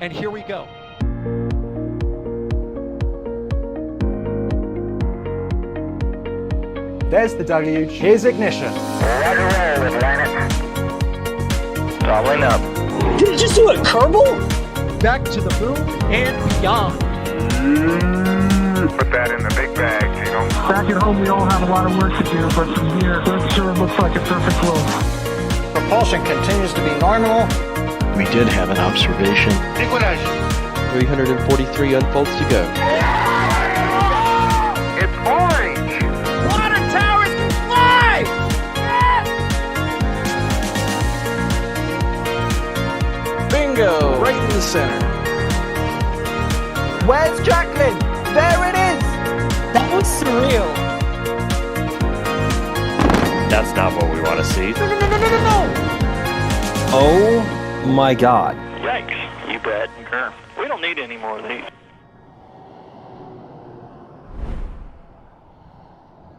And here we go. There's the deluge. Here's ignition. Doubling up. Did it just do a Kerbal? Back to the moon and beyond. Put that in the big bag, you know. Back at home, we all have a lot of work to do, but from here, that sure looks like a perfect flow. Propulsion continues to be normal. We did have an observation. Equalizer. 343 unfolds to go. It's orange. Water towers can fly! Bingo! Right in the center. Where's Jacqueline? There it is! That was surreal. That's not what we want to see. No! Oh my god. Yikes, you bet. We don't need any more of these.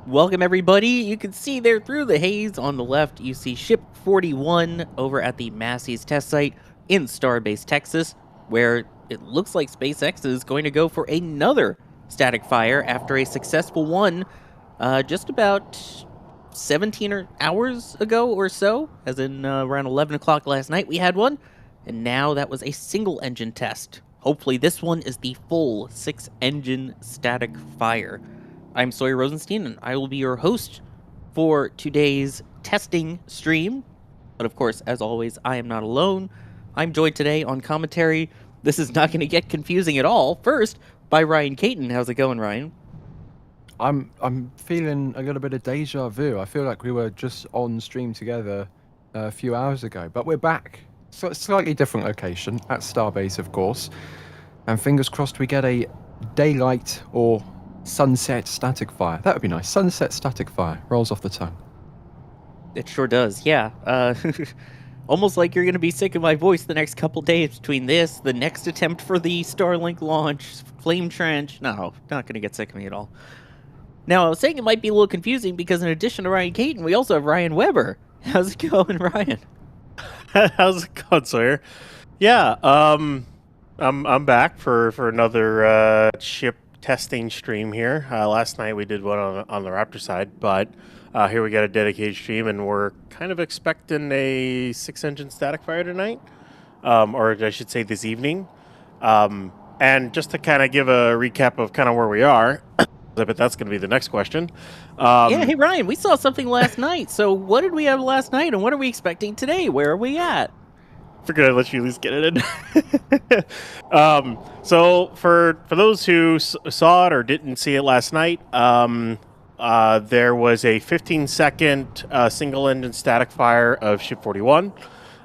Welcome everybody. You can see there through the haze on the left, you see Ship 41 over at the Massey's test site in Starbase, Texas, where it looks like SpaceX is going to go for another static fire after a successful one just about 17 hours ago or so, as in around 11 o'clock last night we had one, and now that was a single engine test. Hopefully this one is the full 6-engine static fire. I'm Sawyer Rosenstein, and I will be your host for today's testing stream. But of course, as always, I am not alone. I'm joined today on commentary. This is not going to get confusing at all. First, by Ryan Caton. How's it going, Ryan? I'm feeling a little bit of deja vu. I feel like we were just on stream together a few hours ago, but we're back. So slightly different location at Starbase, of course. And fingers crossed we get a daylight or sunset static fire. That would be nice. Sunset static fire. Rolls off the tongue. It sure does, yeah. Almost like you're going to be sick of my voice the next couple days between this, the next attempt for the Starlink launch, Flame Trench. No, not going to get sick of me at all. Now, I was saying it might be a little confusing because in addition to Ryan Caton, we also have Ryan Weber. How's it going, Ryan? How's it going, Sawyer? Yeah, I'm back for another ship testing stream here. Last night we did one on the Raptor side, but here we got a dedicated stream, and we're kind of expecting a 6-engine static fire tonight, or I should say this evening. And just to kind of give a recap of kind of where we are, I bet that's going to be the next question. Yeah, hey Ryan, we saw something last night. So what did we have last night, and what are we expecting today? Where are we at? Figured I'd let you at least get it in. So for those who saw it or didn't see it last night, there was a 15-second single-engine static fire of Ship 41.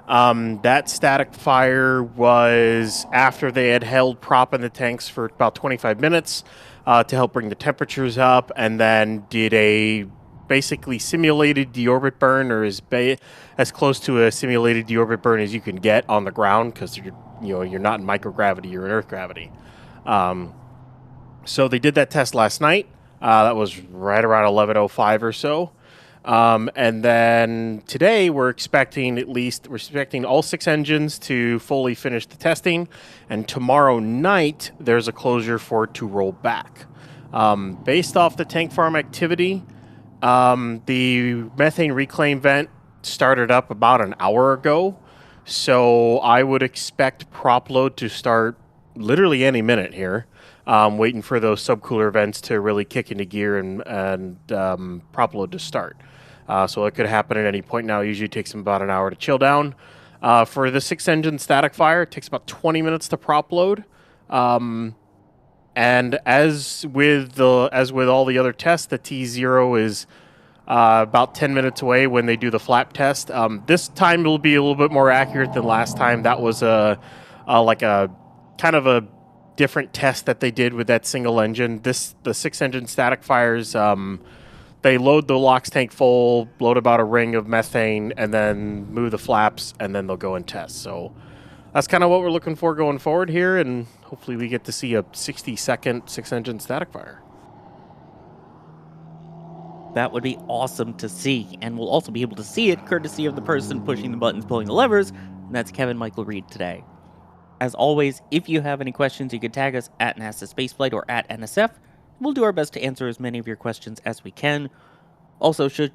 That static fire was after they had held prop in the tanks for about 25 minutes to help bring the temperatures up, and then did a basically simulated deorbit burn, or as close to a simulated deorbit burn as you can get on the ground, because you're not in microgravity, you're in Earth gravity. So they did that test last night. That was right around 11:05 or so. And then today we're expecting all 6 engines to fully finish the testing, and tomorrow night there's a closure for it to roll back. Based off the tank farm activity, the methane reclaim vent started up about an hour ago, so I would expect prop load to start literally any minute here. Waiting for those subcooler vents to really kick into gear and prop load to start. So it could happen at any point now. It usually takes them about an hour to chill down. For the 6-engine static fire, it takes about 20 minutes to prop load. And as with all the other tests, the T0 is about 10 minutes away when they do the flap test. This time will be a little bit more accurate than last time. That was a kind of a different test that they did with that single engine. The 6-engine static fires, they load the LOX tank full, load about a ring of methane, and then move the flaps, and then they'll go and test. So that's kind of what we're looking for going forward here, and hopefully we get to see a 60-second 6-engine static fire. That would be awesome to see, and we'll also be able to see it courtesy of the person pushing the buttons, pulling the levers, and that's Kevin Michael Reed today. As always, if you have any questions, you can tag us at NASASpaceflight or at NSF. We'll do our best to answer as many of your questions as we can. Also, should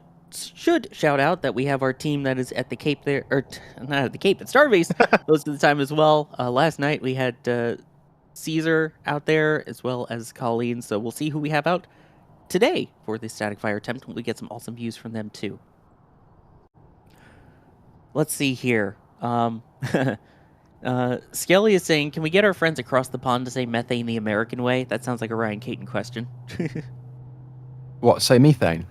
shout out that we have our team that is at the Cape there, or not at the Cape, at Starbase most of the time as well. Last night we had Caesar out there as well as Colleen, so we'll see who we have out today for the static fire attempt. We get some awesome views from them too. Let's see here. Skelly is saying, can we get our friends across the pond to say methane the American way? That sounds like a Ryan Caton question. What, say methane?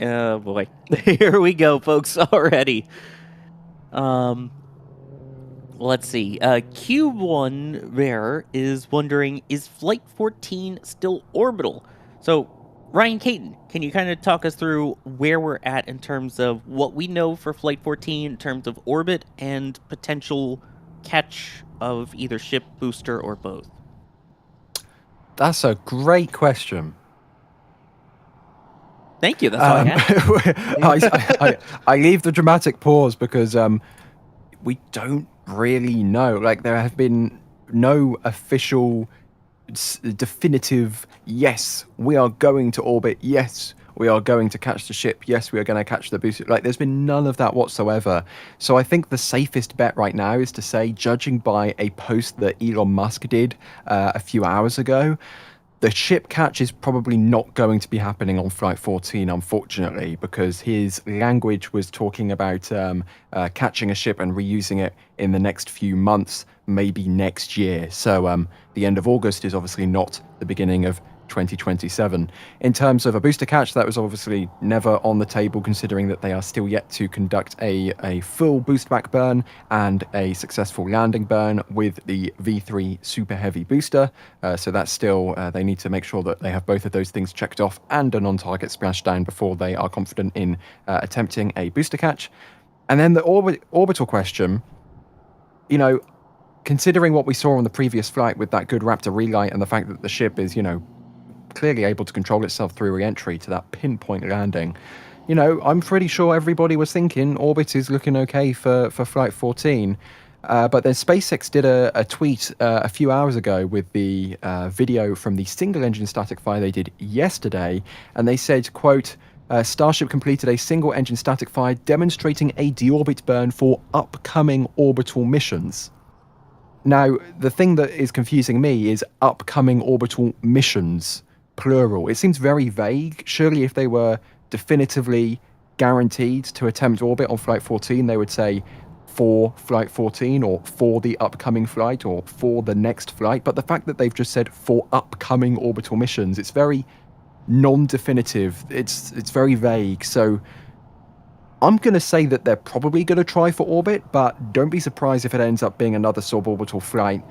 Oh boy. Here we go, folks, already. Let's see. Q1 there is wondering, is Flight 14 still orbital? So, Ryan Caton, can you kind of talk us through where we're at in terms of what we know for Flight 14 in terms of orbit and potential catch of either ship, booster, or both? That's a great question. Thank you. That's all I had. I leave the dramatic pause because we don't really know. Like, there have been no official definitive, yes, we are going to orbit, yes, we are going to catch the ship, yes, we are going to catch the booster. Like, there's been none of that whatsoever. So I think the safest bet right now is to say, judging by a post that Elon Musk did a few hours ago, the ship catch is probably not going to be happening on Flight 14, unfortunately, because his language was talking about catching a ship and reusing it in the next few months, maybe next year. So the end of August is obviously not the beginning of 2027. In terms of a booster catch, that was obviously never on the table, considering that they are still yet to conduct a full boost back burn and a successful landing burn with the V3 Super Heavy booster. So that's still, they need to make sure that they have both of those things checked off and an on-target splashdown before they are confident in attempting a booster catch. And then the orbital question, you know, considering what we saw on the previous flight with that good Raptor relight and the fact that the ship is, you know, clearly able to control itself through re-entry to that pinpoint landing, you know, I'm pretty sure everybody was thinking orbit is looking okay for Flight 14. But then SpaceX did a tweet a few hours ago with the video from the single engine static fire they did yesterday, and they said, quote, Starship completed a single engine static fire demonstrating a deorbit burn for upcoming orbital missions. Now, the thing that is confusing me is upcoming orbital missions, plural. It seems very vague. Surely if they were definitively guaranteed to attempt orbit on Flight 14, they would say for Flight 14 or for the upcoming flight or for the next flight. But the fact that they've just said for upcoming orbital missions, it's very non-definitive. It's very vague. So I'm going to say that they're probably going to try for orbit, but don't be surprised if it ends up being another suborbital flight,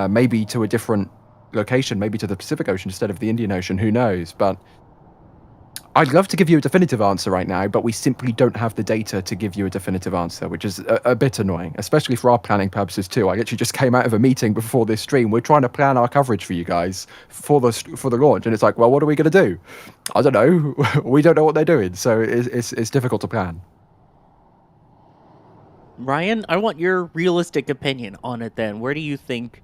maybe to a different location, maybe to the Pacific Ocean instead of the Indian Ocean, who knows? But I'd love to give you a definitive answer right now, but we simply don't have the data to give you a definitive answer, which is a bit annoying, especially for our planning purposes too. I literally just came out of a meeting before this stream. We're trying to plan our coverage for you guys for the launch, and it's like, well, what are we going to do? I don't know. We don't know what they're doing, so it's difficult to plan. Ryan, I want your realistic opinion on it then. Where do you think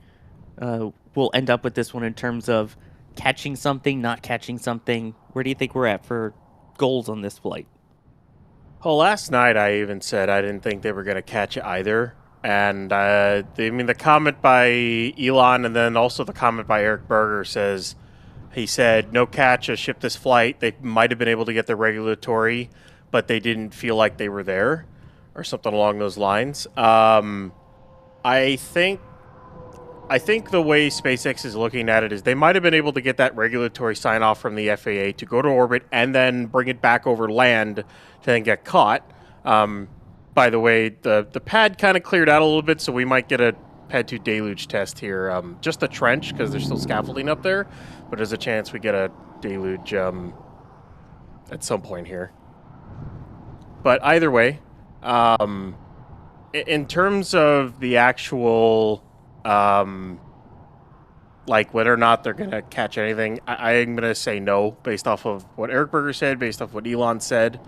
we'll end up with this one in terms of catching something, not catching something? Where do you think we're at for goals on this flight? Well, last night I even said I didn't think they were going to catch either. And the comment by Elon and then also the comment by Eric Berger says, he said, no catch, a ship this flight. They might have been able to get the regulatory, but they didn't feel like they were there, or something along those lines. I think the way SpaceX is looking at it is they might have been able to get that regulatory sign-off from the FAA to go to orbit and then bring it back over land to then get caught. By the way, the pad kind of cleared out a little bit, so we might get a Pad 2 deluge test here. Just a trench, because there's still scaffolding up there, but there's a chance we get a deluge at some point here. But either way, in terms of the actual, like whether or not they're going to catch anything, I'm going to say no, based off of what Eric Berger said, based off what Elon said.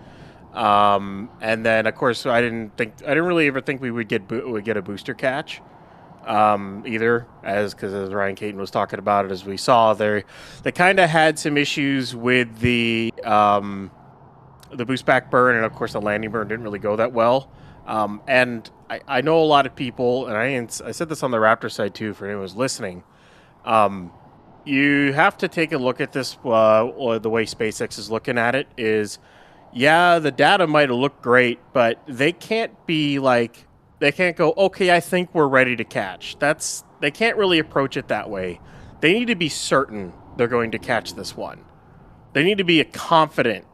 And then, of course, I didn't really ever think we would get a booster catch. Either, because as Ryan Caton was talking about it, as we saw, they kind of had some issues with the boost back burn, and of course the landing burn didn't really go that well. And I know a lot of people, and I said this on the Raptor side too for anyone who's listening. You have to take a look at this. Or the way SpaceX is looking at it is, yeah, the data might have looked great, but they can't be like. They can't go, okay, I think we're ready to catch. They can't really approach it that way. They need to be certain they're going to catch this one. They need to be confident,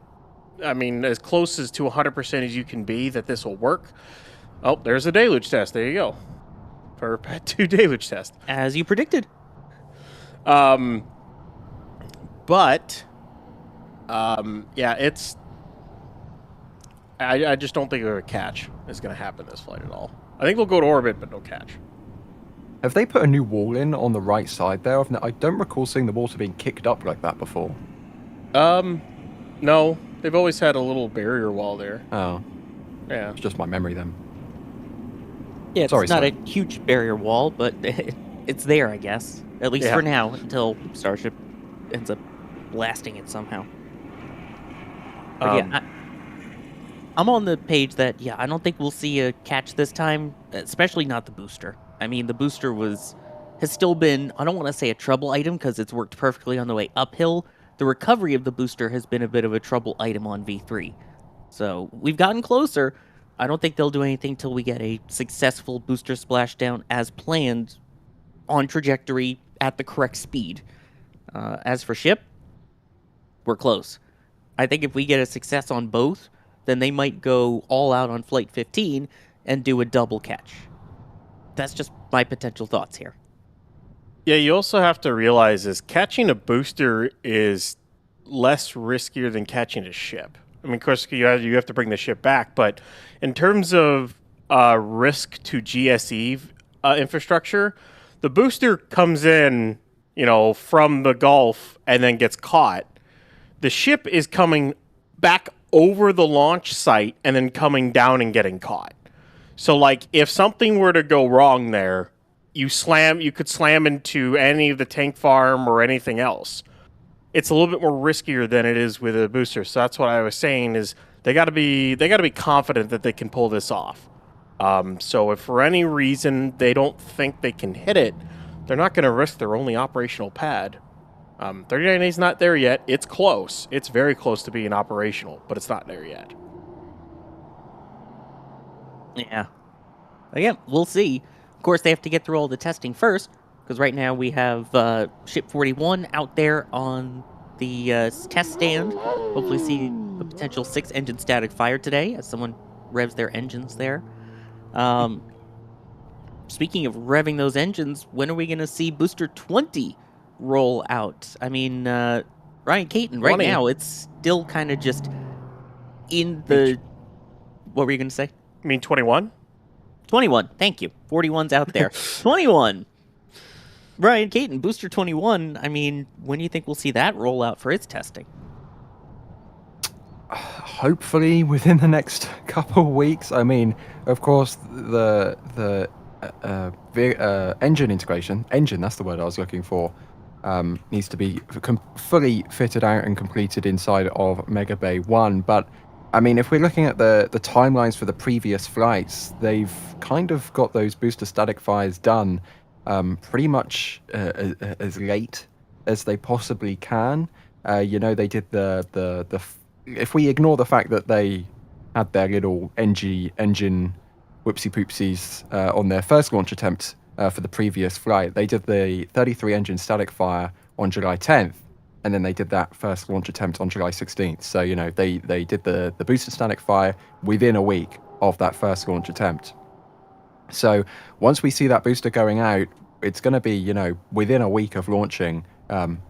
as close as to 100% as you can be that this will work. Oh, there's a deluge test. There you go. For Pet 2 deluge test. As you predicted. Yeah, it's... I just don't think a catch is going to happen this flight at all. I think they'll go to orbit, but no catch. Have they put a new wall in on the right side there? I don't recall seeing the water being kicked up like that before. No. They've always had a little barrier wall there. Oh. Yeah. It's just my memory then. Yeah, it's not a huge barrier wall, but it's there, I guess. At least for now, until Starship ends up blasting it somehow. But I'm on the page that, I don't think we'll see a catch this time, especially not the booster. The booster has still been, I don't want to say a trouble item because it's worked perfectly on the way uphill. The recovery of the booster has been a bit of a trouble item on V3. So we've gotten closer. I don't think they'll do anything till we get a successful booster splashdown as planned, on trajectory at the correct speed. As for ship, we're close. I think if we get a success on both, then they might go all out on Flight 15 and do a double catch. That's just my potential thoughts here. Yeah, you also have to realize is catching a booster is less riskier than catching a ship. Of course, you have to bring the ship back, but in terms of risk to GSE infrastructure, the booster comes in, from the Gulf and then gets caught. The ship is coming back over the launch site and then coming down and getting caught. So, if something were to go wrong there, you could slam into any of the tank farm or anything else. It's a little bit more riskier than it is with a booster. So that's what I was saying is they got to be confident that they can pull this off. So if for any reason they don't think they can hit it, they're not going to risk their only operational pad. 39A is not there yet. It's close. It's very close to being operational, but it's not there yet. Yeah. Again, we'll see. Of course, they have to get through all the testing first, because right now we have Ship 41 out there on the test stand. Hopefully see a potential 6-engine static fire today as someone revs their engines there. Speaking of revving those engines, when are we going to see Booster 20 roll out? Ryan Caton, right 20. now, it's still kind of just in the... What were you going to say? 21? 21, thank you. 41's out there. 21! Ryan Caton, Booster 21, when do you think we'll see that roll out for its testing? Hopefully within the next couple of weeks. Of course, the engine integration, that's the word I was looking for, needs to be fully fitted out and completed inside of Mega Bay 1. But, if we're looking at the timelines for the previous flights, they've kind of got those booster static fires done pretty much as late as they possibly can. They did the if we ignore the fact that they had their little engine whoopsie poopsies on their first launch attempt for the previous flight, they did the 33 engine static fire on July 10th, and then they did that first launch attempt on July 16th. So they did the booster static fire within a week of that first launch attempt. So once we see that booster going out, it's going to be, within a week of launching,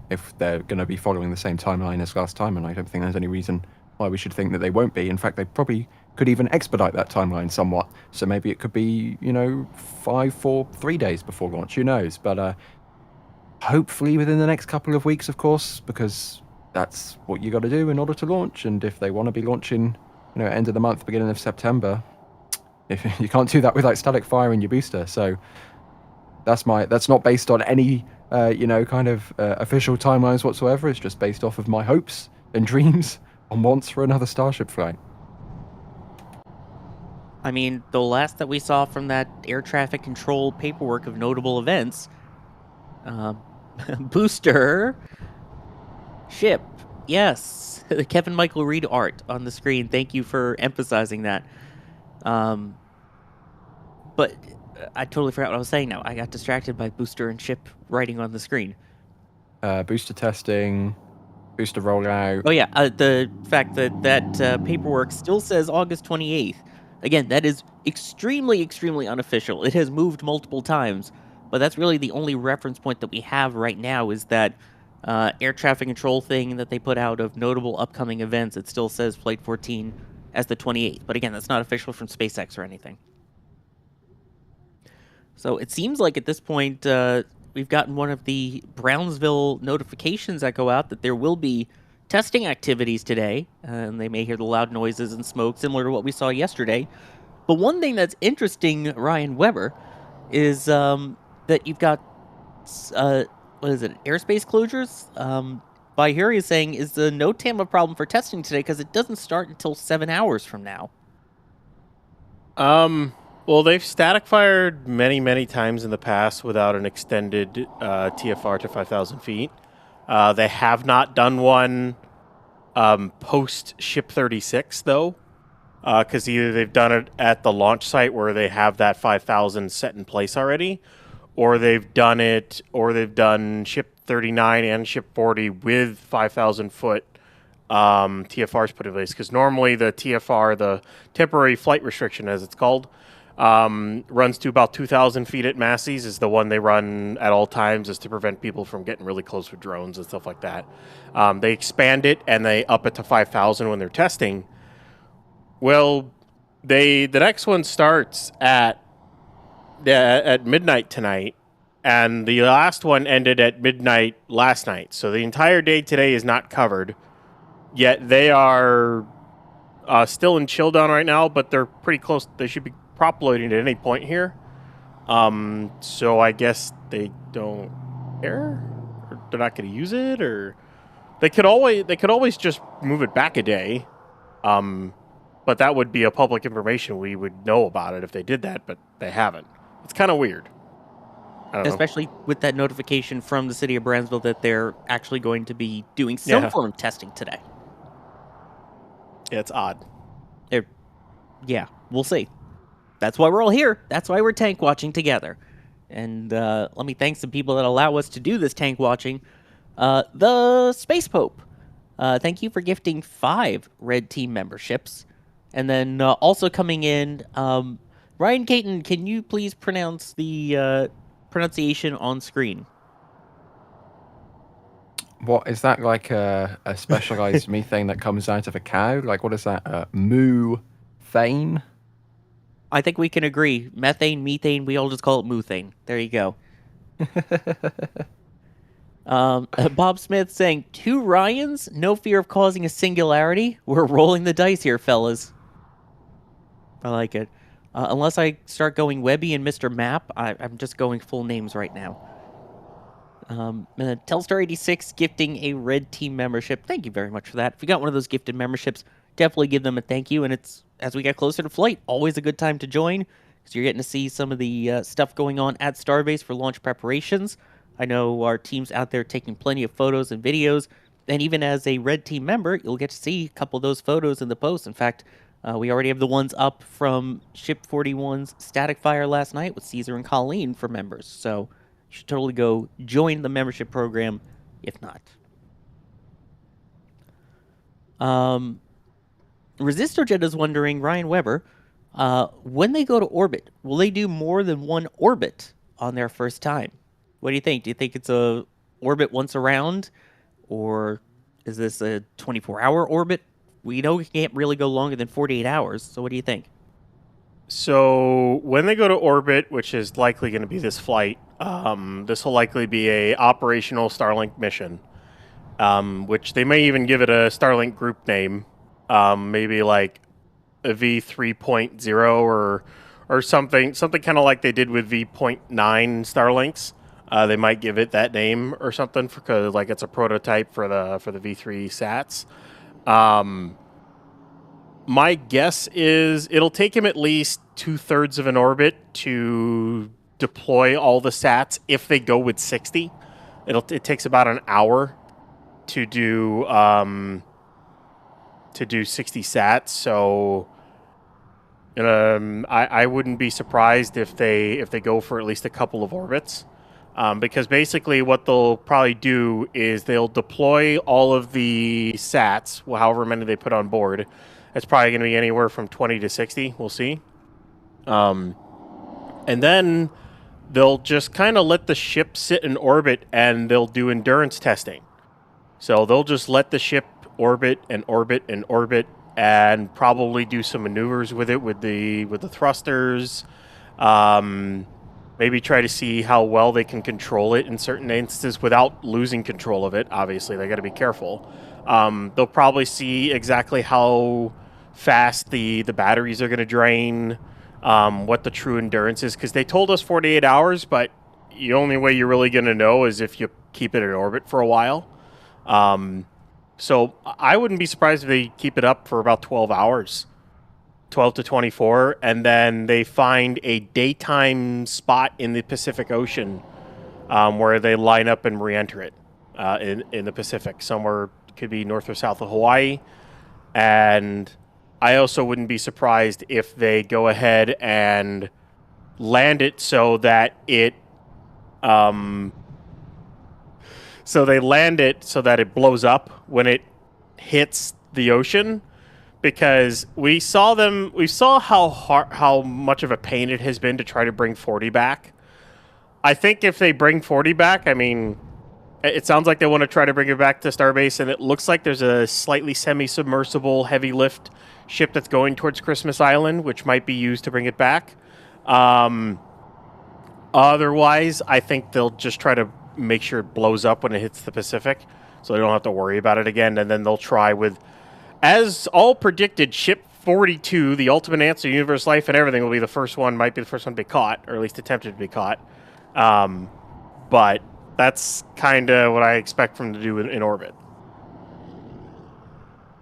if they're going to be following the same timeline as last time, and I don't think there's any reason why we should think that they won't be. In fact, they probably could even expedite that timeline somewhat. So maybe it could be, 3 days before launch, who knows? But hopefully within the next couple of weeks, of course, because that's what you got to do in order to launch. And if they want to be launching end of the month, beginning of September. If you can't do that with like static fire in your booster, so that's not based on any official timelines whatsoever. It's just based off of my hopes and dreams and wants for another Starship flight. I mean, the last that we saw from that air traffic control paperwork of notable events, booster, ship, yes, the Kevin Michael Reed art on the screen. Thank you for emphasizing that. But I totally forgot what I was saying now. I got distracted by booster and ship writing on the screen. Booster testing, booster rollout. Oh yeah, the fact that paperwork still says August 28th. Again, that is extremely, extremely unofficial. It has moved multiple times, but that's really the only reference point that we have right now is that air traffic control thing that they put out of notable upcoming events. It still says Flight 14 as the 28th, but again, that's not official from SpaceX or anything. So it seems like at this point, we've gotten one of the Brownsville notifications that go out that there will be testing activities today, and they may hear the loud noises and smoke similar to what we saw yesterday. But one thing that's interesting, Ryan Weber, is that you've got, airspace closures? By here is saying, is the NOTAM a problem for testing today because it doesn't start until 7 hours from now? Well, they've static fired many, many times in the past without an extended TFR to 5,000 feet. They have not done one post Ship 36, though, because either they've done it at the launch site where they have that 5,000 set in place already, or they've done Ship 39 and Ship 40 with 5,000 foot TFRs put in place. Because normally the TFR, the temporary flight restriction, as it's called, runs to about 2,000 feet at Massey's, is the one they run at all times, is to prevent people from getting really close with drones and stuff like that. They expand it and they up it to 5,000 when they're testing. Well, the next one starts at midnight tonight, and the last one ended at midnight last night. So the entire day today is not covered, yet they are still in chill down right now, but they're pretty close. They should be prop loading at any point here. So I guess they don't care, or they're not going to use it, or they could always just move it back a day. But that would be a public information. We would know about it if they did that, but they haven't. It's kind of weird. I don't know. Especially with that notification from the city of Brownsville that they're actually going to be doing some form of testing today. Yeah, it's odd. Yeah, we'll see. That's why we're all here. That's why we're tank watching together. And let me thank some people that allow us to do this tank watching. The Space Pope. Thank you for gifting 5 Red Team memberships. And then also coming in, Ryan Caton, can you please pronounce the pronunciation on screen? What is that, like a specialized methane that comes out of a cow? Like, what is that? Methane? I think we can agree. Methane, methane, we all just call it methane. There you go. Bob Smith saying, 2 Ryans, no fear of causing a singularity. We're rolling the dice here, fellas. I like it. Unless I start going Webby and Mr. Map, I'm just going full names right now. Telstar86 gifting a Red Team membership. Thank you very much for that. If you got one of those gifted memberships, definitely give them a thank you. And it's, as we get closer to flight, always a good time to join, because you're getting to see some of the stuff going on at Starbase for launch preparations. I know our team's out there taking plenty of photos and videos, and even as a Red Team member, you'll get to see a couple of those photos in the post. In fact, we already have the ones up from Ship 41's static fire last night with Caesar and Colleen for members, so you should totally go join the membership program if not. Resistojet is wondering, Ryan Weber, when they go to orbit, will they do more than one orbit on their first time? What do you think? Do you think it's a orbit once around, or is this a 24-hour orbit? We know we can't really go longer than 48 hours, so what do you think? So when they go to orbit, which is likely going to be this flight, this will likely be a operational Starlink mission, which they may even give it a Starlink group name, maybe like a V3.0 or something kind of like they did with V.9 Starlinks. They might give it that name or something because like it's a prototype for the V3 Sats. My guess is it'll take him at least 2/3 of an orbit to deploy all the Sats if they go with 60. It takes about an hour to do 60 Sats. So I wouldn't be surprised if they go for at least a couple of orbits. Because basically what they'll probably do is they'll deploy all of the Sats, however many they put on board. It's probably going to be anywhere from 20 to 60. We'll see. And then they'll just kind of let the ship sit in orbit and they'll do endurance testing. So they'll just let the ship orbit and orbit and orbit and probably do some maneuvers with it with the thrusters. Maybe try to see how well they can control it in certain instances without losing control of it. Obviously, they got to be careful. They'll probably see exactly how fast the batteries are going to drain, what the true endurance is, because they told us 48 hours, but the only way you're really going to know is if you keep it in orbit for a while. So I wouldn't be surprised if they keep it up for about 12 hours. 12 to 24, and then they find a daytime spot in the Pacific Ocean where they line up and re-enter it in the Pacific. Somewhere, could be north or south of Hawaii. And I also wouldn't be surprised if they go ahead and land it so that it blows up when it hits the ocean. Because we saw how much of a pain it has been to try to bring 40 back. I think if they bring 40 back, I mean, it sounds like they want to try to bring it back to Starbase, and it looks like there's a slightly semi-submersible heavy lift ship that's going towards Christmas Island, which might be used to bring it back. Otherwise, I think they'll just try to make sure it blows up when it hits the Pacific, so they don't have to worry about it again, and then they'll try with... As all predicted, Ship 42, the ultimate answer, universe, life, and everything, will be the first one, might be the first one to be caught, or at least attempted to be caught. But that's kind of what I expect from them to do in orbit.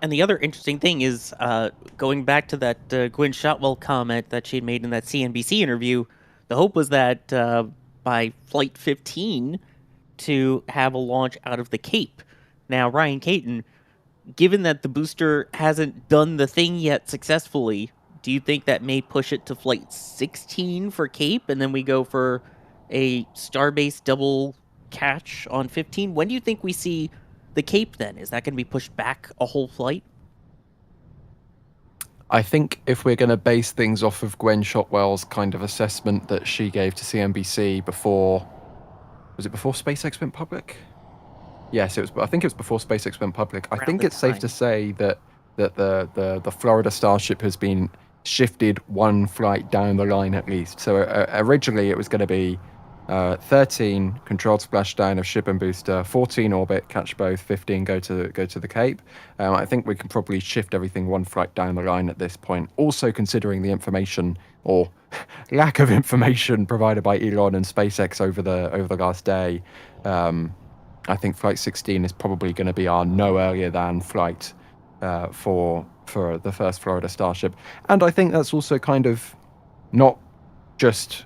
And the other interesting thing is, going back to that Gwen Shotwell comment that she had made in that CNBC interview, the hope was that by Flight 15 to have a launch out of the Cape. Now, Ryan Caton, given that the booster hasn't done the thing yet successfully, do you think that may push it to Flight 16 for Cape, and then we go for a Starbase double catch on 15? When do you think we see the Cape then? Is that going to be pushed back a whole flight? I think if we're going to base things off of Gwen Shotwell's kind of assessment that she gave to CNBC before... Was it before SpaceX went public? Yes, it was. I think it was before SpaceX went public. I think it's safe to say that the Florida Starship has been shifted one flight down the line at least. So originally it was going to be 13 controlled splashdown of ship and booster, 14 orbit, catch both, 15 go to the Cape. I think we can probably shift everything one flight down the line at this point. Also considering the information or lack of information provided by Elon and SpaceX over the last day. I think Flight 16 is probably going to be our no earlier than flight for the first Florida Starship. And I think that's also kind of not just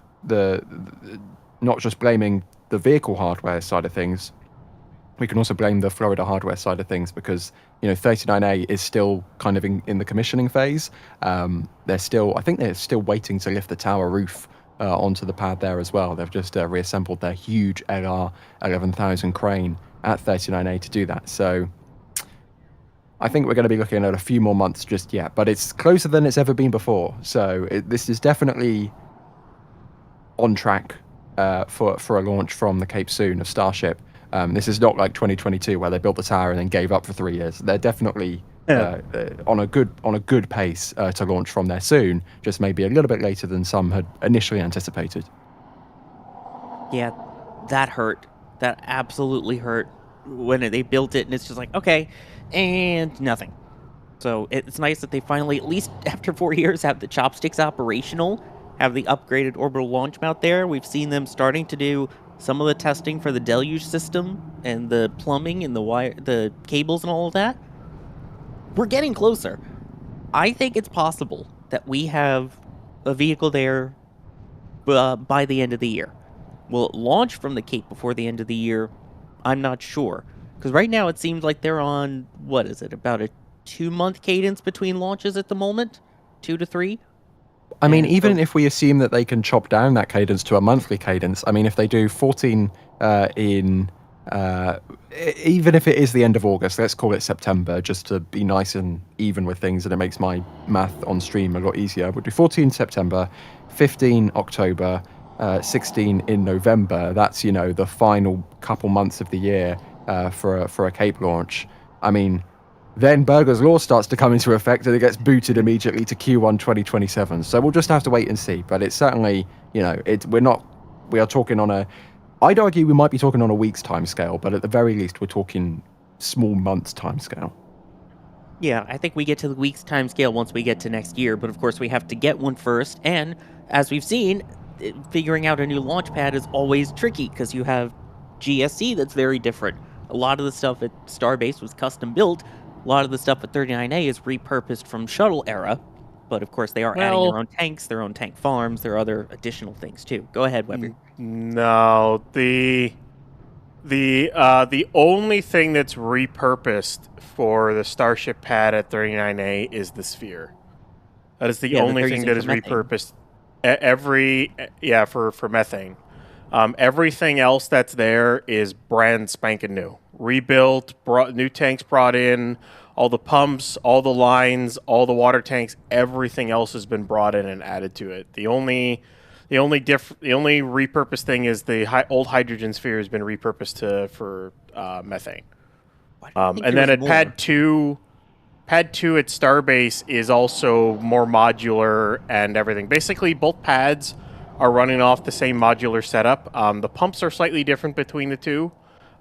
blaming the vehicle hardware side of things. We can also blame the Florida hardware side of things because, 39A is still kind of in the commissioning phase. I think they're still waiting to lift the tower roof onto the pad there as well. They've just reassembled their huge LR 11,000 crane at 39A to do that. So I think we're going to be looking at a few more months just yet, but it's closer than it's ever been before. So this is definitely on track for a launch from the Cape soon of Starship. This is not like 2022 where they built the tower and then gave up for 3 years. They're definitely on a good pace to launch from there soon, just maybe a little bit later than some had initially anticipated. Yeah, that hurt. That absolutely hurt when they built it, and it's just like, okay, and nothing. So it's nice that they finally, at least after 4 years, have the chopsticks operational, have the upgraded orbital launch mount there. We've seen them starting to do some of the testing for the deluge system and the plumbing and the cables and all of that. We're getting closer. I think it's possible that we have a vehicle there by the end of the year. Will it launch from the Cape before the end of the year? I'm not sure. Because right now it seems like they're on, what is it, about a 2-month cadence between launches at the moment? 2 to 3? I mean, even if we assume that they can chop down that cadence to a monthly cadence, I mean, if they do 14 even if it is the end of August, let's call it September, just to be nice and even with things, and it makes my math on stream a lot easier. We'll do 14 September, 15 October, 16 in November. That's, the final couple months of the year for a Cape launch. I mean, then Berger's Law starts to come into effect and it gets booted immediately to Q1 2027. So we'll just have to wait and see. But it's certainly, we are talking on I'd argue we might be talking on a week's time scale, but at the very least we're talking small months time scale. Yeah, I think we get to the week's time scale once we get to next year, but of course we have to get one first. And as we've seen, figuring out a new launch pad is always tricky because you have GSC that's very different. A lot of the stuff at Starbase was custom built. A lot of the stuff at 39A is repurposed from shuttle era, but of course they are adding their own tanks, their own tank farms, there are other additional things too. Go ahead, Weber. No, the only thing that's repurposed for the Starship pad at 39A is the sphere. That is the only thing that is repurposed. For methane. Everything else that's there is brand spanking new. Rebuilt, new tanks brought in, all the pumps, all the lines, all the water tanks, everything else has been brought in and added to it. The only repurposed thing is the old hydrogen sphere has been repurposed for methane. And then at Pad 2 at Starbase is also more modular and everything. Basically, both pads are running off the same modular setup. The pumps are slightly different between the two.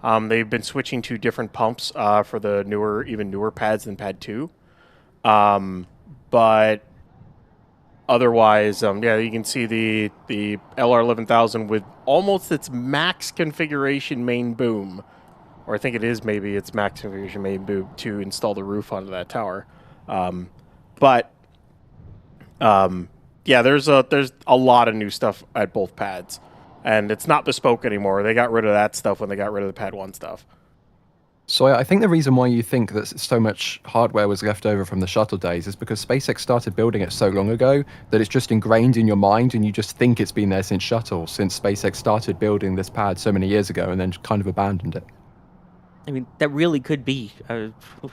They've been switching to different pumps for the newer pads than Pad 2. But otherwise, you can see the LR11000 with almost its max configuration main boom. Or I think it is maybe its max configuration main boom to install the roof onto that tower. There's a lot of new stuff at both pads. And it's not bespoke anymore. They got rid of that stuff when they got rid of the Pad 1 stuff. So I think the reason why you think that so much hardware was left over from the shuttle days is because SpaceX started building it so long ago that it's just ingrained in your mind and you just think it's been there since shuttle, since SpaceX started building this pad so many years ago and then kind of abandoned it. I mean, that really could be.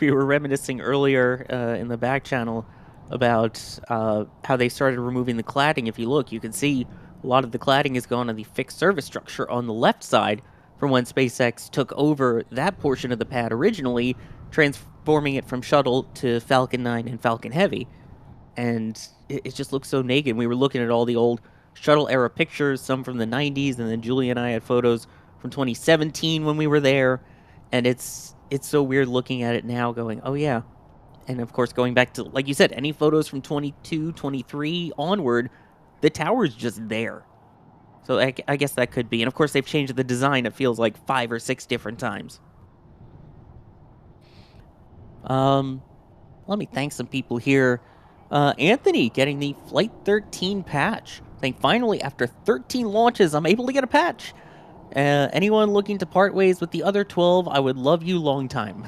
We were reminiscing earlier in the back channel about how they started removing the cladding. If you look, you can see a lot of the cladding is gone on the fixed service structure on the left side from when SpaceX took over that portion of the pad originally, transforming it from shuttle to Falcon 9 and Falcon Heavy. And it just looks so naked. We were looking at all the old shuttle era pictures, some from the 90s, and then Julie and I had photos from 2017 when we were there. And it's so weird looking at it now going, oh yeah. And of course, going back to, like you said, any photos from 22, 23 onward, the tower's just there. So I guess that could be. And of course, they've changed the design, it feels like 5 or 6 different times. Let me thank some people here. Anthony getting the Flight 13 patch. Saying, finally, after 13 launches, I'm able to get a patch. Anyone looking to part ways with the other 12, I would love you long time.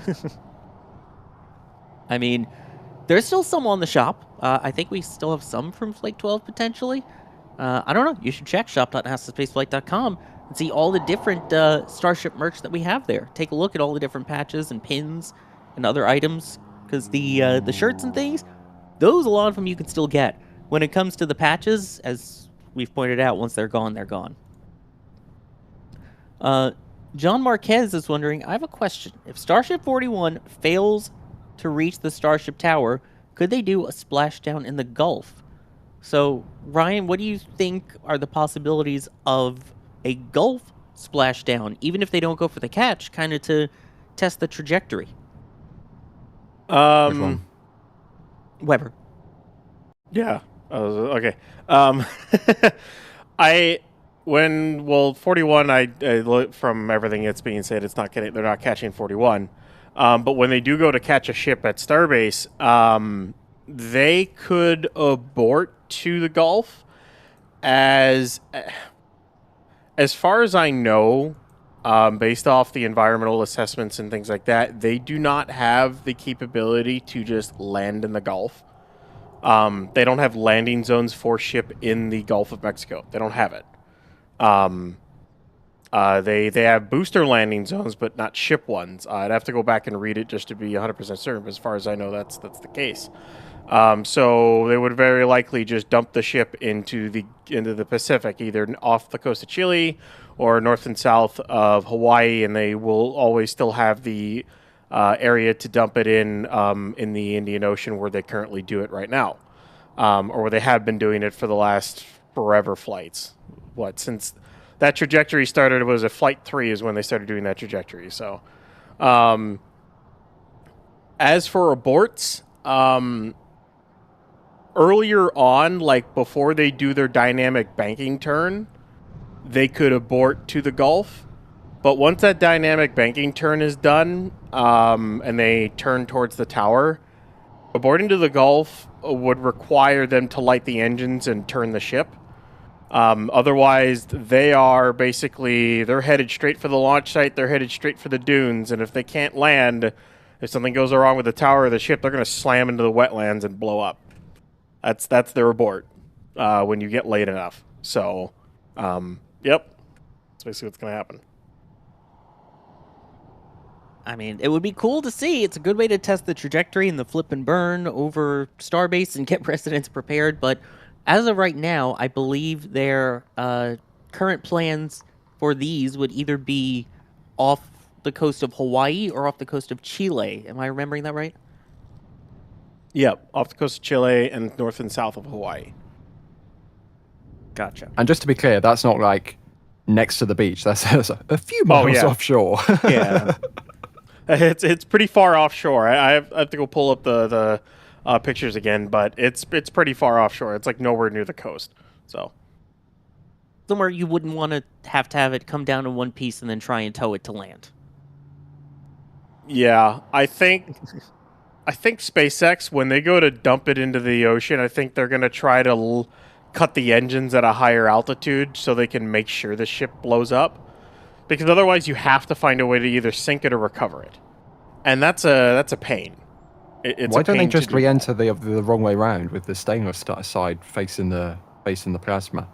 I mean, there's still some on the shop. I think we still have some from Flight 12 potentially. I don't know. You should check shop.nasaspaceflight.com and see all the different Starship merch that we have there. Take a look at all the different patches and pins and other items, because the shirts and things, those, a lot of them you can still get. When it comes to the patches, as we've pointed out, once they're gone, they're gone. John Marquez is wondering, I have a question. If Starship 41 fails to reach the Starship Tower, could they do a splashdown in the Gulf? So, Ryan, what do you think are the possibilities of a Gulf splashdown, even if they don't go for the catch, kind of to test the trajectory? Weber. Yeah. Okay. When 41, I look from everything that's being said, they're not catching 41. But when they do go to catch a ship at Starbase, they could abort to the Gulf. As far as I know, based off the environmental assessments and things like that, they do not have the capability to just land in the Gulf. They don't have landing zones for ship in the Gulf of Mexico. They don't have it. They have booster landing zones, but not ship ones. I'd have to go back and read it just to be 100% certain. But as far as I know, that's the case. So they would very likely just dump the ship into the Pacific, either off the coast of Chile or north and south of Hawaii, and they will always still have the area to dump it in the Indian Ocean, where they currently do it right now, or where they have been doing it for the last forever flights. Since that trajectory started, was a Flight 3 is when they started doing that trajectory. So, as for aborts, earlier on, like before they do their dynamic banking turn, they could abort to the Gulf. But once that dynamic banking turn is done, and they turn towards the tower, aborting to the Gulf would require them to light the engines and turn the ship. Otherwise, they're headed straight for the launch site, they're headed straight for the dunes, and if they can't land, if something goes wrong with the tower or the ship, they're going to slam into the wetlands and blow up. That's their abort when you get late enough. So, yep, that's basically what's going to happen. I mean, it would be cool to see. It's a good way to test the trajectory and the flip and burn over Starbase and get residents prepared, but as of right now, I believe their current plans for these would either be off the coast of Hawaii or off the coast of Chile. Am I remembering that right? Yep, off the coast of Chile and north and south of Hawaii. Gotcha. And just to be clear, that's not like next to the beach. That's a few miles offshore. Yeah. It's pretty far offshore. I have to go pull up the pictures again, but it's pretty far offshore. It's like nowhere near the coast. So somewhere you wouldn't want to have it come down in one piece and then try and tow it to land. Yeah, I think SpaceX, when they go to dump it into the ocean, I think they're going to try to cut the engines at a higher altitude so they can make sure the ship blows up. Because otherwise you have to find a way to either sink it or recover it. And that's a pain. Why don't they just re-enter the wrong way round with the stainless side facing the plasma?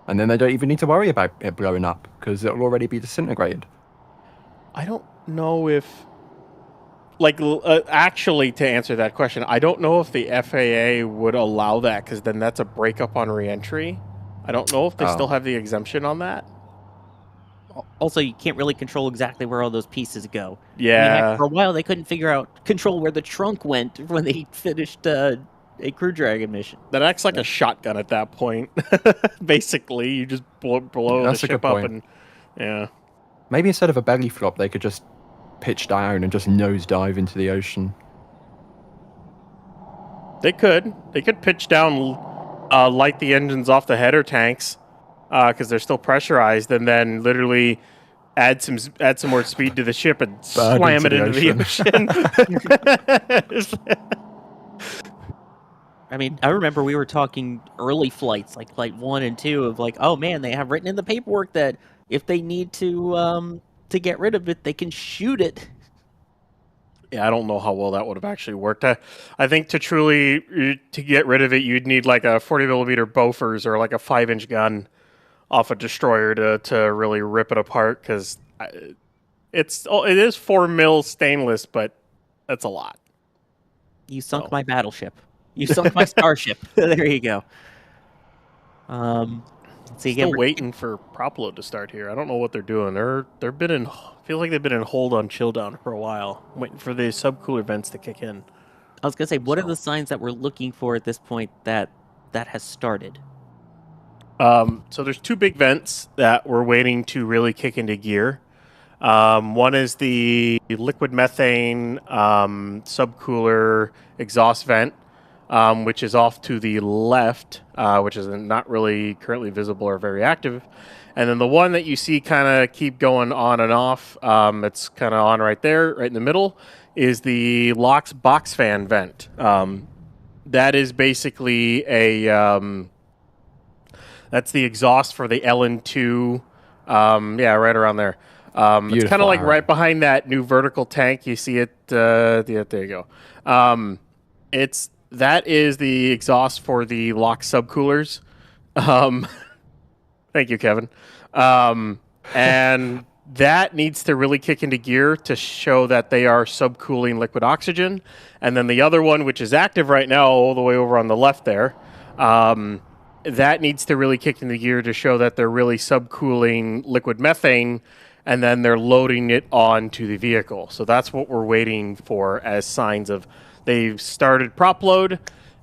And then they don't even need to worry about it blowing up because it'll already be disintegrated. I don't know if... actually, to answer that question, I don't know if the FAA would allow that, because then that's a breakup on re-entry. I don't know if they still have the exemption on that. Also, you can't really control exactly where all those pieces go. Yeah. I mean, heck, for a while, they couldn't control where the trunk went when they finished a Crew Dragon mission. That acts like a shotgun at that point. Basically, you just blow the ship up and... Yeah. Maybe instead of a belly flop, they could just pitch down and just nosedive into the ocean. They could pitch down, light the engines off the header tanks, because they're still pressurized, and then literally add some more speed to the ship and slam it into the ocean. I mean, I remember we were talking early flights, like Flight 1 and 2, of like, oh man, they have written in the paperwork that if they need to get rid of it, they can shoot it. Yeah, I don't know how well that would have actually worked. I think to get rid of it, you'd need like a 40mm Bofors or like a 5-inch gun off a destroyer to really rip it apart, because it is 4mm stainless, but that's a lot. You sunk my battleship. You sunk my Starship. There you go. Still waiting for prop load to start here. I don't know what they're doing. They've been in. Feel like they've been in hold on chill down for a while, waiting for the subcooler vents to kick in. I was gonna say, what are the signs that we're looking for at this point that has started? So there's two big vents that we're waiting to really kick into gear. One is the liquid methane subcooler exhaust vent. which is off to the left, which is not really currently visible or very active. And then the one that you see kind of keep going on and off, it's kind of on right there, right in the middle, is the LOX box fan vent. That is basically that's the exhaust for the LN2. Yeah, right around there. It's kind of like right behind that new vertical tank. You see it. Yeah, there you go. That is the exhaust for the LOX subcoolers. Thank you, Kevin. And that needs to really kick into gear to show that they are subcooling liquid oxygen. And then the other one, which is active right now all the way over on the left there, that needs to really kick into gear to show that they're really subcooling liquid methane, and then they're loading it onto the vehicle. So that's what we're waiting for as signs of they've started prop load,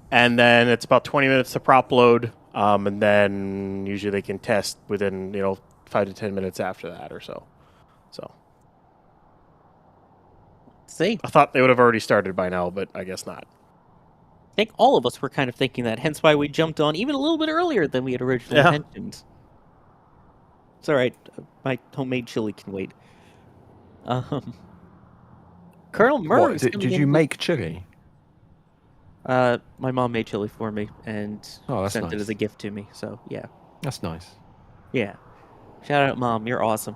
and then it's about 20 minutes to prop load, and then usually they can test within 5 to 10 minutes after that or so. So, See, I thought they would have already started by now, but I guess not. I think all of us were kind of thinking that, hence why we jumped on even a little bit earlier than we had originally mentioned. It's all right. My homemade chili can wait. Colonel Murray. Did you make chili? My mom made chili for me and sent nice. it as a gift to me. So yeah, That's nice. yeah. Shout out, Mom. You're awesome.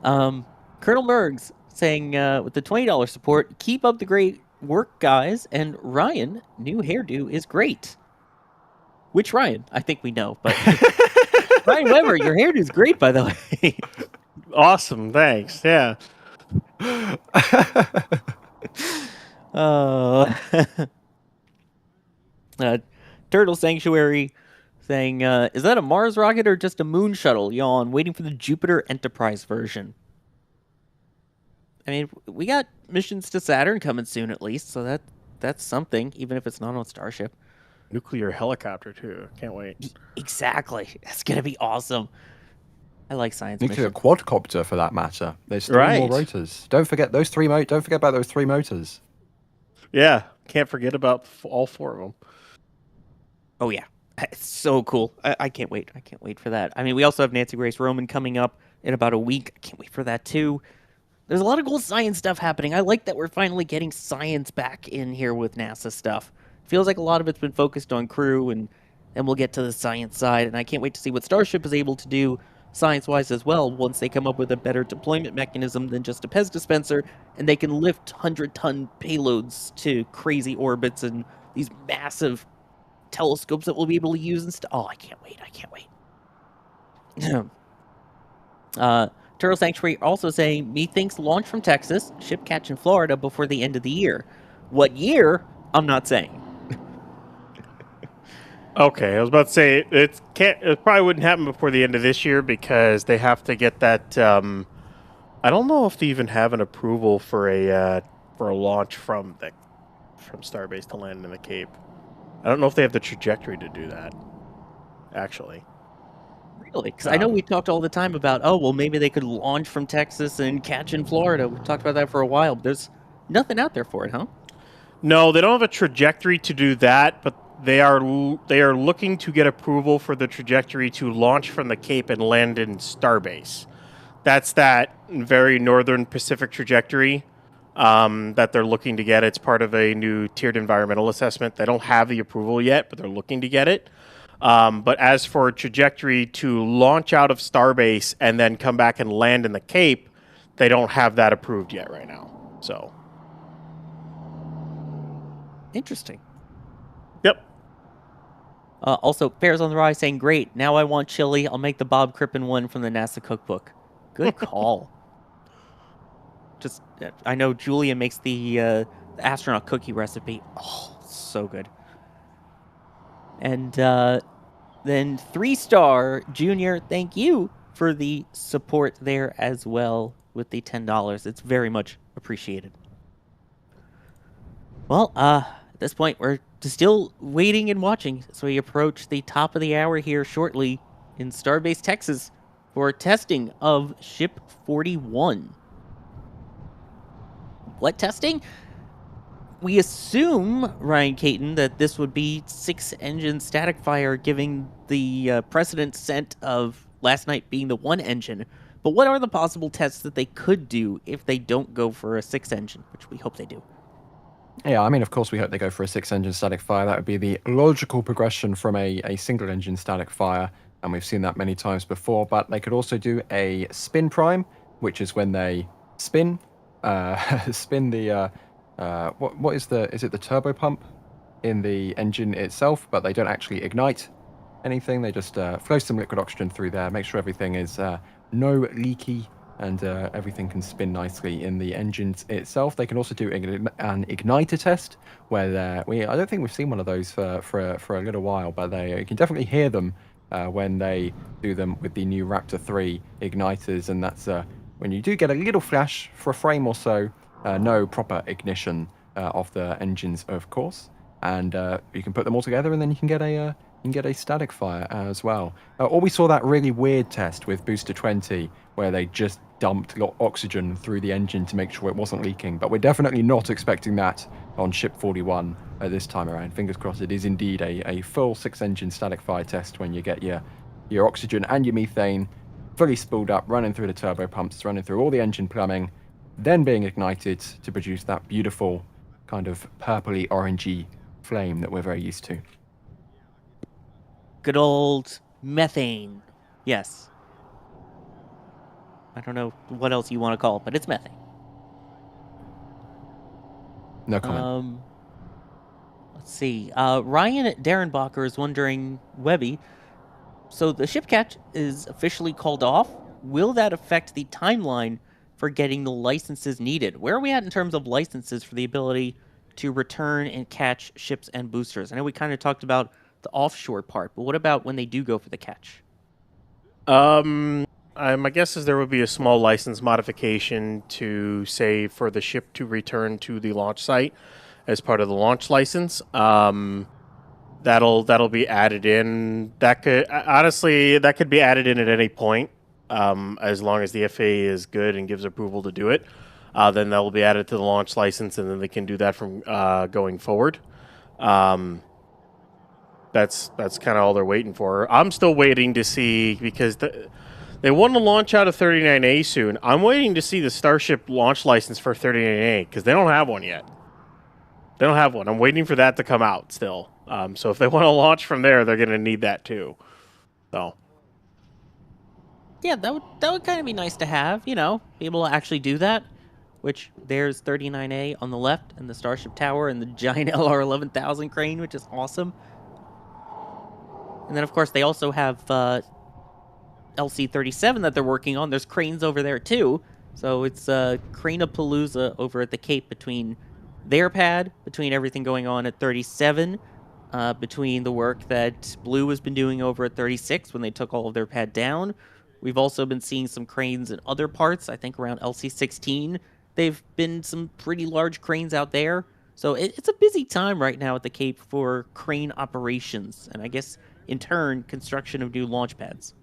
Colonel Mergs saying with the $20 support, keep up the great work, guys. And Ryan, new hairdo is great. Which Ryan? I think we know, but Ryan Weber, your hairdo is great, by the way. Awesome, thanks. Yeah. Turtle Sanctuary saying, is that a Mars rocket or just a moon shuttle? Yawn, waiting for the Jupiter Enterprise version. I mean, we got missions to Saturn coming soon at least, so that's something, even if it's not on Starship. Nuclear helicopter, too. Can't wait. Exactly. That's going to be awesome. I like science Nuclear missions. quadcopter, for that matter. There's 3 more rotors. Don't forget those 3 Don't forget about those 3 motors. Yeah, can't forget about all 4 of them. Oh, yeah. It's so cool. I can't wait. I can't wait for that. I mean, we also have Nancy Grace Roman coming up in about a week. I can't wait for that, too. There's a lot of cool science stuff happening. I like that we're finally getting science back in here with NASA stuff. Feels like a lot of it's been focused on crew, and we'll get to the science side. And I can't wait to see what Starship is able to do science-wise as well once they come up with a better deployment mechanism than just a Pez dispenser, and they can lift 100-ton payloads to crazy orbits and these massive telescopes that we'll be able to use and stuff. Oh, I can't wait. I can't wait. Turtle Sanctuary also saying, methinks launch from Texas, ship catch in Florida before the end of the year. What year? I'm not saying. Okay, I was about to say it probably wouldn't happen before the end of this year because they have to get that. I don't know if they even have an approval for a launch from Starbase to land in the Cape. I don't know if they have the trajectory to do that. Actually, really, because I know we talked all the time about maybe they could launch from Texas and catch in Florida. We talked about that for a while. But there's nothing out there for it, huh? No, they don't have a trajectory to do that, but they are looking to get approval for the trajectory to launch from the Cape and land in Starbase. That's that very northern Pacific trajectory that they're looking to get. It's part of a new tiered environmental assessment. They don't have the approval yet, but they're looking to get it. But as for a trajectory to launch out of Starbase and then come back and land in the Cape, they don't have that approved yet right now. So, interesting. Yep. Also, Bears on the Rise saying, great, now I want chili. I'll make the Bob Crippen one from the NASA cookbook. Good call. Just, I know Julia makes the astronaut cookie recipe. Oh, so good. And then 3-star Junior, thank you for the support there as well with the $10. It's very much appreciated. Well, at this point, we're still waiting and watching as we approach the top of the hour here shortly in Starbase, Texas for testing of Ship 41. What testing? we assume, Ryan Caton, that this would be 6-engine static fire, giving the precedent set of last night being the 1-engine. But what are the possible tests that they could do if they don't go for a 6-engine, which we hope they do? Yeah, I mean, of course, we hope they go for a 6-engine static fire. That would be the logical progression from a single-engine static fire, and we've seen that many times before. But they could also do a spin prime, which is when they spin the is it the turbo pump in the engine itself, but they don't actually ignite anything. They just flow some liquid oxygen through there, make sure everything is no leaky, and everything can spin nicely in the engines itself. They can also do an igniter test, where I don't think we've seen one of those for a little while, but you can definitely hear them when they do them with the new Raptor 3 igniters, and that's when you do get a little flash for a frame or so, no proper ignition of the engines, of course, and you can put them all together, and then you can get a static fire as well. Or we saw that really weird test with Booster 20, where they just dumped oxygen through the engine to make sure it wasn't leaking. But we're definitely not expecting that on Ship 41 this time around. Fingers crossed it is indeed a full 6-engine static fire test when you get your oxygen and your methane fully spooled up, running through the turbo pumps, running through all the engine plumbing, then being ignited to produce that beautiful kind of purpley orangey flame that we're very used to. Good old methane. Yes. I don't know what else you want to call it, but it's methane. No comment. Let's see. Ryan Darrenbacher is wondering, Webby, so the ship catch is officially called off. Will that affect the timeline for getting the licenses needed? Where are we at in terms of licenses for the ability to return and catch ships and boosters? I know we kind of talked about the offshore part, but what about when they do go for the catch? My guess is there would be a small license modification to say for the ship to return to the launch site as part of the launch license. That'll be added in. That could be added in at any point, as long as the FAA is good and gives approval to do it. Then that will be added to the launch license, and then they can do that from going forward. That's kind of all they're waiting for. I'm still waiting to see, because they want to launch out of 39A soon. I'm waiting to see the Starship launch license for 39A, because they don't have one yet. They don't have one. I'm waiting for that to come out still. So if they want to launch from there, they're going to need that too. So. Yeah, that would kind of be nice to have, be able to actually do that. Which, there's 39A on the left, and the Starship Tower, and the giant LR-11,000 crane, which is awesome. And then, of course, they also have LC-37 that they're working on. There's cranes over there, too. So it's Craneapalooza over at the Cape, between their pad, between everything going on at 37, between the work that Blue has been doing over at 36 when they took all of their pad down. We've also been seeing some cranes in other parts, I think around LC-16. They've been some pretty large cranes out there. So it's a busy time right now at the Cape for crane operations, and I guess, in turn, construction of new launch pads.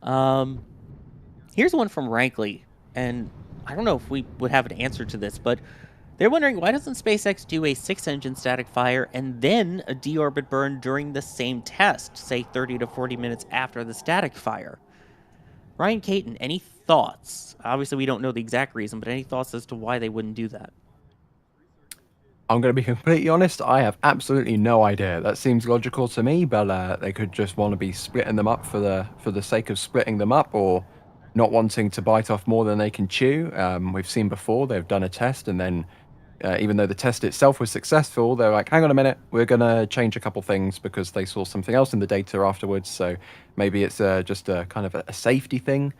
Here's one from Rankley, and I don't know if we would have an answer to this, but they're wondering, why doesn't SpaceX do a 6-engine static fire and then a deorbit burn during the same test, say 30 to 40 minutes after the static fire? Ryan Caton, any thoughts? Obviously, we don't know the exact reason, but any thoughts as to why they wouldn't do that? I'm going to be completely honest, I have absolutely no idea. That seems logical to me, but they could just want to be splitting them up for the sake of splitting them up, or not wanting to bite off more than they can chew. We've seen before, they've done a test, and then even though the test itself was successful, they're like, hang on a minute, we're going to change a couple things because they saw something else in the data afterwards. So maybe it's just a kind of a safety thing,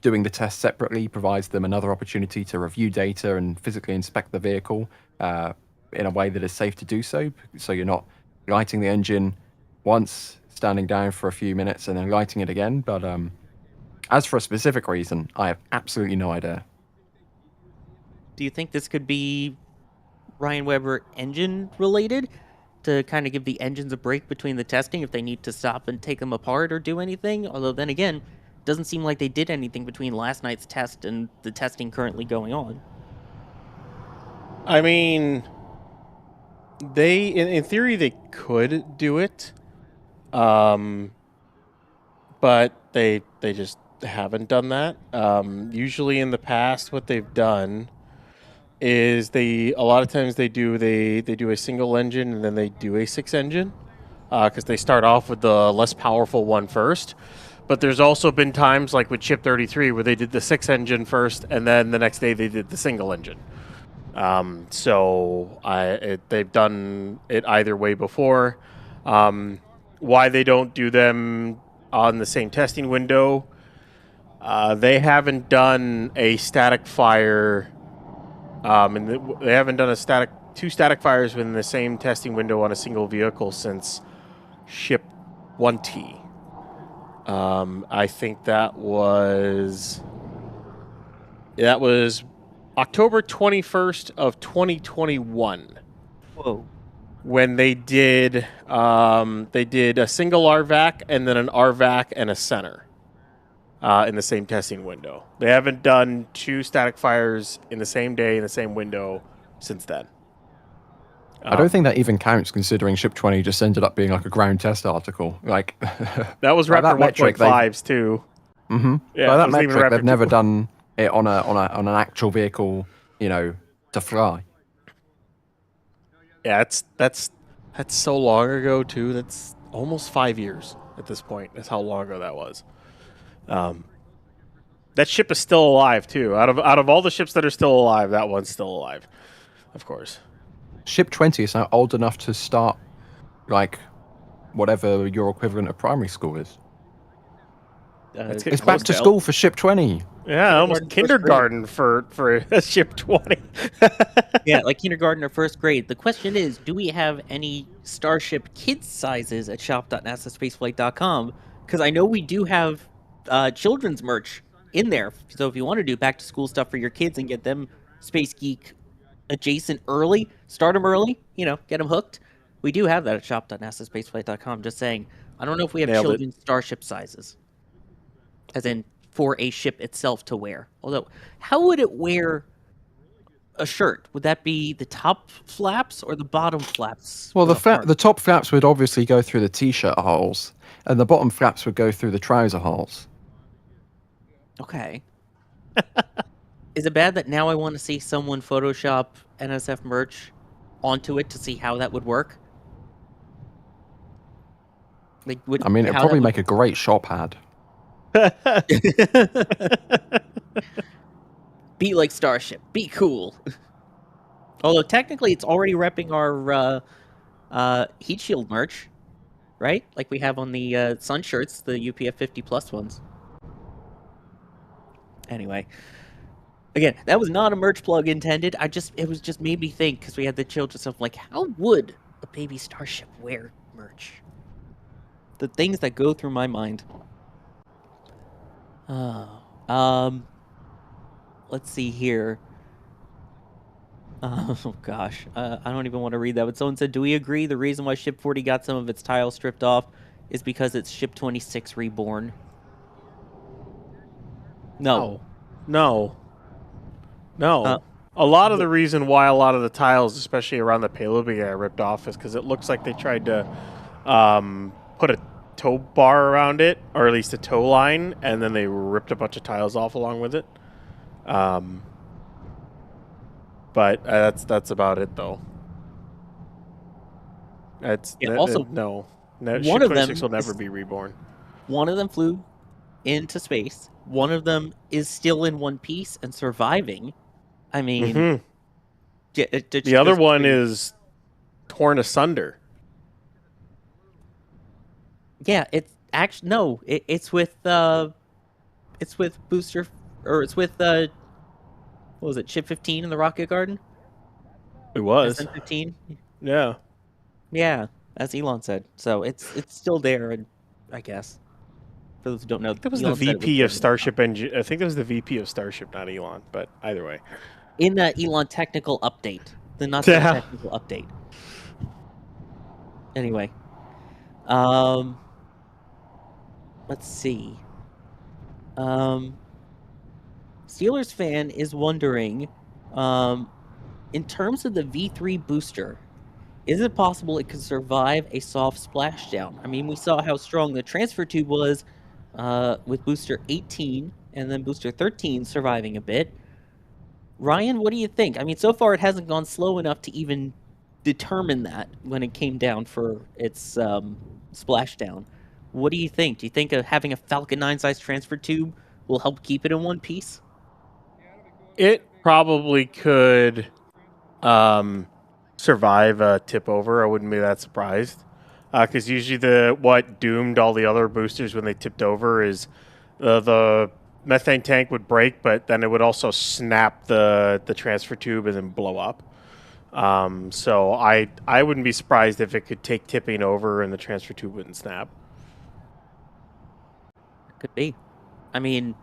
doing the test separately provides them another opportunity to review data and physically inspect the vehicle in a way that is safe to do so. So you're not lighting the engine once, standing down for a few minutes, and then lighting it again. But as for a specific reason, I have absolutely no idea. Do you think this could be Ryan Weber engine related, to kind of give the engines a break between the testing if they need to stop and take them apart or do anything? Although then again, doesn't seem like they did anything between last night's test and the testing currently going on. I mean, they in theory they could do it, but they just haven't done that. Usually in the past, what they've done is a lot of times they do a single engine and then they do a 6 engine because they start off with the less powerful one first. But there's also been times like with Chip 33 where they did the 6 engine first and then the next day they did the single engine. They've done it either way before. Why they don't do them on the same testing window? They haven't done a static fire, and they haven't done two static fires within the same testing window on a single vehicle since Ship 1T. I think that was October 21st of 2021. Whoa. When they did a single RVAC and then an RVAC and a center in the same testing window. They haven't done 2 static fires in the same day in the same window since then. I don't think that even counts, considering Ship 20 just ended up being like a ground test article. Like that was Raptor 1.5s too. Mm-hmm. Yeah, by that it was even metric, they've Raptor never 2. done it on an actual vehicle, to fly. Yeah, that's so long ago too. That's almost 5 years at this point. That's how long ago that was. That ship is still alive too. Out of all the ships that are still alive, that one's still alive, of course. Ship 20 is now old enough to start, like, whatever your equivalent of primary school is. Let's It's back to school for Ship 20. Yeah, almost kindergarten for Ship 20. Yeah, like kindergarten or first grade. The question is, do we have any Starship kids sizes at shop.nasaspaceflight.com? Because I know we do have children's merch in there. So if you want to do back to school stuff for your kids and get them Space Geek adjacent early, start them early, get them hooked. We do have that at shop.nasaspaceflight.com. Just saying, I don't know if we have children's Starship sizes, as in for a ship itself to wear. Although, how would it wear a shirt? Would that be the top flaps or the bottom flaps? Well, the top flaps would obviously go through the t-shirt holes, and the bottom flaps would go through the trouser holes. Okay. Is it bad that now I want to see someone Photoshop NSF merch onto it to see how that would work? Like, it'd probably make a great shop ad. Be like Starship. Be cool. Although technically it's already repping our heat shield merch, right? Like we have on the sun shirts, the UPF 50 plus ones. Anyway. Again, that was not a merch plug intended. It was just made me think, because we had the children stuff, like, how would a baby Starship wear merch? The things that go through my mind. Let's see here. Oh gosh, I don't even want to read that. But someone said, "Do we agree the reason why Ship 40 got some of its tiles stripped off is because it's Ship 26 reborn?" No. A lot of the reason why a lot of the tiles, especially around the payload, got ripped off is because it looks like they tried to put a tow bar around it, or at least a tow line, and then they ripped a bunch of tiles off along with it. But that's about it, though. No, Ship 26 will never be reborn. One of them flew into space. One of them is still in one piece and surviving. I mean, the other one is torn asunder. Yeah, it's actually it's with booster, or it's with what was it, Ship 15 in the Rocket Garden? It was SN15. Yeah, as Elon said. So it's still there, and I guess for those who don't know, that was the VP of Starship Engine. I think that was the VP of Starship, not Elon. But either way, in the Elon technical update, the not so technical update. Anyway, let's see. Steelers fan is wondering, in terms of the V3 booster, is it possible it could survive a soft splashdown? I mean, we saw how strong the transfer tube was with booster 18 and then booster 13 surviving a bit. Ryan, what do you think? I mean, so far it hasn't gone slow enough to even determine that when it came down for its splashdown. What do you think? Do you think having a Falcon 9 size transfer tube will help keep it in one piece? It probably could survive a tip over. I wouldn't be that surprised. Because usually what doomed all the other boosters when they tipped over is the methane tank would break, but then it would also snap the transfer tube and then blow up. So I wouldn't be surprised if it could take tipping over and the transfer tube wouldn't snap. Could be. I mean,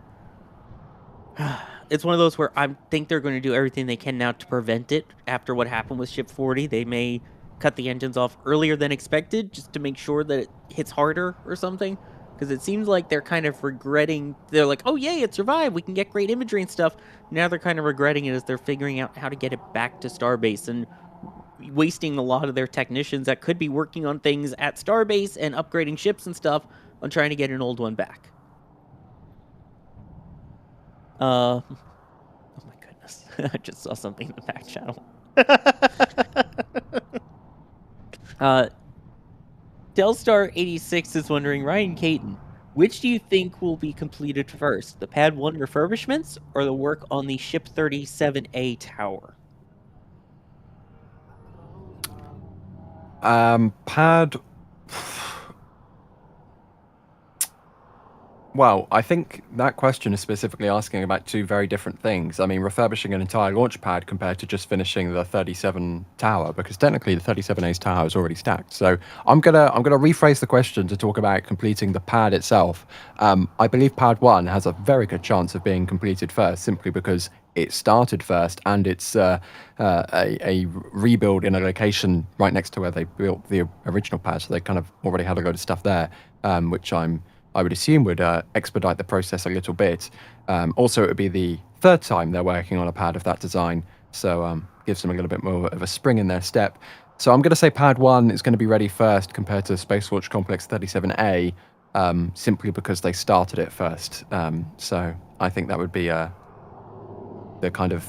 it's one of those where I think they're going to do everything they can now to prevent it. After what happened with Ship 40, they may cut the engines off earlier than expected just to make sure that it hits harder or something. Because it seems like they're kind of regretting. They're like, oh, yay, it survived. We can get great imagery and stuff. Now they're kind of regretting it as they're figuring out how to get it back to Starbase and wasting a lot of their technicians that could be working on things at Starbase and upgrading ships and stuff on trying to get an old one back. Oh my goodness. I just saw something in the back channel. Delstar86 is wondering, Ryan Caton, which do you think will be completed first? The Pad 1 refurbishments or the work on the Ship 37A tower? Pad... Well, I think that question is specifically asking about two very different things. I mean, refurbishing an entire launch pad compared to just finishing the 37 tower, because technically the 37A's tower is already stacked. So I'm gonna rephrase the question to talk about completing the pad itself. I believe Pad 1 has a very good chance of being completed first, simply because it started first and it's a rebuild in a location right next to where they built the original pad. So they kind of already had a load of stuff there, which I would assume would expedite the process a little bit. Also, it would be the third time they're working on a pad of that design, so gives them a little bit more of a spring in their step. So I'm going to say Pad 1 is going to be ready first compared to Space Launch Complex 37A, simply because they started it first. So I think that would be the kind of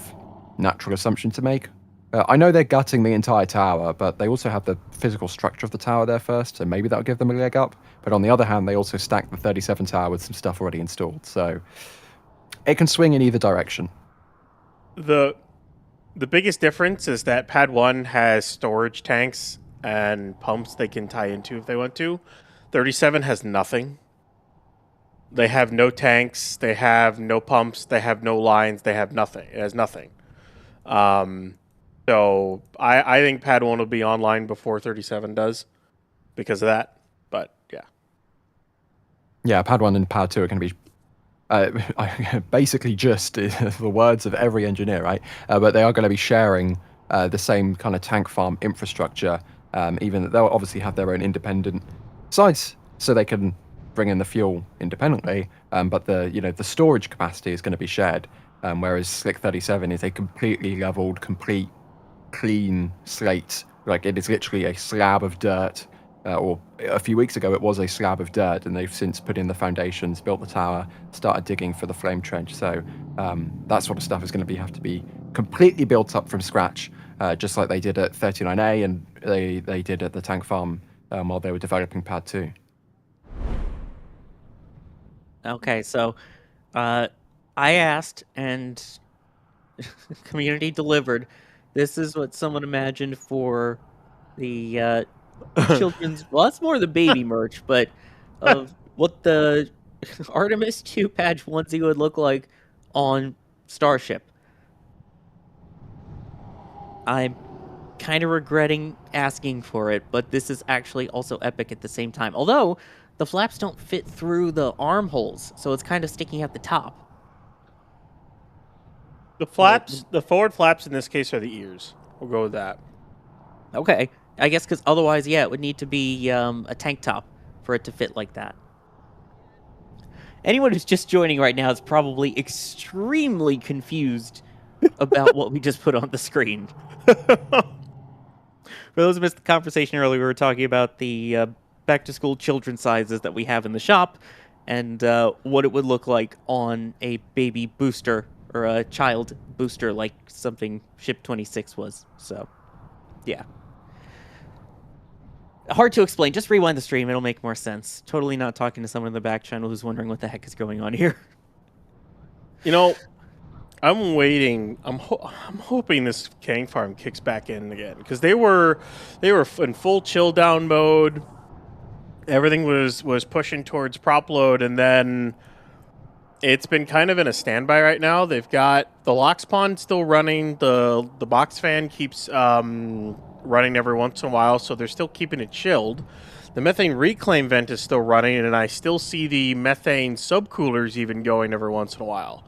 natural assumption to make. I know they're gutting the entire tower, but they also have the physical structure of the tower there first, so maybe that'll give them a leg up. But on the other hand, they also stacked the 37 tower with some stuff already installed, so it can swing in either direction. The biggest difference is that Pad 1 has storage tanks and pumps they can tie into if they want to. 37 has nothing. They have no tanks, they have no pumps, they have no lines, they have nothing. It has nothing. So I think Pad 1 will be online before 37 does because of that. But yeah. Yeah, Pad 1 and Pad 2 are going to be basically just the words of every engineer, right? But they are going to be sharing the same kind of tank farm infrastructure, even they'll obviously have their own independent sites so they can bring in the fuel independently. But the storage capacity is going to be shared, whereas Slick 37 is a completely leveled, complete clean slate. Like, it is literally a slab of dirt, or a few weeks ago it was a slab of dirt, and they've since put in the foundations, built the tower, started digging for the flame trench. So that sort of stuff is going to have to be completely built up from scratch, just like they did at 39A and they did at the tank farm while they were developing Pad 2. Okay, so I asked and community delivered. This is what someone imagined for the children's... Well, that's more the baby merch, but of what the Artemis 2 patch onesie would look like on Starship. I'm kind of regretting asking for it, but this is actually also epic at the same time. Although, the flaps don't fit through the armholes, so it's kind of sticking at the top. The flaps, the forward flaps in this case are the ears. We'll go with that. Okay. I guess because otherwise, yeah, it would need to be a tank top for it to fit like that. Anyone who's just joining right now is probably extremely confused about what we just put on the screen. For those who missed the conversation earlier, we were talking about the back-to-school children sizes that we have in the shop and what it would look like on a baby booster or a child booster like something Ship 26 was. So, yeah. Hard to explain. Just rewind the stream. It'll make more sense. Totally not talking to someone in the back channel who's wondering what the heck is going on here. You know, I'm waiting. I'm hoping this canning farm kicks back in again because they were in full chill down mode. Everything was pushing towards prop load, and then it's been kind of in a standby right now. They've got the LOX pond still running. The box fan keeps running every once in a while, so they're still keeping it chilled. The methane reclaim vent is still running, and I still see the methane subcoolers even going every once in a while.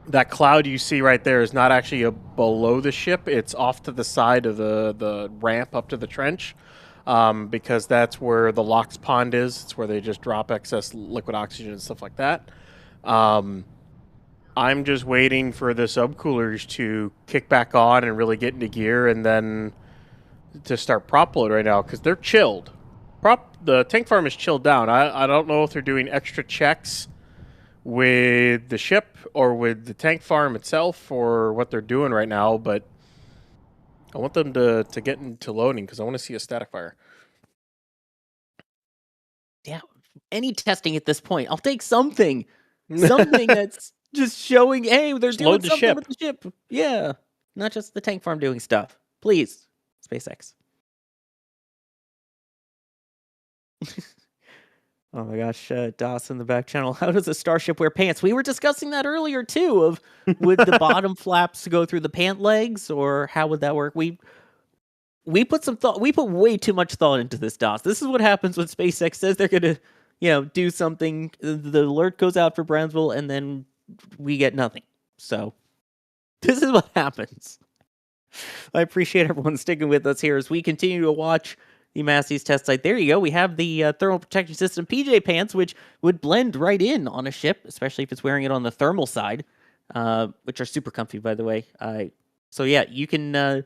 That cloud you see right there is not actually below the ship. It's off to the side of the ramp up to the trench, because that's where the LOX pond is. It's where they just drop excess liquid oxygen and stuff like that. I'm just waiting for the subcoolers to kick back on and really get into gear, and then to start prop load right now because they're chilled. The tank farm is chilled down. I don't know if they're doing extra checks with the ship or with the tank farm itself or what they're doing right now, but I want them to get into loading because I want to see a static fire. Yeah, any testing at this point. I'll take something. Something that's just showing, hey, they're Just doing load the something ship. with the ship. Yeah, not just the tank farm doing stuff. Please, SpaceX. Oh my gosh, Das in the back channel. How does a Starship wear pants? We were discussing that earlier too. Of would the bottom flaps go through the pant legs, or how would that work? We put some thought. We put way too much thought into this, Das. This is what happens when SpaceX says they're gonna, do something. The alert goes out for Brownsville, and then we get nothing. So this is what happens. I appreciate everyone sticking with us here as we continue to watch the Massey's test site. There you go. We have the thermal protection system PJ pants, which would blend right in on a ship, especially if it's wearing it on the thermal side, which are super comfy, by the way. So yeah, you can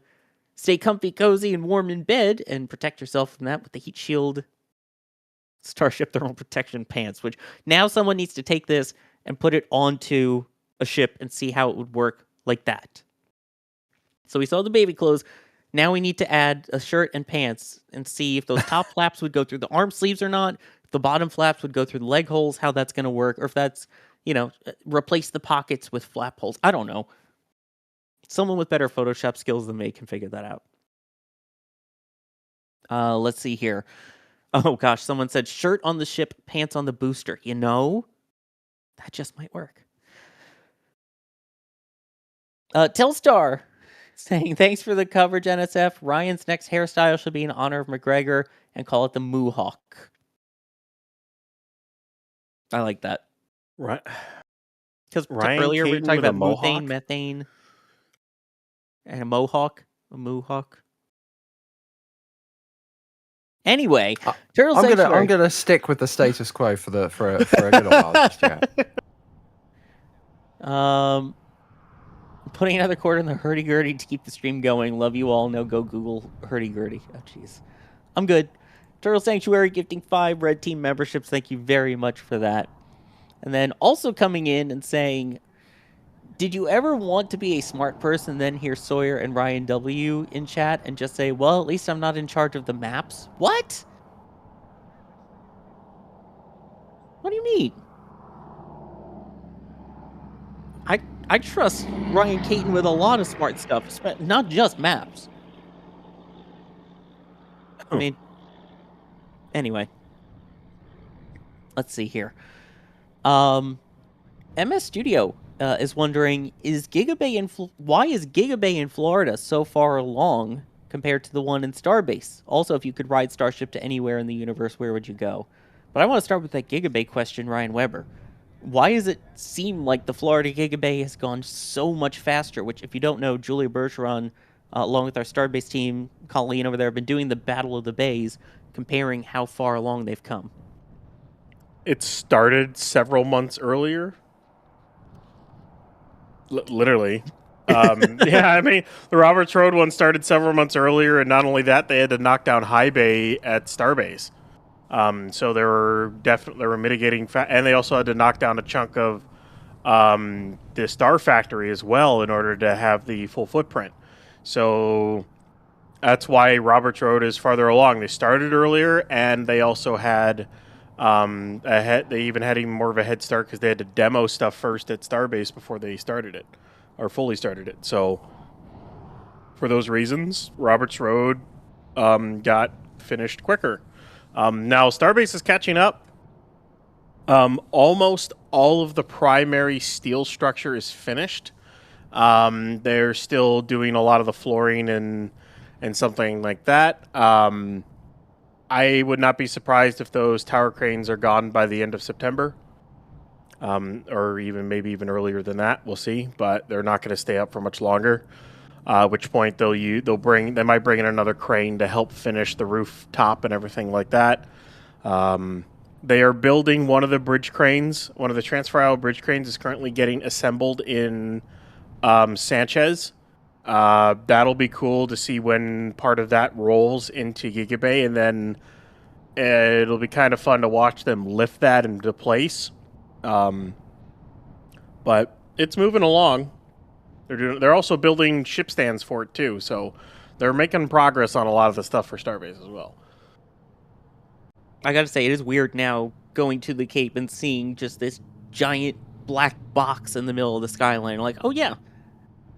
stay comfy, cozy, and warm in bed and protect yourself from that with the heat shield Starship thermal protection pants, which now someone needs to take this and put it onto a ship and see how it would work like that. So we saw the baby clothes. Now we need to add a shirt and pants and see if those top flaps would go through the arm sleeves or not, if the bottom flaps would go through the leg holes, how that's going to work, or if that's, replace the pockets with flap holes. I don't know. Someone with better Photoshop skills than me can figure that out. Let's see here. Oh gosh, someone said shirt on the ship, pants on the booster. That just might work. Telstar saying, thanks for the coverage, NSF. Ryan's next hairstyle should be in honor of McGregor and call it the Mohawk. I like that. Right. Because Ryan earlier we were Caton talking with a about mohawk? methane, methane, and a mohawk. A mohawk. Anyway, Turtle I'm Sanctuary. gonna stick with the status quo for a little while. Just yet. Putting another quarter in the hurdy-gurdy to keep the stream going. Love you all. No, go Google hurdy-gurdy. Oh, jeez. I'm good. Turtle Sanctuary gifting 5 Red Team memberships. Thank you very much for that. And then also coming in and saying, did you ever want to be a smart person, then hear Sawyer and Ryan W. in chat and just say, well, at least I'm not in charge of the maps? What? What do you mean? I trust Ryan Caton with a lot of smart stuff, not just maps. I mean, anyway. Let's see here. MS Studio is wondering, why is Gigabay in Florida so far along compared to the one in Starbase? Also, if you could ride Starship to anywhere in the universe, where would you go? But I want to start with that Gigabay question, Ryan Weber. Why does it seem like the Florida Gigabay has gone so much faster? Which, if you don't know, Julia Bergeron, along with our Starbase team, Colleen over there, have been doing the Battle of the Bays, comparing how far along they've come. It started several months earlier. Literally. Yeah, I mean, the Roberts Road one started several months earlier, and not only that, they had to knock down High Bay at Starbase. So they were mitigating, and they also had to knock down a chunk of the Star Factory as well in order to have the full footprint. So that's why Roberts Road is farther along. They started earlier, and they also had they even had even more of a head start because they had to demo stuff first at Starbase before they started it, or fully started it. So for those reasons, Roberts Road got finished quicker. Now Starbase is catching up. Almost all of the primary steel structure is finished. They're still doing a lot of the flooring and something like that. I would not be surprised if those tower cranes are gone by the end of September, or maybe even earlier than that. We'll see, but they're not going to stay up for much longer. At which point they might bring in another crane to help finish the rooftop and everything like that. They are building one of the bridge cranes. One of the transfer aisle bridge cranes is currently getting assembled in Sanchez. That'll be cool to see when part of that rolls into Gigabay, and then it'll be kind of fun to watch them lift that into place. But it's moving along. They're also building ship stands for it too, so they're making progress on a lot of the stuff for Starbase as well. I gotta say, it is weird now going to the Cape and seeing just this giant black box in the middle of the skyline. Like, oh yeah,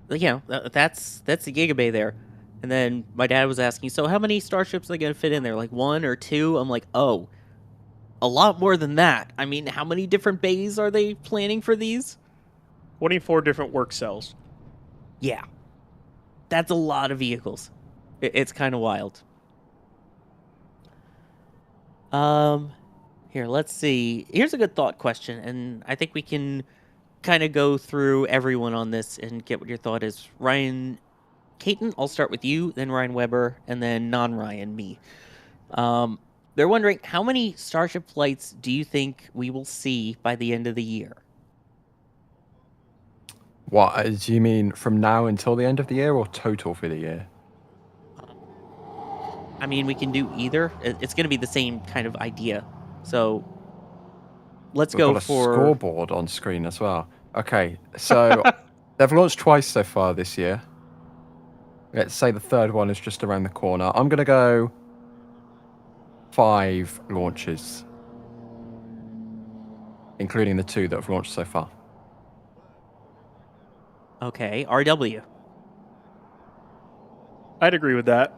that's the Gigabay there. And then my dad was asking, so how many starships are they gonna fit in there? Like 1 or 2? I'm like, oh, a lot more than that. I mean, how many different bays are they planning for these? 24 different work cells. Yeah, that's a lot of vehicles. It's kind of wild. Here, let's see. Here's a good thought question, and I think we can kind of go through everyone on this and get what your thought is. Ryan Caton, I'll start with you, then Ryan Weber, and then non-Ryan, me. They're wondering, how many Starship flights do you think we will see by the end of the year? What, do you mean from now until the end of the year, or total for the year? I mean, we can do either. It's going to be the same kind of idea. So let's go for a scoreboard on screen as well. Okay, so they've launched twice so far this year. Let's say the third one is just around the corner. I'm going to go 5 launches, including the 2 that have launched so far. Okay, RW. I'd agree with that.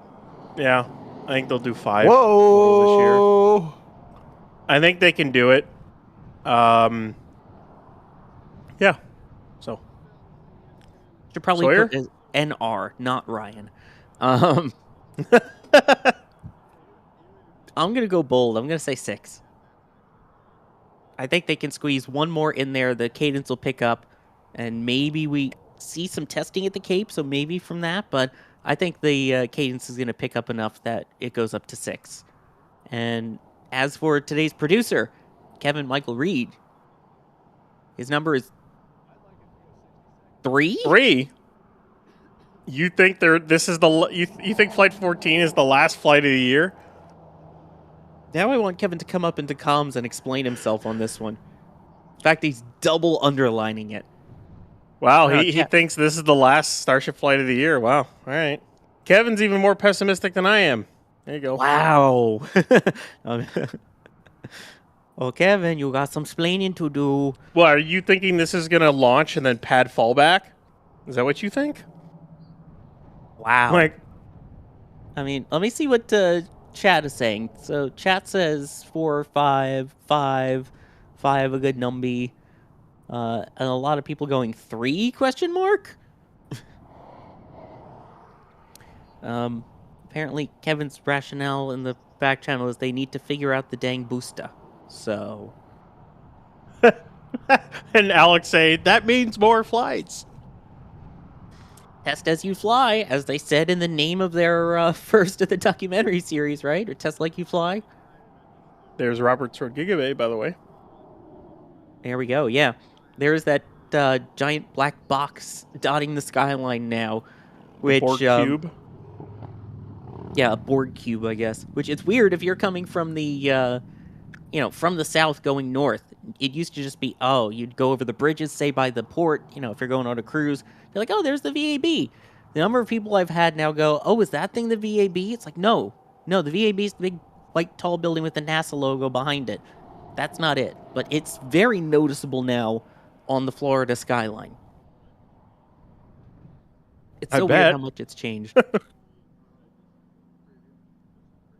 Yeah, I think they'll do 5 Whoa! this year. I think they can do it. Yeah. So Should probably Sawyer? put as NR, not Ryan. I'm gonna go bold. I'm gonna say 6. I think they can squeeze one more in there. The cadence will pick up, and maybe we see some testing at the Cape, so maybe from that, but I think the cadence is going to pick up enough that it goes up to 6. And as for today's producer, Kevin Michael Reed, his number is 3? 3. You think you think Flight 14 is the last flight of the year? Now I want Kevin to come up into comms and explain himself on this one. In fact, he's double underlining it. Wow, he thinks this is the last Starship flight of the year. Wow. All right. Kevin's even more pessimistic than I am. There you go. Wow. Well, Kevin, you got some splaining to do. Well, are you thinking this is going to launch and then pad fallback? Is that what you think? Wow. I mean, let me see what chat is saying. So chat says 4, 5, 5, 5, a good numby. And a lot of people going 3 ? Apparently Kevin's rationale in the back channel is they need to figure out the dang booster. So and Alex say that means more flights. Test as you fly, as they said in the name of their first of the documentary series, right? Or Test like you fly. There's Robert's Road Gigabay, by the way. There we go. Yeah, there's that giant black box dotting the skyline now, which Borg cube. yeah, a Borg cube, I guess. Which it's weird if you're coming from the from the south going north. It used to just be, oh, you'd go over the bridges, say by the port. If you're going on a cruise, you're like, oh, there's the VAB. The number of people I've had now go, oh, is that thing the VAB? It's like, no, the VAB is the big white tall building with the NASA logo behind it. That's not it, but it's very noticeable now on the Florida skyline. It's so weird how much it's changed.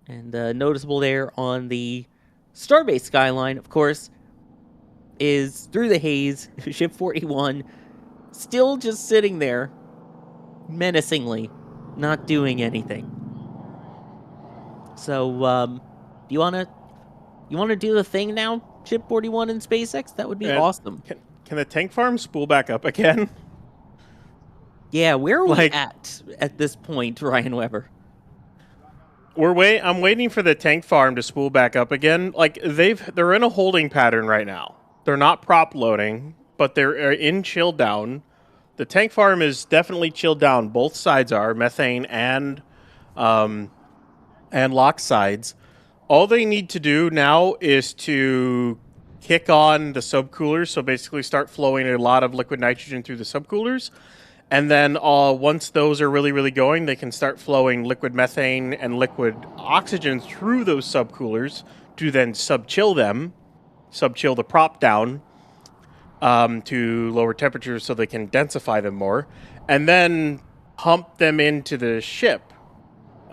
And noticeable there on the Starbase skyline, of course, is through the haze, Ship 41, still just sitting there, menacingly, not doing anything. So, you wanna do the thing now, Ship 41 in SpaceX? That would be awesome. Can the tank farm spool back up again? Yeah, where are we at this point, Ryan Weber? I'm waiting for the tank farm to spool back up again. Like they're in a holding pattern right now. They're not prop loading, but they're in chill down. The tank farm is definitely chilled down. Both sides are methane and lock sides. All they need to do now is to kick on the subcoolers. So basically, start flowing a lot of liquid nitrogen through the subcoolers. And then once those are really, really going, they can start flowing liquid methane and liquid oxygen through those subcoolers to then subchill the prop down to lower temperatures so they can densify them more, and then pump them into the ship,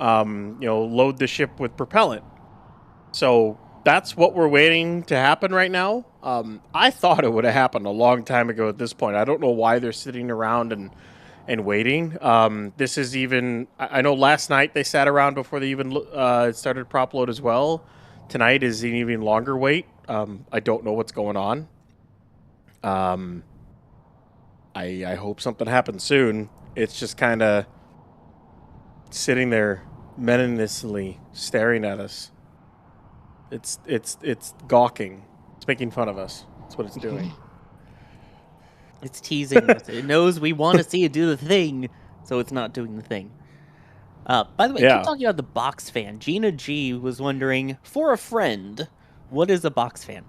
load the ship with propellant. So that's what we're waiting to happen right now. I thought it would have happened a long time ago at this point. I don't know why they're sitting around and waiting. This is even... I know last night they sat around before they even started prop load as well. Tonight is an even longer wait. I don't know what's going on. I hope something happens soon. It's just kind of sitting there menacingly staring at us. It's gawking. It's making fun of us. That's what it's doing. It's teasing us. It knows we want to see it do the thing, so it's not doing the thing. By the way, keep talking about the box fan. Gina G was wondering, for a friend, what is a box fan?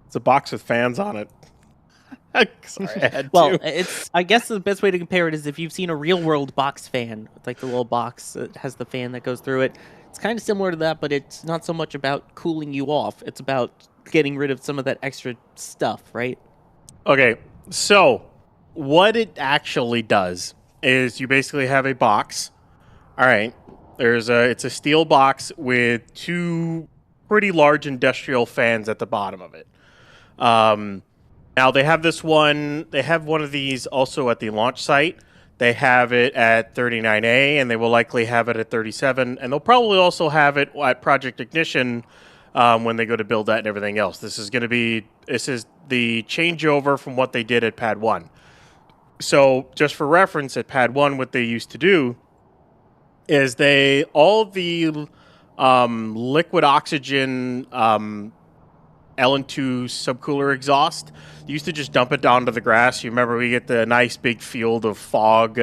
It's a box with fans on it. Sorry, I had well, to. I guess the best way to compare it is if you've seen a real world box fan. It's like the little box that has the fan that goes through it. It's kind of similar to that, but it's not so much about cooling you off. It's about getting rid of some of that extra stuff, right? Okay, so what it actually does is you basically have a box. All right, it's a steel box with two pretty large industrial fans at the bottom of it. Now they have one of these also at the launch site. They have it at 39A, and they will likely have it at 37, and they'll probably also have it at Project Ignition when they go to build that and everything else. This is the changeover from what they did at Pad 1. So just for reference, at Pad 1, what they used to do is all the liquid oxygen LN2 subcooler exhaust, they used to just dump it down to the grass. You remember we get the nice big field of fog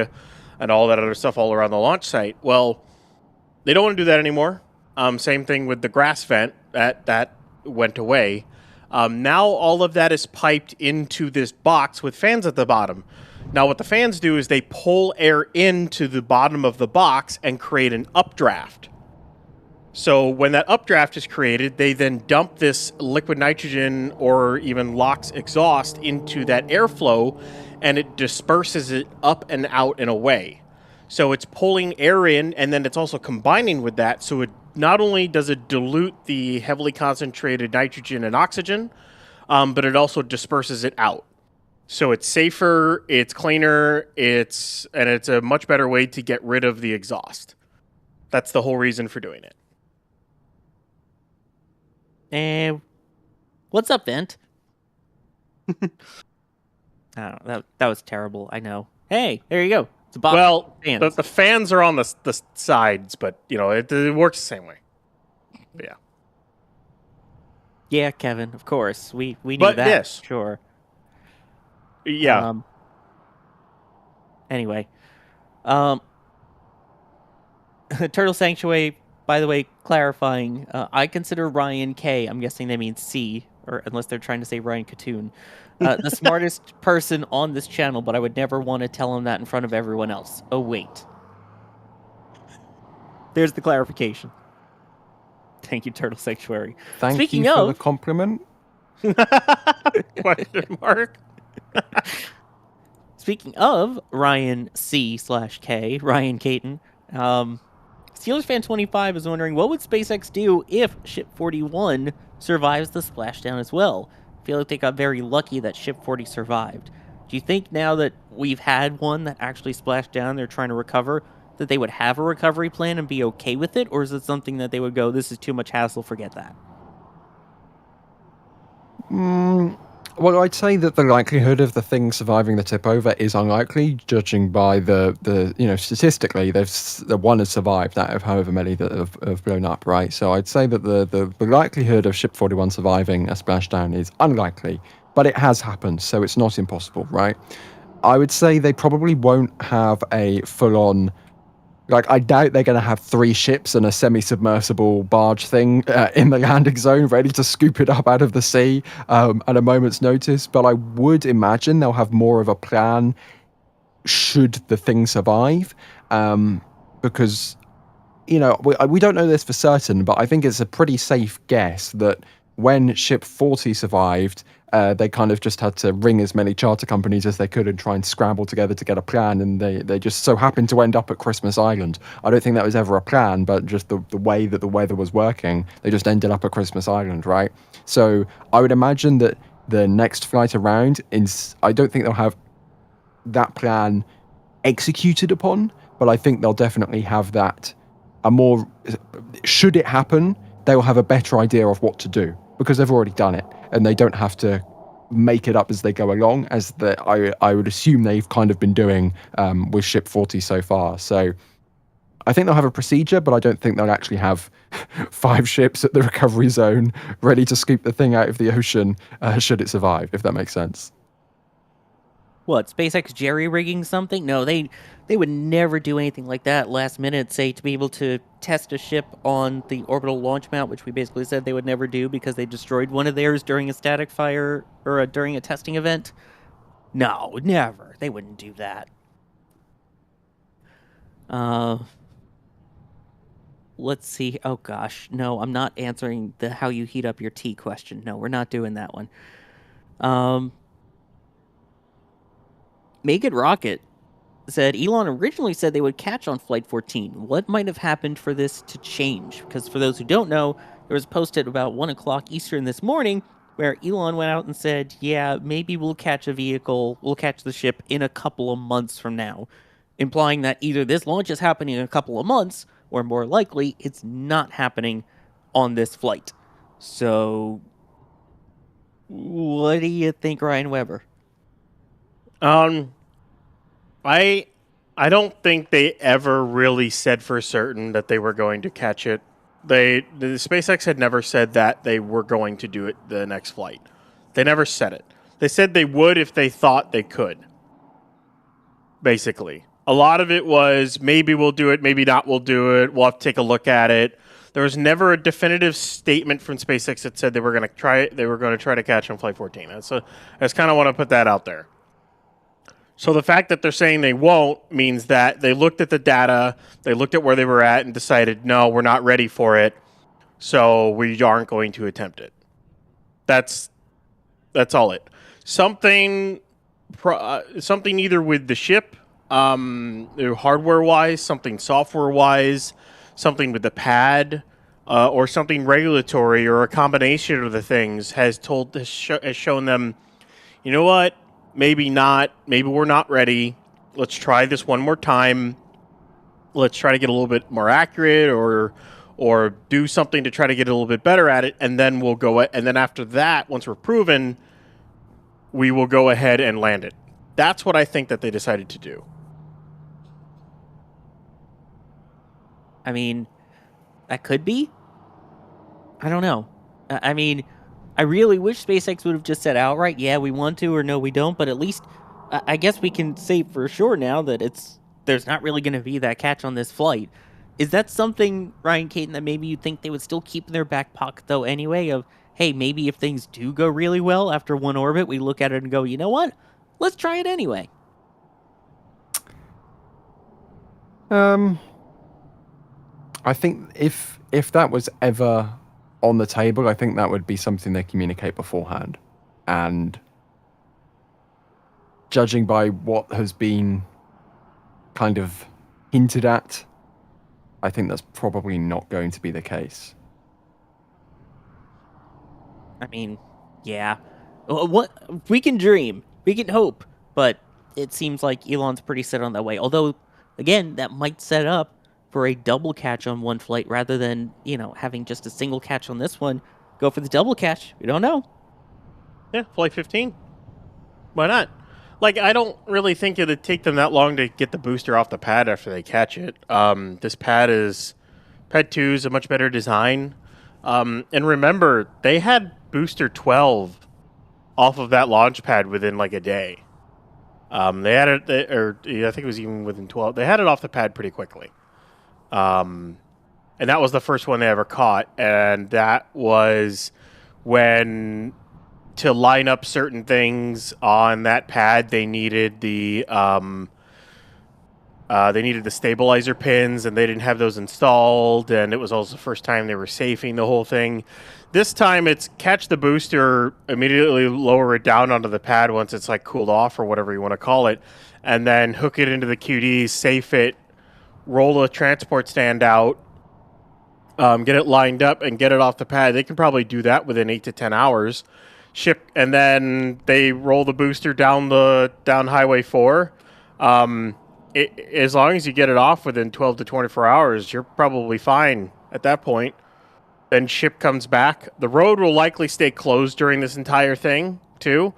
and all that other stuff all around the launch site. Well, they don't want to do that anymore. Same thing with the grass vent. That went away. Now all of that is piped into this box with fans at the bottom. Now what the fans do is they pull air into the bottom of the box and create an updraft. So when that updraft is created, they then dump this liquid nitrogen or even LOX exhaust into that airflow, and it disperses it up and out and away. So it's pulling air in, and then it's also combining with that. So it not only does it dilute the heavily concentrated nitrogen and oxygen, but it also disperses it out. So it's safer, it's cleaner, it's a much better way to get rid of the exhaust. That's the whole reason for doing it. And what's up, Vent? I don't know. That was terrible. I know. Hey, there you go. It's a box. Well, the fans are on the sides, but it works the same way. But yeah. Yeah, Kevin, of course. We knew But that. this. Sure. Yeah. Anyway. Turtle Sanctuary, by the way, clarifying, I consider Ryan K, I'm guessing they mean C, or unless they're trying to say Ryan Katoon, the smartest person on this channel, but I would never want to tell him that in front of everyone else. Oh, wait. There's the clarification. Thank you, Turtle Sanctuary. Thank Speaking you for of, the compliment. Question mark. Speaking of Ryan C/K, Ryan Caton, Steelers Fan 25 is wondering, what would SpaceX do if Ship 41 survives the splashdown as well? I feel like they got very lucky that Ship 40 survived. Do you think now that we've had one that actually splashed down, they're trying to recover, that they would have a recovery plan and be okay with it? Or is it something that they would go, this is too much hassle, forget that? Well, I'd say that the likelihood of the thing surviving the tip over is unlikely, judging by the statistically, the one has survived out of however many that have blown up, right? So I'd say that the likelihood of Ship 41 surviving a splashdown is unlikely, but it has happened, so it's not impossible, right? I would say they probably won't have a full-on... Like, I doubt they're going to have 3 ships and a semi-submersible barge thing in the landing zone ready to scoop it up out of the sea at a moment's notice. But I would imagine they'll have more of a plan should the thing survive. Because, we don't know this for certain, but I think it's a pretty safe guess that when Ship 40 survived, they kind of just had to ring as many charter companies as they could and try and scramble together to get a plan, and they just so happened to end up at Christmas Island. I don't think that was ever a plan, but just the way that the weather was working, they just ended up at Christmas Island, right? So I would imagine that the next flight around, I don't think they'll have that plan executed upon, but I think they'll definitely have that, should it happen, they'll have a better idea of what to do, because they've already done it, and they don't have to make it up as they go along, as I would assume they've kind of been doing with Ship 40 so far. So I think they'll have a procedure, but I don't think they'll actually have 5 ships at the recovery zone ready to scoop the thing out of the ocean should it survive, if that makes sense. What, SpaceX jerry-rigging something? No, they would never do anything like that last minute, say, to be able to test a ship on the orbital launch mount, which we basically said they would never do because they destroyed one of theirs during a static fire or during a testing event. No, never. They wouldn't do that. Let's see. Oh, gosh. No, I'm not answering the how you heat up your tea question. No, we're not doing that one. Make It Rocket said Elon originally said they would catch on Flight 14. What might have happened for this to change? Because for those who don't know, there was a post at about 1 o'clock Eastern this morning where Elon went out and said, yeah, maybe we'll catch the ship in a couple of months from now, implying that either this launch is happening in a couple of months, or more likely, it's not happening on this flight. So, what do you think, Ryan Weber? I don't think they ever really said for certain that they were going to catch it. The SpaceX had never said that they were going to do it the next flight. They never said it. They said they would if they thought they could. Basically, a lot of it was maybe we'll do it, maybe not. We'll do it. We'll have to take a look at it. There was never a definitive statement from SpaceX that said they were going to try. They were going to try to catch on Flight 14. I just kind of want to put that out there. So the fact that they're saying they won't means that they looked at the data, they looked at where they were at, and decided, no, we're not ready for it, so we aren't going to attempt it. That's all it. Something either with the ship, hardware-wise, something software-wise, something with the pad, or something regulatory, or a combination of the things has shown them, you know what? Maybe not. Maybe we're not ready. Let's try this one more time. Let's try to get a little bit more accurate, or do something to try to get a little bit better at it, and then we'll go. And then after that, once we're proven, we will go ahead and land it. That's what I think that they decided to do. I mean, that could be. I don't know. I mean, I really wish SpaceX would have just said outright, yeah, we want to, or no, we don't. But at least, I guess we can say for sure now that there's not really going to be that catch on this flight. Is that something, Ryan Caton, that maybe you think they would still keep in their back pocket, though, anyway, of, hey, maybe if things do go really well after one orbit, we look at it and go, you know what? Let's try it anyway. I think if that was ever on the table, I think that would be something they communicate beforehand. And judging by what has been kind of hinted at, I think that's probably not going to be the case. I mean, yeah. What we can dream, we can hope, but it seems like Elon's pretty set on that way. Although, again, that might set up for a double catch on one flight rather than, having just a single catch on this one. Go for the double catch. We don't know. Yeah, Flight 15. Why not? Like, I don't really think it'd take them that long to get the booster off the pad after they catch it. This Pad 2 is a much better design. And remember, they had Booster 12 off of that launch pad within like a day. They had it, I think it was even within 12. They had it off the pad pretty quickly. And that was the first one they ever caught. And that was when, to line up certain things on that pad, they needed the stabilizer pins, and they didn't have those installed. And it was also the first time they were safing the whole thing. This time it's catch the booster, immediately lower it down onto the pad once it's like cooled off or whatever you want to call it, and then hook it into the QDs, safe it, roll a transport stand out, get it lined up, and get it off the pad. They can probably do that within 8 to 10 hours. Ship, and then they roll the booster down Highway 4. As long as you get it off within 12 to 24 hours, you're probably fine at that point. Then ship comes back. The road will likely stay closed during this entire thing, too.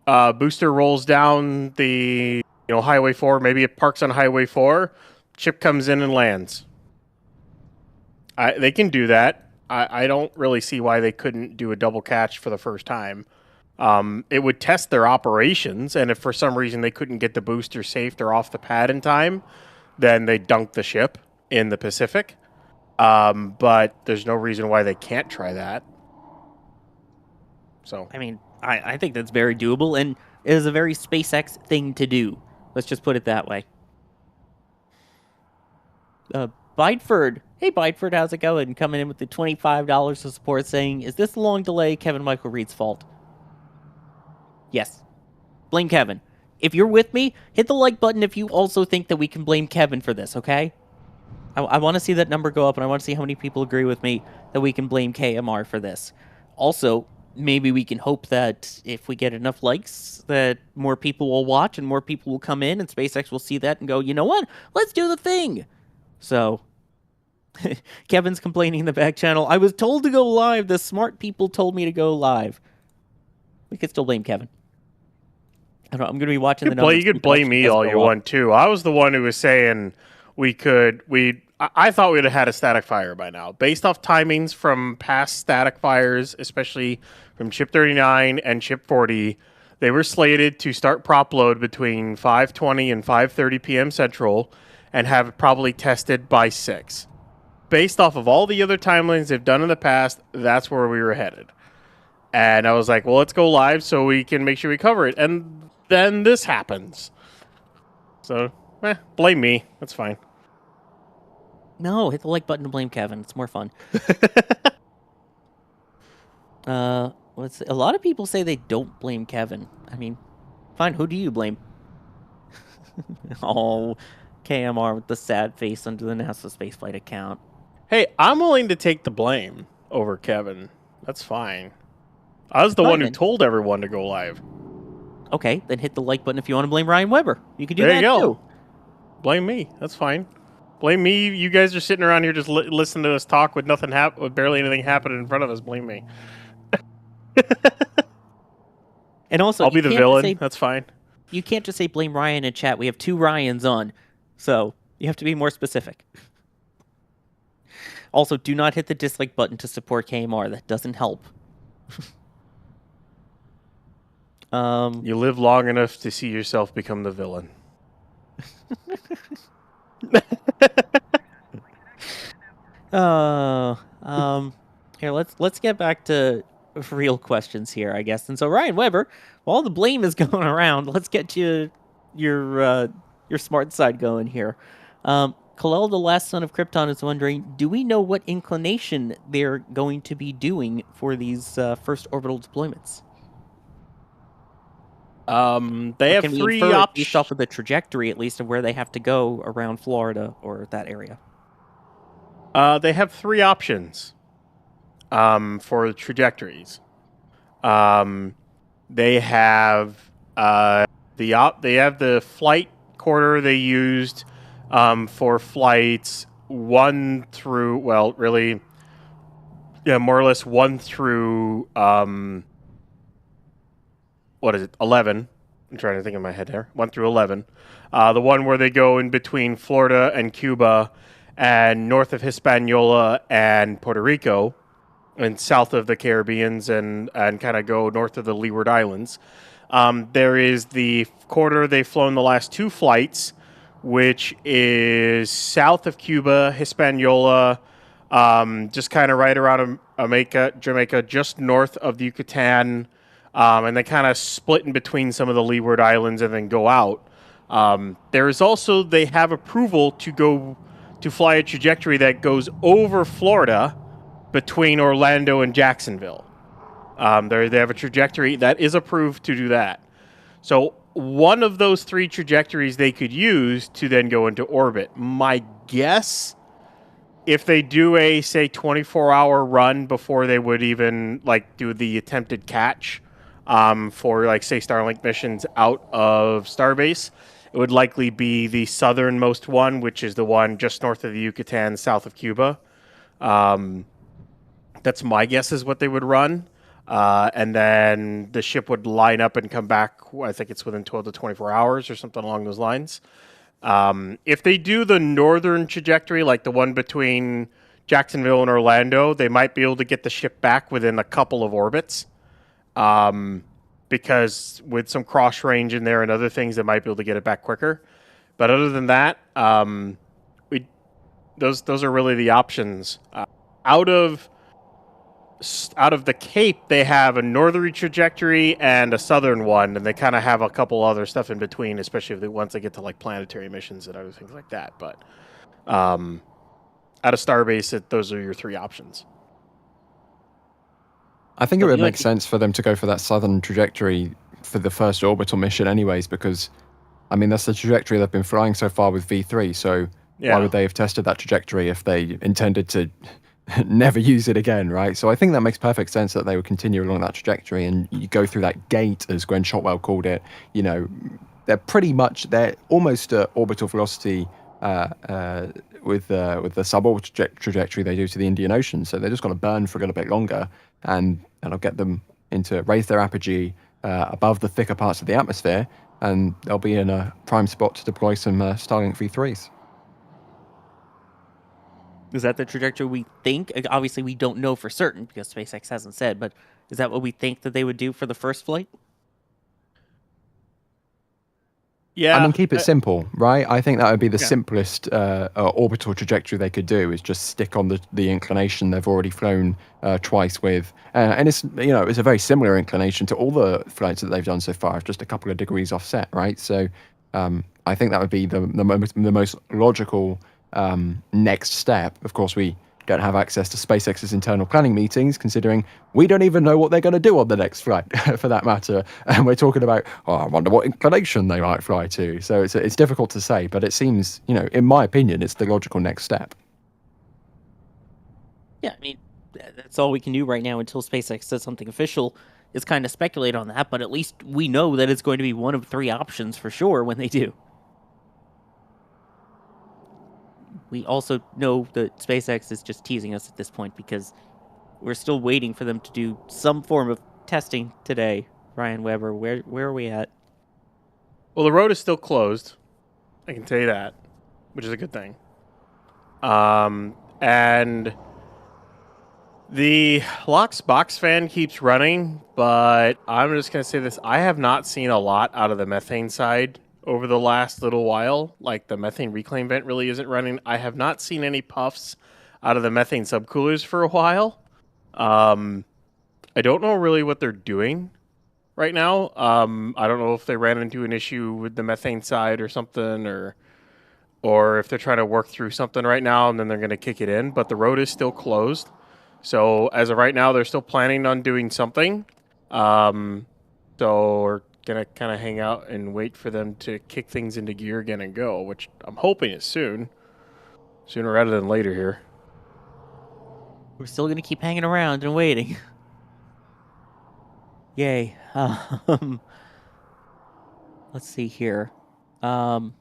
Booster rolls down the Highway 4. Maybe it parks on Highway 4. Ship comes in and lands. They can do that. I don't really see why they couldn't do a double catch for the first time. It would test their operations, and if for some reason they couldn't get the booster safe or off the pad in time, then they dunk the ship in the Pacific. But there's no reason why they can't try that. So, I mean, I think that's very doable, and it is a very SpaceX thing to do. Let's just put it that way. Bideford. Hey, Bideford, how's it going? Coming in with the $25 of support saying, is this a long delay Kevin Michael Reed's fault? Yes. Blame Kevin. If you're with me, hit the like button if you also think that we can blame Kevin for this, okay? I want to see that number go up, and I want to see how many people agree with me that we can blame KMR for this. Also, maybe we can hope that if we get enough likes, that more people will watch and more people will come in, and SpaceX will see that and go, you know what? Let's do the thing. So, Kevin's complaining in the back channel. I was told to go live. The smart people told me to go live. We could still blame Kevin. I don't know. I'm going to be watching the numbers. You could blame me all you want, too. I was the one who was saying I thought we'd have had a static fire by now. Based off timings from past static fires, especially from Chip 39 and Chip 40, they were slated to start prop load between 5:20 and 5:30 p.m. Central and have it probably tested by 6. Based off of all the other timelines they've done in the past, that's where we were headed. And I was like, well, let's go live so we can make sure we cover it. And then this happens. So, blame me. That's fine. No, hit the like button to blame Kevin. It's more fun. A lot of people say they don't blame Kevin. I mean, fine, who do you blame? Oh, KMR with the sad face under the NASA Spaceflight account. Hey, I'm willing to take the blame over Kevin. That's fine. I was the one who told everyone to go live. Okay, then hit the like button if you want to blame Ryan Weber. You can do there that you go. too. Blame me. That's fine. Blame me. You guys are sitting around here just listening to us talk with with barely anything happening in front of us. Blame me. And also, I'll be the villain. That's fine. You can't just say blame Ryan in chat. We have 2 Ryans on, so you have to be more specific. Also, do not hit the dislike button to support KMR. That doesn't help. You live long enough to see yourself become the villain. Here, let's get back to real questions here, I guess. And so, Ryan Weber, while the blame is going around, let's get your smart side going here. Kal-El, the last son of Krypton, is wondering, do we know what inclination they're going to be doing for these first orbital deployments? They have Can we three infer it options. based off of the trajectory, at least, of where they have to go around Florida or that area? They have three options for the trajectories. They have the flight quarter they used for flights 1 through, well, really, yeah, more or less 1 through 11. I'm trying to think in my head there. 1 through 11. The one where they go in between Florida and Cuba, and north of Hispaniola and Puerto Rico, and south of the Caribbeans, and kind of go north of the Leeward Islands. There is the quarter they've flown the last 2 flights, which is south of Cuba, Hispaniola, just kind of right around Jamaica, just north of the Yucatan, and they kind of split in between some of the Leeward Islands and then go out. There is also, they have approval to fly a trajectory that goes over Florida between Orlando and Jacksonville. They have a trajectory that is approved to do that. So one of those 3 trajectories they could use to then go into orbit. My guess, if they do a, say, 24-hour run before they would even do the attempted catch for, say, Starlink missions out of Starbase, it would likely be the southernmost one, which is the one just north of the Yucatan, south of Cuba. That's my guess is what they would run. And then the ship would line up and come back, I think it's within 12 to 24 hours or something along those lines. If they do the northern trajectory, like the one between Jacksonville and Orlando, they might be able to get the ship back within a couple of orbits. Because with some cross range in there and other things, they might be able to get it back quicker. But other than that, those are really the options. Out of the Cape, they have a northerly trajectory and a southern one, and they kind of have a couple other stuff in between, especially once they get to planetary missions and other things like that. But out of Starbase, those are your 3 options. I think it would make sense for them to go for that southern trajectory for the first orbital mission anyways, because, I mean, that's the trajectory they've been flying so far with V3, so why would they have tested that trajectory if they intended to never use it again, right? So I think that makes perfect sense that they would continue along that trajectory, and you go through that gate, as Gwen Shotwell called it. You know, they're almost at orbital velocity with the suborbital trajectory they do to the Indian Ocean. So they're just going to burn for a little bit longer, and that'll get them into raise their apogee above the thicker parts of the atmosphere, and they'll be in a prime spot to deploy some Starlink V3s. Is that the trajectory we think? Obviously, we don't know for certain because SpaceX hasn't said, but is that what we think that they would do for the first flight? Yeah. I mean, keep it simple, right? I think that would be the simplest orbital trajectory they could do, is just stick on the inclination they've already flown twice with. And it's a very similar inclination to all the flights that they've done so far, just a couple of degrees offset, right? So I think that would be the most logical next step. Of course, we don't have access to SpaceX's internal planning meetings, considering we don't even know what they're going to do on the next flight, for that matter. And we're talking about, I wonder what inclination they might fly to. So it's difficult to say, but it seems, in my opinion, it's the logical next step. Yeah, I mean, that's all we can do right now until SpaceX says something official, is kind of speculate on that, but at least we know that it's going to be one of 3 options for sure when they do. We also know that SpaceX is just teasing us at this point because we're still waiting for them to do some form of testing today. Ryan Weber, where are we at? Well, the road is still closed. I can tell you that, which is a good thing. And The Locks box fan keeps running, but I'm just going to say this. I have not seen a lot out of the methane side over the last little while. Like, the methane reclaim vent really isn't running. I have not seen any puffs out of the methane subcoolers for a while. I don't know really what they're doing right now. I don't know if they ran into an issue with the methane side or something, or if they're trying to work through something right now and then they're going to kick it in. But the road is still closed. So as of right now, they're still planning on doing something. So we're going to kind of hang out and wait for them to kick things into gear again and go, which I'm hoping is soon. Sooner rather than later here. We're still going to keep hanging around and waiting. Yay. Let's see here. Ooh,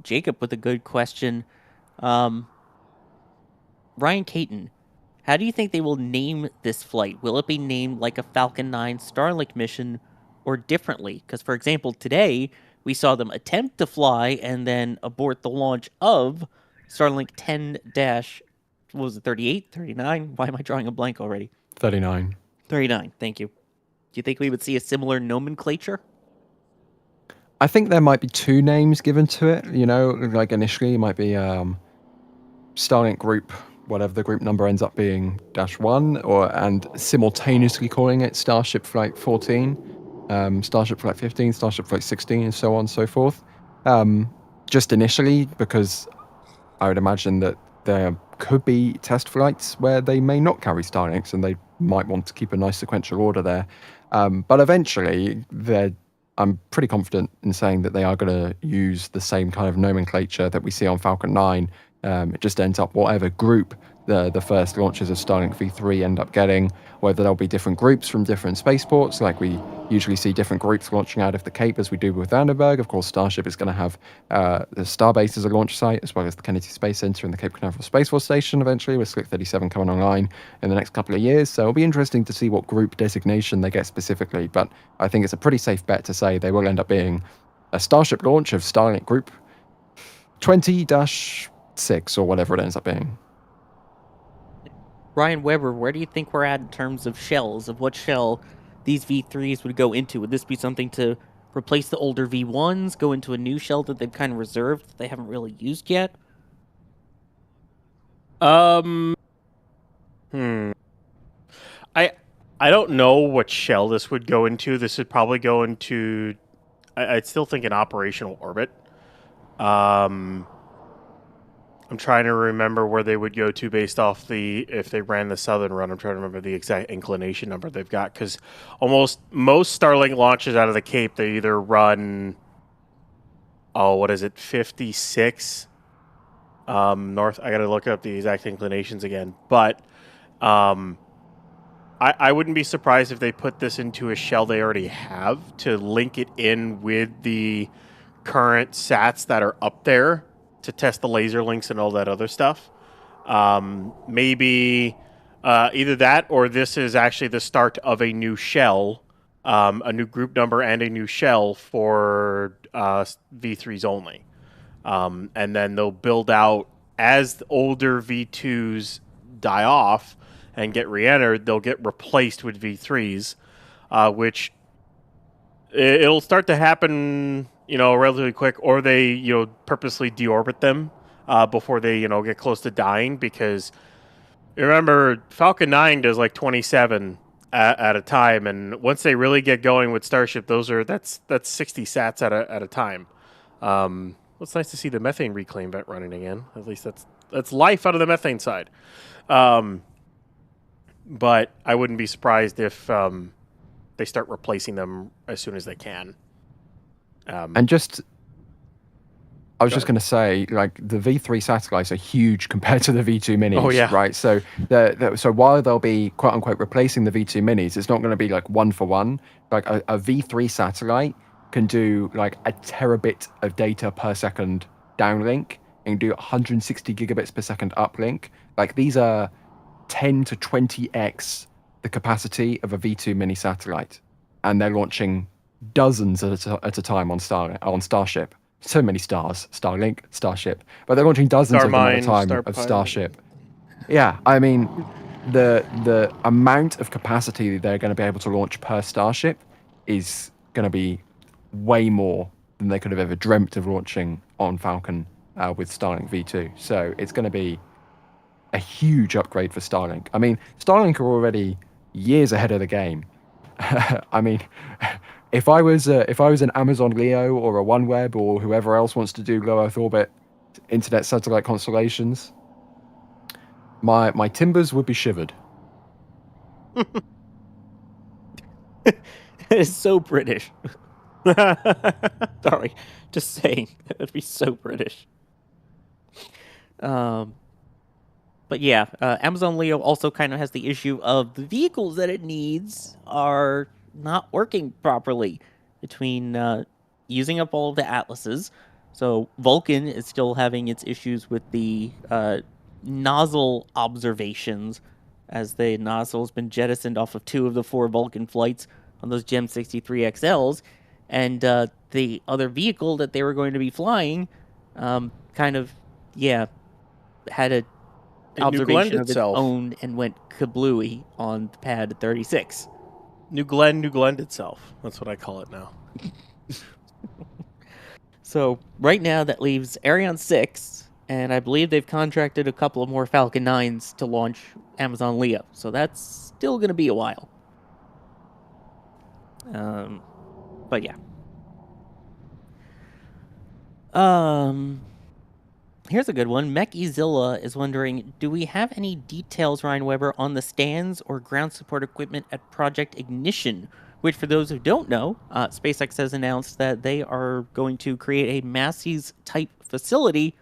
Jacob with a good question. Ryan Caton, how do you think they will name this flight? Will it be named like a Falcon 9 Starlink mission or differently? Because, for example, today we saw them attempt to fly and then abort the launch of Starlink 10- what was it, 38, 39? Why am I drawing a blank already? 39. 39, thank you. Do you think we would see a similar nomenclature? I think there might be two names given to it. You know, like initially it might be Starlink Group, whatever the group number ends up being, -1, and simultaneously calling it Starship Flight 14, Starship Flight 15, Starship Flight 16, and so on and so forth. Just initially, because I would imagine that there could be test flights where they may not carry Starlinks and they might want to keep a nice sequential order there. But eventually, I'm pretty confident in saying that they are going to use the same kind of nomenclature that we see on Falcon 9. It just ends up whatever group the first launches of Starlink V3 end up getting, whether there'll be different groups from different spaceports, like we usually see different groups launching out of the Cape as we do with Vandenberg. Of course, Starship is going to have the Starbase as a launch site, as well as the Kennedy Space Center and the Cape Canaveral Space Force Station eventually, with Slick 37 coming online in the next couple of years. So it'll be interesting to see what group designation they get specifically, but I think it's a pretty safe bet to say they will end up being a Starship launch of Starlink Group 20-6 or whatever it ends up being. Ryan Weber, where do you think we're at in terms of shells, of what shell these V3s would go into? Would this be something to replace the older V1s, go into a new shell that they've kind of reserved that they haven't really used yet? I don't know what shell this would go into. This would probably go into, I'd still think an operational orbit. I'm trying to remember where they would go to based off if they ran the southern run. I'm trying to remember the exact inclination number they've got, because most Starlink launches out of the Cape, they either run, 56 north. I got to look up the exact inclinations again, but I wouldn't be surprised if they put this into a shell they already have to link it in with the current sats that are up there to test the laser links and all that other stuff. Maybe either that, or this is actually the start of a new shell, a new group number and a new shell for V3s only. And then they'll build out as the older V2s die off and get re-entered, they'll get replaced with V3s, which it'll start to happen, relatively quick, or they, purposely deorbit them before they, get close to dying, because remember, Falcon 9 does like 27 at a time, and once they really get going with Starship, that's 60 sats at a time. It's nice to see the methane reclaim vent running again. At least that's life out of the methane side. But I wouldn't be surprised if they start replacing them as soon as they can. And I was just going to say, like, the V3 satellites are huge compared to the V2 minis. Oh, yeah. Right? So, so while they'll be, quote unquote, replacing the V2 minis, it's not going to be like one for one. Like, a V3 satellite can do like a terabit of data per second downlink and do 160 gigabits per second uplink. Like, these are 10 to 20x the capacity of a V2 mini satellite. And they're launching dozens at a time on Starship. So many stars. Starlink, Starship. But they're launching dozens of them at a time of Starship. Yeah, I mean, the amount of capacity they're going to be able to launch per Starship is going to be way more than they could have ever dreamt of launching on Falcon with Starlink V2. So it's going to be a huge upgrade for Starlink. I mean, Starlink are already years ahead of the game. I mean, if I was an Amazon Leo or a OneWeb or whoever else wants to do low Earth orbit internet satellite constellations, my timbers would be shivered. It's so British. Sorry, just saying. That would be so British. But yeah, Amazon Leo also kind of has the issue of the vehicles that it needs are not working properly between using up all of the atlases. So Vulcan is still having its issues with the nozzle observations, as the nozzle has been jettisoned off of 2 of the 4 Vulcan flights on those Gem 63XLs. And the other vehicle that they were going to be flying kind of, had a observation of its own and went kablooey on the pad 36. New Glenn itself. That's what I call it now. So right now that leaves Ariane 6, and I believe they've contracted a couple of more Falcon 9s to launch Amazon Leo. So that's still going to be a while. But yeah. Here's a good one. Mechzilla is wondering, do we have any details, Ryan Weber, on the stands or ground support equipment at Project Ignition? Which, for those who don't know, SpaceX has announced that they are going to create a Massey's-type facility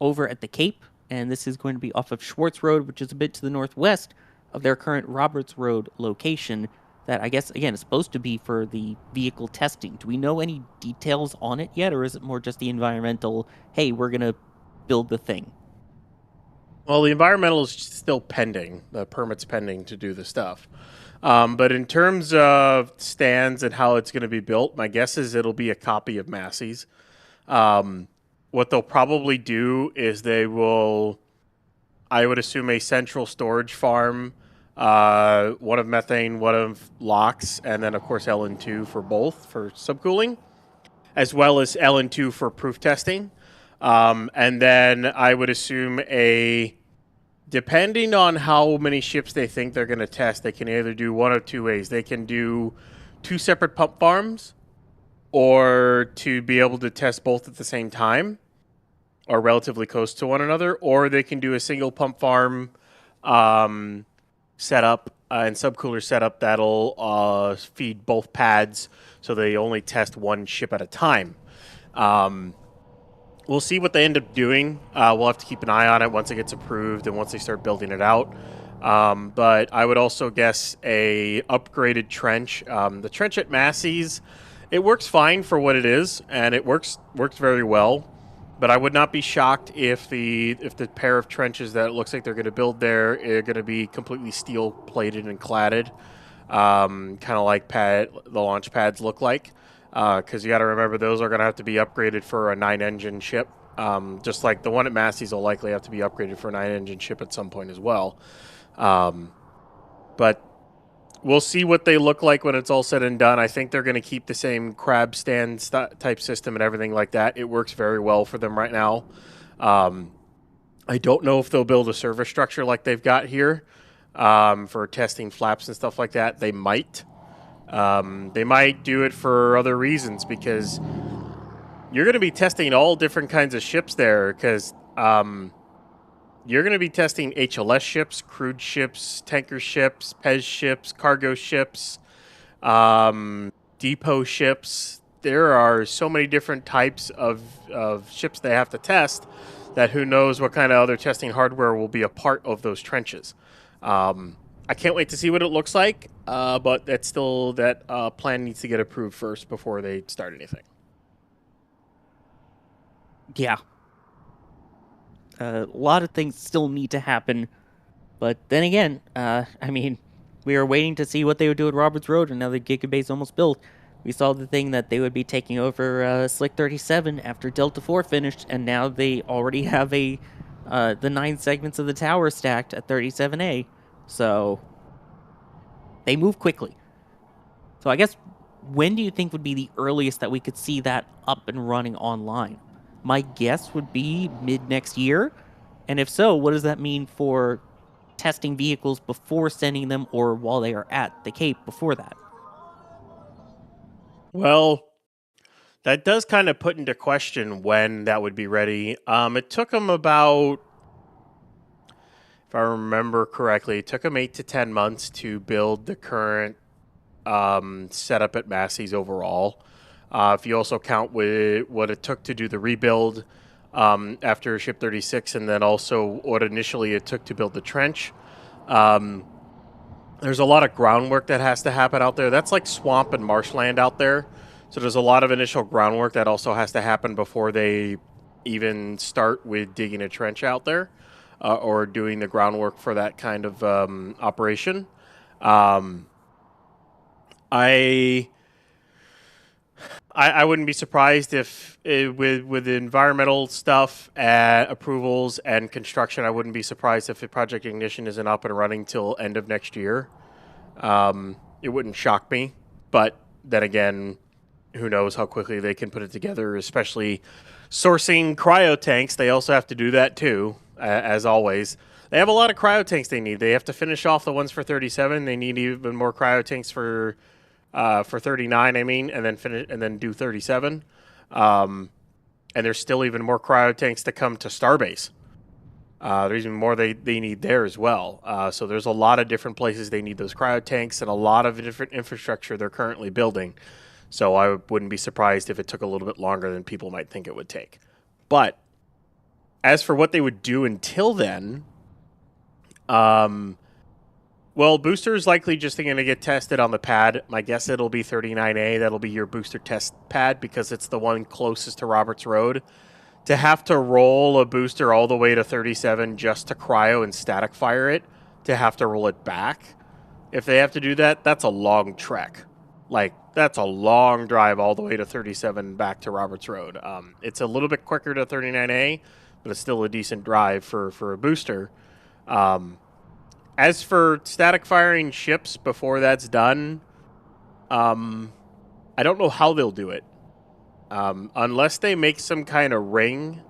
over at the Cape, and this is going to be off of Schwartz Road, which is a bit to the northwest of their current Roberts Road location. That, I guess, again, is supposed to be for the vehicle testing. Do we know any details on it yet, or is it more just the environmental, hey, we're going to build the thing? Well, the environmental is still pending. The permit's pending to do the stuff. But in terms of stands and how it's going to be built, my guess is it'll be a copy of Massey's. What they'll probably do is they will, I would assume, a central storage farm, one of methane, one of LOX, and then, of course, LN2 for both, for subcooling, as well as LN2 for proof testing. And then I would assume depending on how many ships they think they're going to test, they can either do one of 2 ways. They can do 2 separate pump farms, or to be able to test both at the same time, or relatively close to one another, or they can do a single pump farm setup and subcooler setup that'll feed both pads, so they only test one ship at a time. We'll see what they end up doing. We'll have to keep an eye on it once it gets approved and once they start building it out. But I would also guess a upgraded trench. The trench at Massey's, it works fine for what it is, and it works very well. But I would not be shocked if the pair of trenches that it looks like they're going to build there are going to be completely steel plated and cladded, kind of like the launch pads look like. Because you got to remember, those are going to have to be upgraded for a 9-engine ship. Just like the one at Massey's will likely have to be upgraded for a 9-engine ship at some point as well. But we'll see what they look like when it's all said and done. I think they're going to keep the same crab stand type system and everything like that. It works very well for them right now. I don't know if they'll build a service structure like they've got here for testing flaps and stuff like that. They might. They might do it for other reasons, because you're going to be testing all different kinds of ships there, because you're going to be testing HLS ships, crewed ships, tanker ships, PEZ ships, cargo ships, depot ships. There are so many different types of ships they have to test that who knows what kind of other testing hardware will be a part of those trenches. I can't wait to see what it looks like, but that's still that plan needs to get approved first before they start anything. Yeah. A lot of things still need to happen, but then again, I mean, we were waiting to see what they would do at Roberts Road, and now the Gigabase almost built. We saw the thing that they would be taking over Slick 37 after Delta 4 finished, and now they already have the 9 segments of the tower stacked at 37A. So they move quickly. So I guess when do you think would be the earliest that we could see that up and running online? My guess would be mid next year. And if so, what does that mean for testing vehicles before sending them or while they are at the Cape before that? Well, that does kind of put into question when that would be ready. It took them about, if I remember correctly, it took them 8 to 10 months to build the current setup at Massey's overall. If you also count with what it took to do the rebuild after Ship 36, and then also what initially it took to build the trench, there's a lot of groundwork that has to happen out there. That's like swamp and marshland out there. So there's a lot of initial groundwork that also has to happen before they even start with digging a trench out there or doing the groundwork for that kind of operation. I wouldn't be surprised if with environmental stuff, approvals, and construction, I wouldn't be surprised if the Project Ignition isn't up and running till end of next year. It wouldn't shock me, but then again, who knows how quickly they can put it together, especially sourcing cryo tanks. They also have to do that too, as always. They have a lot of cryo tanks they need. They have to finish off the ones for 37. They need even more cryo tanks for 39, I mean, and then finish and then do 37. And there's still even more cryo tanks to come to Starbase. There's even more they need there as well. So there's a lot of different places they need those cryo tanks and a lot of different infrastructure they're currently building. So I wouldn't be surprised if it took a little bit longer than people might think it would take. But as for what they would do until then, well, booster is likely just going to get tested on the pad. My guess it'll be 39A. That'll be your booster test pad because it's the one closest to Roberts Road. To have to roll a booster all the way to 37 just to cryo and static fire it, to have to roll it back, if they have to do that, that's a long trek. Like, that's a long drive all the way to 37 back to Roberts Road. It's a little bit quicker to 39A, but it's still a decent drive for a booster. As for static firing ships before that's done, I don't know how they'll do it. Unless they make some kind of ring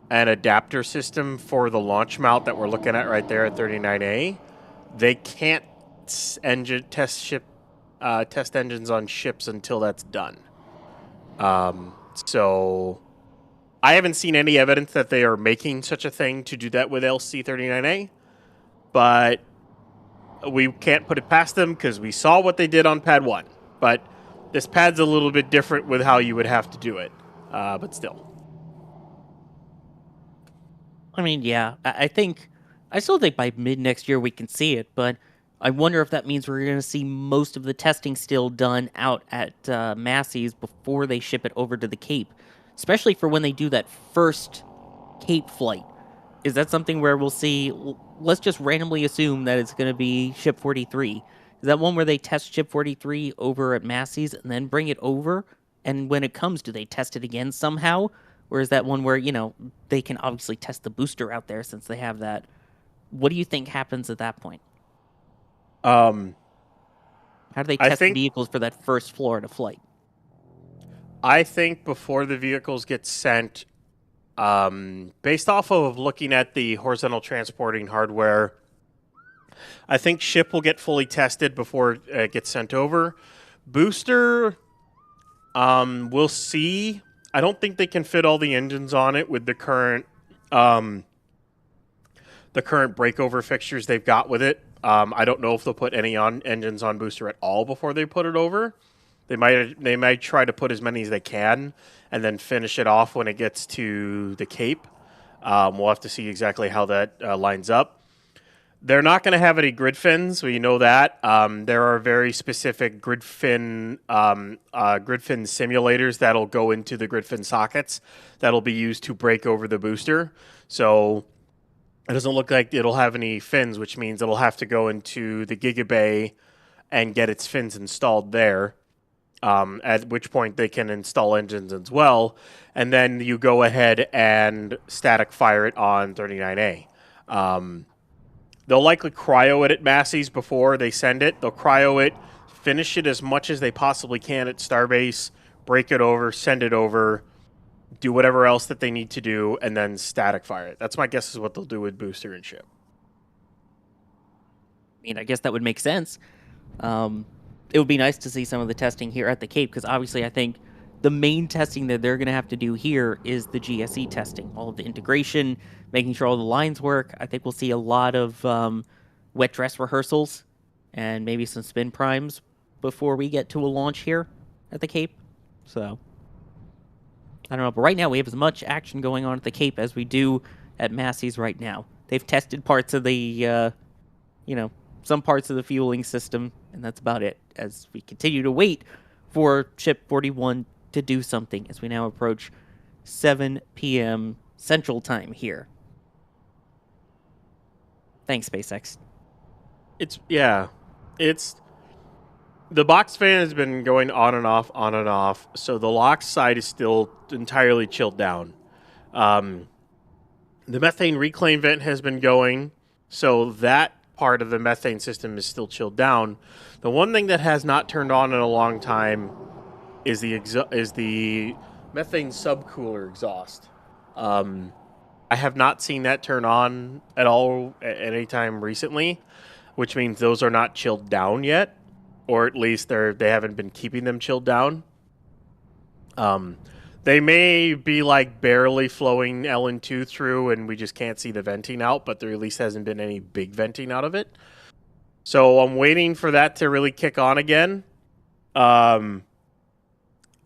and adapter system for the launch mount that we're looking at right there at 39A, they can't test engines on ships until that's done. So I haven't seen any evidence that they are making such a thing to do that with LC-39A, but we can't put it past them because we saw what they did on Pad 1. But this pad's a little bit different with how you would have to do it, but still. I mean, yeah, I still think by mid next year we can see it, but I wonder if that means we're going to see most of the testing still done out at Massey's before they ship it over to the Cape, especially for when they do that first Cape flight. Is that something where we'll see, let's just randomly assume that it's going to be Ship 43. Is that one where they test Ship 43 over at Massey's and then bring it over? And when it comes, do they test it again somehow? Or is that one where, they can obviously test the booster out there since they have that? What do you think happens at that point? How do they test the vehicles for that first Florida flight? I think before the vehicles get sent, based off of looking at the horizontal transporting hardware, I think ship will get fully tested before it gets sent over. Booster, we'll see. I don't think they can fit all the engines on it with the current breakover fixtures they've got with it. I don't know if they'll put any engines on booster at all before they put it over. They might try to put as many as they can and then finish it off when it gets to the Cape. We'll have to see exactly how that lines up. They're not going to have any grid fins. We know that. There are very specific grid fin simulators that'll go into the grid fin sockets that'll be used to break over the booster. So it doesn't look like it'll have any fins, which means it'll have to go into the Gigabay and get its fins installed there, at which point they can install engines as well. And then you go ahead and static fire it on 39A. They'll likely cryo it at Massey's before they send it. They'll cryo it, finish it as much as they possibly can at Starbase, break it over, send it over, do whatever else that they need to do, and then static fire it. That's my guess is what they'll do with booster and ship. I mean, I guess that would make sense. It would be nice to see some of the testing here at the Cape, because obviously I think the main testing that they're going to have to do here is the GSE testing, all of the integration, making sure all the lines work. I think we'll see a lot of wet dress rehearsals and maybe some spin primes before we get to a launch here at the Cape. So, I don't know. But right now we have as much action going on at the Cape as we do at Massey's right now. They've tested parts of the, some parts of the fueling system, and that's about it, as we continue to wait for Ship 41 to do something as we now approach 7 p.m. Central Time here. Thanks, SpaceX. It's the box fan has been going on and off, so the LOX side is still entirely chilled down. The methane reclaim vent has been going, so that part of the methane system is still chilled down. The one thing that has not turned on in a long time is the methane subcooler exhaust. I have not seen that turn on at all at any time recently, which means those are not chilled down yet, or at least they haven't been keeping them chilled down. They may be like barely flowing LN2 through, and we just can't see the venting out, but there at least hasn't been any big venting out of it. So I'm waiting for that to really kick on again.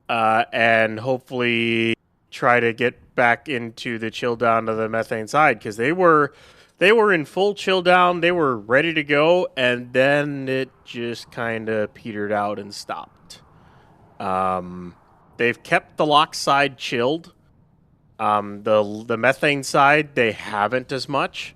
And hopefully try to get back into the chill down to the methane side, because they were in full chill down, they were ready to go, and then it just kind of petered out and stopped. They've kept the LOX side chilled. The methane side they haven't as much.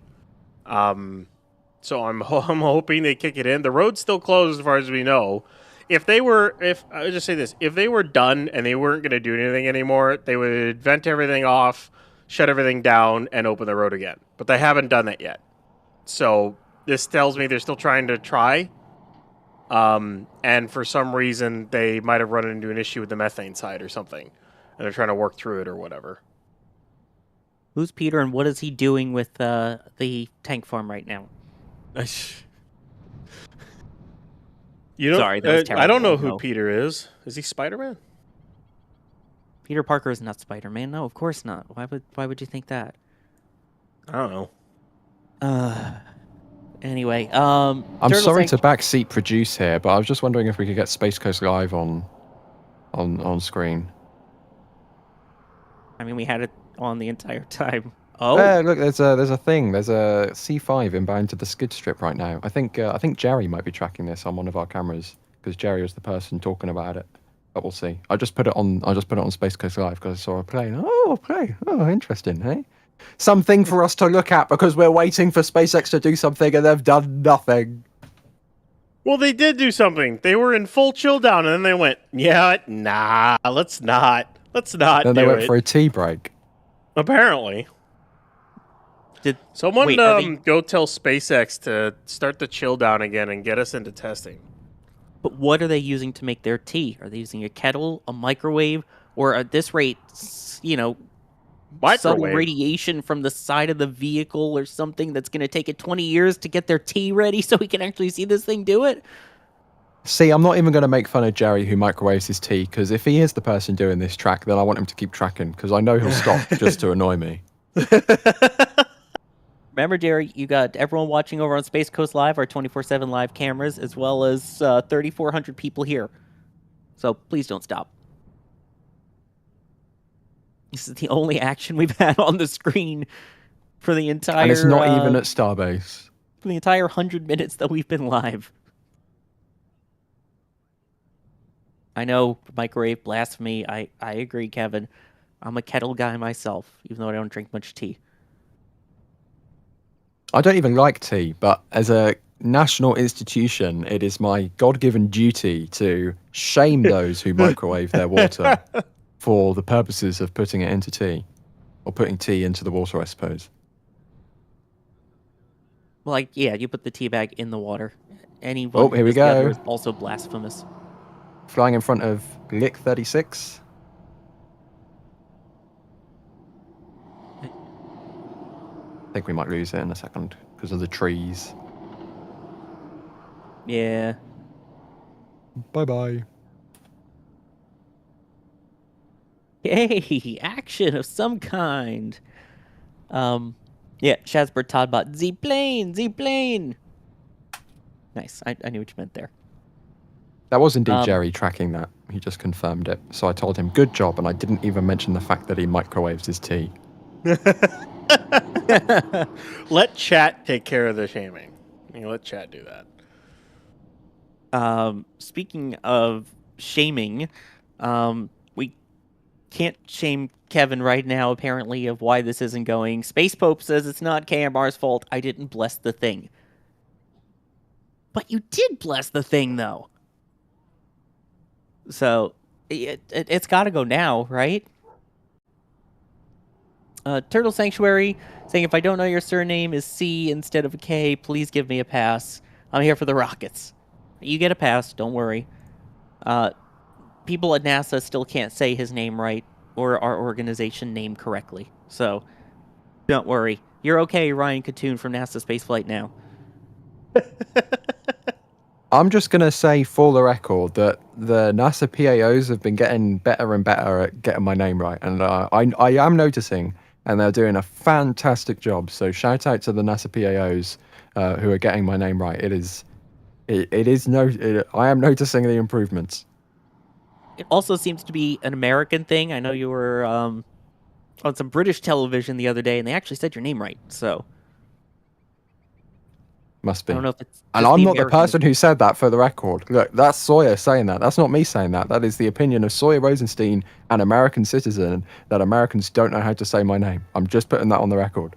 So I'm hoping they kick it in. The road's still closed as far as we know. If I would just say this, if they were done and they weren't going to do anything anymore, they would vent everything off, shut everything down, and open the road again. But they haven't done that yet. So this tells me they're still trying to try. And for some reason, they might have run into an issue with the methane side or something. And they're trying to work through it or whatever. Who's Peter, and what is he doing with the tank farm right now? Sorry, that was terrible. I don't know who Peter is. Is he Spider-Man? Peter Parker is not Spider-Man. No, of course not. Why would you think that? I don't know. Anyway, I'm sorry to backseat produce here, but I was just wondering if we could get Space Coast Live on screen. I mean, we had it on the entire time. Oh, look, there's a thing. There's a C5 inbound to the skid strip right now. I think Jerry might be tracking this on one of our cameras, because Jerry was the person talking about it. But we'll see. I just put it on Space Coast Live because I saw a plane. Oh, a plane. Oh, interesting, hey? Something for us to look at, because we're waiting for SpaceX to do something and they've done nothing. Well, they did do something. They were in full chill down, and then they went, yeah, nah, let's not Then they went for a tea break. Apparently. Did someone go tell SpaceX to start the chill down again and get us into testing? But what are they using to make their tea? Are they using a kettle, a microwave, or at this rate, subtle radiation from the side of the vehicle or something that's going to take it 20 years to get their tea ready so we can actually see this thing do it? See, I'm not even going to make fun of Jerry who microwaves his tea, because if he is the person doing this track, then I want him to keep tracking, because I know he'll stop just to annoy me. Remember, Jerry, you got everyone watching over on Space Coast Live, our 24/7 live cameras, as well as 3,400 people here. So please don't stop. This is the only action we've had on the screen for the entire... And it's not even at Starbase. For the entire 100 minutes that we've been live. I know, microwave blasphemy. I agree, Kevin. I'm a kettle guy myself, even though I don't drink much tea. I don't even like tea, but as a national institution, it is my God-given duty to shame those who microwave their water for the purposes of putting it into tea. Or putting tea into the water, I suppose. Like, yeah, you put the tea bag in the water. Anyone Oh, who here we does the other go. is also blasphemous. Flying in front of Lick 36. I think we might lose it in a second because of the trees. Yeah. Bye-bye. Hey, action of some kind. Yeah, Shazbert Toddbot. Z-plane. Nice. I knew what you meant there. That was indeed Jerry tracking that. He just confirmed it. So I told him, good job, and I didn't even mention the fact that he microwaves his tea. Let chat take care of the shaming. Let chat do that. Speaking of shaming, we can't shame Kevin right now, apparently, of why this isn't going. Space Pope says it's not KMR's fault. I didn't bless the thing. But you did bless the thing, though. So, it's got to go now, right? Turtle Sanctuary saying, if I don't know your surname is C instead of a K, please give me a pass. I'm here for the rockets. You get a pass, don't worry. People at NASA still can't say his name right or our organization name correctly. So, don't worry. You're okay, Ryan Katoon from NASASpaceflight now. I'm just going to say for the record that the NASA PAOs have been getting better and better at getting my name right. And I am noticing, and they're doing a fantastic job. So shout out to the NASA PAOs who are getting my name right. I am noticing the improvements. It also seems to be an American thing. I know you were on some British television the other day, and they actually said your name right. So Must be. I don't know if it's. And I'm not the person who said that, for the record. Look, that's Sawyer saying that. That's not me saying that. That is the opinion of Sawyer Rosenstein, an American citizen, that Americans don't know how to say my name. I'm just putting that on the record.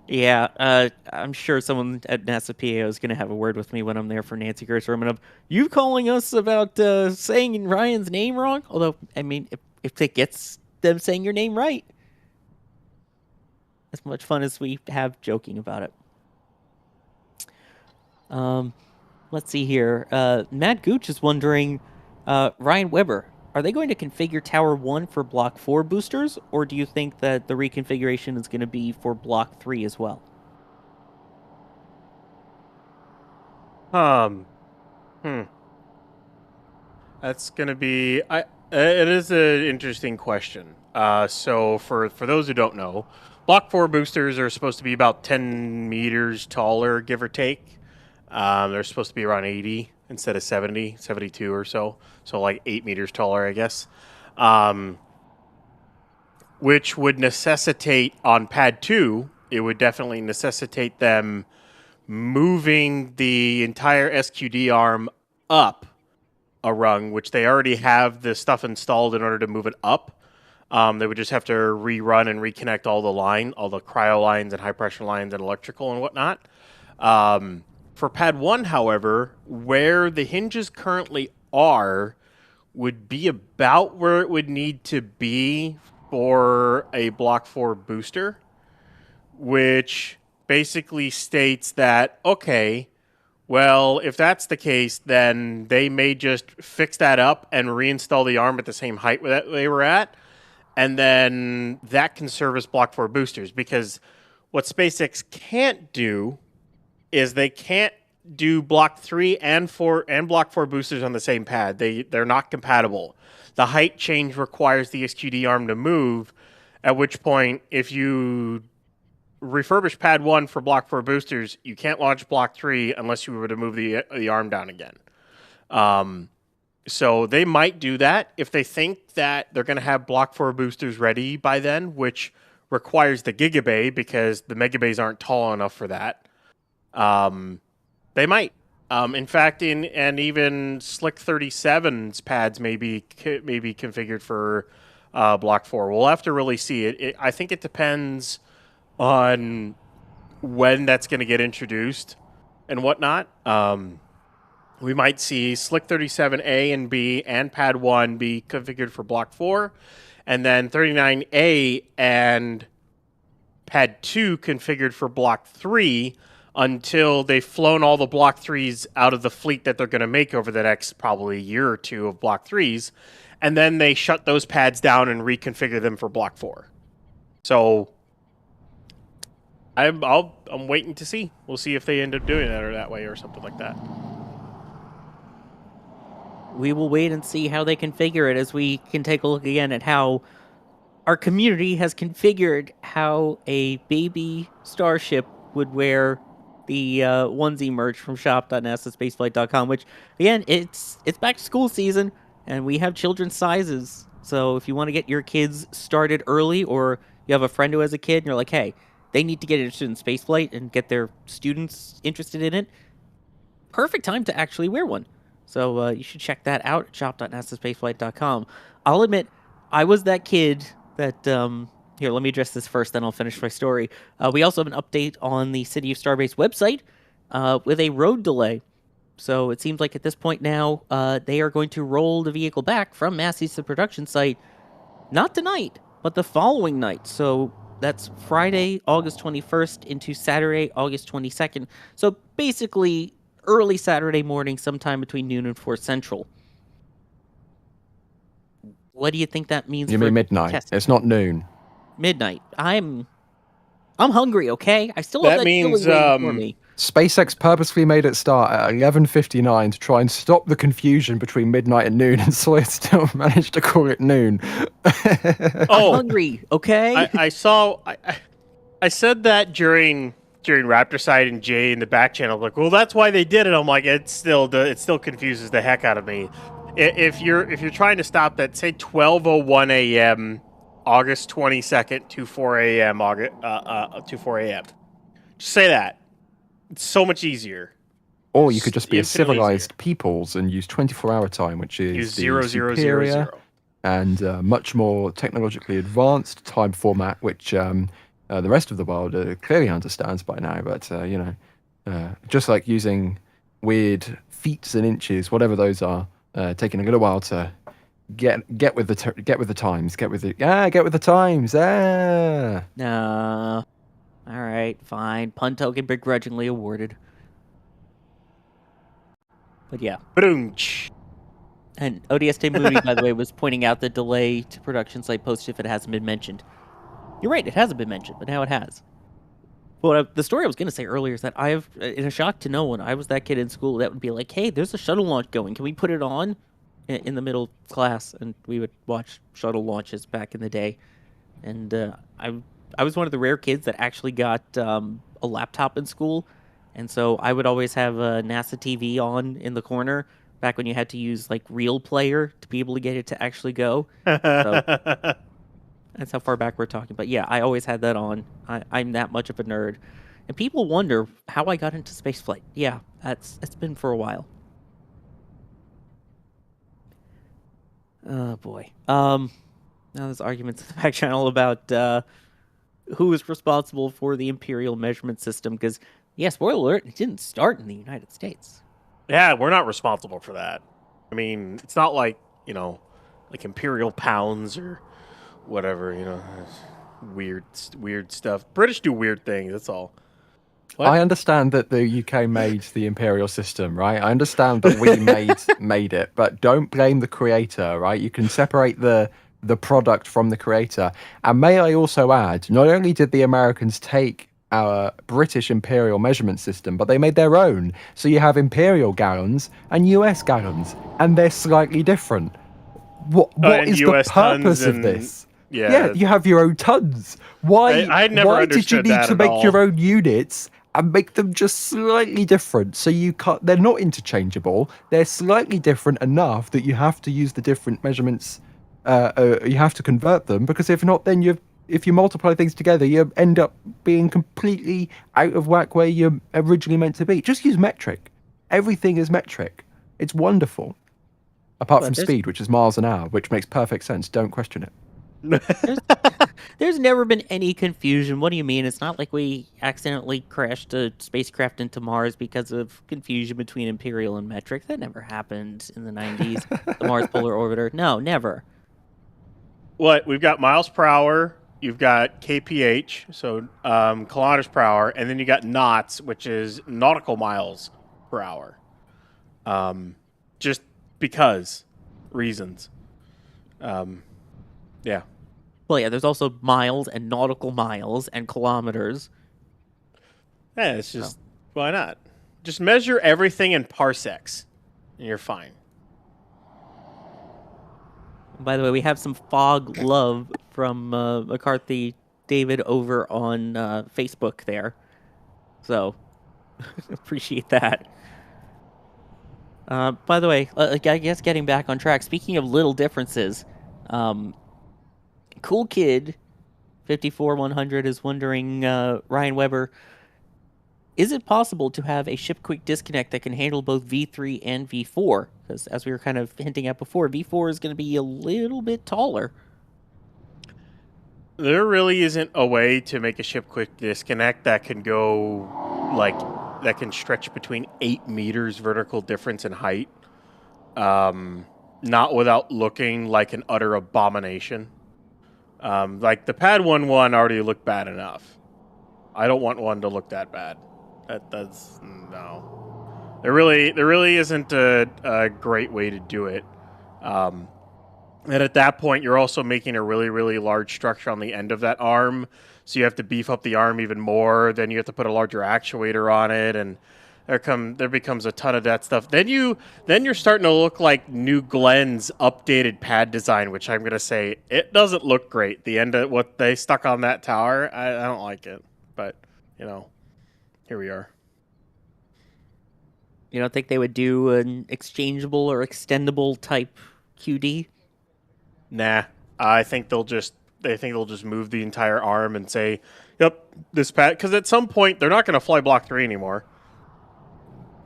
Yeah, I'm sure someone at NASA PAO is going to have a word with me when I'm there for Nancy Gershwin of you calling us about saying Ryan's name wrong. Although, I mean, if it gets them saying your name right, as much fun as we have joking about it. Let's see here. Matt Gooch is wondering, Ryan Weber, are they going to configure Tower 1 for Block 4 boosters, or do you think that the reconfiguration is going to be for Block 3 as well? That's going to be... it is an interesting question. So for those who don't know, Block 4 boosters are supposed to be about 10 meters taller, give or take. They're supposed to be around 80 instead of 70, 72 or so. So like 8 meters taller, I guess. Which would necessitate, on Pad 2, it would definitely necessitate them moving the entire SQD arm up a rung, which they already have the stuff installed in order to move it up. They would just have to rerun and reconnect all the cryo lines and high pressure lines and electrical and whatnot. For Pad 1, however, where the hinges currently are would be about where it would need to be for a Block 4 booster, which basically states that, okay, well, if that's the case, then they may just fix that up and reinstall the arm at the same height that they were at, and then that can service Block 4 boosters, because what SpaceX can't do is they can't do Block 3 and Block 4 boosters on the same pad. They're not compatible. The height change requires the SQD arm to move, at which point, if you refurbish Pad 1 for Block 4 boosters, you can't launch Block 3 unless you were to move the arm down again. So they might do that if they think that they're going to have Block 4 boosters ready by then, which requires the Gigabay because the Megabays aren't tall enough for that. They might. In fact, even Slick 37's pads may be configured for Block 4. We'll have to really see it. I think it depends on when that's going to get introduced and whatnot. We might see Slick 37A and B and Pad 1 be configured for Block 4, and then 39A and pad 2 configured for block 3 until they've flown all the block 3s out of the fleet that they're going to make over the next probably year or two of block 3s. And then they shut those pads down and reconfigure them for block 4. So I'm waiting to see. We'll see if they end up doing that or that way or something like that. We will wait and see how they configure it, as we can take a look again at how our community has configured how a baby Starship would wear the onesie merch from shop.nasaspaceflight.com, which, again, it's back to school season, and we have children's sizes. So if you want to get your kids started early, or you have a friend who has a kid and you're like, hey, they need to get interested in spaceflight and get their students interested in it, perfect time to actually wear one. So you should check that out at shop.nasaspaceflight.com. I'll admit, I was that kid that... Here, let me address this first, then I'll finish my story. We also have an update on the City of Starbase website with a road delay. So it seems like at this point now, they are going to roll the vehicle back from Massey to the production site, not tonight, but the following night. So that's Friday, August 21st into Saturday, August 22nd. So basically, early Saturday morning, sometime between noon and 4 Central. What do you think that means? You mean midnight? Testing? It's not noon. Midnight. I'm hungry, okay? I still have That that means, waiting for me. SpaceX purposely made it start at 11:59 to try and stop the confusion between midnight and noon, and Sawyer still managed to call it noon. I'm hungry, okay? I saw... I said that during Raptor Side and Jay in the back channel. Like, well, that's why they did it. I'm like, it still confuses the heck out of me. If you're trying to stop that, say 12:01 a.m. August 22nd to 4 a.m. To 4 a.m. Just say that. It's so much easier. Or you could just be a Infinitely civilized easier. peoples and use 24-hour time, which is Use the 0000. and much more technologically advanced time format, which the rest of the world clearly understands by now. But just like using weird feet and inches, whatever those are, taking a little while to get with the times, get with the times. No. All right, fine. Pun token begrudgingly awarded. But yeah. Brunch. And ODST Moody, by the way, was pointing out the delay to production site post if it hasn't been mentioned. You're right, it hasn't been mentioned, but now it has. But the story I was going to say earlier is that I've, in a shock to no one, I was that kid in school that would be like, hey, there's a shuttle launch going. Can we put it on in the middle class? And we would watch shuttle launches back in the day. And I was one of the rare kids that actually got a laptop in school. And so I would always have a NASA TV on in the corner back when you had to use like Real Player to be able to get it to actually go. So that's how far back we're talking. But yeah, I always had that on. I'm that much of a nerd. And people wonder how I got into spaceflight. Yeah, it's been for a while. Oh boy. Now there's arguments in the back channel about who is responsible for the Imperial measurement system. Because, yeah, spoiler alert, it didn't start in the United States. Yeah, we're not responsible for that. I mean, it's not like, like Imperial pounds or whatever, weird stuff. British do weird things, that's all. What? I understand that the UK made the Imperial system, right? I understand that we made it, but don't blame the creator, right? You can separate the product from the creator. And may I also add, not only did the Americans take our British Imperial measurement system, but they made their own. So you have Imperial gallons and US gallons, and they're slightly different. What is the purpose of this? Yeah, you have your own tons. Why did you need to make your own units and make them just slightly different? So they're not interchangeable. They're slightly different enough that you have to use the different measurements. You have to convert them, because if not, then if you multiply things together, you end up being completely out of whack where you're originally meant to be. Just use metric. Everything is metric. It's wonderful. Apart from speed, which is miles an hour, which makes perfect sense. Don't question it. There's never been any confusion. What do you mean? It's not like we accidentally crashed a spacecraft into Mars because of confusion between Imperial and metric. That never happened in the 90s. The Mars Polar Orbiter. No, never. What? We've got miles per hour, you've got kph, so kilometers per hour, and then you got knots, which is nautical miles per hour. Just because reasons. Yeah. Well, yeah, there's also miles and nautical miles and kilometers. Yeah, it's just, why not? Just measure everything in parsecs, and you're fine. By the way, we have some fog love from McCarthy David over on Facebook there. So, appreciate that. By the way, I guess getting back on track, speaking of little differences, Cool Kid 54100 is wondering, Ryan Weber, is it possible to have a ship quick disconnect that can handle both V3 and V4? Because as we were kind of hinting at before, V4 is going to be a little bit taller. There really isn't a way to make a ship quick disconnect that can go, that can stretch between 8 meters vertical difference in height. Not without looking like an utter abomination. Like the Pad 1-1 already looked bad enough. I don't want one to look that bad. That's no. There really isn't a great way to do it. And at that point, you're also making a really, really large structure on the end of that arm. So you have to beef up the arm even more. Then you have to put a larger actuator on it, and there becomes a ton of that stuff. Then you're starting to look like New Glenn's updated pad design, which I'm gonna say it doesn't look great. The end of what they stuck on that tower, I don't like it. But here we are. You don't think they would do an exchangeable or extendable type QD? Nah, I think they'll just move the entire arm and say, "Yep, this pad." Because at some point they're not going to fly Block 3 anymore.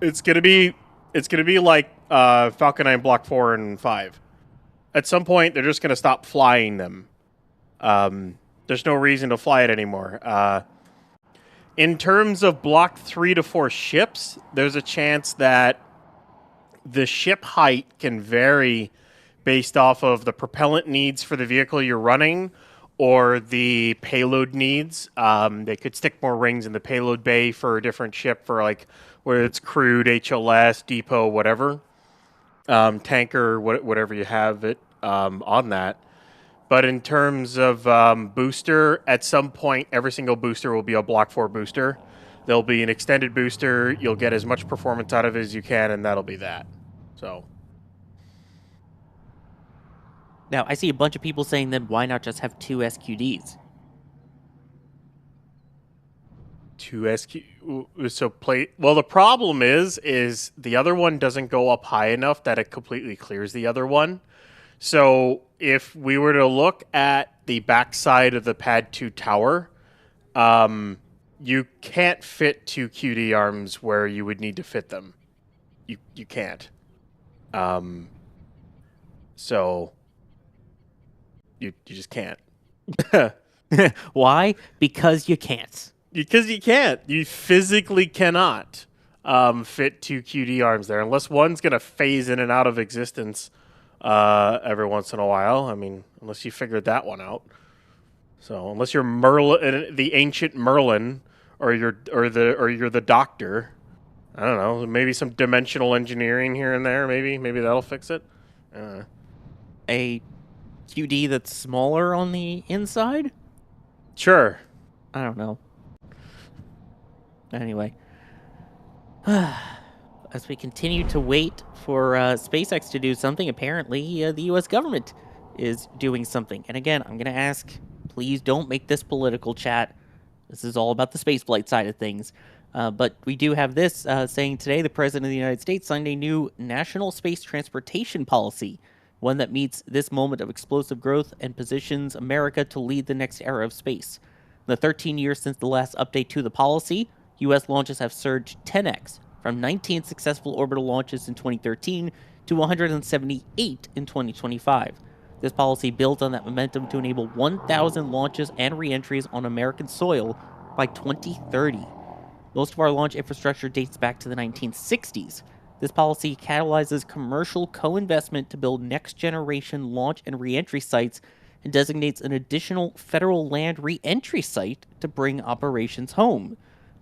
It's gonna be like Falcon 9 Block 4 and 5. At some point they're just going to stop flying them. There's no reason to fly it anymore. In terms of Block 3 to 4 ships, there's a chance that the ship height can vary based off of the propellant needs for the vehicle you're running or the payload needs. They could stick more rings in the payload bay for a different ship for whether it's crude, HLS, depot, whatever. Tanker, whatever you have it on that. But in terms of booster, at some point, every single booster will be a Block 4 booster. There'll be an extended booster. You'll get as much performance out of it as you can, and that'll be that. So. Now, I see a bunch of people saying, then why not just have 2 SQDs? 2 SQ. Well, the problem is the other one doesn't go up high enough that it completely clears the other one. So if we were to look at the backside of the Pad 2 tower, you can't fit 2 QD arms where you would need to fit them. You can't. So you just can't. Why? Because you can't. Because you can't. You physically cannot fit 2 QD arms there unless one's going to phase in and out of existence every once in a while. I mean, unless you figured that one out. So unless you're Merlin, the ancient Merlin, or you're the Doctor, I don't know. Maybe some dimensional engineering here and there. Maybe that'll fix it. A QD that's smaller on the inside? Sure. I don't know. Anyway. As we continue to wait for SpaceX to do something, apparently the U.S. government is doing something. And again, I'm going to ask, please don't make this political chat. This is all about the spaceflight side of things. But we do have this saying today the President of the United States signed a new national space transportation policy, one that meets this moment of explosive growth and positions America to lead the next era of space. In the 13 years since the last update to the policy, U.S. launches have surged 10x, from 19 successful orbital launches in 2013 to 178 in 2025. This policy builds on that momentum to enable 1,000 launches and re-entries on American soil by 2030. Most of our launch infrastructure dates back to the 1960s. This policy catalyzes commercial co-investment to build next-generation launch and re-entry sites and designates an additional federal land re-entry site to bring operations home.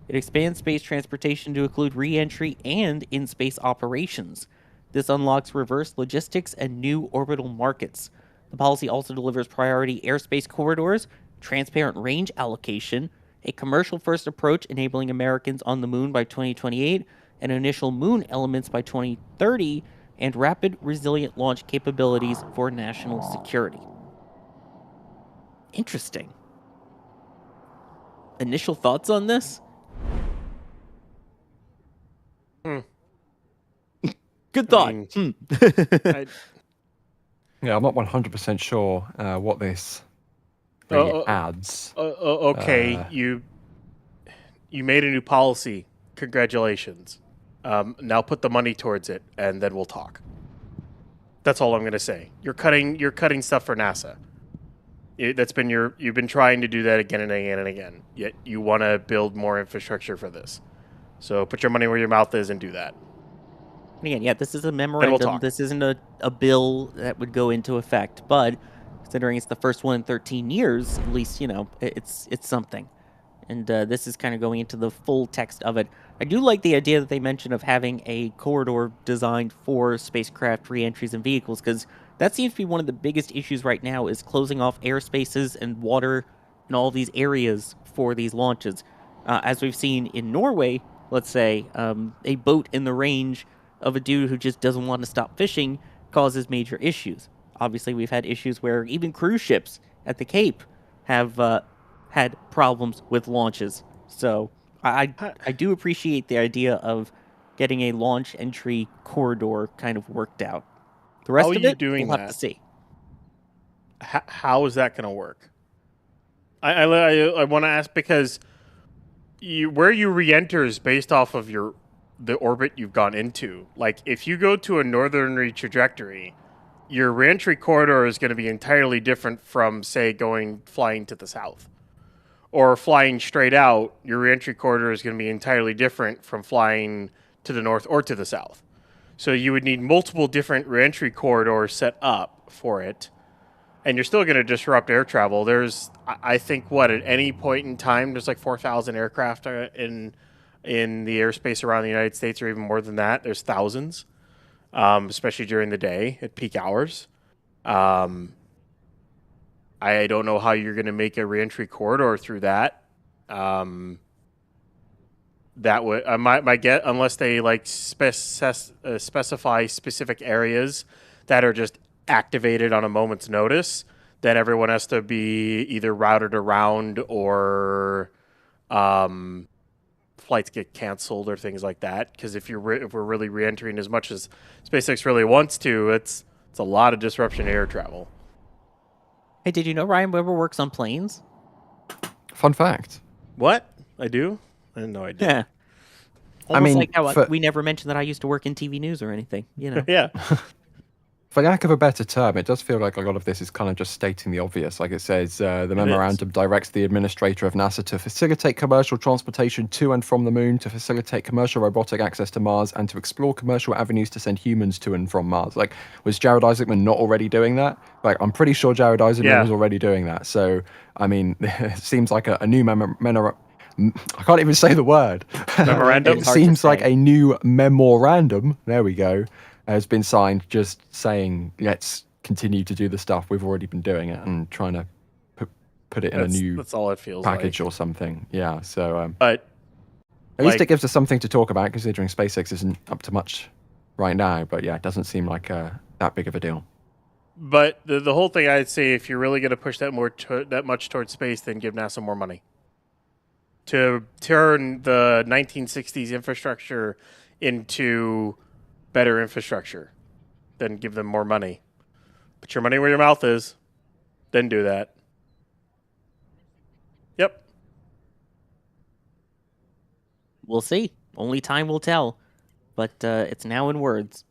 It expands space transportation to include re-entry and in-space operations. This unlocks reverse logistics and new orbital markets. The policy also delivers priority airspace corridors, transparent range allocation, a commercial-first approach enabling Americans on the moon by 2028, and initial moon elements by 2030, and rapid, resilient launch capabilities for national security. Interesting. Initial thoughts on this? Good thought. Yeah, I'm not 100% sure what this really adds. Okay, you made a new policy. Congratulations. Now put the money towards it, and then we'll talk. That's all I'm going to say. You're cutting stuff for NASA. You've been trying to do that again and again and again. Yet you want to build more infrastructure for this. So put your money where your mouth is and do that. Again, yeah, this is a memorandum. This isn't a bill that would go into effect, but considering it's the first one in 13 years, at least, it's something. And this is kind of going into the full text of it. I do like the idea that they mentioned of having a corridor designed for spacecraft reentries and vehicles, because that seems to be one of the biggest issues right now, is closing off airspaces and water and all these areas for these launches. As we've seen in Norway, let's say, a boat in the range of a dude who just doesn't want to stop fishing causes major issues. Obviously, we've had issues where even cruise ships at the Cape have had problems with launches. So I do appreciate the idea of getting a launch entry corridor kind of worked out. The rest of it, we'll have to see. How is that going to work? I want to ask because where you re-enter is based off of the orbit you've gone into. Like, if you go to a northerly trajectory, your re-entry corridor is going to be entirely different from, say, flying to the south. Or flying straight out, your re-entry corridor is going to be entirely different from flying to the north or to the south. So you would need multiple different re-entry corridors set up for it, and you're still going to disrupt air travel. There's, I think, at any point in time, there's like 4,000 aircraft in the airspace around the United States, or even more than that. There's thousands, especially during the day at peak hours. I don't know how you're going to make a reentry corridor through that. That would my guess, unless they specify specific areas that are just activated on a moment's notice, then everyone has to be either routed around or flights get canceled or things like that. Because if we're really reentering as much as SpaceX really wants to, it's a lot of disruption to air travel. Hey, did you know Ryan Weber works on planes? Fun fact. What? I do? I didn't know I did. Yeah. Almost like how we never mentioned that I used to work in TV news or anything, Yeah. For lack of a better term, it does feel like a lot of this is kind of just stating the obvious. Like it says, the memorandum directs the administrator of NASA to facilitate commercial transportation to and from the moon, to facilitate commercial robotic access to Mars, and to explore commercial avenues to send humans to and from Mars. Like, was Jared Isaacman not already doing that? Like, I'm pretty sure Jared Isaacman was already doing that. So, I mean, it seems like a new I can't even say the word. Memorandum? It seems like a new memorandum. There we go. Has been signed, just saying let's continue to do the stuff we've already been doing it and trying to put it in a new that's all it feels package like. Or something. Yeah. So, but at least it gives us something to talk about, considering SpaceX isn't up to much right now. But yeah, it doesn't seem like that big of a deal. But the whole thing, I'd say, if you're really going to push that much towards space, then give NASA more money to turn the 1960s infrastructure into better infrastructure. Then give them more money. Put your money where your mouth is. Then do that. Yep. We'll see. Only time will tell. But it's now in words.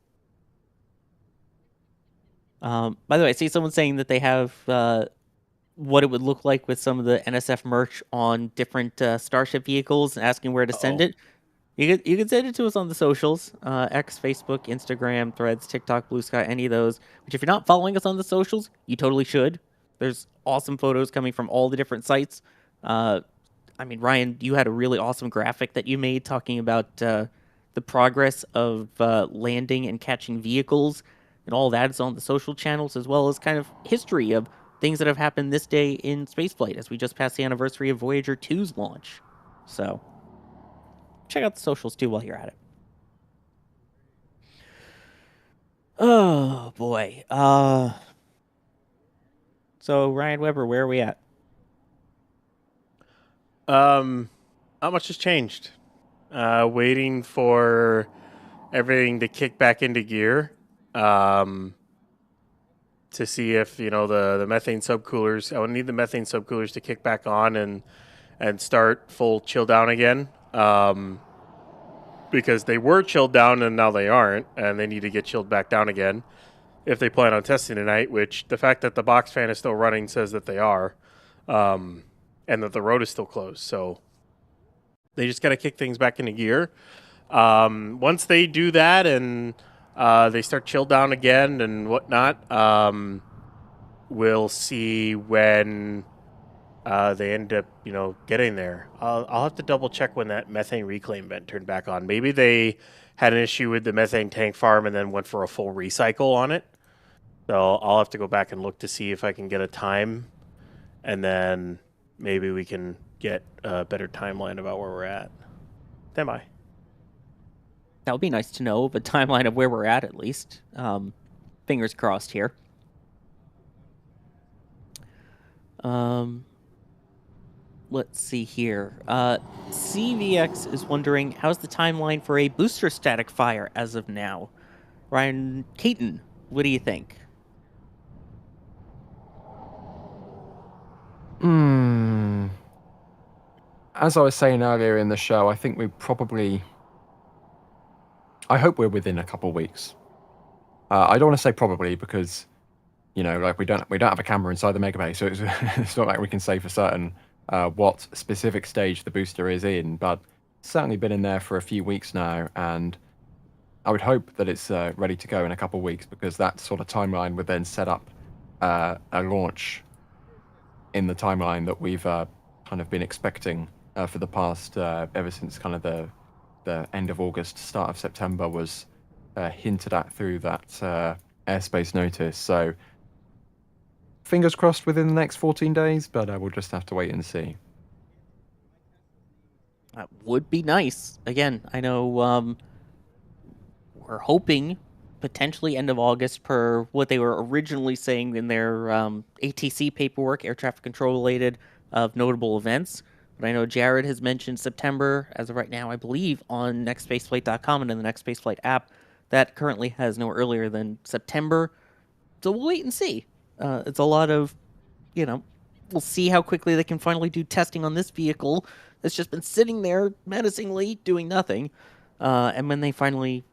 By the way, I see someone saying that they have what it would look like with some of the NSF merch on different Starship vehicles and asking where to send it. You can send it to us on the socials, X, Facebook, Instagram, Threads, TikTok, Blue Sky, any of those. Which if you're not following us on the socials, you totally should. There's awesome photos coming from all the different sites. I mean, Ryan, you had a really awesome graphic that you made talking about the progress of landing and catching vehicles and all that is on the social channels, as well as kind of history of things that have happened this day in spaceflight as we just passed the anniversary of Voyager 2's launch. So check out the socials too while you're at it. Oh boy. So Ryan Weber, where are we at? Not much has changed. Waiting for everything to kick back into gear. To see if, the methane subcoolers, I would need the methane subcoolers to kick back on and start full chill down again. Because they were chilled down and now they aren't, and they need to get chilled back down again if they plan on testing tonight, which the fact that the box fan is still running says that they are, and that the road is still closed. So they just got to kick things back into gear. Once they do that and they start chilled down again and whatnot, we'll see when they end up, getting there. I'll have to double check when that methane reclaim vent turned back on. Maybe they had an issue with the methane tank farm and then went for a full recycle on it. So I'll have to go back and look to see if I can get a time, and then maybe we can get a better timeline about where we're at. Am I? That would be nice to know, a timeline of where we're at least. Fingers crossed here. Let's see here. CVX is wondering, how's the timeline for a booster static fire as of now? Ryan Keaton, what do you think? As I was saying earlier in the show, I think I hope we're within a couple of weeks. I don't want to say probably because, we don't have a camera inside the mega bay, so it's not like we can say for certain what specific stage the booster is in, but it's certainly been in there for a few weeks now, and I would hope that it's ready to go in a couple of weeks, because that sort of timeline would then set up a launch in the timeline that we've kind of been expecting for the past, ever since kind of the end of August, start of September was hinted at through that airspace notice. So fingers crossed within the next 14 days, but we'll just have to wait and see. That would be nice. Again, I know we're hoping potentially end of August per what they were originally saying in their ATC paperwork, air traffic control related, of notable events. But I know Jared has mentioned September as of right now, I believe, on nextspaceflight.com and in the Next Spaceflight app. That currently has no earlier than September. So we'll wait and see. It's a lot of, we'll see how quickly they can finally do testing on this vehicle that's just been sitting there menacingly doing nothing. And when they finally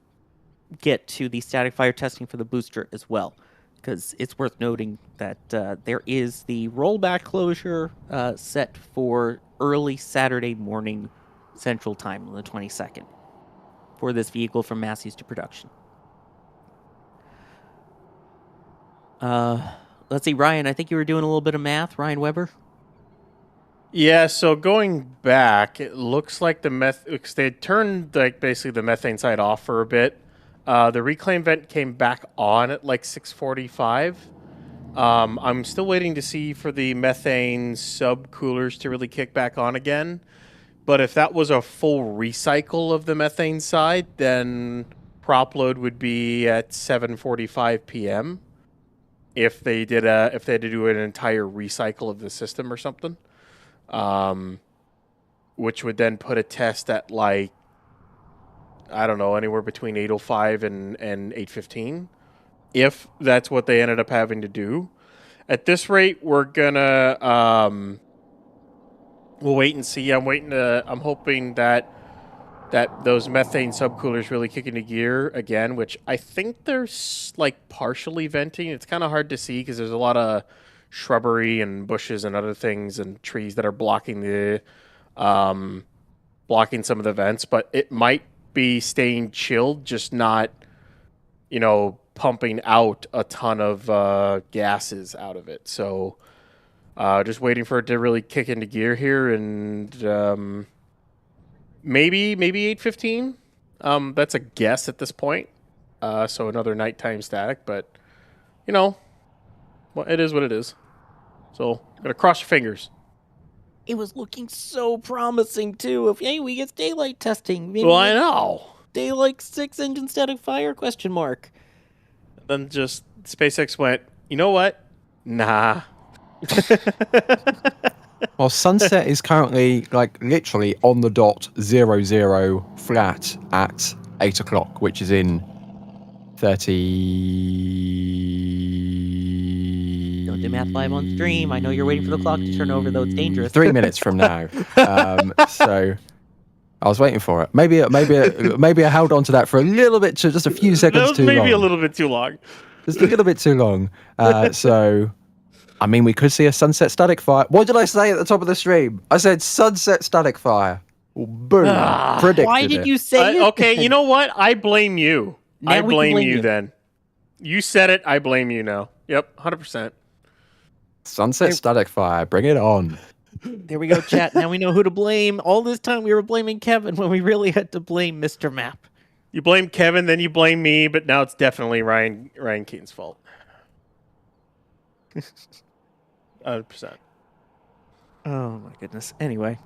get to the static fire testing for the booster as well. Because it's worth noting that there is the rollback closure set for early Saturday morning Central Time on the 22nd for this vehicle from Massey's to production. Let's see, Ryan, I think you were doing a little bit of math. Ryan Weber? Yeah, so going back, it looks like they turned basically the methane side off for a bit. The reclaim vent came back on at 6:45. I'm still waiting to see for the methane subcoolers to really kick back on again. But if that was a full recycle of the methane side, then prop load would be at 7:45 p.m. If they had to do an entire recycle of the system or something, which would then put a test at I don't know, anywhere between 8:05 and 8:15, if that's what they ended up having to do. At this rate, we're gonna we'll wait and see. I'm hoping that those methane subcoolers really kick into gear again, which I think they're partially venting. It's kind of hard to see because there's a lot of shrubbery and bushes and other things and trees that are blocking some of the vents, but it might be staying chilled, just not, pumping out a ton of gases out of it. So Just waiting for it to really kick into gear here, and maybe 8:15. That's a guess at this point. So another nighttime static, but well, it is what it is. So gotta cross your fingers. It was looking so promising too. If we get daylight testing, maybe Well, I know. daylight 6 engine static fire ? Then just SpaceX went, you know what? Nah. Well, sunset is currently literally on the dot 00 flat at 8 o'clock, which is in 30. Don't do math live on stream. I know you're waiting for the clock to turn over, though it's dangerous. 3 minutes from now. So I was waiting for it. Maybe I held on to that for a little bit, just a few seconds That was too long. maybe a little bit too long. Just a little bit too long. So, I mean, we could see a sunset static fire. What did I say at the top of the stream? I said sunset static fire. Boom. Predicted Why did it. you say it? Okay, you know what? I blame you. Now I we can blame blame you you. then. You said it. I blame you now. Yep, 100%. Sunset static fire. Bring it on. There we go, chat. Now we know who to blame. All this time we were blaming Kevin when we really had to blame Mr. Map. You blame Kevin, then you blame me, but now it's definitely Ryan Keaton's fault. 100%. Oh my goodness. Anyway.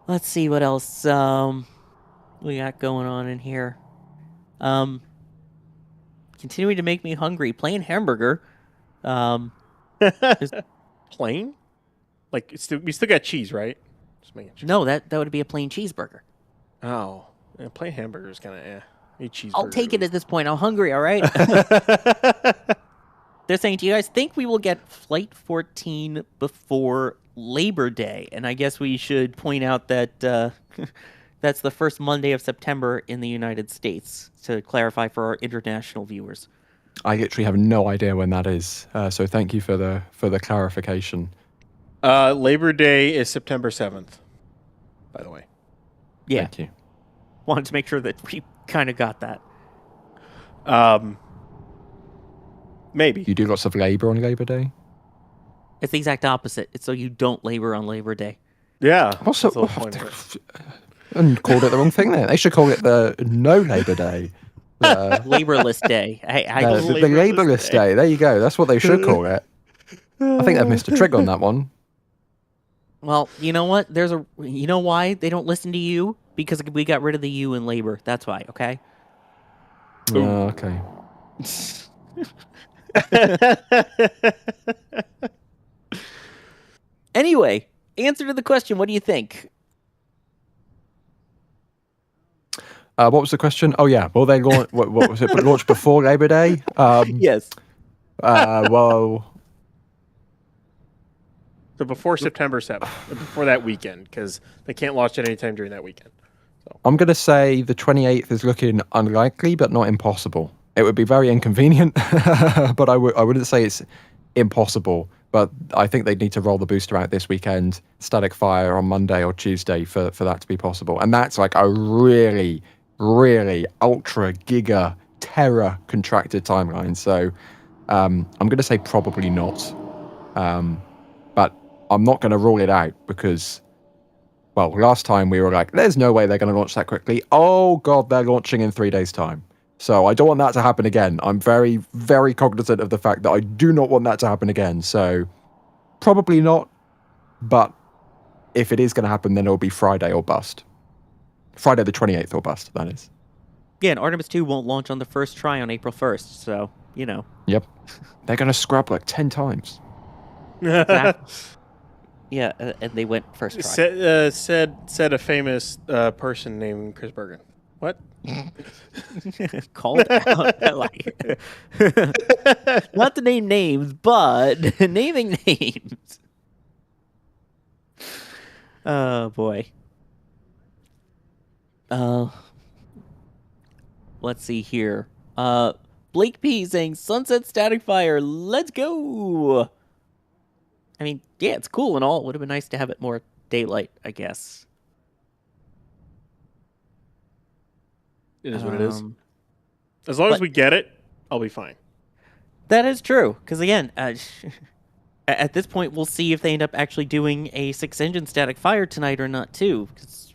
Let's see what else we got going on in here. Continuing to make me hungry. Plain hamburger. Plain? Like we still got cheese, right? Just making sure. No, that would be a plain cheeseburger. Oh, yeah, plain hamburger is kind of Eat cheeseburger. I'll take it at this point. I'm hungry, all right? They're saying, do you guys think we will get Flight 14 before Labor Day? And I guess we should point out that that's the first Monday of September in the United States, to clarify for our international viewers. I literally have no idea when that is. So thank you for the clarification. Labor Day is September 7th, by the way. Yeah. Thank you. Wanted to make sure that we kind of got that. Maybe. You do lots of labor on Labor Day? It's the exact opposite. It's so you don't labor on Labor Day. Yeah. Also, that's the whole point of it. and called it the wrong thing there. They should call it the No Labor Day. Laborless Day. The Laborless Day. There you go. That's what they should call it. I think they've missed a trick on that one. Well, you know what? You know why they don't listen to you? Because we got rid of the U in labor. That's why, okay? Okay. Anyway, answer to the question. What do you think? What was the question? Oh yeah, will they launch? what was it? Launch before Labor Day? Yes. Well, So before September 7th, before that weekend, because they can't launch it anytime during that weekend. So I'm gonna say the 28th is looking unlikely, but not impossible. It would be very inconvenient, but I wouldn't say it's impossible. But I think they need to roll the booster out this weekend, static fire on Monday or Tuesday for that to be possible. And that's like a really, really ultra giga terror contracted timeline. So I'm going to say probably not. But I'm not going to rule it out because, well, last time we were like, there's no way they're going to launch that quickly. Oh, God, they're launching in 3 days' time. So I don't want that to happen again. I'm very, very cognizant of the fact that I do not want that to happen again. So probably not. But if it is going to happen, then it'll be Friday or bust. Friday the 28th or bust, that is. Yeah, and Artemis 2 won't launch on the first try on April 1st. So, you know. Yep. They're going to scrub like 10 times. Exactly. Yeah, and they went first try. Said a famous person named Chris Bergen. What? Called out. Not to name names, but naming names. Oh, boy. Let's see here. Blake P saying Sunset Static Fire, let's go. I mean, yeah, it's cool and all. It would have been nice to have it more daylight, I guess. It is what it is. As long as we get it, I'll be fine. That is true, because again, at this point, we'll see if they end up actually doing a 6-engine static fire tonight or not, too. Because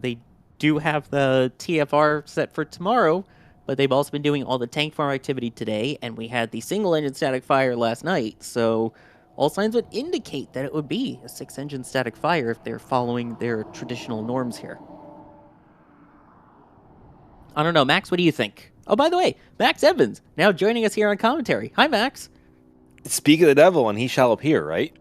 they do have the TFR set for tomorrow, but they've also been doing all the tank farm activity today, and we had the single-engine static fire last night, so all signs would indicate that it would be a 6-engine static fire if they're following their traditional norms here. I don't know. Max, what do you think? Oh, by the way, Max Evans, now joining us here on commentary. Hi, Max. Speak of the devil, and he shall appear, right?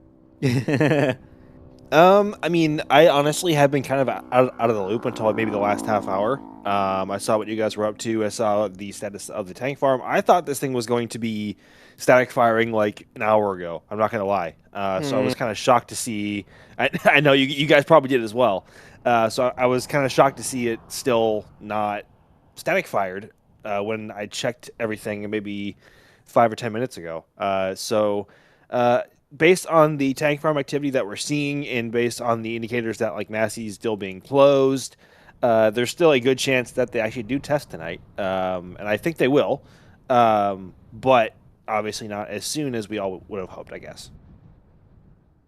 I mean, I honestly have been kind of out of the loop until maybe the last half hour. I saw what you guys were up to. I saw the status of the tank farm. I thought this thing was going to be static firing like an hour ago. I'm not going to lie. So I was kind of shocked to see. I know you guys probably did as well. So I was kind of shocked to see it still not static fired when I checked everything maybe 5 or 10 minutes ago. Based on the tank farm activity that we're seeing and based on the indicators that like Massey is still being closed, there's still a good chance that they actually do test tonight. And I think they will, but obviously not as soon as we all would have hoped, I guess.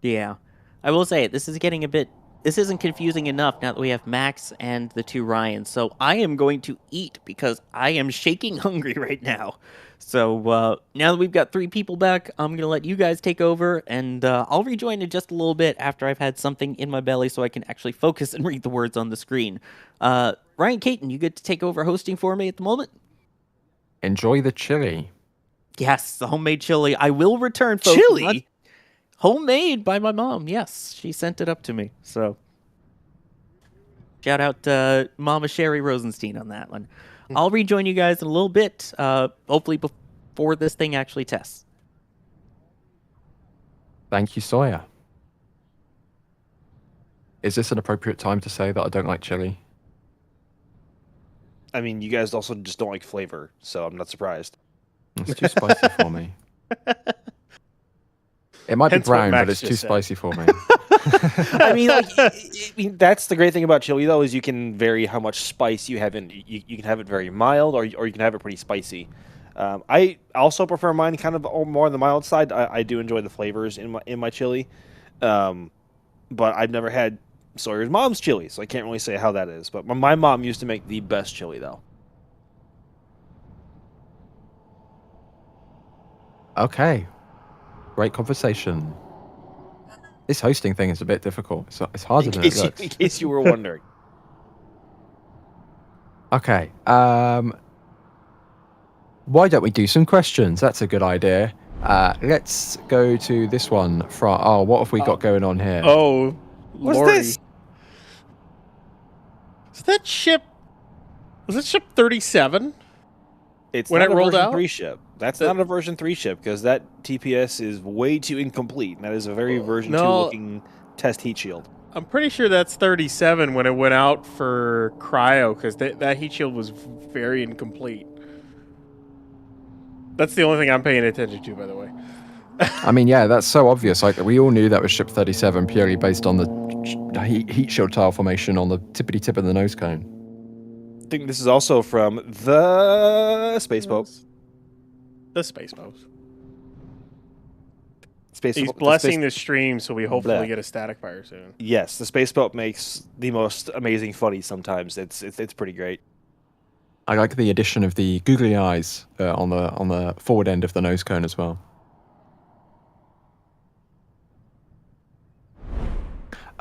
Yeah. I will say, this isn't confusing enough now that we have Max and the 2 Ryans. So I am going to eat because I am shaking hungry right now. So now that we've got 3 people back, I'm going to let you guys take over, and I'll rejoin in just a little bit after I've had something in my belly so I can actually focus and read the words on the screen. Ryan Caton, you get to take over hosting for me at the moment? Enjoy the chili. Yes, the homemade chili. I will return, folks. Chili? Homemade by my mom, yes. She sent it up to me, so shout out to Mama Sherry Rosenstein on that one. I'll rejoin you guys in a little bit, hopefully before this thing actually tests. Thank you, Sawyer. Is this an appropriate time to say that I don't like chili? I mean, you guys also just don't like flavor, so I'm not surprised. It's too spicy for me. It might Hence be brown, what but Max it's too just said. spicy for me. I mean, that's the great thing about chili, though, is you can vary how much spice you have in. You can have it very mild, or you can have it pretty spicy. I also prefer mine kind of more on the mild side. I do enjoy the flavors in my chili, but I've never had Sawyer's mom's chili, so I can't really say how that is. But my mom used to make the best chili, though. Okay. Great conversation. This hosting thing is a bit difficult. It's harder than it looks. In case you were wondering. Okay. Why don't we do some questions? That's a good idea. Let's go to this one. What have we got going on here? Oh, What's Lordy. this? Is that ship? Was it ship 37? It's When not it a rolled version out? 3 ship. That's not a version 3 ship, because that TPS is way too incomplete. And that is a very version 2 looking test heat shield. I'm pretty sure that's 37 when it went out for cryo, because that heat shield was very incomplete. That's the only thing I'm paying attention to, by the way. I mean, yeah, that's so obvious. Like, we all knew that was ship 37 purely based on the heat shield tile formation on the tippity tip of the nose cone. I think this is also from the Space Pope. The Space Pope. Space He's Pope- blessing the the stream, so we hopefully Blah. get a static fire soon. Yes, the Space Pope makes the most amazing funny sometimes. It's pretty great. I like the addition of the googly eyes on the forward end of the nose cone as well.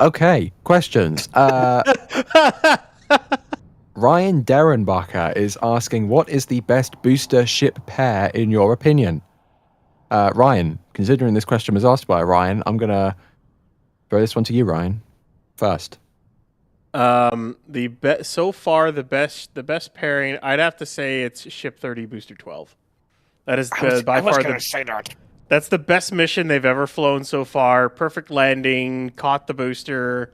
Okay, questions. Ryan Derenbacher is asking, what is the best booster ship pair in your opinion? Ryan, considering this question was asked by Ryan, I'm going to throw this one to you, Ryan, first. So far the best pairing, I'd have to say it's ship 30 booster 12. That is by far that's the best mission they've ever flown so far. Perfect landing, caught the booster.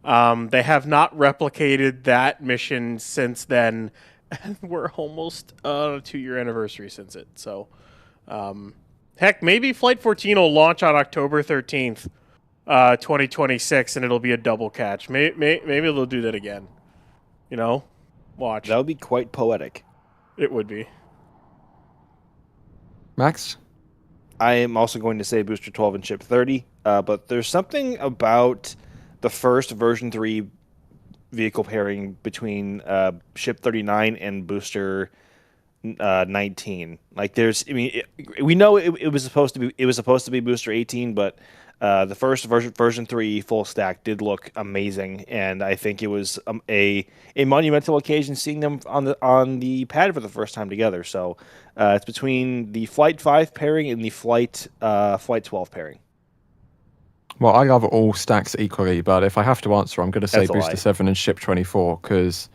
They have not replicated that mission since then. And we're almost on a 2-year anniversary since it. So, heck, maybe Flight 14 will launch on October 13th, 2026, and it'll be a double catch. Maybe they'll do that again. You know? Watch. That would be quite poetic. It would be. Max? I am also going to say Booster 12 and Ship 30, but there's something about the first version 3 vehicle pairing between Ship 39 and Booster 19. Like we know it was supposed to be Booster 18, but the first version 3 full stack did look amazing, and I think it was a monumental occasion seeing them on the pad for the first time together. So it's between the Flight 5 pairing and the Flight 12 pairing. Well, I love all stacks equally, but if I have to answer, I'm going to say That's a Booster lie. 7 and Ship 24, because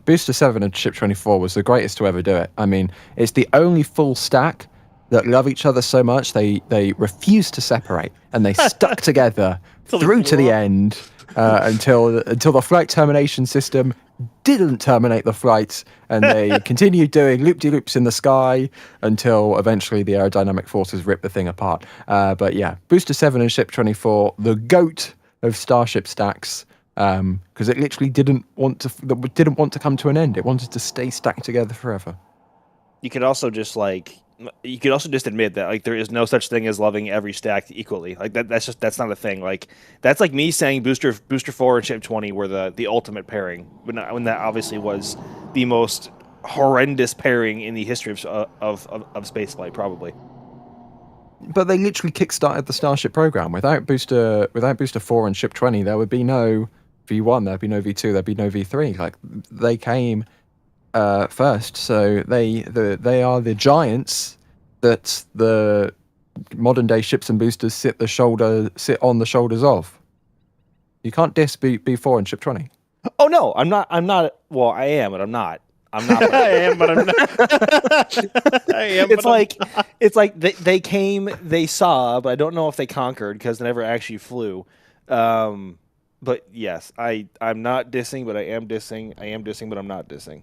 Booster 7 and Ship 24 was the greatest to ever do it. I mean, it's the only full stack that love each other so much they refused to separate, and they stuck together through to the end until the flight termination system didn't terminate the flight, and they continued doing loop-de-loops in the sky until eventually the aerodynamic forces ripped the thing apart. But yeah, Booster 7 and Ship 24, the GOAT of Starship stacks, because it literally didn't want to come to an end. It wanted to stay stacked together forever. You could also just admit that like there is no such thing as loving every stack equally. Like that's not a thing. Like that's like me saying Booster 4 and Ship 20 were the ultimate pairing, when that obviously was the most horrendous pairing in the history of spaceflight, probably. But they literally kickstarted the Starship program. Without Booster 4 and Ship 20, there would be no V1, there'd be no V2, there'd be no V3. Like they came first, so they are the giants that the modern day ships and boosters sit on the shoulders of. You can't diss B4 and Ship 20. Oh no, I'm not. Well, I am, but I'm not. I'm not. I am, but I'm not. I am. It's like they came, they saw, but I don't know if they conquered because they never actually flew. But yes, I'm not dissing, but I am dissing. I am dissing, but I'm not dissing.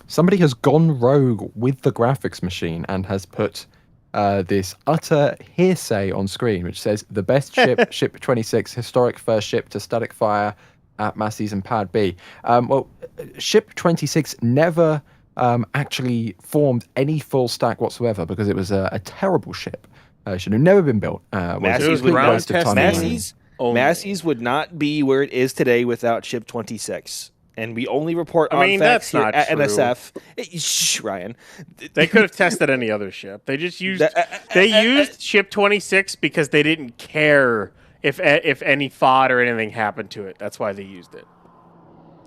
Somebody has gone rogue with the graphics machine and has put this utter hearsay on screen, which says the best ship, Ship 26, historic first ship to static fire at Massey's and Pad B. Well, Ship 26 never actually formed any full stack whatsoever because it was a terrible ship. Should have never been built. Massey's would not be where it is today without Ship 26. And we only report on facts here at NSF. Shh, Ryan. They could have tested any other ship. They just used used Ship 26 because they didn't care if any FOD or anything happened to it. That's why they used it.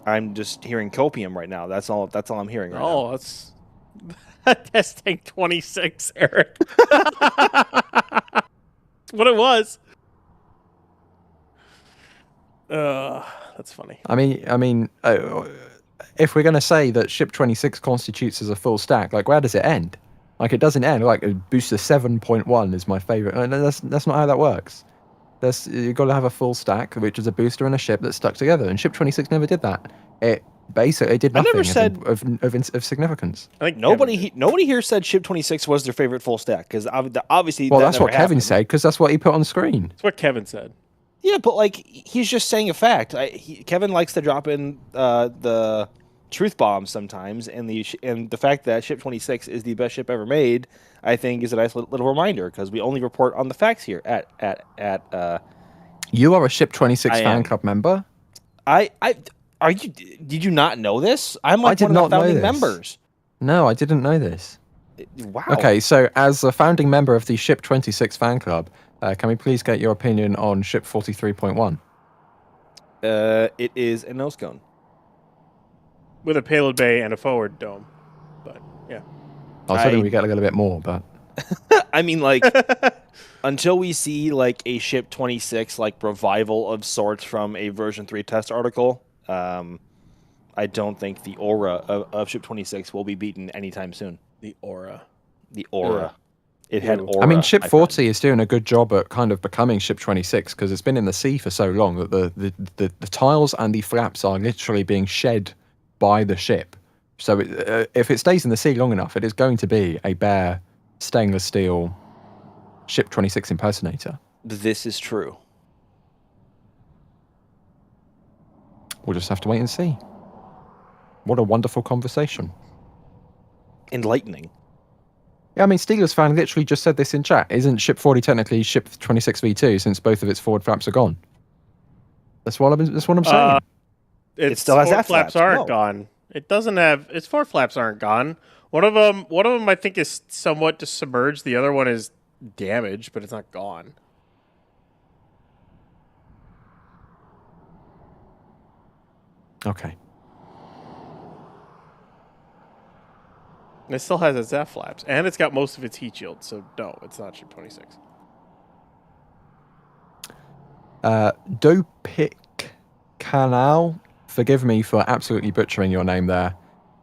I'm just hearing copium right now. That's all I'm hearing right now. Oh, that's testing 26, Eric. That's what it was. That's funny. I mean, if we're going to say that Ship 26 constitutes as a full stack, like where does it end? Like it doesn't end. Like Booster 7.1 is my favorite. And that's not how that works. You've got to have a full stack, which is a booster and a ship that's stuck together. And Ship 26 never did that. It basically did nothing of significance. I think nobody here said Ship 26 was their favorite full stack because obviously. Well, that's what Kevin said because that's what he put on screen. That's what Kevin said. Yeah, but like he's just saying a fact. Kevin likes to drop in the truth bombs sometimes, and the fact that Ship 26 is the best ship ever made, I think, is a nice little reminder because we only report on the facts here at. You are a Ship 26 fan club member. Are you? Did you not know this? I'm like one of the founding members. No, I didn't know this. Wow. Okay, so as a founding member of the Ship 26 fan club. Can we please get your opinion on Ship 43.1? It is a nose cone. With a payload bay and a forward dome. But, yeah. I was hoping we get a little bit more, but... I mean, like, until we see, like, a Ship 26, like, revival of sorts from a version 3 test article, I don't think the aura of Ship 26 will be beaten anytime soon. The aura. The aura. Yeah. It had aura. I mean, Ship 40 is doing a good job at kind of becoming Ship 26 because it's been in the sea for so long that the tiles and the flaps are literally being shed by the ship. So if it stays in the sea long enough, it is going to be a bare stainless steel Ship 26 impersonator. This is true. We'll just have to wait and see. What a wonderful conversation. Enlightening. Yeah, I mean, Steelers fan literally just said this in chat. Isn't Ship 40 technically Ship 26V2 since both of its forward flaps are gone? That's what I'm saying. Its still has forward aft flaps flaps. aren't No. gone. It doesn't have its forward flaps aren't gone. One of them I think is somewhat submerged. The other one is damaged, but it's not gone. Okay. And it still has its aft flaps, and it's got most of its heat shield. So no, it's not Ship 26. Dopic Canal, forgive me for absolutely butchering your name there,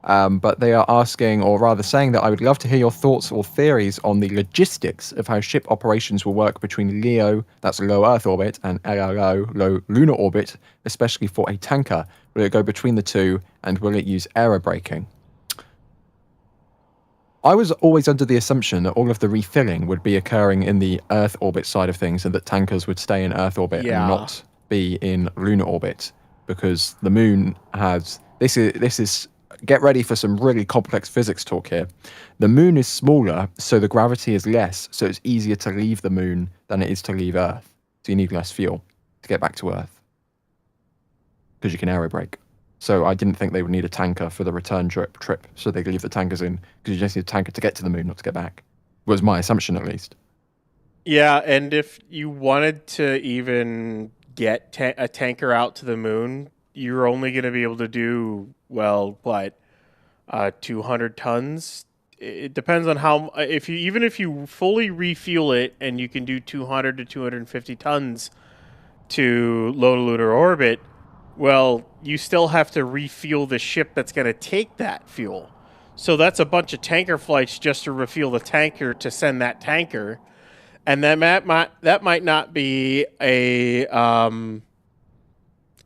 but they are asking, or rather saying, that I would love to hear your thoughts or theories on the logistics of how ship operations will work between LEO, that's low Earth orbit, and LLO, low lunar orbit, especially for a tanker. Will it go between the two, and will it use aerobraking? I was always under the assumption that all of the refilling would be occurring in the Earth orbit side of things, and that tankers would stay in Earth orbit and not be in lunar orbit, because the moon has this is get ready for some really complex physics talk here. The moon is smaller, so the gravity is less, so it's easier to leave the moon than it is to leave Earth. So you need less fuel to get back to Earth because you can aerobrake. So I didn't think they would need a tanker for the return trip, so they could leave the tankers in, because you just need a tanker to get to the moon, not to get back. Was my assumption, at least. Yeah, and if you wanted to even get a tanker out to the moon, you're only going to be able to do, 200 tons. It depends on how, if you fully refuel it and you can do 200 to 250 tons to low lunar orbit, well, you still have to refuel the ship that's going to take that fuel. So that's a bunch of tanker flights just to refuel the tanker to send that tanker. And that might not be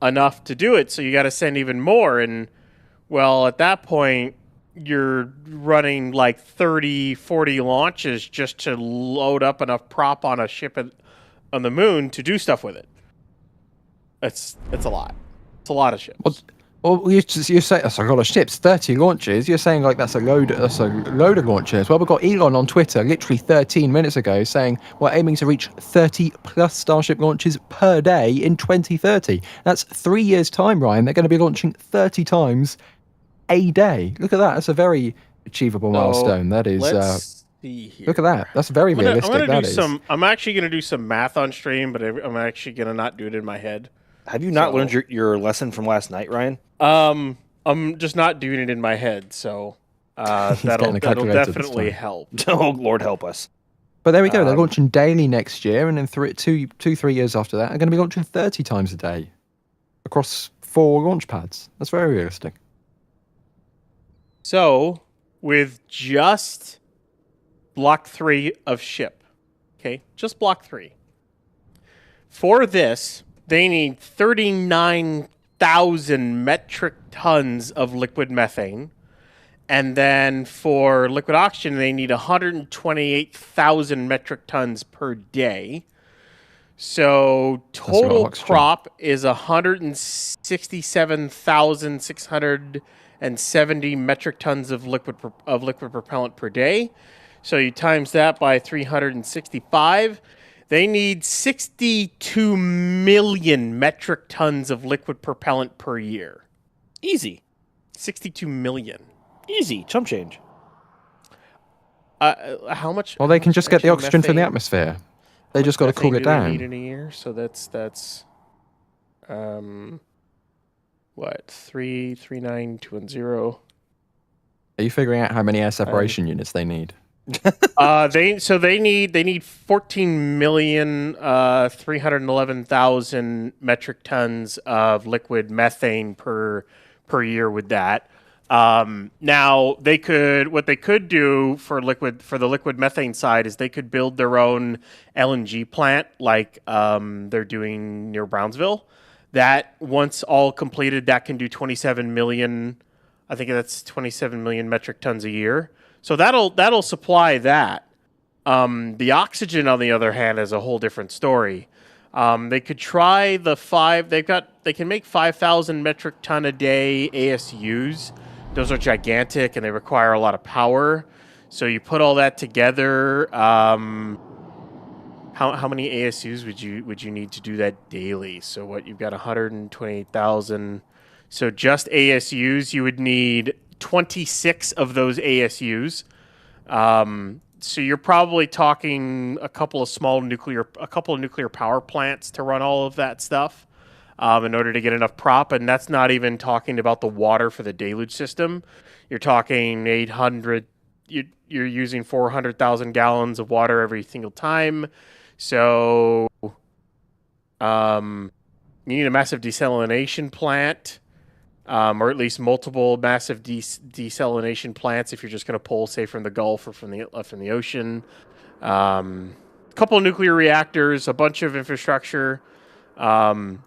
enough to do it, so you got to send even more. And, well, at that point, you're running like 30, 40 launches just to load up enough prop on a ship on the moon to do stuff with it. It's a lot. It's a lot of ships. Well, you say that's a lot of ships, 30 launches. You're saying like that's a load of launches. Well, we've got Elon on Twitter literally 13 minutes ago saying we're aiming to reach 30 plus Starship launches per day in 2030. That's 3 years' time, Ryan. They're going to be launching 30 times a day. Look at that. That's a very achievable milestone. That is. Let's see here. Look at that. That's very realistic. I'm actually going to do some math on stream, but I'm actually going to not do it in my head. Have you not learned your lesson from last night, Ryan? I'm just not doing it in my head, so that'll definitely help. Oh, Lord help us. But there we go. They're launching daily next year, and then 3 years after that, they're going to be launching 30 times a day across 4 launch pads. That's very realistic. So, with just Block 3 of ship, okay, just Block 3. For this, they need 39,000 metric tons of liquid methane. And then for liquid oxygen, they need 128,000 metric tons per day. So total prop is 167,670 metric tons of liquid propellant per day. So you times that by 365. They need 62 million metric tons of liquid propellant per year. Easy. 62 million. Easy. Chump change. How much? Well, they can just get the oxygen from the atmosphere. They just got to cool it down. They need in a year? So that's 339,210. Are you figuring out how many air separation units they need? They need 14,311,000 metric tons of liquid methane per year with that. Now what they could do for the liquid methane side is they could build their own LNG plant like they're doing near Brownsville. That once all completed, that can do 27 million. I think that's 27 million metric tons a year. So that'll supply that. The oxygen, on the other hand, is a whole different story. They could try the 5. They can make 5,000 metric ton a day ASUs. Those are gigantic and they require a lot of power. So you put all that together. How many ASUs would you need to do that daily? So what, you've got 128,000. So just ASUs, you would need 26 of those ASUs. So you're probably talking a couple of nuclear power plants to run all of that stuff in order to get enough prop, and that's not even talking about the water for the deluge system. You're talking 800. You're using 400,000 gallons of water every single time. So you need a massive desalination plant. Or at least multiple massive desalination plants if you're just going to pull, say, from the Gulf or from the ocean. A couple of nuclear reactors, a bunch of infrastructure. In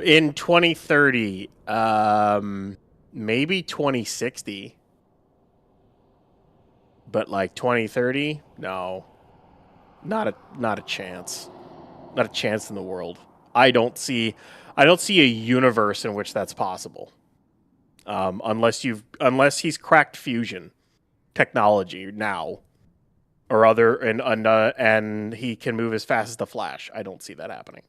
2030, maybe 2060. But like 2030, no, not a chance. Not a chance in the world. I don't see a universe in which that's possible, unless he's cracked fusion technology now, or other, and he can move as fast as the Flash. I don't see that happening.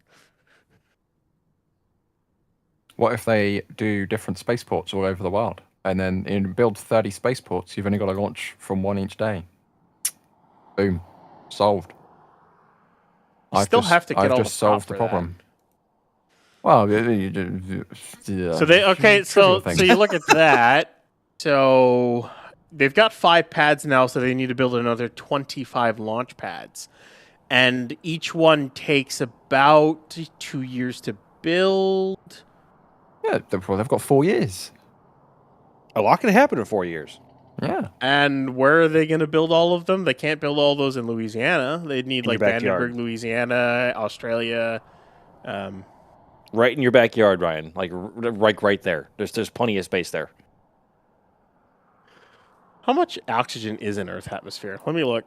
What if they do different spaceports all over the world, and then build 30 spaceports? You've only got to launch from one each day. Boom, solved. I've just solved the problem. Well, so you look at that. So they've got 5 pads now, so they need to build another 25 launch pads, and each one takes about 2 years to build. Yeah, they've got 4 years. A lot can happen in 4 years. Yeah. And where are they going to build all of them? They can't build all those in Louisiana. They'd need like Vandenberg, Louisiana, Australia. Right in your backyard, Ryan. Like right there. There's plenty of space there. How much oxygen is in Earth's atmosphere? Let me look.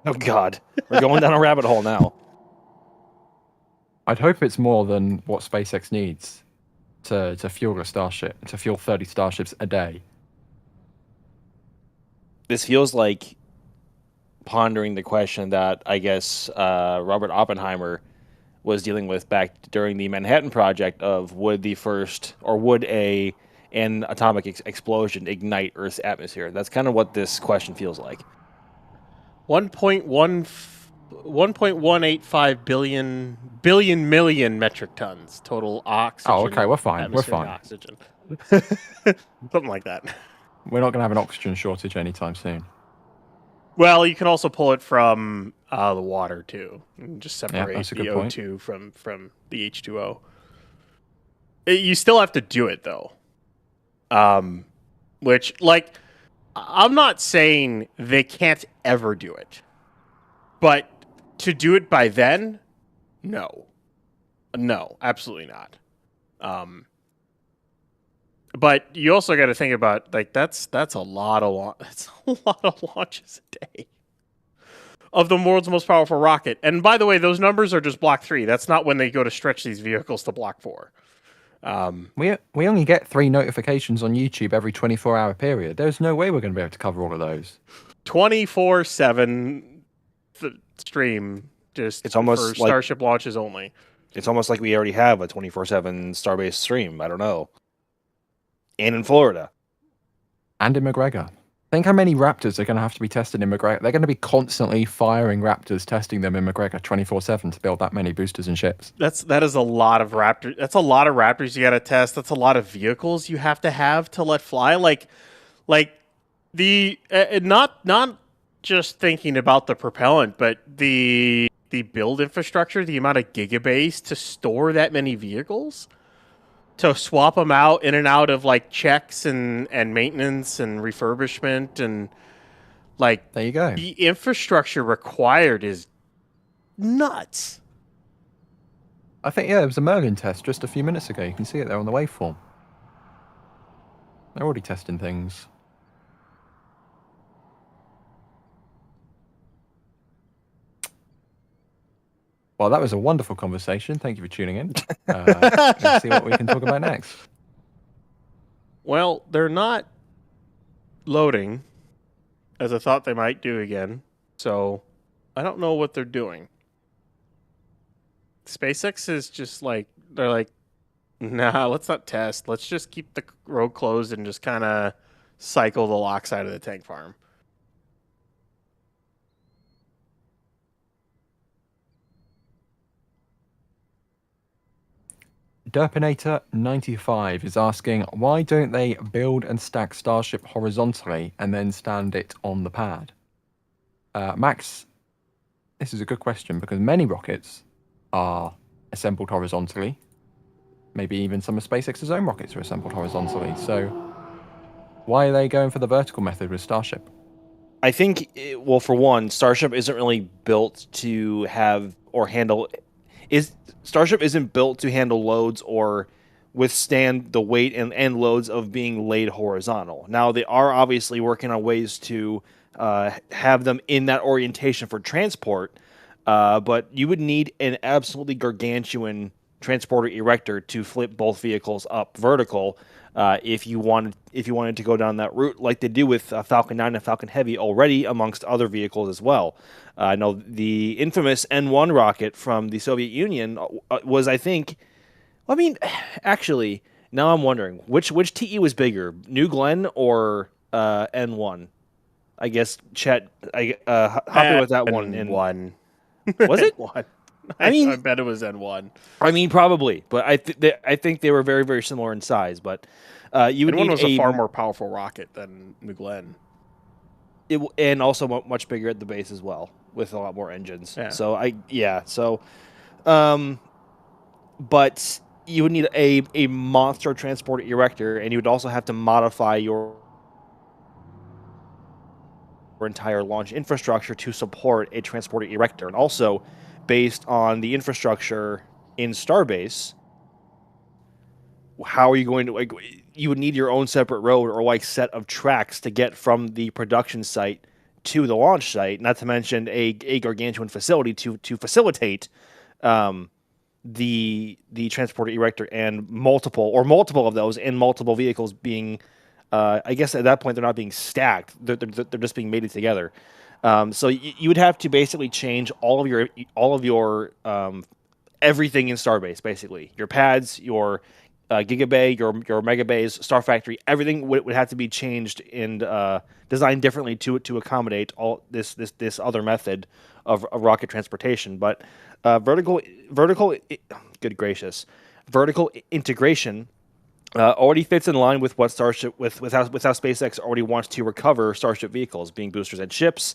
Oh God, we're going down a rabbit hole now. I'd hope it's more than what SpaceX needs to fuel a Starship, to fuel 30 Starships a day. This feels like pondering the question that I guess Robert Oppenheimer was dealing with back during the Manhattan Project of would an atomic explosion ignite Earth's atmosphere? That's kind of what this question feels like. 1.185 billion metric tons total oxygen. Oh, okay, we're fine. We're fine. Oxygen. Something like that. We're not going to have an oxygen shortage anytime soon. Well, you can also pull it from the water too, and just separate the O2 from the H2O. You still have to do it though. Which, like, I'm not saying they can't ever do it, but to do it by then, no, absolutely not. But you also got to think about, like, that's a lot of launches a day of the world's most powerful rocket. And by the way, those numbers are just Block 3. That's not when they go to stretch these vehicles to Block 4. We only get 3 notifications on YouTube every 24-hour period. There's no way we're going to be able to cover all of those. 24/7 stream. It's almost for Starship launches only. It's almost like we already have a 24/7 Starbase stream. I don't know. And in Florida. And in McGregor. Think how many Raptors are going to have to be tested in McGregor. They're going to be constantly firing Raptors, testing them in McGregor 24/7 to build that many boosters and ships. That is a lot of Raptors. That's a lot of Raptors you got to test. That's a lot of vehicles you have to let fly. Like the not just thinking about the propellant, but the build infrastructure, the amount of gigabase to store that many vehicles. To swap them out in and out of like checks and maintenance and refurbishment and like there you go. The infrastructure required is nuts. I think it was a Merlin test just a few minutes ago. You can see it there on the waveform. They're already testing things. Well, that was a wonderful conversation. Thank you for tuning in. Let's see what we can talk about next. Well, they're not loading. as I thought they might do again. So I don't know what they're doing. SpaceX is just like, they're like, nah, let's not test. Let's just keep the road closed and just kind of cycle the lock side of the tank farm. Derpinator95 is asking, why don't they build and stack Starship horizontally and then stand it on the pad? Max, this is a good question because many rockets are assembled horizontally. Maybe even some of SpaceX's own rockets are assembled horizontally. So why are they going for the vertical method with Starship? I think, well, for one, Starship isn't really built to have or handle... Starship isn't built to handle loads or withstand the weight and loads of being laid horizontal. Now, they are obviously working on ways to have them in that orientation for transport, but you would need an absolutely gargantuan transporter erector to flip both vehicles up vertical if you wanted to go down that route, like they do with Falcon 9 and Falcon Heavy already, amongst other vehicles as well. I know the infamous N1 rocket from the Soviet Union was, I think, I mean, actually, now I'm wondering which TE was bigger, New Glenn or N1? I guess Chet, hop in with that one. N1. Was it? N1. I mean, I bet it was N1. I mean, probably, but I think they were very, very similar in size. But you would N1 need was a far more powerful rocket than New Glenn. And also much bigger at the base as well, with a lot more engines. Yeah. But you would need a monster transporter erector, and you would also have to modify your entire launch infrastructure to support a transporter erector, and also based on the infrastructure in Starbase, how are you going to, you would need your own separate road or set of tracks to get from the production site to the launch site, not to mention a gargantuan facility to facilitate the transporter erector and multiple of those in multiple vehicles being, I guess at that point they're not being stacked, they're just being mated together. So you would have to basically change all of your everything in Starbase, basically your pads, your Gigabay, your Mega Bays, Star Factory, everything would have to be changed and designed differently to accommodate all this other method of rocket transportation. But vertical, good gracious, vertical integration already fits in line with what Starship with how SpaceX already wants to recover Starship vehicles, being boosters and ships,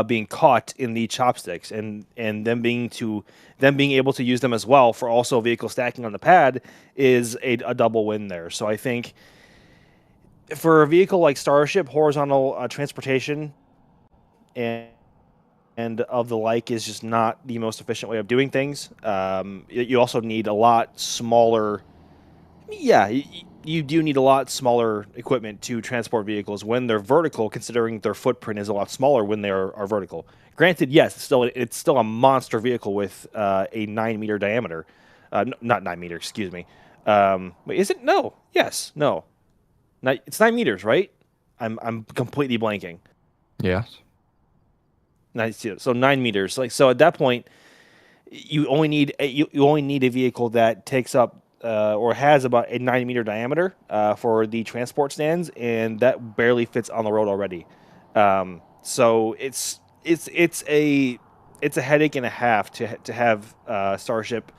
being caught in the chopsticks, and them being able to use them as well for also vehicle stacking on the pad is a double win there. So I think for a vehicle like Starship, horizontal transportation and of the like is just not the most efficient way of doing things. You also need a lot smaller. Yeah, you do need a lot smaller equipment to transport vehicles when they're vertical, considering their footprint is a lot smaller when they are vertical. Granted, yes, it's still a monster vehicle with a 9-meter diameter. Not 9 meters, excuse me. Wait, is it? No. Yes. No. It's 9 meters, right? I'm completely blanking. Yes. So 9 meters. So at that point, you only need a vehicle that takes up or has about a 9-meter diameter for the transport stands, and that barely fits on the road already. So it's a headache and a half to have Starship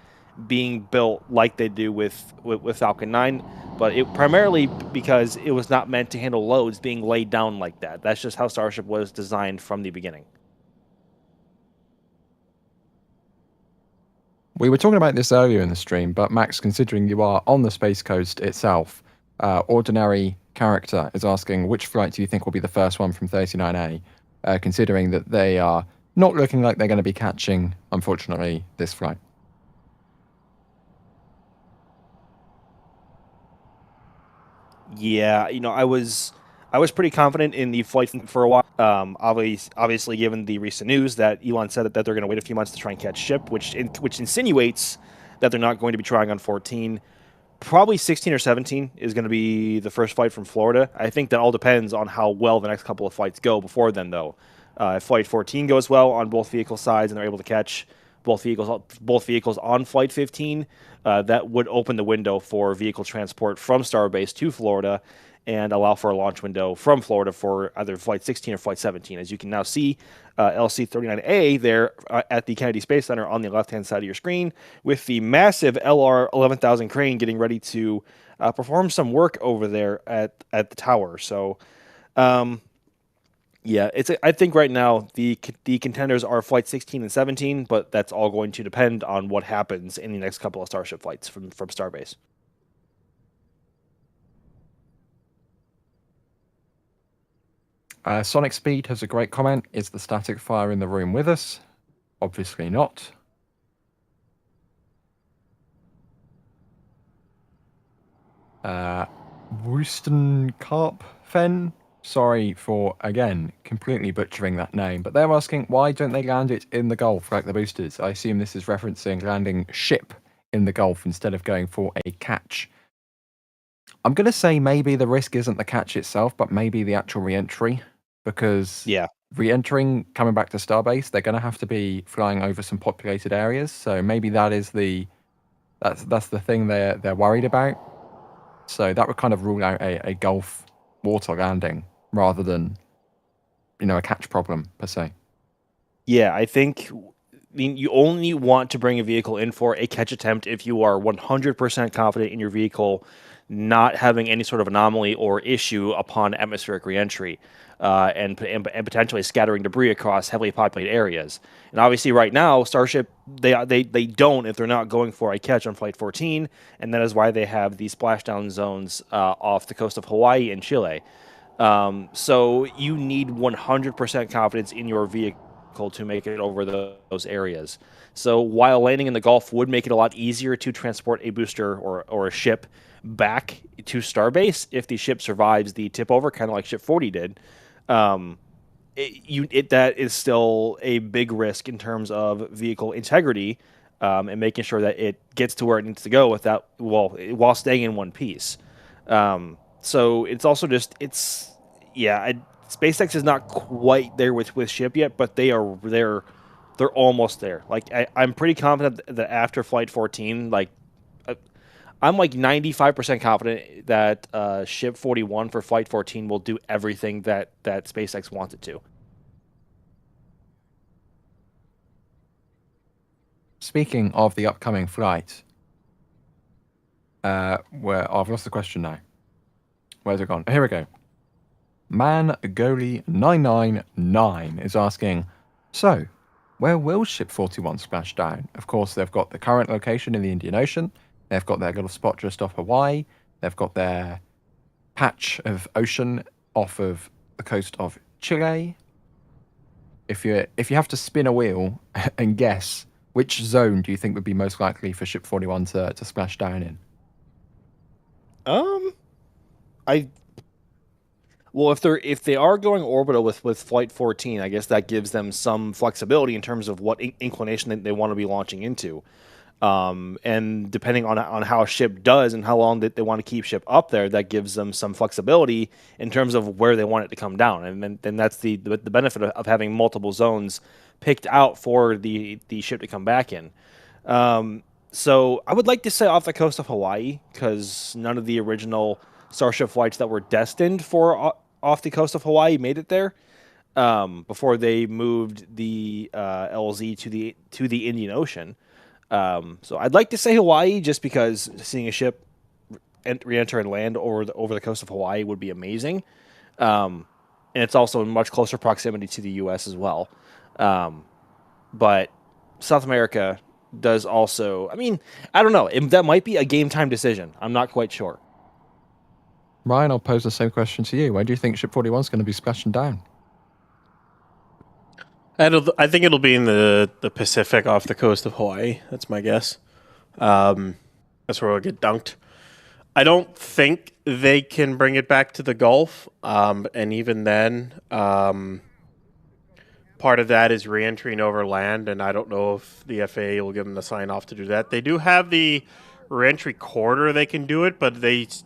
being built like they do with Falcon 9, but it primarily because it was not meant to handle loads being laid down like that. That's just how Starship was designed from the beginning. We were talking about this earlier in the stream, but Max, considering you are on the Space Coast itself, Ordinary Character is asking, which flight do you think will be the first one from 39A, considering that they are not looking like they're going to be catching, unfortunately, this flight? Yeah, I was pretty confident in the flight for a while. Obviously, given the recent news that Elon said that they're going to wait a few months to try and catch ship, which insinuates that they're not going to be trying on 14. probably 16 or 17 is going to be the first flight from Florida. I think that all depends on how well the next couple of flights go before then, though. If Flight 14 goes well on both vehicle sides and they're able to catch both vehicles on Flight 15, that would open the window for vehicle transport from Starbase to Florida and allow for a launch window from Florida for either Flight 16 or Flight 17. As you can now see, LC-39A there at the Kennedy Space Center on the left-hand side of your screen with the massive LR-11,000 crane getting ready to perform some work over there at the tower. So, yeah, I think right now the contenders are Flight 16 and 17, but that's all going to depend on what happens in the next couple of Starship flights from Starbase. Sonic Speed has a great comment. Is the static fire in the room with us? Obviously not. Wooston Carp Fen. Sorry for, again, completely butchering that name. But they're asking, why don't they land it in the Gulf like the boosters? I assume this is referencing landing ship in the Gulf instead of going for a catch. I'm going to say maybe the risk isn't the catch itself, but maybe the actual re-entry. Because re-entering, coming back to Starbase, they're going to have to be flying over some populated areas. So maybe that's the thing they're worried about. So that would kind of rule out a Gulf water landing rather than, a catch problem per se. Yeah, I think you only want to bring a vehicle in for a catch attempt if you are 100% confident in your vehicle not having any sort of anomaly or issue upon atmospheric reentry, and potentially scattering debris across heavily populated areas. And obviously right now, Starship, they don't if they're not going for a catch on Flight 14, and that is why they have these splashdown zones off the coast of Hawaii and Chile. So you need 100% confidence in your vehicle to make it over those areas. So while landing in the Gulf would make it a lot easier to transport a booster or a ship back to Starbase if the ship survives the tip over, kind of like Ship 40 did, that is still a big risk in terms of vehicle integrity, and making sure that it gets to where it needs to go while staying in one piece. So it's also SpaceX is not quite there with ship yet, but they're almost there. Like I'm pretty confident that after Flight 14, I'm 95% confident that Ship 41 for Flight 14 will do everything that SpaceX wants it to. Speaking of the upcoming flight, where I've lost the question now. Where's it gone? Here we go. ManGoli999 is asking, so, where will Ship 41 splash down? Of course, they've got the current location in the Indian Ocean. They've got their little spot just off Hawaii. They've got their patch of ocean off of the coast of Chile. If you have to spin a wheel and guess, which zone do you think would be most likely for Ship 41 to splash down in? If they are going orbital with Flight 14, I guess that gives them some flexibility in terms of what inclination they want to be launching into. And depending on how ship does and how long they want to keep ship up there, that gives them some flexibility in terms of where they want it to come down. And then that's the benefit of having multiple zones picked out for the ship to come back in. So I would like to say off the coast of Hawaii, because none of the original Starship flights that were destined for off the coast of Hawaii made it there, before they moved the LZ to the Indian Ocean. So I'd like to say Hawaii, just because seeing a ship re-enter and land over the coast of Hawaii would be amazing. And it's also in much closer proximity to the U.S. as well. But South America does also, I don't know. That might be a game time decision. I'm not quite sure. Ryan, I'll pose the same question to you. Where do you think Ship 41 is going to be splashing down? I think it'll be in the Pacific off the coast of Hawaii. That's my guess. That's where it'll get dunked. I don't think they can bring it back to the Gulf. And even then, part of that is re-entering over land, and I don't know if the FAA will give them the sign-off to do that. They do have the reentry corridor, they can do it, but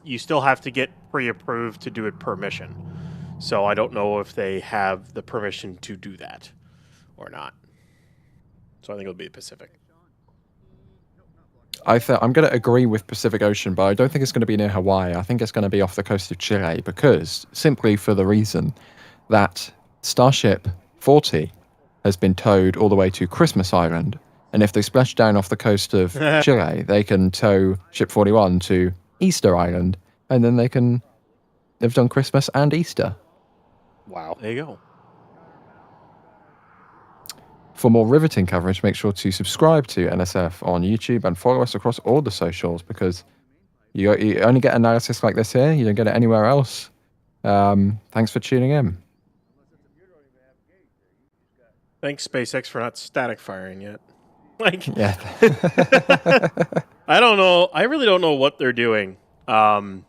you still have to get pre-approved to do it per mission. So I don't know if they have the permission to do that or not. So I think it'll be Pacific. I'm going to agree with Pacific Ocean, but I don't think it's going to be near Hawaii. I think it's going to be off the coast of Chile, because simply for the reason that Starship 40 has been towed all the way to Christmas Island. And if they splash down off the coast of Chile, they can tow Ship 41 to Easter Island, and then they've done Christmas and Easter. Wow. There you go. For more riveting coverage, make sure to subscribe to NSF on YouTube and follow us across all the socials, because you only get analysis like this here. You don't get it anywhere else. Thanks for tuning in. Thanks, SpaceX, for not static firing yet. Yeah. I don't know. I really don't know what they're doing. The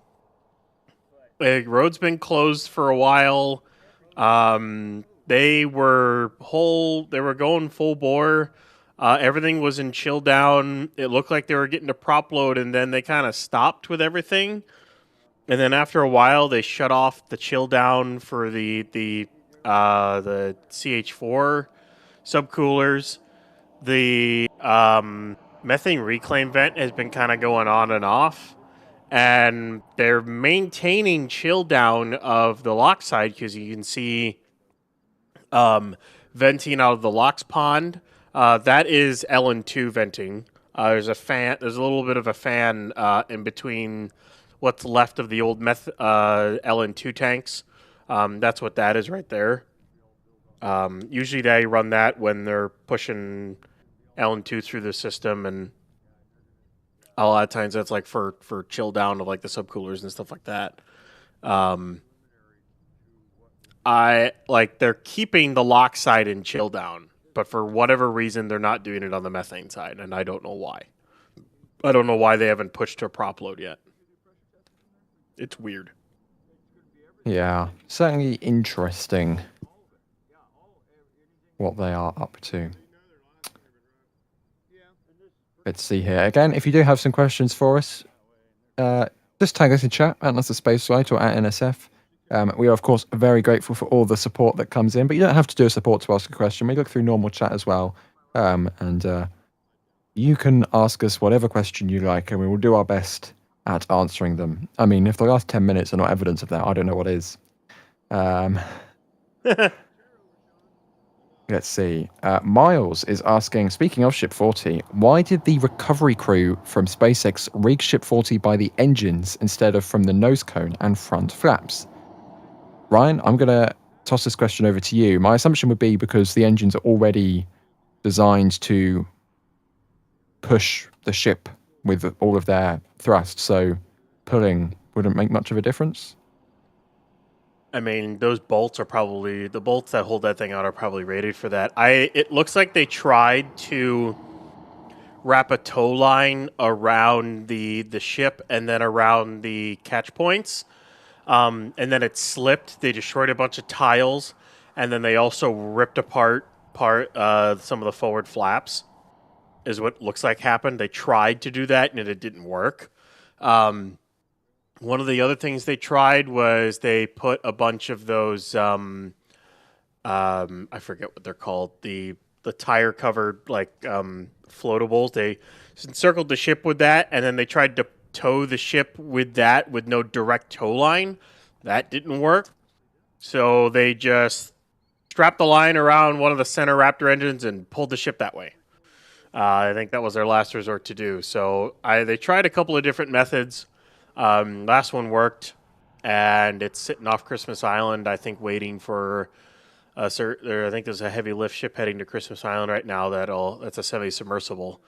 road's been closed for a while. They were going full bore. Everything was in chill down. It looked like they were getting to prop load, and then they kind of stopped with everything. And then after a while, they shut off the chill down for the CH4 subcoolers. The methane reclaim vent has been kind of going on and off, and they're maintaining chill down of the lock side, because you can see venting out of the LOX pond. That is LN2 venting. There's a little bit of a fan in between what's left of the old LN2 tanks. That's what that is right there. Usually they run that when they're pushing LN2 through the system, and a lot of times that's like for chill down of like the subcoolers and stuff like that. They're keeping the lock side in chill down, but for whatever reason they're not doing it on the methane side, and I don't know why. I don't know why they haven't pushed to a prop load yet. It's weird. Yeah, certainly interesting what they are up to. Let's see here. Again, if you do have some questions for us, just tag us in chat at NASASpaceflight or at NSF. We are, of course, very grateful for all the support that comes in, but you don't have to do a support to ask a question. We look through normal chat as well. And you can ask us whatever question you like, and we will do our best at answering them. I mean, if the last 10 minutes are not evidence of that, I don't know what is. Let's see. Miles is asking, speaking of Ship 40, why did the recovery crew from SpaceX rig Ship 40 by the engines instead of from the nose cone and front flaps? Ryan, I'm going to toss this question over to you. My assumption would be because the engines are already designed to push the ship with all of their thrust, so pulling wouldn't make much of a difference. I mean, those bolts are probably, the bolts that hold that thing out are probably rated for that. It looks like they tried to wrap a tow line around the ship and then around the catch points. And then it slipped. They destroyed a bunch of tiles, and then they also ripped apart some of the forward flaps, is what looks like happened. They tried to do that, and it didn't work. One of the other things they tried was they put a bunch of those, I forget what they're called, the tire covered floatables. They encircled the ship with that, and then they tried to tow the ship with that with no direct tow line. That didn't work. So they just strapped the line around one of the center Raptor engines and pulled the ship that way. I think that was their last resort to do. So they tried a couple of different methods. Last one worked, and it's sitting off Christmas Island, I think, waiting for I think there's a heavy lift ship heading to Christmas Island right now that's a semi-submersible.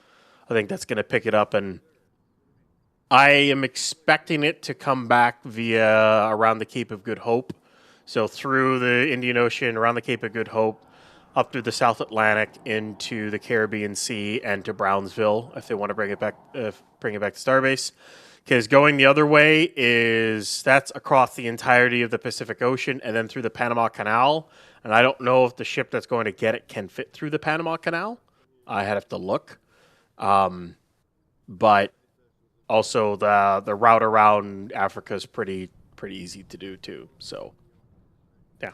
I think that's going to pick it up, and I am expecting it to come back via around the Cape of Good Hope. So through the Indian Ocean, around the Cape of Good Hope, up through the South Atlantic, into the Caribbean Sea, and to Brownsville, if they want to bring it back to Starbase. Because going the other way that's across the entirety of the Pacific Ocean and then through the Panama Canal. And I don't know if the ship that's going to get it can fit through the Panama Canal. I have to look. But Also, the route around Africa is pretty easy to do too. So, yeah.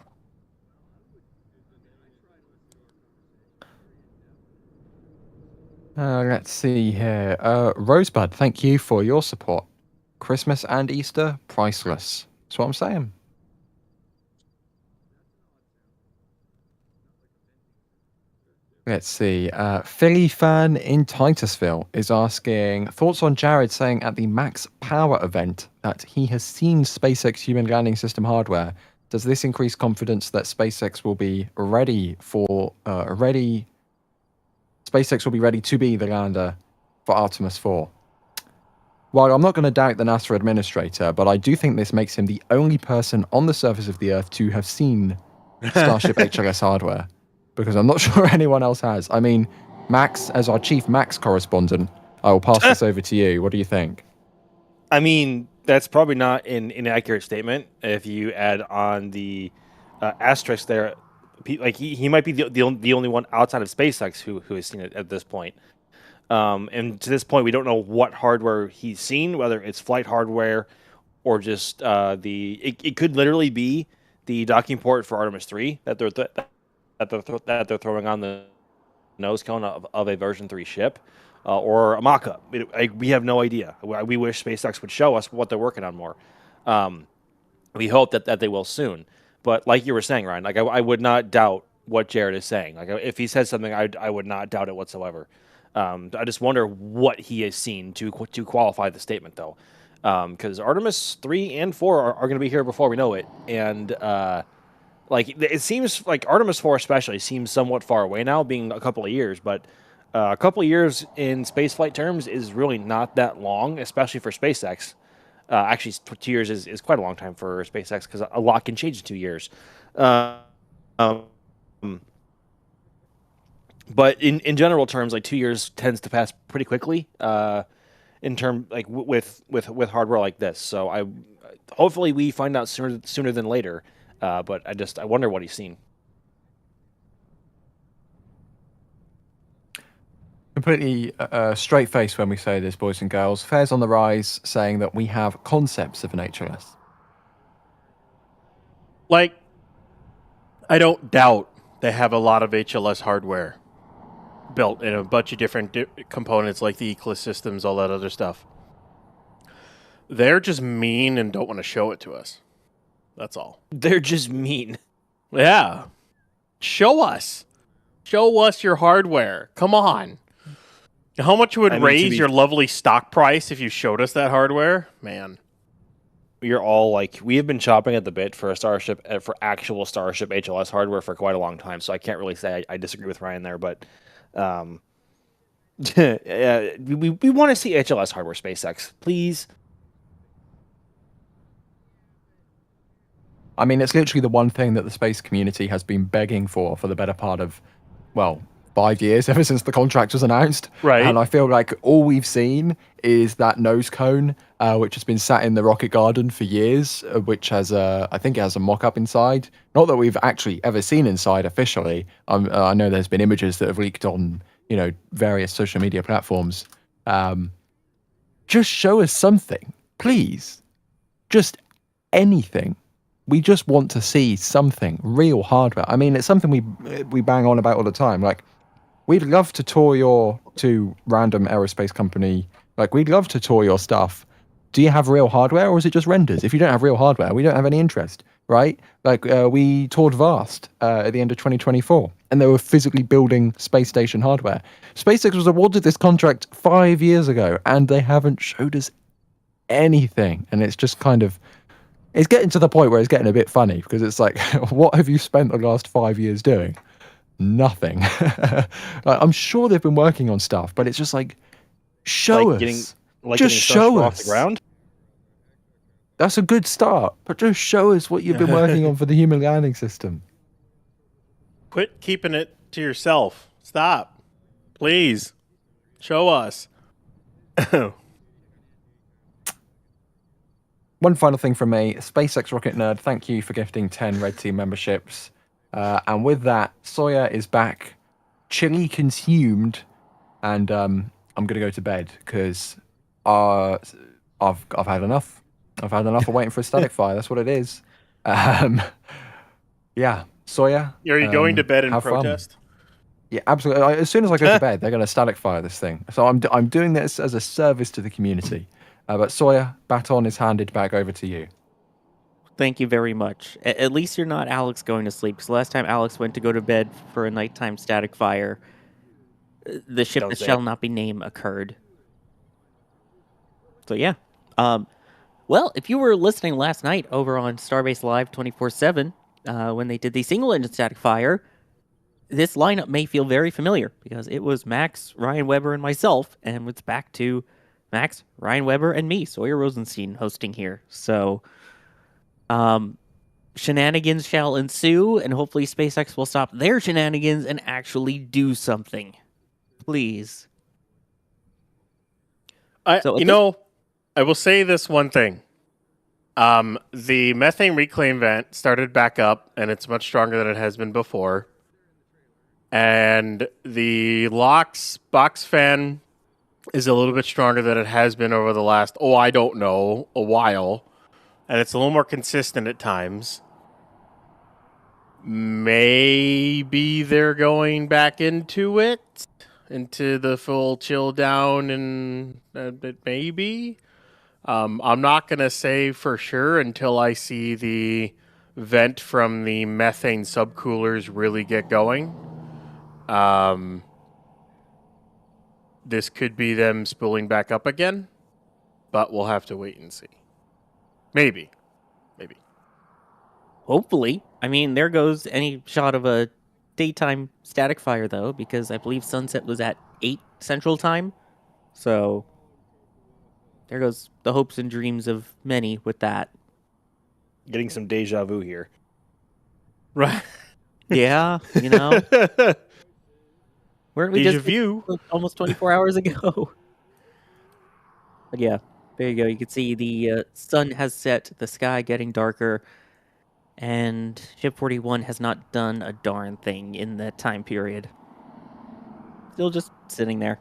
Let's see here. Rosebud, thank you for your support. Christmas and Easter, priceless. That's what I'm saying. Let's see. Philly fan in Titusville is asking thoughts on Jared saying at the Max Power event that he has seen SpaceX human landing system hardware. Does this increase confidence that SpaceX will be ready to be the lander for Artemis 4? Well, I'm not going to doubt the NASA administrator, but I do think this makes him the only person on the surface of the Earth to have seen Starship HLS hardware, because I'm not sure anyone else has. I mean, Max, as our chief Max correspondent, I will pass this over to you. What do you think? I mean, that's probably not an inaccurate statement. If you add on the asterisk there, like he might be the only one outside of SpaceX who has seen it at this point. And to this point, we don't know what hardware he's seen, whether it's flight hardware or just it could literally be the docking port for Artemis 3 that they're throwing on the nose cone of a version 3 ship, or a mock-up. We have no idea. We wish SpaceX would show us what they're working on more. We hope that they will soon. But like you were saying, Ryan, like I would not doubt what Jared is saying. Like if he says something, I would not doubt it whatsoever. I just wonder what he has seen to qualify the statement, though, because Artemis 3 and 4 are going to be here before we know it, and like it seems like Artemis 4 especially seems somewhat far away now, being a couple of years, but a couple of years in spaceflight terms is really not that long, especially for SpaceX. Actually, 2 years is quite a long time for SpaceX because a lot can change in 2 years. But in general terms, like 2 years tends to pass pretty quickly. In term like with hardware like this, so hopefully we find out sooner than later. But I wonder what he's seen. Completely straight face when we say this, boys and girls. Fair's on the rise, saying that we have concepts of an HLS. Like, I don't doubt they have a lot of HLS hardware built in a bunch of different components, like the Eclipse systems, all that other stuff. They're just mean and don't want to show it to us. That's all. They're just mean. Yeah. Show us. Show us your hardware. Come on. How much would raise your lovely stock price if you showed us that hardware? Man. You're all like, we have been chopping at the bit for a Starship, for actual Starship HLS hardware for quite a long time, so I can't really say I disagree with Ryan there, but we want to see HLS hardware, SpaceX. Please. I mean, it's literally the one thing that the space community has been begging for the better part of, well, 5 years, ever since the contract was announced. Right. And I feel like all we've seen is that nose cone, which has been sat in the rocket garden for years, which has I think it has a mock-up inside. Not that we've actually ever seen inside officially. I know there's been images that have leaked on, various social media platforms. Just show us something, please. Just anything. We just want to see something, real hardware. I mean, it's something we bang on about all the time. Like, we'd love to tour to random aerospace company. Like, we'd love to tour your stuff. Do you have real hardware, or is it just renders? If you don't have real hardware, we don't have any interest, right? Like, we toured Vast at the end of 2024, and they were physically building space station hardware. SpaceX was awarded this contract 5 years ago, and they haven't showed us anything. And it's just kind of... It's getting to the point where it's getting a bit funny, because it's like, what have you spent the last 5 years doing? Nothing. Like, I'm sure they've been working on stuff, but it's just like, show us. Just show us. Off the ground? That's a good start, but just show us what you've been working on for the human landing system. Quit keeping it to yourself. Stop. Please. Show us. One final thing from me, SpaceX Rocket Nerd, thank you for gifting 10 Red Team memberships. And with that, Sawyer is back, chili consumed, and I'm going to go to bed because I've had enough. I've had enough of waiting for a static fire. That's what it is. Yeah, Sawyer. Are you going to bed in have fun. protest? Yeah, absolutely. As soon as I go to bed, they're going to static fire this thing. So I'm doing this as a service to the community. But Sawyer, baton is handed back over to you. Thank you very much. At least you're not Alex going to sleep, because last time Alex went to go to bed for a nighttime static fire, the ship that shall not be named occurred. So yeah. Well, if you were listening last night over on Starbase Live 24/7, when they did the single engine static fire, this lineup may feel very familiar because it was Max, Ryan Weber, and myself, and it's back to Max, Ryan Weber, and me, Sawyer Rosenstein, hosting here. So, shenanigans shall ensue, and hopefully SpaceX will stop their shenanigans and actually do something. Please. I will say this one thing. The methane reclaim vent started back up, and it's much stronger than it has been before. And the LOX box fan is a little bit stronger than it has been over the last, I don't know, a while. And it's a little more consistent at times. Maybe they're going back into it, into the full chill down, and maybe. I'm not going to say for sure until I see the vent from the methane subcoolers really get going. This could be them spooling back up again, but we'll have to wait and see. Maybe. Hopefully. I mean, there goes any shot of a daytime static fire, though, because I believe sunset was at 8 Central Time. So there goes the hopes and dreams of many with that. Getting some deja vu here. Right. Yeah, Weren't we Deja just vu. almost 24 hours ago? But yeah, there you go. You can see the sun has set, the sky getting darker, and Ship 41 has not done a darn thing in that time period. Still just sitting there.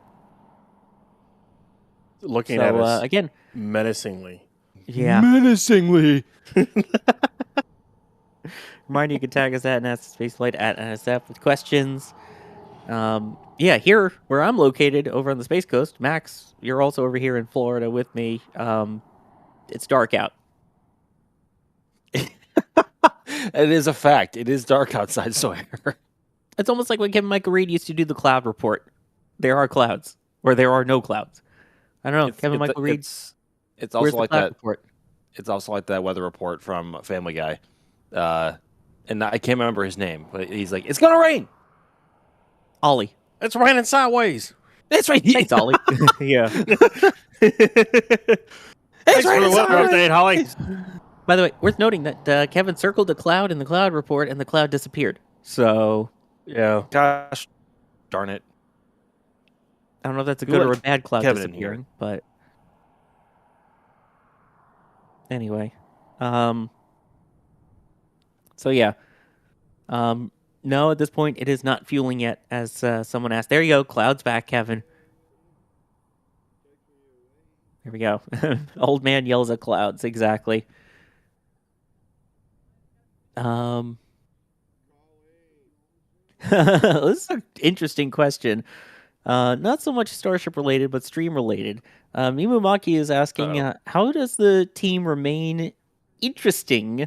Looking at us again, menacingly. Yeah. Menacingly. Reminder, you can tag us at NASASpaceflight at NSF with questions. Yeah, here where I'm located over on the Space Coast, Max, you're also over here in Florida with me. It's dark out. It is a fact. It is dark outside, Sawyer. It's almost like when Kevin Michael Reed used to do the cloud report. There are clouds, or there are no clouds. I don't know. Kevin Michael Reed. It's also like that. Report? It's also like that weather report from Family Guy, and I can't remember his name, but he's like, "It's gonna rain." Ollie. It's raining sideways. It's raining. Thanks, Ollie. Yeah. Thanks for the weather update, Holly. By the way, worth noting that Kevin circled a cloud in the cloud report, and the cloud disappeared. So, yeah. Gosh, darn it. I don't know if that's a good or a bad cloud Kevin disappearing, but anyway. So yeah. No, at this point, it is not fueling yet, as someone asked. There you go. Cloud's back, Kevin. Here we go. Old man yells at clouds. Exactly. This is an interesting question. Not so much Starship related, but stream related. Mimu Maki is asking, how does the team remain interesting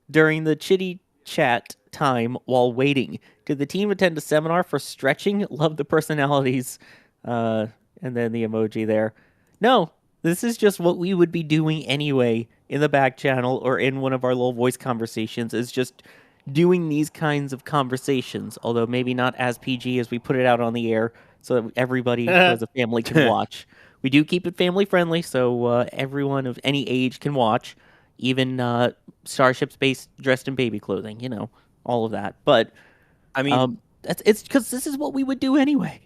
during the chitty chat time while waiting? Did the team attend a seminar for stretching? Love the personalities. And then the emoji there. No, this is just what we would be doing anyway in the back channel or in one of our little voice conversations, is just doing these kinds of conversations, although maybe not as PG as we put it out on the air so that everybody as a family can watch. We do keep it family friendly, so everyone of any age can watch, even Starship Space dressed in baby clothing, all of that. But I mean, it's because this is what we would do anyway.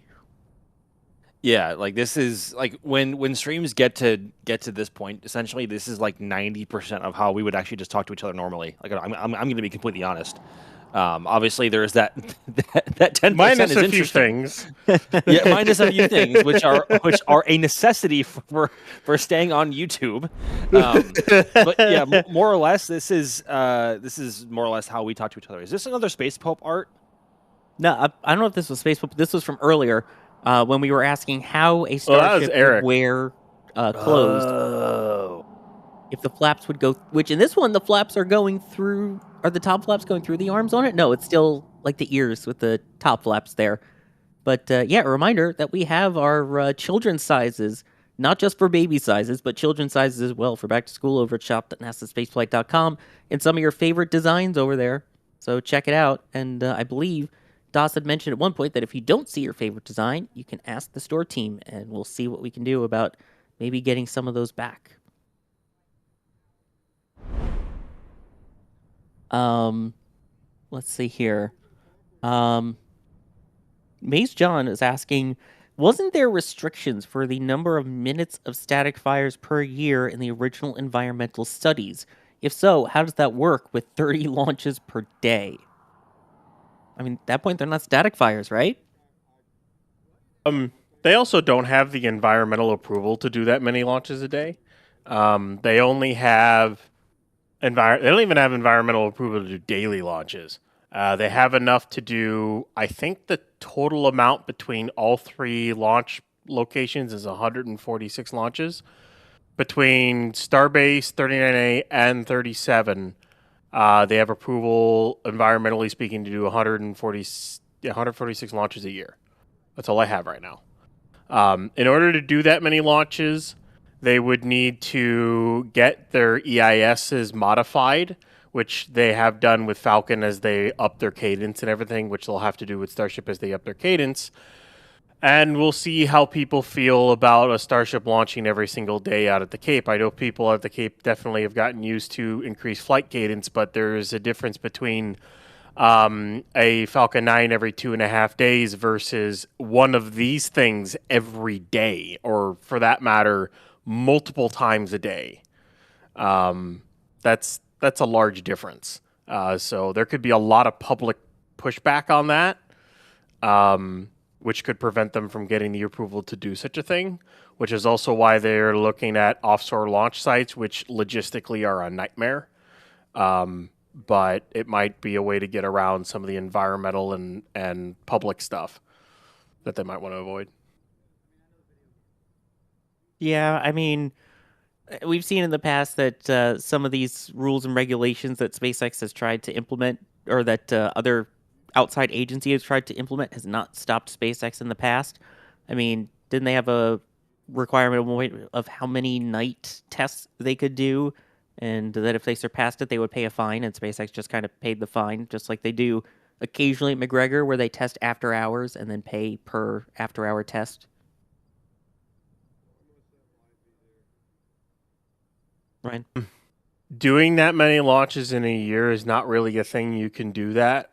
Yeah, like this is like when streams get to this point, essentially this is like 90% of how we would actually just talk to each other normally. Like I'm going to be completely honest. Obviously, there is that 10% Minus is a few interesting. things. Yeah, minus a few things, which are a necessity for staying on YouTube. But yeah, more or less, this is more or less how we talk to each other. Is this another Space Pope art? No, I don't know if this was Facebook, but this was from earlier when we were asking how a Starship would Eric. wear closed. Oh. If the flaps would go, which in this one, the flaps are going through, are the top flaps going through the arms on it? No, it's still like the ears with the top flaps there. But yeah, a reminder that we have our children's sizes, not just for baby sizes, but children's sizes as well for back to school over at shop.nasaspaceflight.com and some of your favorite designs over there. So check it out. And I believe Doss had mentioned at one point that if you don't see your favorite design, you can ask the store team and we'll see what we can do about maybe getting some of those back. Let's see here. Maze John is asking, wasn't there restrictions for the number of minutes of static fires per year in the original environmental studies? If so, how does that work with 30 launches per day? I mean, at that point, they're not static fires, right? They also don't have the environmental approval to do that many launches a day. They only have they don't even have environmental approval to do daily launches. They have enough to do, I think the total amount between all three launch locations is 146 launches. Between Starbase, 39A, and 37, they have approval, environmentally speaking, to do 146 launches a year. That's all I have right now. In order to do that many launches, they would need to get their EISs modified, which they have done with Falcon as they up their cadence and everything, which they'll have to do with Starship as they up their cadence. And we'll see how people feel about a Starship launching every single day out at the Cape. I know people at the Cape definitely have gotten used to increased flight cadence, but there's a difference between a Falcon 9 every 2.5 days versus one of these things every day, or for that matter, multiple times a day. That's a large difference. So there could be a lot of public pushback on that, which could prevent them from getting the approval to do such a thing, which is also why they're looking at offshore launch sites, which logistically are a nightmare. But it might be a way to get around some of the environmental and public stuff that they might want to avoid. Yeah, I mean, we've seen in the past that some of these rules and regulations that SpaceX has tried to implement, or that other outside agency has tried to implement, has not stopped SpaceX in the past. I mean, didn't they have a requirement of how many night tests they could do? And that if they surpassed it, they would pay a fine, and SpaceX just kind of paid the fine, just like they do occasionally at McGregor, where they test after hours and then pay per after-hour test. Ryan? Doing that many launches in a year is not really a thing you can do that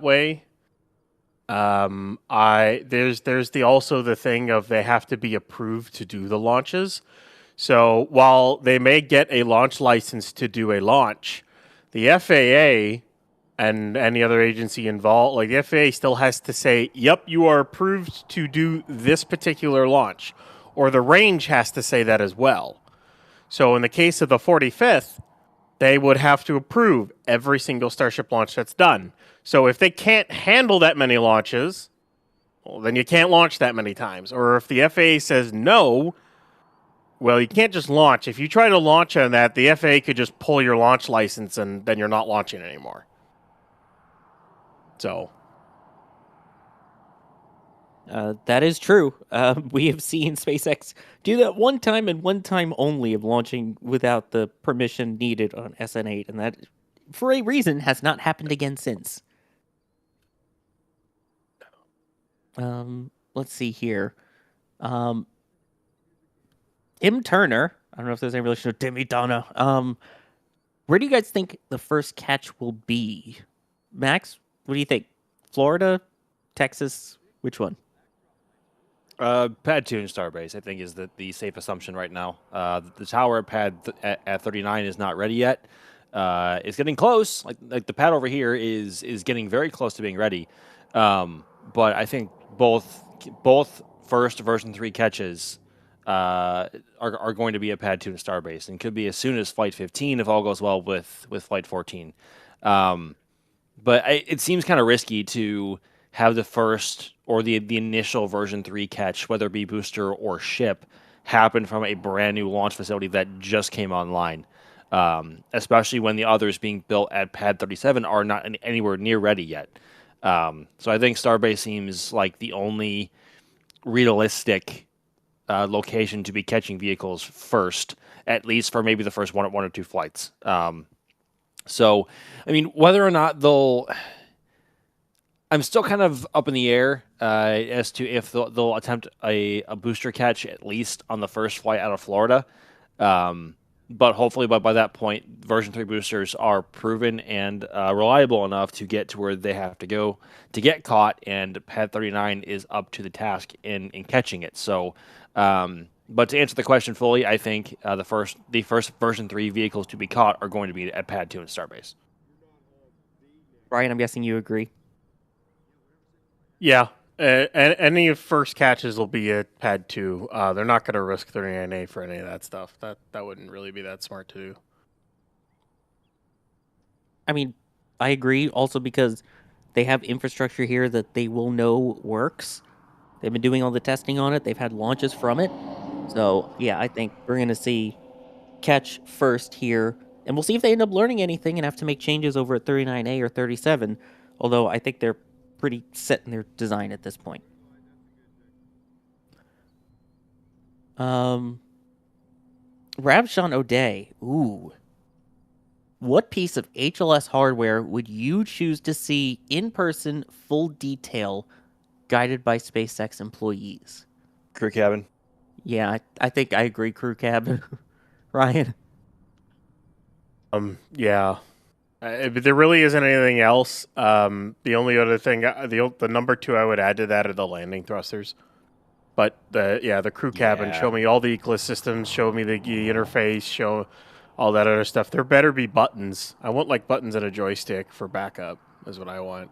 way. There's also the thing of they have to be approved to do the launches. So while they may get a launch license to do a launch, the FAA and any other agency involved, like the FAA still has to say, yep, you are approved to do this particular launch, or the range has to say that as well. So in the case of the 45th, they would have to approve every single Starship launch that's done. So if they can't handle that many launches, well, then you can't launch that many times. Or if the FAA says no, well, you can't just launch. If you try to launch on that, the FAA could just pull your launch license and then you're not launching anymore. So that is true. We have seen SpaceX do that one time and one time only of launching without the permission needed on SN8, and that, for a reason, has not happened again since. Let's see here. Tim Turner, I don't know if there's any relation to Timmy Turner. Where do you guys think the first catch will be? Max, what do you think? Florida, Texas, which one? Pad 2 in Starbase, I think, is the safe assumption right now. The tower at pad at 39 is not ready yet. It's getting close. Like the pad over here is getting very close to being ready. But I think both first version 3 catches are going to be at Pad 2 and Starbase, and could be as soon as Flight 15 if all goes well with Flight 14. But it seems kind of risky to have the first or the initial version 3 catch, whether it be booster or ship, happen from a brand new launch facility that just came online. Especially when the others being built at Pad 37 are not anywhere near ready yet. So I think Starbase seems like the only realistic location to be catching vehicles first, at least for maybe the first one or two flights. So, I mean, whether or not I'm still kind of up in the air as to if they'll attempt a booster catch at least on the first flight out of Florida. But hopefully by that point, version 3 boosters are proven and reliable enough to get to where they have to go to get caught, and Pad 39 is up to the task in catching it. So, but to answer the question fully, I think the first version 3 vehicles to be caught are going to be at Pad 2 and Starbase. Brian, I'm guessing you agree. Yeah. Any first catches will be at Pad 2. They're not going to risk 39A for any of that stuff. That wouldn't really be that smart to do. I mean, I agree also because they have infrastructure here that they will know works. They've been doing all the testing on it. They've had launches from it. So, yeah, I think we're going to see catch first here. And we'll see if they end up learning anything and have to make changes over at 39A or 37. Although I think they're pretty set in their design at this point. Rabshan O'Day. Ooh. What piece of HLS hardware would you choose to see in person, full detail, guided by SpaceX employees? Crew cabin. Yeah, I think I agree, crew cabin. Ryan? Yeah. But there really isn't anything else. The only other thing, the number 2 I would add to that are the landing thrusters. But the crew cabin, show me all the Eclipse systems, show me the interface, show all that other stuff. There better be buttons. I want like buttons and a joystick for backup is what I want.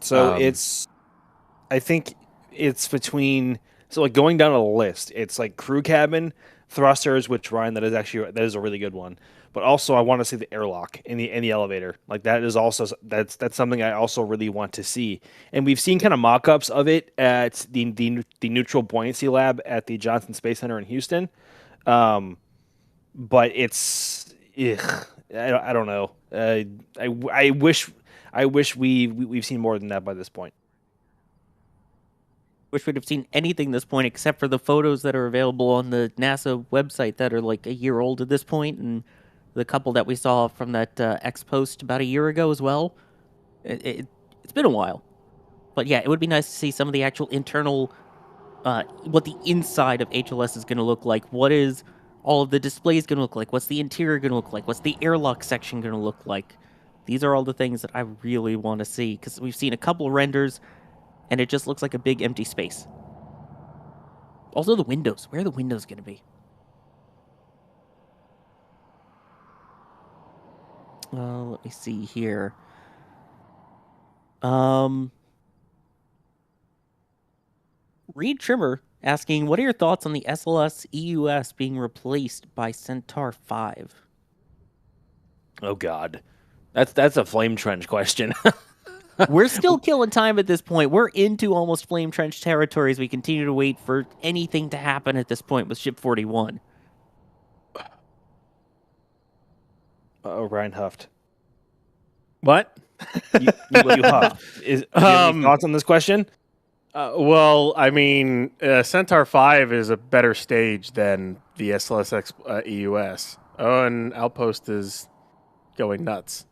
So I think it's between, so like going down a list, it's like crew cabin, thrusters, which Ryan, that is a really good one. But also, I want to see the airlock in the elevator. Like that is also that's something I also really want to see. And we've seen kind of mock-ups of it at the neutral buoyancy lab at the Johnson Space Center in Houston. But it's I don't know. I wish we've seen more than that by this point. Wish we'd have seen anything at this point except for the photos that are available on the NASA website that are like a year old at this point, and the couple that we saw from that X post about a year ago as well. It's been a while. But yeah, it would be nice to see some of the actual internal, what the inside of HLS is going to look like. What is all of the displays going to look like? What's the interior going to look like? What's the airlock section going to look like? These are all the things that I really want to see, because we've seen a couple renders, and it just looks like a big empty space. Also the windows. Where are the windows going to be? Let me see here. Reed Trimmer asking, what are your thoughts on the SLS EUS being replaced by Centaur 5? Oh God, that's a flame trench question. We're still killing time at this point. We're into almost flame trench territory as we continue to wait for anything to happen at this point with Ship 41. Ryan huffed. What? You huffed. Do you have any thoughts on this question? Well, I mean, Centaur 5 is a better stage than the SLSX EUS. Oh, and Outpost is going nuts.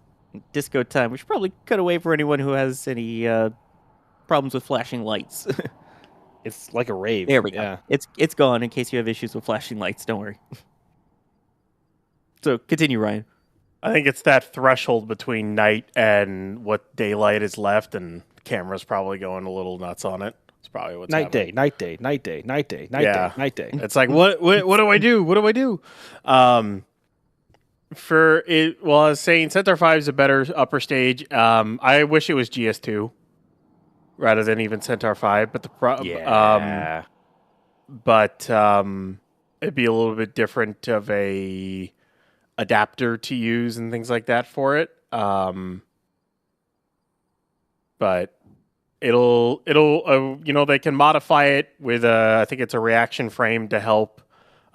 Disco time. We should probably cut away for anyone who has any problems with flashing lights. It's like a rave. There we go. Yeah. It's gone in case you have issues with flashing lights. Don't worry. So continue, Ryan. I think it's that threshold between night and what daylight is left, and the camera's probably going a little nuts on it. It's probably what's happening. Night day. It's like, what do I do? What do I do? For it, well, I was saying Centaur 5 is a better upper stage. I wish it was GS2 rather than even Centaur 5, but it'd be a little bit different of a adapter to use and things like that for it. But it'll they can modify it with I think it's a reaction frame to help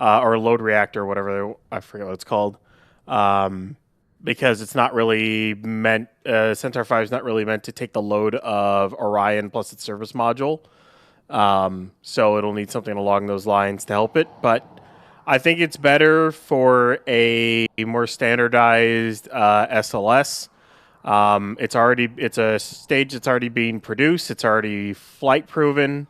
or a load reactor, whatever, I forget what it's called. Because it's not really meant, Centaur 5 is not really meant to take the load of Orion plus its service module. So it'll need something along those lines to help it. But I think it's better for a more standardized SLS. It's a stage that's already being produced. It's already flight proven.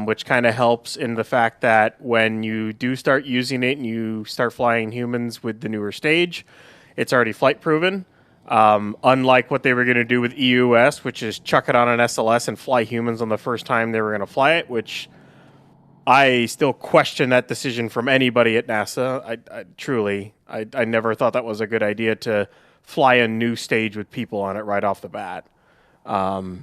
Which kind of helps in the fact that when you do start using it and you start flying humans with the newer stage, it's already flight proven. Unlike what they were going to do with EUS, which is chuck it on an SLS and fly humans on the first time they were going to fly it, which I still question that decision from anybody at NASA. I never thought that was a good idea to fly a new stage with people on it right off the bat. But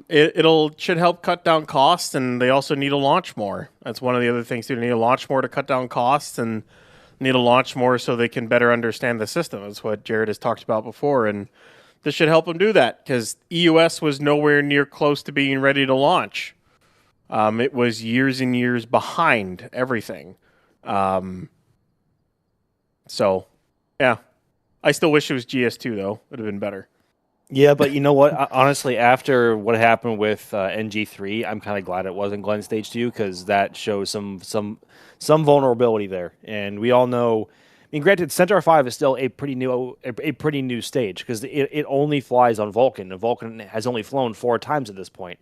it should help cut down costs, and they also need to launch more. That's one of the other things too. They need to launch more to cut down costs, and need to launch more so they can better understand the system. That's what Jared has talked about before, and this should help them do that because EUS was nowhere near close to being ready to launch. It was years and years behind everything. So, yeah, I still wish it was GS2 though. Would have been better. Yeah, but you know what? Honestly, after what happened with NG3, I'm kind of glad it wasn't Glenn Stage 2 because that shows some vulnerability there. And we all know, I mean, granted, Centaur 5 is still a pretty new stage because it only flies on Vulcan. And Vulcan has only flown 4 times at this point.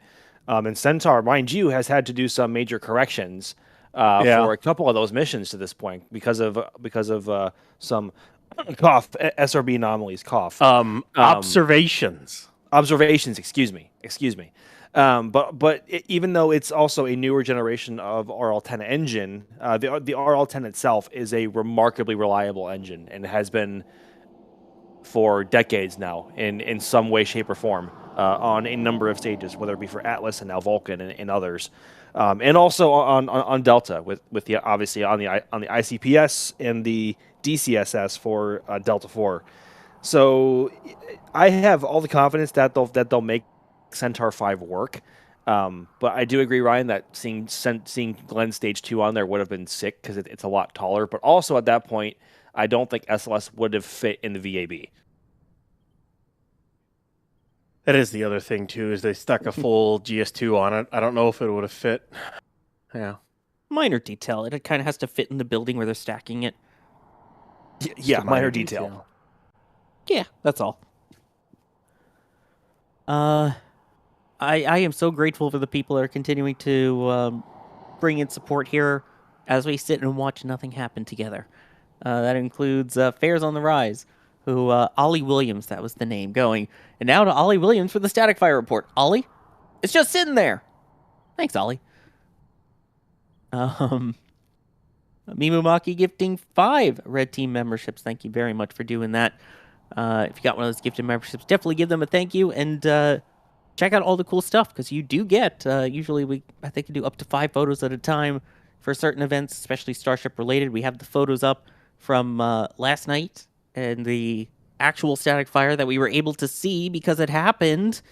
And Centaur, mind you, has had to do some major corrections for a couple of those missions to this point because of some cough, SRB anomalies, cough. Observations. Excuse me. But even though it's also a newer generation of RL10 engine, the RL10 itself is a remarkably reliable engine and has been for decades now in some way, shape, or form on a number of stages, whether it be for Atlas and now Vulcan and others. And also on Delta with the obviously on the ICPS and the DCSS for Delta 4. So I have all the confidence that they'll make Centaur 5 work. But I do agree, Ryan, that seeing Glenn Stage 2 on there would have been sick because it's a lot taller. But also at that point, I don't think SLS would have fit in the VAB. That is the other thing, too, is they stuck a full GS2 on it. I don't know if it would have fit. Yeah. Minor detail. It kind of has to fit in the building where they're stacking it. Yeah, minor detail. Yeah, that's all. I am so grateful for the people that are continuing to bring in support here as we sit and watch nothing happen together. That includes Fares on the Rise, who Ollie Williams, that was the name, going. And now to Ollie Williams for the Static Fire Report. Ollie, it's just sitting there. Thanks, Ollie. Mimumaki gifting 5 Red Team memberships. Thank you very much for doing that. If you got one of those gifted memberships, definitely give them a thank you and check out all the cool stuff because you do get, usually I think we do up to 5 photos at a time for certain events, especially Starship related. We have the photos up from last night and the actual static fire that we were able to see because it happened.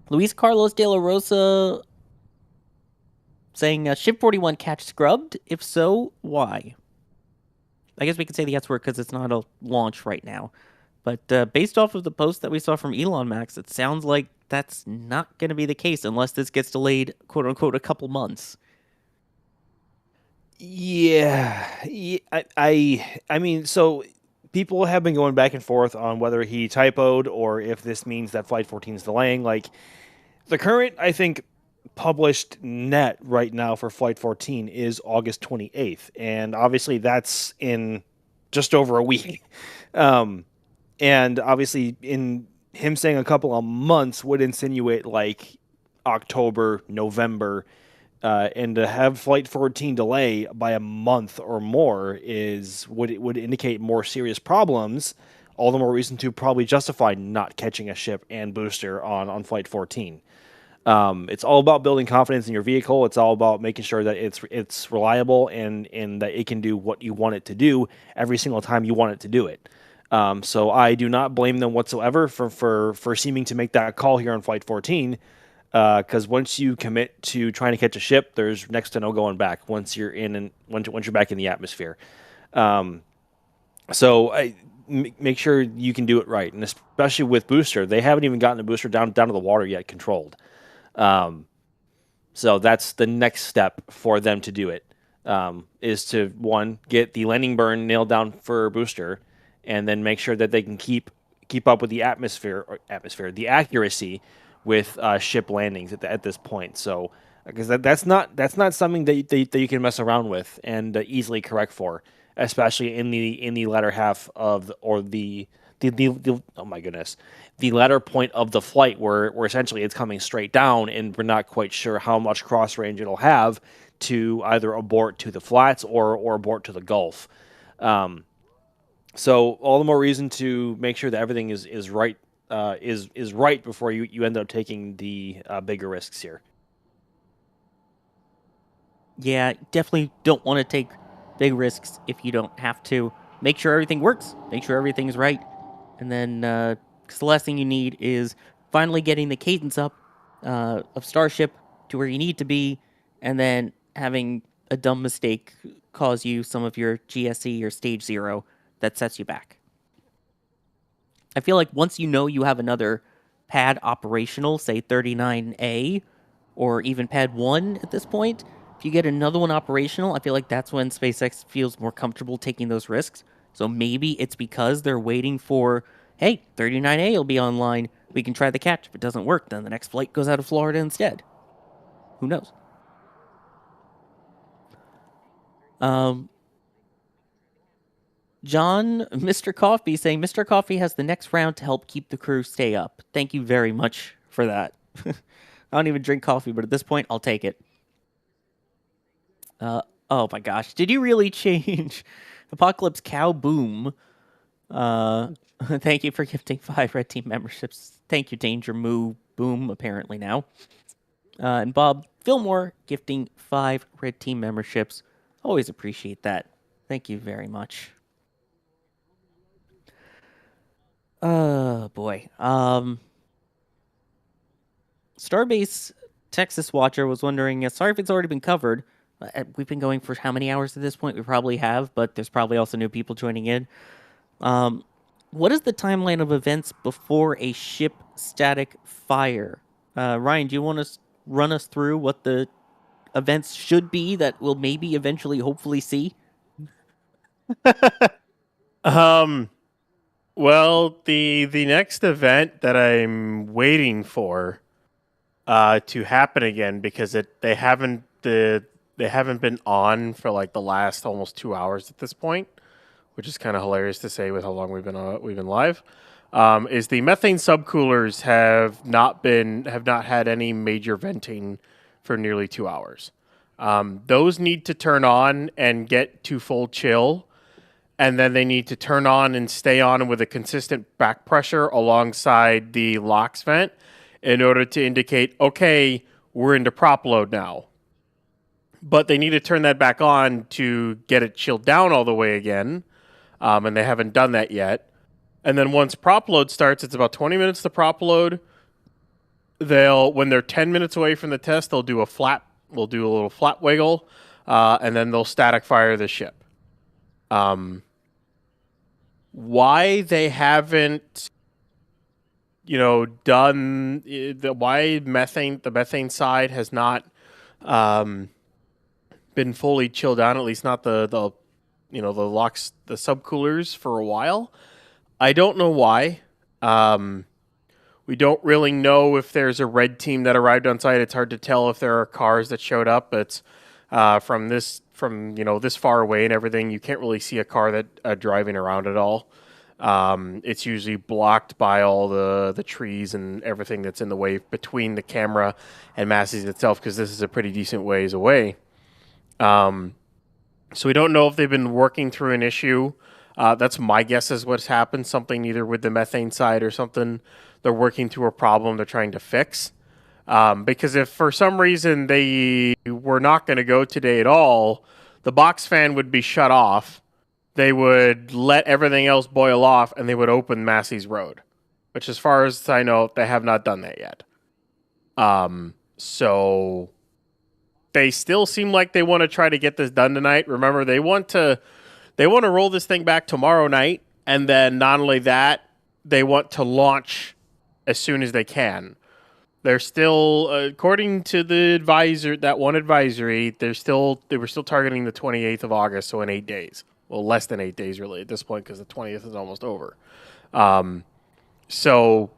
Luis Carlos de la Rosa saying, Ship 41 catch scrubbed? If so, why? I guess we could say the answer because it's not a launch right now. But based off of the post that we saw from Elon Max, it sounds like that's not going to be the case unless this gets delayed, quote unquote, a couple months. Yeah. I mean, so people have been going back and forth on whether he typoed or if this means that Flight 14 is delaying. Like, the current, I think, published net right now for Flight 14 is August 28th. And obviously that's in just over a week. And obviously in him saying a couple of months would insinuate like October, November, And to have Flight 14 delay by a month or more would indicate more serious problems. All the more reason to probably justify not catching a ship and booster on Flight 14. It's all about building confidence in your vehicle. It's all about making sure that it's reliable and that it can do what you want it to do every single time you want it to do it. So I do not blame them whatsoever for seeming to make that call here on Flight 14. Because once you commit to trying to catch a ship, there's next to no going back once you're once you're back in the atmosphere. So make sure you can do it right, and especially with booster, they haven't even gotten the booster down to the water yet, controlled. So that's the next step for them to do it. Is to get the landing burn nailed down for booster, and then make sure that they can keep up with the the accuracy with ship landings at this point. So because that's not something that you can mess around with and easily correct for, especially in the latter half of the oh my goodness, the latter point of the flight where essentially it's coming straight down and we're not quite sure how much cross range it'll have to either abort to the flats or abort to the Gulf. So all the more reason to make sure that everything is right. Is right before you end up taking the bigger risks here. Yeah, definitely don't want to take big risks if you don't have to. Make sure everything works. Make sure everything's right. And then the last thing you need is finally getting the cadence up of Starship to where you need to be, and then having a dumb mistake cause you some of your GSE or stage 0 that sets you back. I feel like once you know you have another pad operational, say 39A, or even pad 1 at this point, if you get another one operational, I feel like that's when SpaceX feels more comfortable taking those risks. So maybe it's because they're waiting for, hey, 39A will be online, we can try the catch. If it doesn't work, then the next flight goes out of Florida instead. Who knows? John, Mr. Coffee, saying Mr. Coffee has the next round to help keep the crew stay up. Thank you very much for that. I don't even drink coffee, but at this point, I'll take it. Oh my gosh. Did you really change Apocalypse Cow Boom? Thank you for gifting 5 Red Team memberships. Thank you, Danger Moo Boom, apparently now. And Bob Fillmore gifting 5 Red Team memberships. Always appreciate that. Thank you very much. Oh, boy. Starbase Texas Watcher was wondering, sorry if it's already been covered. We've been going for how many hours at this point? We probably have, but there's probably also new people joining in. What is the timeline of events before a ship static fire? Ryan, do you want to run us through what the events should be that we'll maybe eventually hopefully see? Well, the next event that I'm waiting for to happen again, because they haven't been on for like the last almost 2 hours at this point, which is kind of hilarious to say with how long we've been live. Is the methane subcoolers have not had any major venting for nearly 2 hours. Those need to turn on and get to full chill. And then they need to turn on and stay on with a consistent back pressure alongside the LOX vent in order to indicate, okay, we're into prop load now. But they need to turn that back on to get it chilled down all the way again. And they haven't done that yet. And then once prop load starts, it's about 20 minutes to prop load. When they're 10 minutes away from the test, they'll do a little flat wiggle, and then they'll static fire the ship. Why they haven't, done why the methane side has not been fully chilled down, at least not the LOX, the subcoolers for a while. I don't know why. We don't really know if there's a red team that arrived on site. It's hard to tell if there are cars that showed up. It's from this far away and everything. You can't really see a car that driving around at all. It's usually blocked by all the trees and everything that's in the way between the camera and Massey's itself, because this is a pretty decent ways away. So we don't know if they've been working through an issue. That's my guess is what's happened. Something either with the methane side or something. They're working through a problem they're trying to fix. Because if for some reason they were not going to go today at all, the box fan would be shut off. They would let everything else boil off, and they would open Massey's Road, which, as far as I know, they have not done that yet. So they still seem like they want to try to get this done tonight. Remember, they want to roll this thing back tomorrow night, and then not only that, they want to launch as soon as they can. They're still, according to the advisor, that one advisory, they were still targeting the 28th of August, so in 8 days. Well, less than 8 days, really, at this point, because the 20th is almost over. So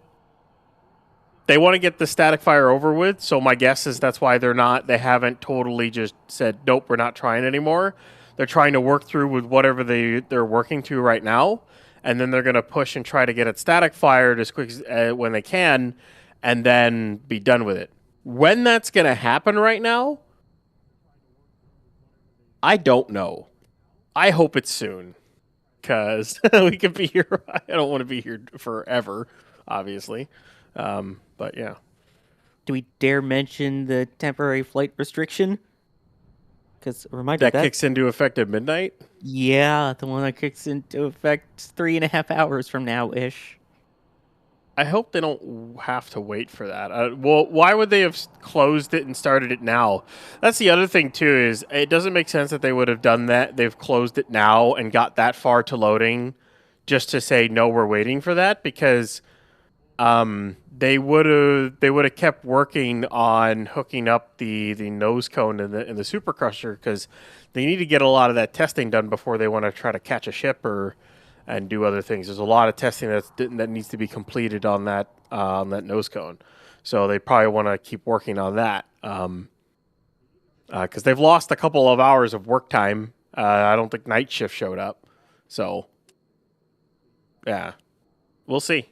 they want to get the static fire over with, so my guess is that's why they haven't totally just said, nope, we're not trying anymore. They're trying to work through with whatever they're working to right now, and then they're going to push and try to get it static fired as quick as when they can, and then be done with it. When that's going to happen right now, I don't know. I hope it's soon, because we could be here. I don't want to be here forever, obviously. But yeah. Do we dare mention the temporary flight restriction? Because reminder that kicks into effect at midnight? Yeah, the one that kicks into effect 3.5 hours from now-ish. I hope they don't have to wait for that. Well, why would they have closed it and started it now? That's the other thing, too, is it doesn't make sense that they would have done that. They've closed it now and got that far to loading just to say, no, we're waiting for that, because they would have kept working on hooking up the nose cone and the supercrusher, because they need to get a lot of that testing done before they want to try to catch a ship and do other things. There's a lot of testing that needs to be completed on that nose cone. So they probably want to keep working on that. Because they've lost a couple of hours of work time. I don't think night shift showed up. So, yeah. We'll see.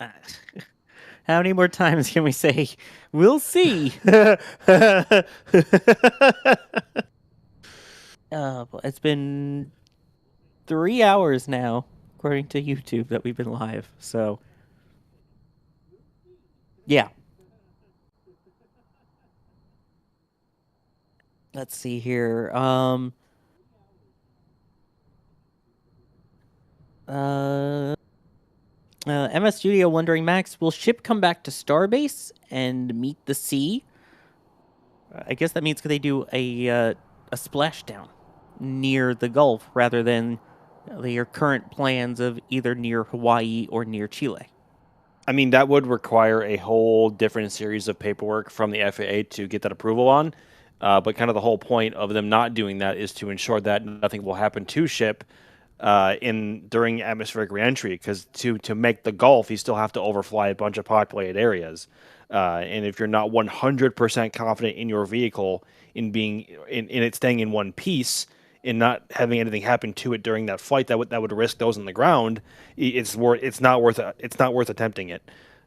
How many more times can we say, we'll see? It's been 3 hours now, according to YouTube, that we've been live. So, yeah. Let's see here. MS Studio wondering, Max, will ship come back to Starbase and meet the sea? I guess that means could they do a splashdown near the Gulf rather than your current plans of either near Hawaii or near Chile? I mean, that would require a whole different series of paperwork from the FAA to get that approval on. But kind of the whole point of them not doing that is to ensure that nothing will happen to ship during atmospheric reentry, because to make the Gulf, you still have to overfly a bunch of populated areas. And if you're not 100% confident in your vehicle in it staying in one piece and not having anything happen to it during that flight, that would risk those on the ground. It's not worth attempting it.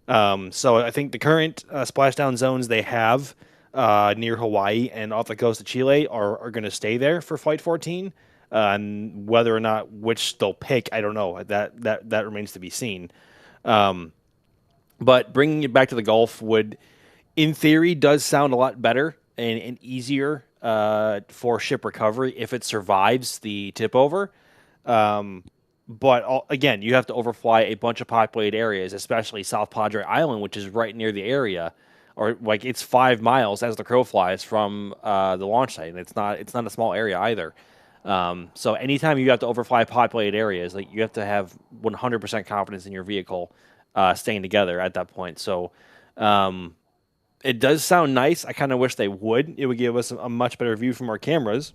So I think the current splashdown zones they have near Hawaii and off the coast of Chile are going to stay there for Flight 14. And whether or not which they'll pick, I don't know. That remains to be seen. But bringing it back to the Gulf would, in theory, does sound a lot better and easier for ship recovery if it survives the tip over. But again, you have to overfly a bunch of populated areas, especially South Padre Island, which is right near the area, or like it's 5 miles as the crow flies from the launch site, and it's not a small area either. So anytime you have to overfly populated areas, like you have to have 100% confidence in your vehicle staying together at that point. So it does sound nice. I kind of wish they would. It would give us a much better view from our cameras.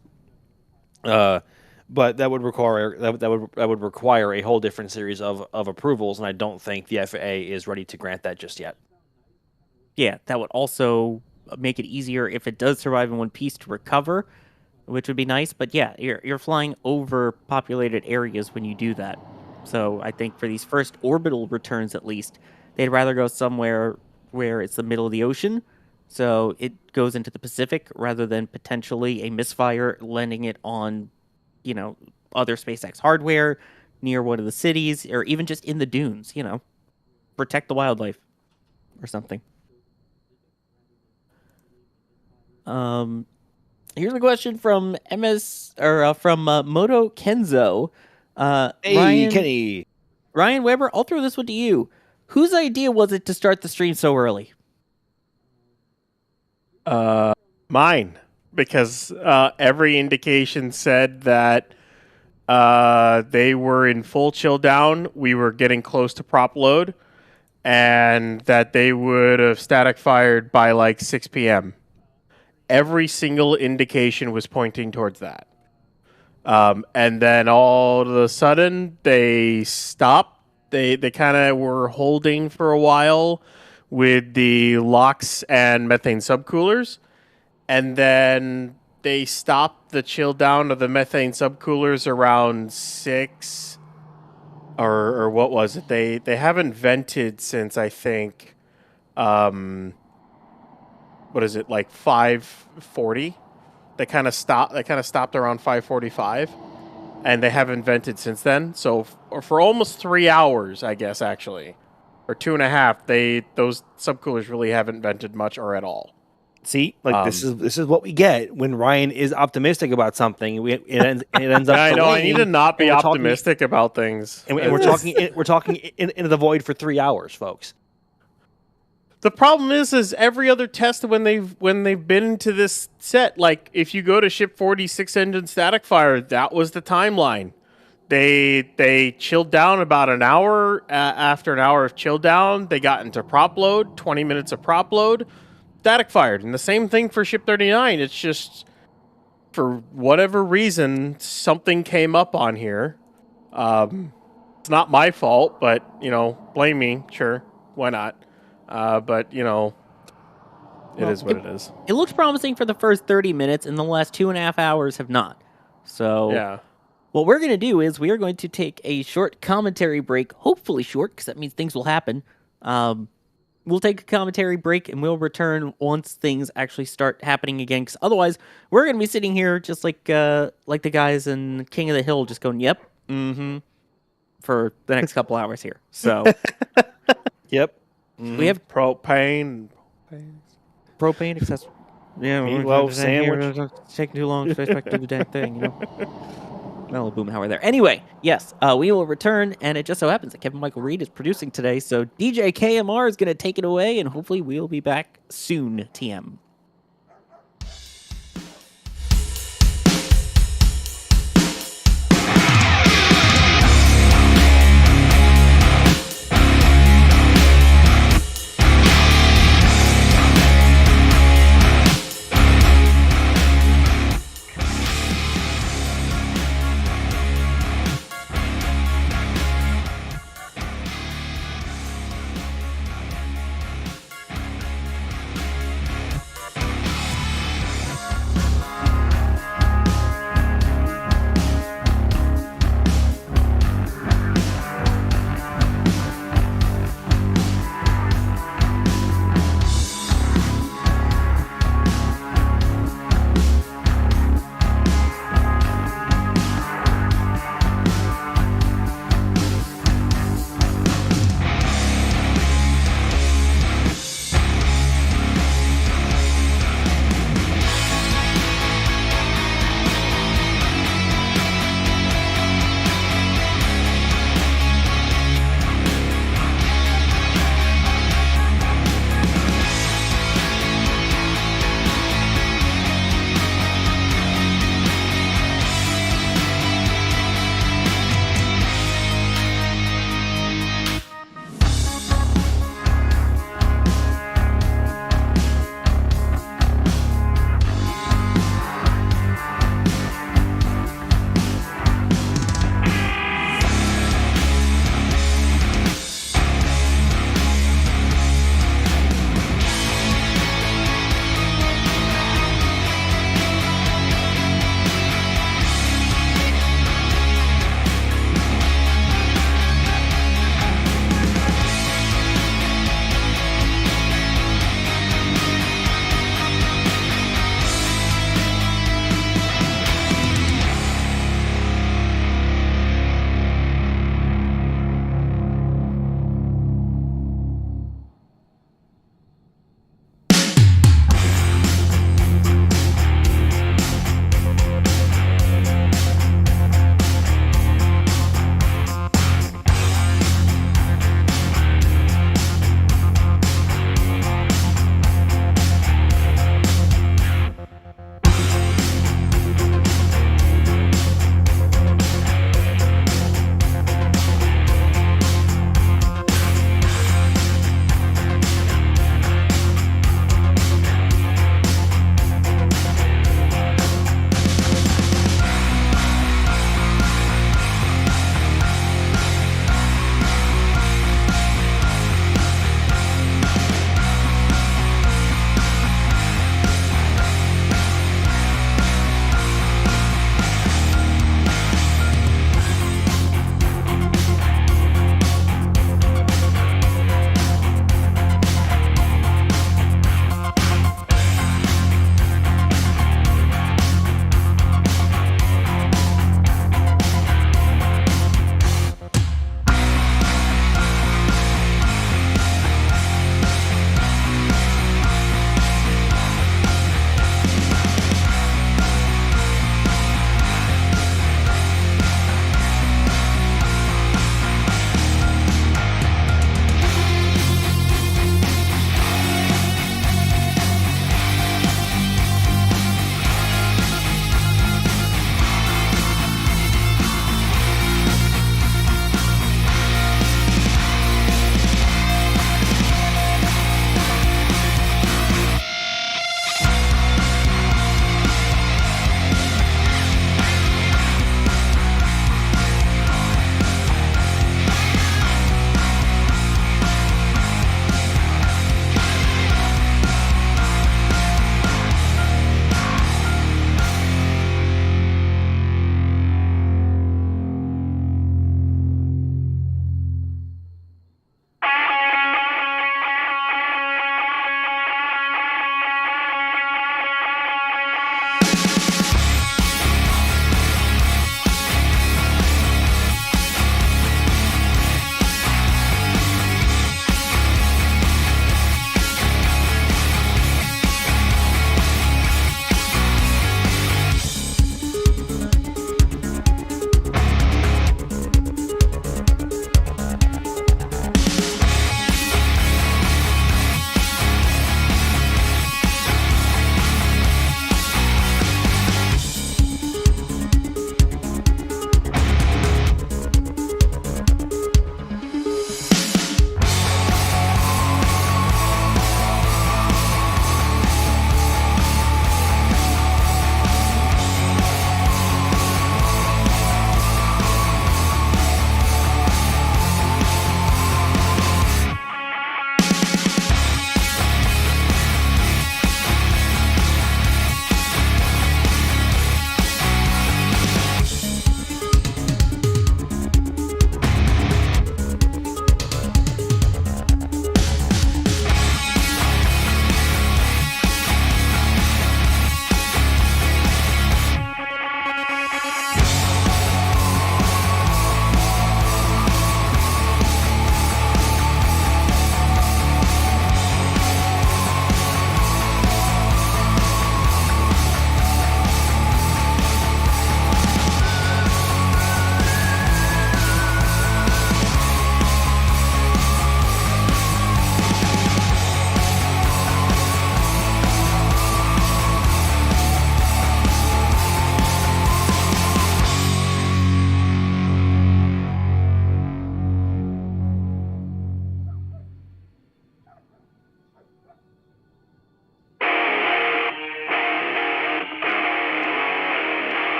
But that would require a whole different series of approvals, and I don't think the FAA is ready to grant that just yet. Yeah, that would also make it easier if it does survive in one piece to recover. which would be nice. But yeah, you're flying over populated areas when you do that. So I think for these first orbital returns, at least, they'd rather go somewhere where it's the middle of the ocean, so it goes into the Pacific rather than potentially a misfire landing it on, other SpaceX hardware near one of the cities, or even just in the dunes. Protect the wildlife or something. Here's a question from Moto Kenzo. Hey, Kenny. Ryan Weber, I'll throw this one to you. Whose idea was it to start the stream so early? Mine, because every indication said that they were in full chill down. We were getting close to prop load, and that they would have static fired by like 6 p.m. Every single indication was pointing towards that. And then all of a sudden, they stopped. They kind of were holding for a while with the LOX and methane subcoolers. And then they stopped the chill down of the methane subcoolers around 6. Or what was it? They haven't vented since, I think, what is it, like 5:40? They kind of stopped around 5:45. And they haven't vented since then. So for almost 3 hours, I guess, actually, or 2.5, those subcoolers really haven't vented much or at all. See, this is what we get when Ryan is optimistic about something. It ends up. I know. I need to not be optimistic about things. And we're talking into the void for 3 hours, folks. The problem is every other test when they've been into this set, like if you go to ship 46 engine static fire, that was the timeline. They chilled down about an hour. After an hour of chill down, they got into prop load, 20 minutes of prop load, static fired. And the same thing for ship 39. It's just, for whatever reason, something came up on here. It's not my fault, but, blame me. Sure, why not? But, it is what it is. It looks promising for the first 30 minutes, and the last 2.5 hours have not. So, yeah. What we're going to do is we are going to take a short commentary break, hopefully short, because that means things will happen. We'll take a commentary break, and we'll return once things actually start happening again, because otherwise, we're going to be sitting here just like the guys in King of the Hill, just going, yep, for the next couple hours here. So, yep. We have propane accessory. Yeah, meatloaf sandwich. It's taking too long to space back to do the damn thing, Well, boom, how are there? Anyway, yes, we will return, and it just so happens that Kevin Michael Reed is producing today, so DJ KMR is going to take it away, and hopefully we'll be back soon, TM.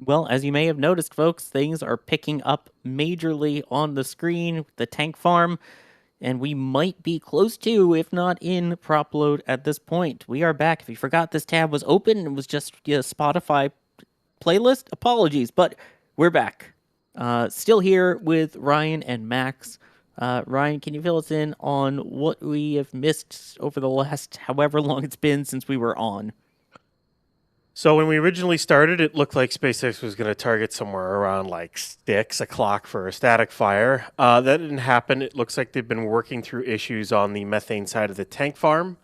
Well, as you may have noticed, folks, things are picking up majorly on the screen with the tank farm, and we might be close to, if not in, prop load at this point. We are back. If you forgot this tab was open and it was just a Spotify playlist, apologies, but we're back. Still here with Ryan and Max. Ryan, can you fill us in on what we have missed over the last however long it's been since we were on? So when we originally started, it looked like SpaceX was going to target somewhere around like 6 o'clock for a static fire. That didn't happen. It looks like they've been working through issues on the methane side of the tank farm.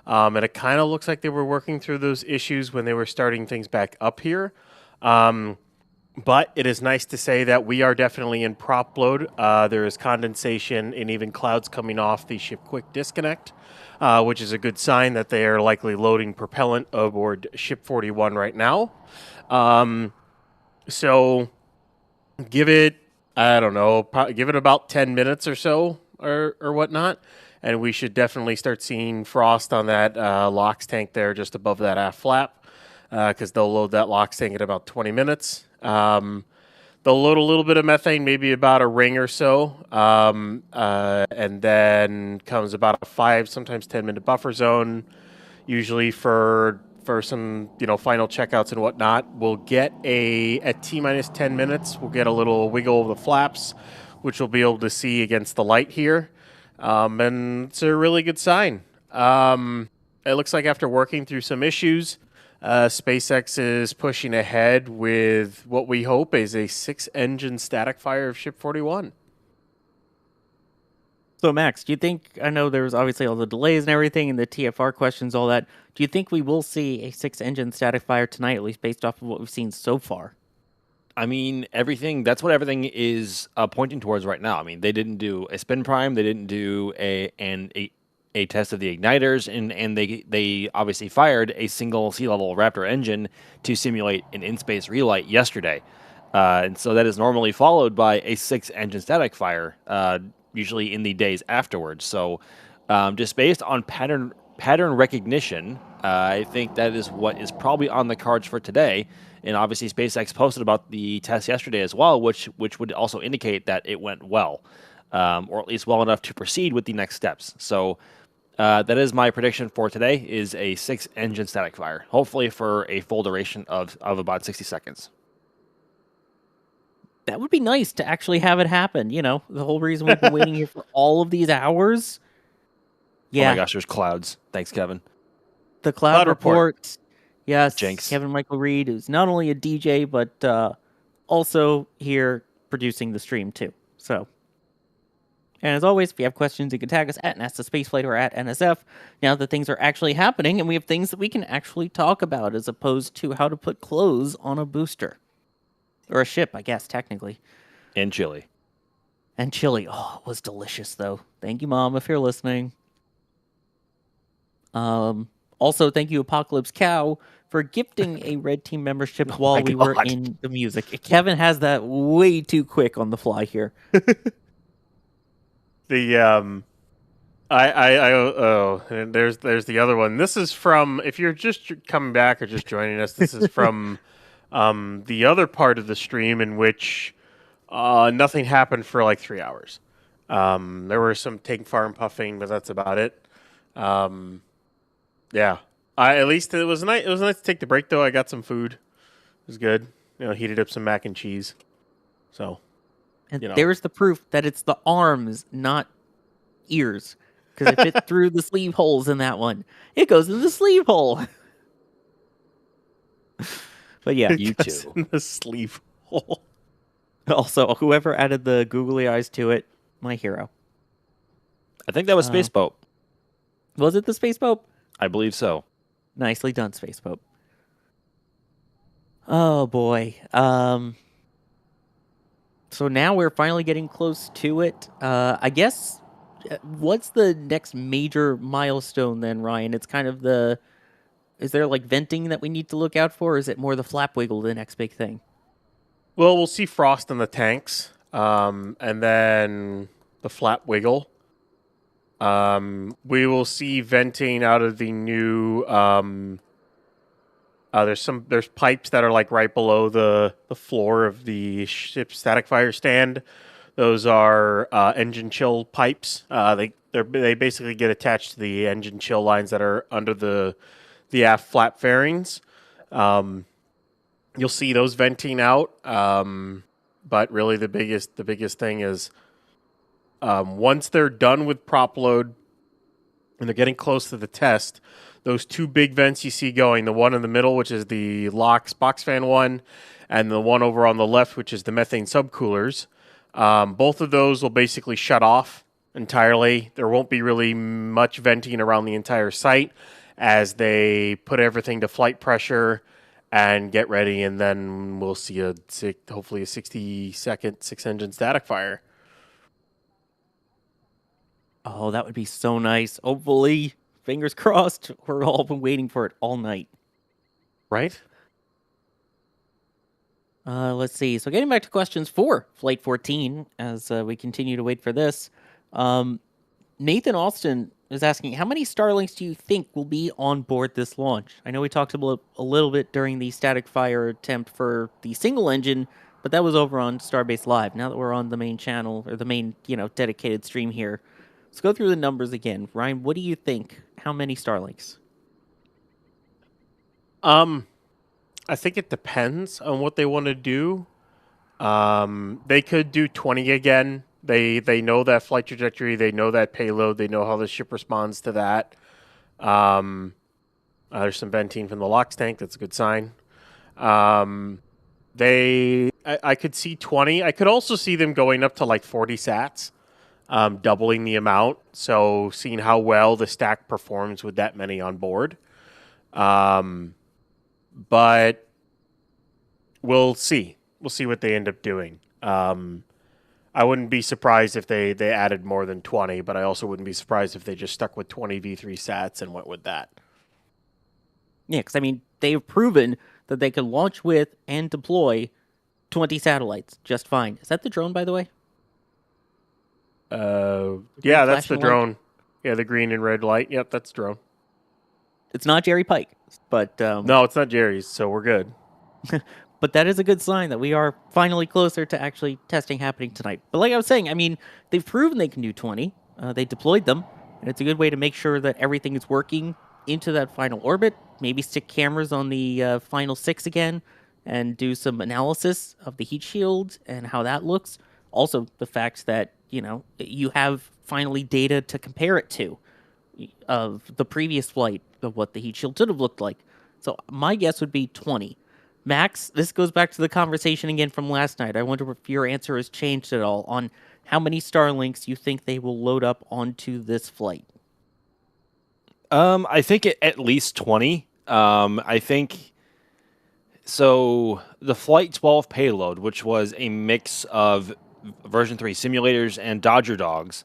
And it kind of looks like they were working through those issues when they were starting things back up here. But it is nice to say that we are definitely in prop load. There is condensation and even clouds coming off the ship quick disconnect, which is a good sign that they are likely loading propellant aboard ship 41 right now. So give it, I don't know, give it about 10 minutes or so or whatnot, and we should definitely start seeing frost on that LOX tank there just above that aft flap, because they'll load that LOX tank in about 20 minutes. They'll load a little bit of methane, maybe about a ring or so, and then comes about a 5, sometimes 10-minute buffer zone, usually for some final checkouts and whatnot. We'll get at T minus 10 minutes, we'll get a little wiggle of the flaps, which we'll be able to see against the light here, and it's a really good sign. It looks like after working through some issues, SpaceX is pushing ahead with what we hope is a 6-engine static fire of Ship 41. So, Max, do you think, I know there was obviously all the delays and everything and the TFR questions, all that. Do you think we will see a 6-engine static fire tonight, at least based off of what we've seen so far? I mean, that's what everything is pointing towards right now. I mean, they didn't do a spin prime, they didn't do a test of the igniters, and they obviously fired a single sea-level Raptor engine to simulate an in-space relight yesterday. And so that is normally followed by a 6-engine static fire, usually in the days afterwards. So just based on pattern recognition, I think that is what is probably on the cards for today. And obviously SpaceX posted about the test yesterday as well, which would also indicate that it went well, or at least well enough to proceed with the next steps. So that is my prediction for today, is a 6-engine static fire, hopefully for a full duration of about 60 seconds. That would be nice to actually have it happen. The whole reason we've been waiting here for all of these hours. Yeah. Oh my gosh, there's clouds. Thanks, Kevin. The cloud report. Yes. Jinx. Kevin Michael Reed, who's not only a DJ, but also here producing the stream too. So. And as always, if you have questions, you can tag us at NASASpaceflight or at NSF. Now that things are actually happening, and we have things that we can actually talk about, as opposed to how to put clothes on a booster. Or a ship, I guess, technically. And chili. And chili. Oh, it was delicious, though. Thank you, Mom, if you're listening. Also, thank you, Apocalypse Cow, for gifting a Red Team membership while we were in the music. Kevin has that way too quick on the fly here. And there's the other one. This is from, if you're just coming back or just joining us, this is from the other part of the stream in which nothing happened for like 3 hours. There were some tank farm puffing, but that's about it. Yeah, at least it was nice. It was nice to take the break, though. I got some food. It was good. Heated up some mac and cheese. So. And there's the proof that it's the arms, not ears. Because it fit through the sleeve holes in that one. It goes in the sleeve hole. But yeah, you too. In the sleeve hole. Also, whoever added the googly eyes to it, my hero. I think that was Spaceboat. Was it the Spaceboat? I believe so. Nicely done, Spaceboat. Oh boy. So now we're finally getting close to it. I guess, what's the next major milestone then, Ryan? It's kind of is there like venting that we need to look out for, or is it more the flap wiggle, the next big thing? Well, we'll see frost in the tanks, and then the flap wiggle. We will see venting out of the new There's pipes that are like right below the floor of the ship's static fire stand. Those are engine chill pipes. They basically get attached to the engine chill lines that are under the aft flap fairings. You'll see those venting out. But really, the biggest thing is once they're done with prop load and they're getting close to the test, those two big vents you see going, the one in the middle, which is the LOX box fan one, and the one over on the left, which is the methane subcoolers, both of those will basically shut off entirely. There won't be really much venting around the entire site as they put everything to flight pressure and get ready, and then we'll see hopefully a 60-second 6-engine static fire. Oh, that would be so nice. Hopefully, fingers crossed. We're all been waiting for it all night. Right? Let's see. So getting back to questions for Flight 14, as we continue to wait for this. Nathan Austin is asking, how many Starlinks do you think will be on board this launch? I know we talked a little bit during the static fire attempt for the single engine, but that was over on Starbase Live. Now that we're on the main channel, or the main, dedicated stream here, let's go through the numbers again. Ryan, what do you think? How many Starlinks? I think it depends on what they want to do. They could do 20 again. They know that flight trajectory. They know that payload. They know how the ship responds to that. There's some venting from the LOX tank. That's a good sign. I could see 20. I could also see them going up to like 40 sats. Doubling the amount, so seeing how well the stack performs with that many on board. But we'll see. We'll see what they end up doing. I wouldn't be surprised if they added more than 20, but I also wouldn't be surprised if they just stuck with 20 V3 sats and went with that. Yeah, because, they've proven that they can launch with and deploy 20 satellites just fine. Is that the drone, by the way? Yeah, that's the drone. Light? Yeah, the green and red light. Yep, that's drone. It's not Jerry Pike, but... No, it's not Jerry's, so we're good. But that is a good sign that we are finally closer to actually testing happening tonight. But like I was saying, they've proven they can do 20. They deployed them, and it's a good way to make sure that everything is working into that final orbit. Maybe stick cameras on the final 6 again and do some analysis of the heat shield and how that looks. Also, the fact that, you have finally data to compare it to of the previous flight of what the heat shield should have looked like. So my guess would be 20. Max, this goes back to the conversation again from last night. I wonder if your answer has changed at all on how many Starlinks you think they will load up onto this flight. I think at least 20. I think so. The Flight 12 payload, which was a mix of version 3 simulators and Dodger dogs,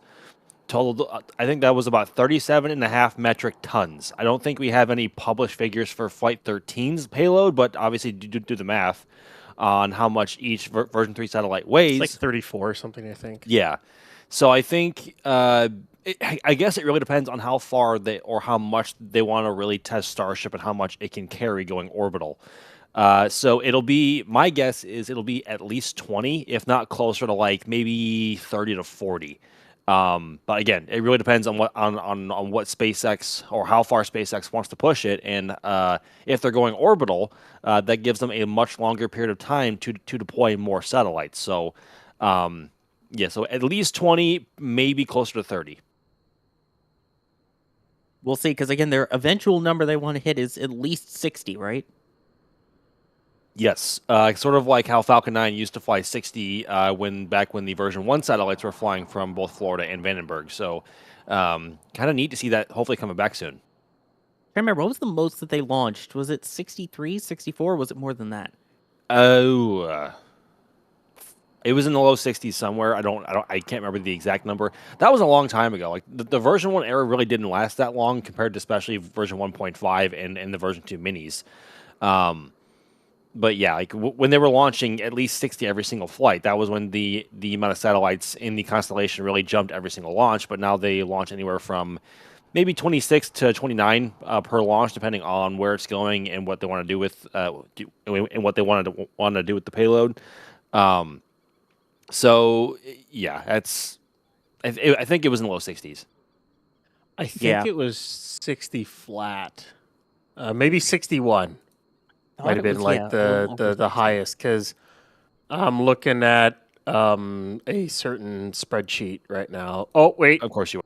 totaled, I think that was about 37.5 metric tons. I don't think we have any published figures for Flight 13's payload, but obviously do the math on how much each version 3 satellite weighs. It's like 34 or something, I think. Yeah. So I think, I guess it really depends on how far or how much they want to really test Starship and how much it can carry going orbital. So my guess is it'll be at least 20, if not closer to like maybe 30 to 40. But again, it really depends on what SpaceX or how far SpaceX wants to push it, and if they're going orbital, that gives them a much longer period of time to deploy more satellites. So, so at least 20, maybe closer to 30. We'll see, because again, their eventual number they want to hit is at least 60, right? Yes, sort of like how Falcon 9 used to fly 60 back when the version 1 satellites were flying from both Florida and Vandenberg. So kind of neat to see that hopefully coming back soon. I remember, what was the most that they launched? Was it 63, 64? Was it more than that? Oh, it was in the low 60s somewhere. I can't remember the exact number. That was a long time ago. Like the version 1 era really didn't last that long compared to especially version 1.5 and the version 2 minis. But yeah, like when they were launching at least 60 every single flight, that was when the amount of satellites in the constellation really jumped every single launch. But now they launch anywhere from maybe 26 to 29 per launch, depending on where it's going and what they want to do with and what they want to do with the payload. So yeah, that's. I think it was in the low 60s. I think it was 60 flat, maybe 61. Might have been like the highest because I'm looking at a certain spreadsheet right now. Oh wait, Of course you.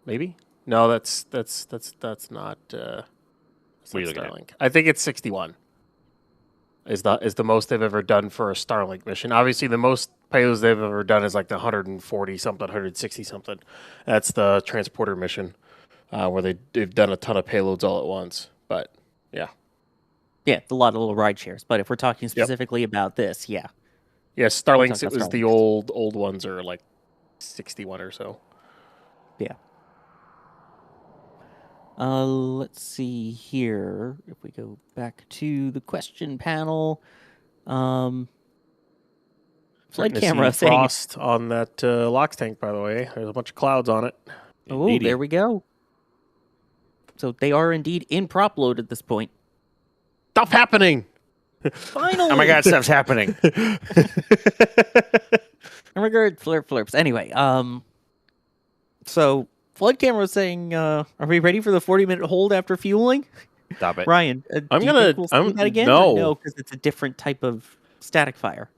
maybe no, that's not. That's not What are you looking at? Starlink. I think it's 61. Is the most they've ever done for a Starlink mission. Obviously, the most payloads they've ever done is like the 140 something, 160 something. That's the transporter mission, where they've done a ton of payloads all at once. But yeah, it's a lot of little ride shares. But if we're talking specifically about this, yeah, Starlinks. It was the Starlinks. old ones are like 61 or so. Yeah. Let's see here. If we go back to the question panel, flight Starting to camera see saying, frost on that LOX tank. By the way, there's a bunch of clouds on it. "Oh, Indeedy. there we go." So they are indeed in prop load at this point. Stuff happening. Finally. Oh my God, stuff's happening. In regard flirps. Anyway, so flood camera saying, "Are we ready for the 40-minute hold after fueling?" Stop it. Ryan, I'm do you gonna- think we'll see I'm- that again? no. Or no, because it's a different type of static fire.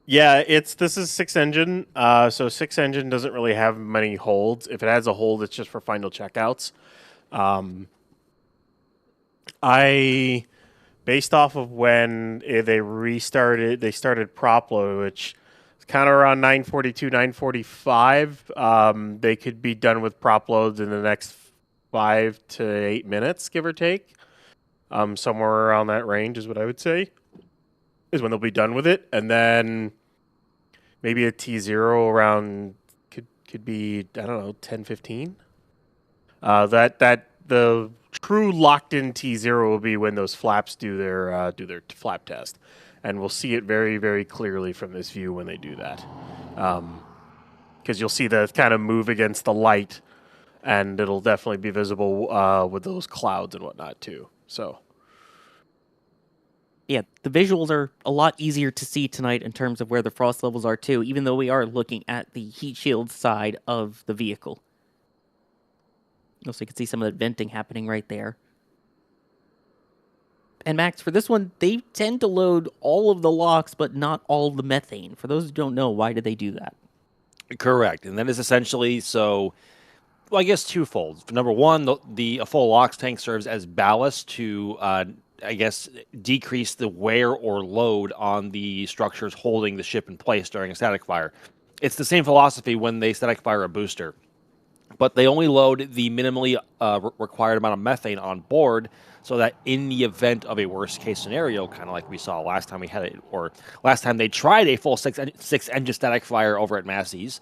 Yeah, this is 6-engine. So 6-engine doesn't really have many holds. If it has a hold, it's just for final checkouts. Based off of when they started prop load, which is kind of around 9:42, 9:45. They could be done with prop loads in the next 5 to 8 minutes, give or take. Somewhere around that range is what I would say is when they'll be done with it, and then maybe a T0 around could be, I don't know, 10:15. That the true locked in T0 will be when those flaps do their flap test, and we'll see it very, very clearly from this view when they do that, because you'll see the kind of move against the light, and it'll definitely be visible with those clouds and whatnot too. So. Yeah, the visuals are a lot easier to see tonight in terms of where the frost levels are too, even though we are looking at the heat shield side of the vehicle. So you can see some of that venting happening right there. And Max, for this one, they tend to load all of the LOX, but not all the methane. For those who don't know, why do they do that? Correct. And that is essentially well, I guess twofold. Number one, a full LOX tank serves as ballast to, I guess, decrease the wear or load on the structures holding the ship in place during a static fire. It's the same philosophy when they static fire a booster, but they only load the minimally required amount of methane on board, so that in the event of a worst case scenario, kind of like we saw last time we had it, or last time they tried a full six engine static fire over at Massey's,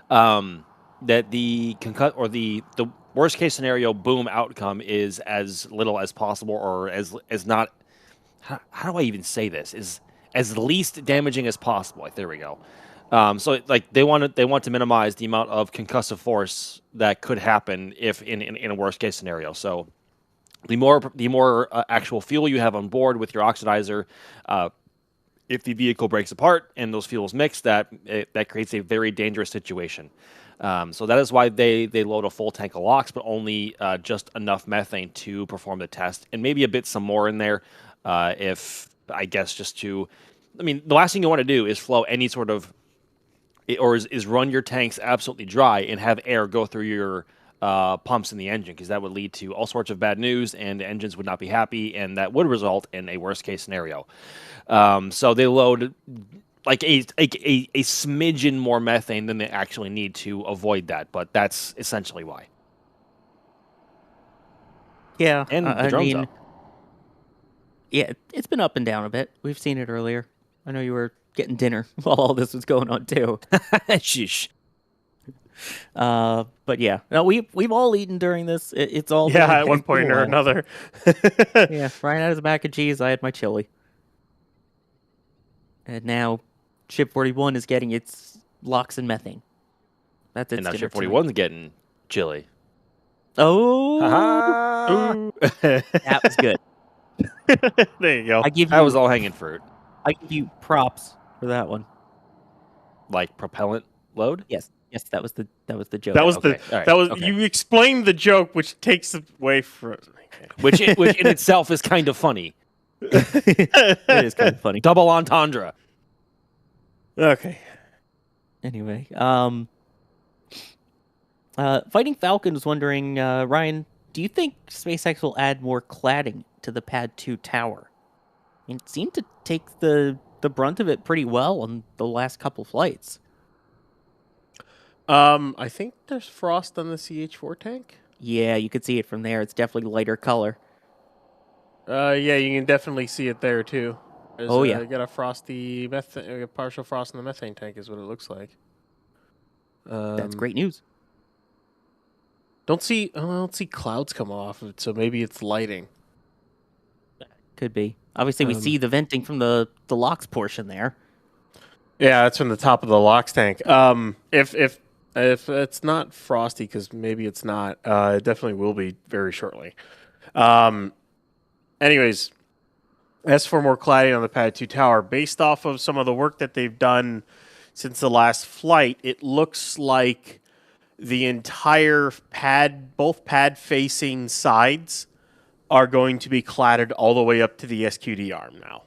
that the worst case scenario boom outcome is as little as possible, or as not. How do I even say this? Is as least damaging as possible. Like, there we go. So like they want to minimize the amount of concussive force that could happen if in a worst case scenario. So the more actual fuel you have on board with your oxidizer, if the vehicle breaks apart and those fuels mix, that creates a very dangerous situation. So that is why they load a full tank of LOX, but only just enough methane to perform the test, and maybe a bit some more in there, if I guess just to. I mean, the last thing you want to do is flow any sort of, or is run your tanks absolutely dry and have air go through your pumps in the engine, because that would lead to all sorts of bad news, and the engines would not be happy, and that would result in a worst case scenario. So they load like a smidgen more methane than they actually need to avoid that, but that's essentially why. Yeah, And the drone's up. Yeah, it's been up and down a bit. We've seen it earlier. I know you were getting dinner while all this was going on too. Sheesh. But yeah, no, we've all eaten during this. It's all been Yeah, at one point or another. Yeah, Ryan had his mac and cheese. I had my chili, and now Ship 41 is getting its LOX and methane. That's it. And now Ship 41's getting chilly. Oh, That was good. There you go. That was all hanging fruit. I give you props for that one. Like propellant load? Yes, that was the joke. That was Okay, all right, that was okay. you explained the joke, which takes away from Which in itself is kind of funny. It is kind of funny. Double entendre. Okay. Anyway, Fighting Falcon was wondering, Ryan, do you think SpaceX will add more cladding to the Pad 2 tower? I mean, it seemed to take the brunt of it pretty well on the last couple flights. I think there's frost on the CH4 tank. Yeah, you could see it from there. It's definitely lighter color. Yeah, you can definitely see it there too. There's, yeah. You got a frosty partial frost in the methane tank is what it looks like. That's great news. I don't see clouds come off of it, so maybe it's lighting. Could be. Obviously, we see the venting from the LOX portion there. Yeah, that's from the top of the LOX tank. If it's not frosty, because maybe it's not, it definitely will be very shortly. Anyways, as for more cladding on the Pad 2 tower, based off of some of the work that they've done since the last flight, it looks like the entire pad, both pad-facing sides, are going to be cladded all the way up to the SQD arm now.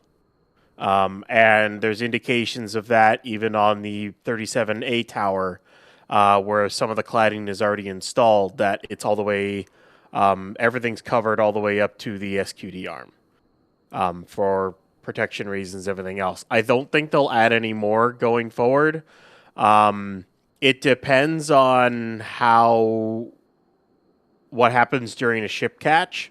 And there's indications of that even on the 37A tower, where some of the cladding is already installed, that it's all the way, everything's covered all the way up to the SQD arm for protection reasons, everything else. I don't think they'll add any more going forward. It depends on what happens during a ship catch,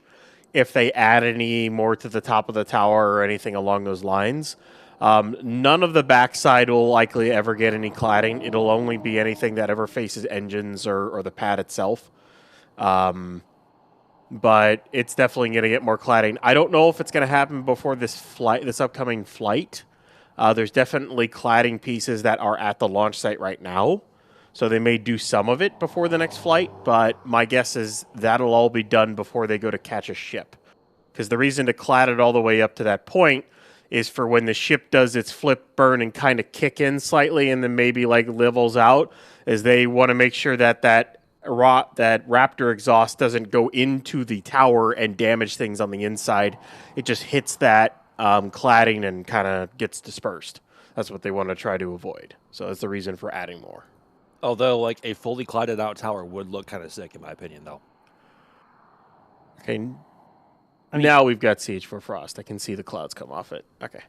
if they add any more to the top of the tower or anything along those lines. None of the backside will likely ever get any cladding. It'll only be anything that ever faces engines or the pad itself. But it's definitely going to get more cladding. I don't know if it's going to happen before this upcoming flight. There's definitely cladding pieces that are at the launch site right now, so they may do some of it before the next flight, but my guess is that'll all be done before they go to catch a ship. Because the reason to clad it all the way up to that point is for when the ship does its flip burn and kind of kick in slightly and then maybe like levels out, is they want to make sure that Raptor exhaust doesn't go into the tower and damage things on the inside. It just hits that cladding and kind of gets dispersed. That's what they want to try to avoid. So that's the reason for adding more. Although, like, a fully cladded out tower would look kind of sick, in my opinion, though. Okay. Now we've got CH4 frost. I can see the clouds come off it. Okay.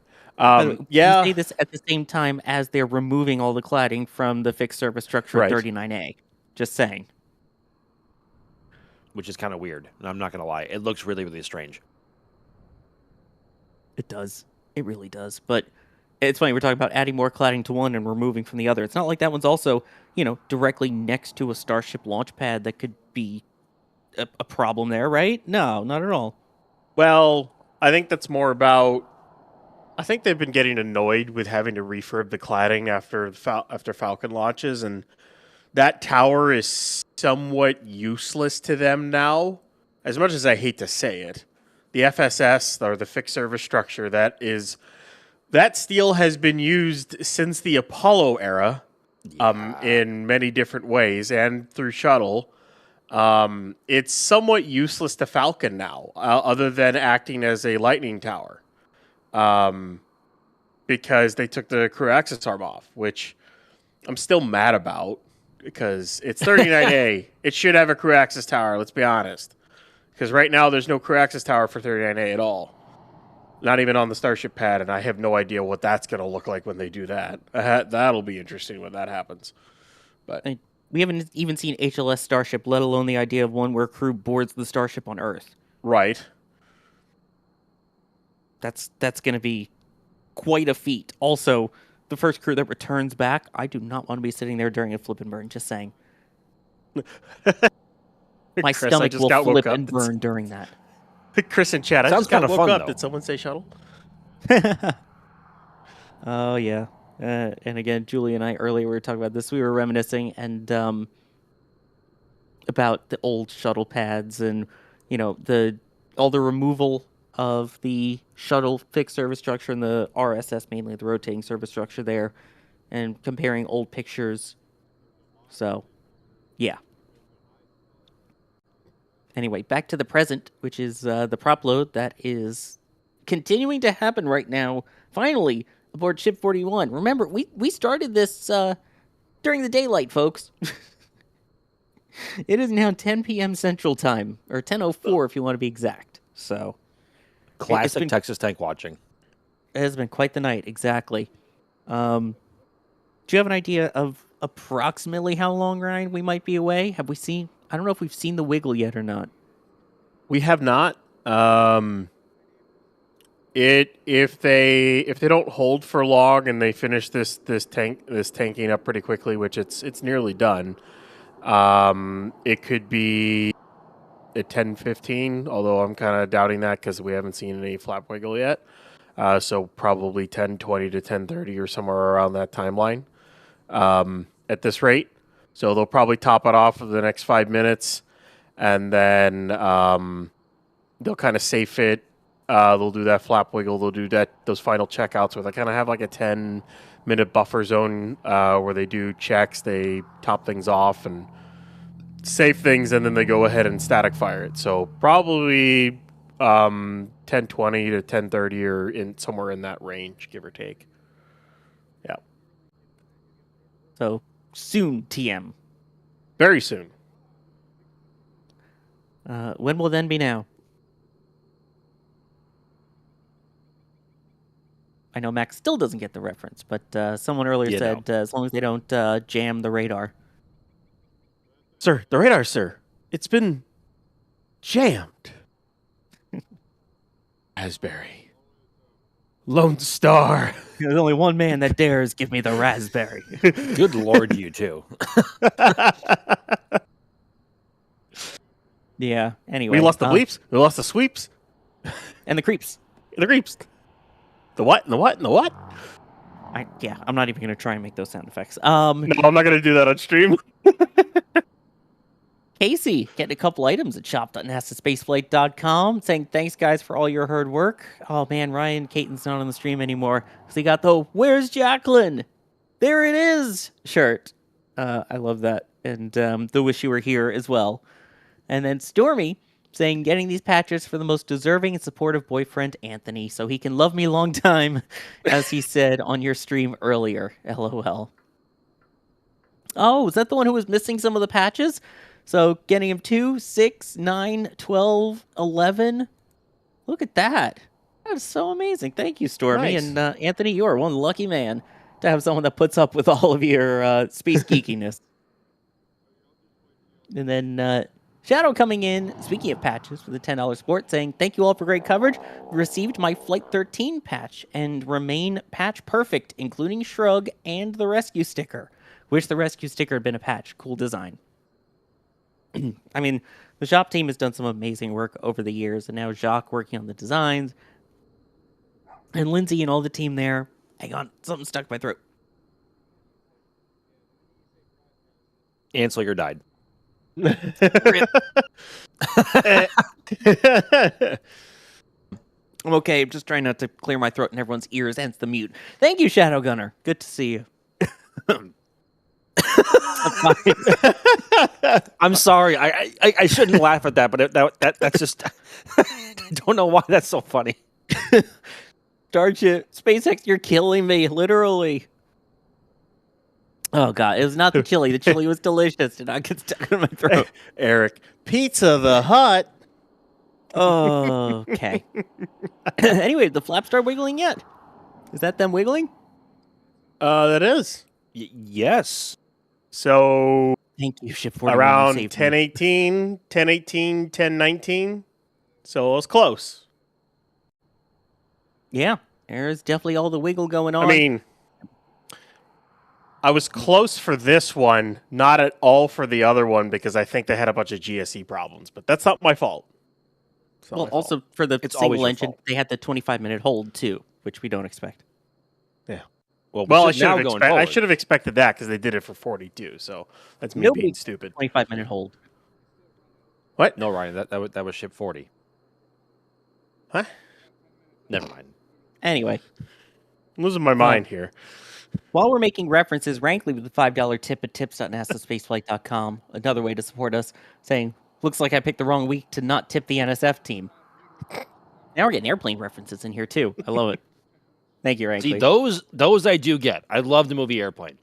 Yeah. You say this at the same time as they're removing all the cladding from the fixed service structure Right. 39A. Just saying. Which is kind of weird. And I'm not going to lie. It looks really, really strange. It does. It really does. But it's funny, we're talking about adding more cladding to one and removing from the other. It's not like that one's also, directly next to a Starship launch pad that could be a problem there, right? No, not at all. Well, I think that's more about... I think they've been getting annoyed with having to refurb the cladding after Falcon launches, and that tower is somewhat useless to them now. As much as I hate to say it, the FSS, or the fixed service structure, that steel has been used since the Apollo era, in many different ways and through shuttle. It's somewhat useless to Falcon now, other than acting as a lightning tower, because they took the crew access arm off, which I'm still mad about, because it's 39A. It should have a crew access tower, let's be honest. Because right now there's no crew access tower for 39A at all. Not even on the Starship pad, and I have no idea what that's going to look like when they do that. That'll be interesting when that happens. But we haven't even seen HLS Starship, let alone the idea of one where crew boards the Starship on Earth. Right. That's going to be quite a feat. Also, the first crew that returns back, I do not want to be sitting there during a flip and burn, just saying. My Chris, stomach will flip and burn during that. Chris in chat, Sounds kind of fun, though. Did someone say shuttle? Oh, yeah. And again, Julie and I earlier we were talking about this. We were reminiscing and about the old shuttle pads and all the removal of the shuttle fixed service structure and the RSS, mainly the rotating service structure there, and comparing old pictures. So, yeah. Anyway, back to the present, which is the prop load that is continuing to happen right now. Finally, aboard Ship 41. Remember, we started this during the daylight, folks. It is now 10 p.m. Central Time, or 10:04 if you want to be exact. So, Classic Texas tank watching. It has been quite the night, exactly. Do you have an idea of approximately how long, Ryan, we might be away? Have we seen? I don't know if we've seen the wiggle yet or not. We have not. If they don't hold for long and they finish this tanking up pretty quickly, which it's nearly done. It could be at 10:15, although I'm kind of doubting that because we haven't seen any flap wiggle yet. So probably 10:20 to 10:30 or somewhere around that timeline at this rate. So they'll probably top it off for the next 5 minutes, and then they'll kind of safe it. They'll do that flap wiggle. They'll do those final checkouts where they kind of have like a 10-minute buffer zone where they do checks. They top things off and save things, and then they go ahead and static fire it. So probably 10:20 to 10:30 or somewhere in that range, give or take. Yeah. So soon, TM. Very soon. When will then be now? I know Max still doesn't get the reference, but someone earlier said as long as they don't jam the radar. Sir, the radar, sir. It's been jammed. Raspberry. Lone Star. There's only one man that dares give me the raspberry. Good Lord, you two. Yeah, anyway. We lost the bleeps. We lost the sweeps. And the creeps. The creeps. The what? And the what? And the what? I'm not even going to try and make those sound effects. No, I'm not going to do that on stream. Casey getting a couple items at shop.nasaspaceflight.com saying thanks guys for all your hard work. Oh man, Ryan Caton's not on the stream anymore because he got the "Where's Jacqueline? There it is" shirt. I love that, and the "Wish You Were Here" as well. And then Stormy saying getting these patches for the most deserving and supportive boyfriend Anthony so he can love me long time, as he said on your stream earlier. LOL. Oh, is that the one who was missing some of the patches? So getting him 2, 6, 9, 12, 11. Look at that. That is so amazing. Thank you, Stormy. Nice. And Anthony, you are one lucky man to have someone that puts up with all of your space geekiness. And then Shadow coming in, speaking of patches, with a $10 support, saying, thank you all for great coverage. Received my Flight 13 patch and remain patch perfect, including Shrug and the rescue sticker. Wish the rescue sticker had been a patch. Cool design. I mean, the shop team has done some amazing work over the years, and now Jacques working on the designs, and Lindsay and all the team there. Hang on, something stuck in my throat. Anslinger died. I'm okay. I'm just trying not to clear my throat in everyone's ears, hence the mute. Thank you, Shadow Gunner. Good to see you. I'm sorry. I shouldn't laugh at that, but that's just. I don't know why that's so funny. Starship, SpaceX, you're killing me, literally. Oh god, it was not the chili. The chili was delicious. Did not get stuck in my throat. Eric, Pizza the Hut. Oh, okay. Anyway, the flaps start wiggling yet? Is that them wiggling? That is. Yes. So thank you, Ship 41. Around 10:18, 10:18, 10:19. So it was close. Yeah, there's definitely all the wiggle going on. I mean, I was close for this one, not at all for the other one because I think they had a bunch of GSE problems, but that's not my fault. Well, also for the It's always single your engine, fault. they had the 25-minute hold too, which we don't expect. Yeah. Well, I now should have expected that because they did it for 42. So that's me Nobody- being stupid. 25-minute hold. What? No, Ryan, that was ship 40. Huh? Never mind. Anyway, I'm losing my mind here. while we're making references, rankly with the $5 tip at tips.nasaspaceflight.com, another way to support us, saying, looks like I picked the wrong week to not tip the NSF team. Now we're getting airplane references in here, too. I love it. Thank you, Rankly. See, those I do get. I love the movie Airplane.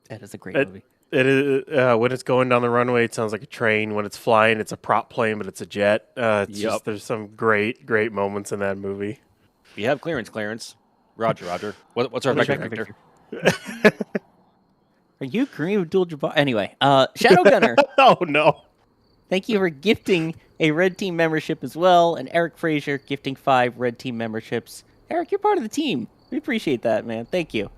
That is a great movie. It is when it's going down the runway, it sounds like a train. When it's flying, it's a prop plane, but it's a jet. Just, there's some great moments in that movie. We have clearance. Roger. What's our vector? Are you agreeing with Dual Jabbar? Anyway, Shadow Gunner. Oh, no. Thank you for gifting a Red Team membership as well. And Eric Frazier gifting 5 Red Team memberships. Eric, you're part of the team. We appreciate that, man. Thank you.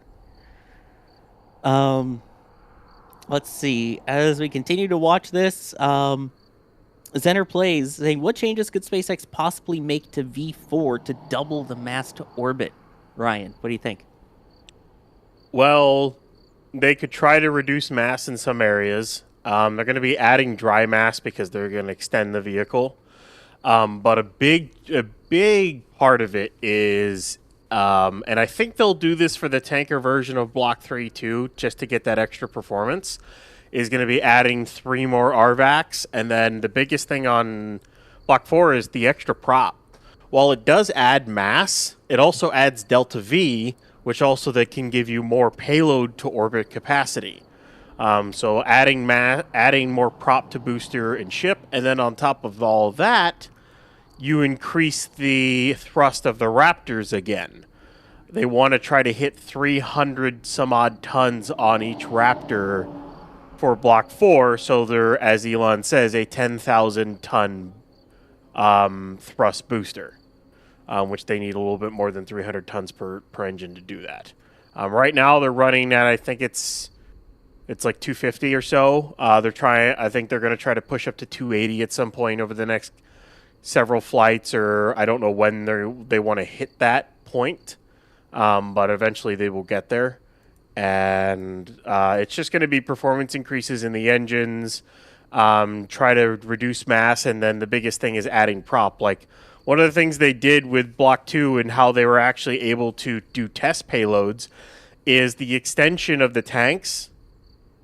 Let's see. As we continue to watch this, Zenner Plays saying, what changes could SpaceX possibly make to V4 to double the mass to orbit? Ryan, what do you think? Well, they could try to reduce mass in some areas. They're going to be adding dry mass because they're going to extend the vehicle. But a big part of it is, and I think they'll do this for the tanker version of Block 3 too, just to get that extra performance, is going to be adding 3 more RVACs. And then the biggest thing on Block 4 is the extra prop. While it does add mass, it also adds delta V, which also that can give you more payload to orbit capacity. So adding more prop to booster and ship, and then on top of all that, you increase the thrust of the Raptors again. They want to try to hit 300 some odd tons on each Raptor for Block 4, so they're, as Elon says, a 10,000 ton thrust booster, which they need a little bit more than 300 tons per engine to do that. Right now they're running at, I think it's like 250 or so. I think they're going to try to push up to 280 at some point over the next several flights, or I don't know when they want to hit that point, but eventually they will get there. And it's just going to be performance increases in the engines, try to reduce mass, and then the biggest thing is adding prop. Like, one of the things they did with Block 2 and how they were actually able to do test payloads is the extension of the tanks.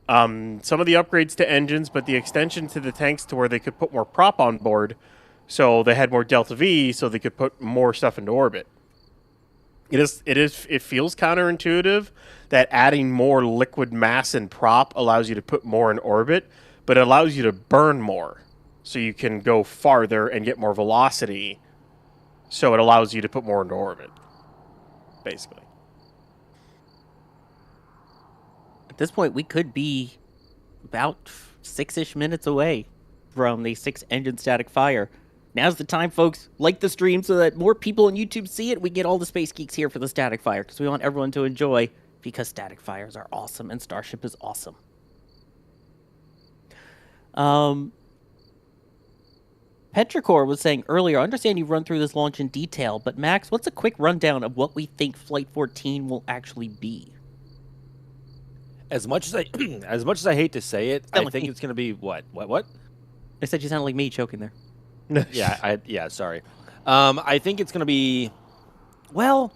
Some of the upgrades to engines, but the extension to the tanks to where they could put more prop on board, so they had more delta V, so they could put more stuff into orbit. It feels counterintuitive that adding more liquid mass and prop allows you to put more in orbit, but it allows you to burn more, so you can go farther and get more velocity. So it allows you to put more into orbit, basically. At this point, we could be about 6-ish minutes away from the 6-engine static fire. Now's the time, folks. Like the stream so that more people on YouTube see it. We get all the space geeks here for the static fire because we want everyone to enjoy, because static fires are awesome and Starship is awesome. Petrichor was saying earlier, I understand you've run through this launch in detail, but Max, what's a quick rundown of what we think Flight 14 will actually be? As much as I hate to say it, I think it's going to be what? I said you sounded like me choking there. Sorry. I think it's going to be, well,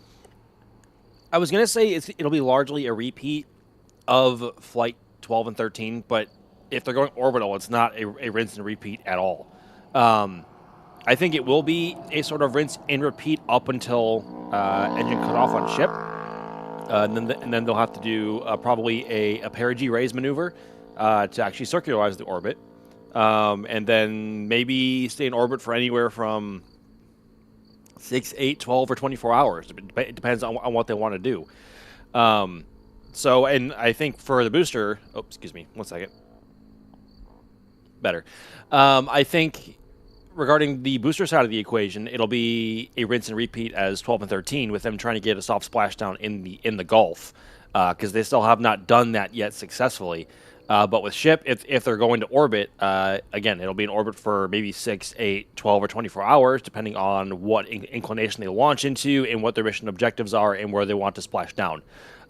I was going to say it'll be largely a repeat of Flight 12 and 13, but if they're going orbital, it's not a rinse and repeat at all. I think it will be a sort of rinse and repeat up until engine cutoff on ship. And then they'll have to do probably a perigee raise maneuver to actually circularize the orbit. And then maybe stay in orbit for anywhere from 6, 8, 12, or 24 hours. It depends on what they want to do. And I think for the booster... Oh, excuse me. 1 second. Better. I think regarding the booster side of the equation, it'll be a rinse and repeat as 12 and 13, with them trying to get a soft splashdown in the Gulf, because they still have not done that yet successfully. But with ship, if they're going to orbit, again, it'll be in orbit for maybe 6, 8, 12, or 24 hours, depending on what inclination they launch into and what their mission objectives are and where they want to splash down.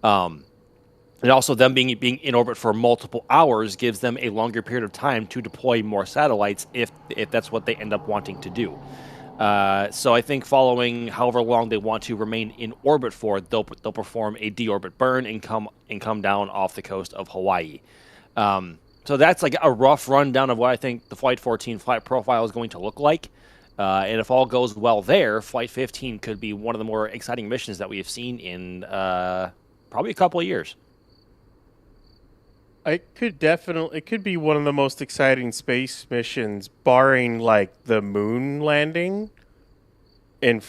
And also them being in orbit for multiple hours gives them a longer period of time to deploy more satellites if that's what they end up wanting to do. So I think following however long they want to remain in orbit for, they'll perform a deorbit burn and come down off the coast of Hawaii. So that's like a rough rundown of what I think the Flight 14 flight profile is going to look like. And if all goes well there, Flight 15 could be one of the more exciting missions that we have seen in probably a couple of years. It could be one of the most exciting space missions, barring like the moon landing, and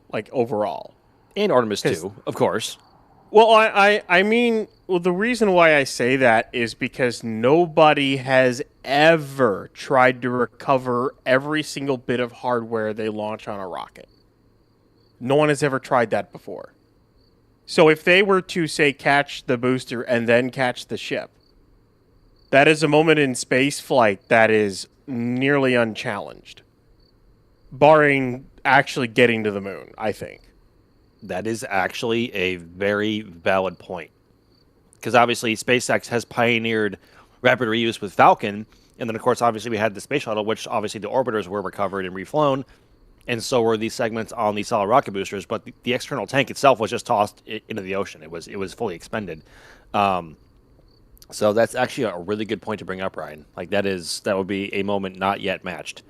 like overall, and Artemis 2, of course. Well, I mean, the reason why I say that is because nobody has ever tried to recover every single bit of hardware they launch on a rocket. No one has ever tried that before. So if they were to, say, catch the booster and then catch the ship, that is a moment in space flight that is nearly unchallenged, barring actually getting to the moon, I think. That is actually a very valid point. Because obviously SpaceX has pioneered rapid reuse with Falcon, and then of course obviously we had the space shuttle, which obviously the orbiters were recovered and reflown, and so were these segments on the solid rocket boosters, but the external tank itself was just tossed into the ocean. It was fully expended. So that's actually a really good point to bring up, Ryan. Like that would be a moment not yet matched.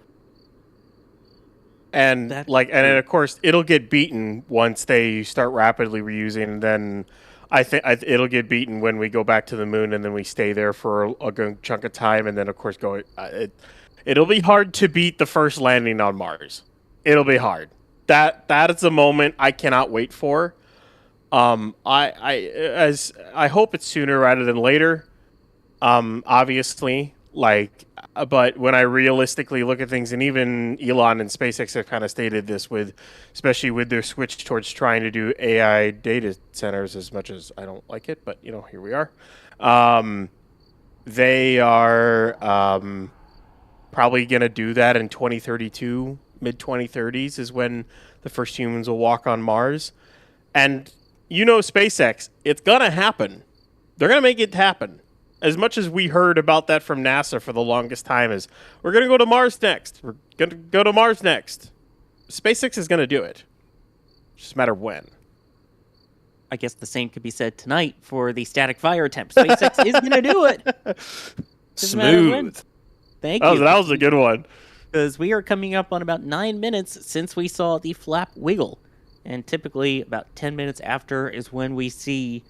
And and of course it'll get beaten once they start rapidly reusing. And then I think it'll get beaten when we go back to the moon, and then we stay there for a good chunk of time, and then of course it'll be hard to beat the first landing on Mars. It'll be hard. That is a moment I cannot wait for. I hope it's sooner rather than later. Obviously, but when I realistically look at things, and even Elon and SpaceX have kind of stated this especially with their switch towards trying to do AI data centers, as much as I don't like it, but here we are. They are probably going to do that in 2032. Mid-2030s is when the first humans will walk on Mars. And SpaceX, it's going to happen. They're going to make it happen. As much as we heard about that from NASA for the longest time is, we're going to go to Mars next. We're going to go to Mars next. SpaceX is going to do it. Just a matter of when. I guess the same could be said tonight for the static fire attempt. SpaceX is going to do it. Smooth. Thank you. That was a good one. Because we are coming up on about 9 minutes since we saw the flap wiggle. And typically about 10 minutes after is when we see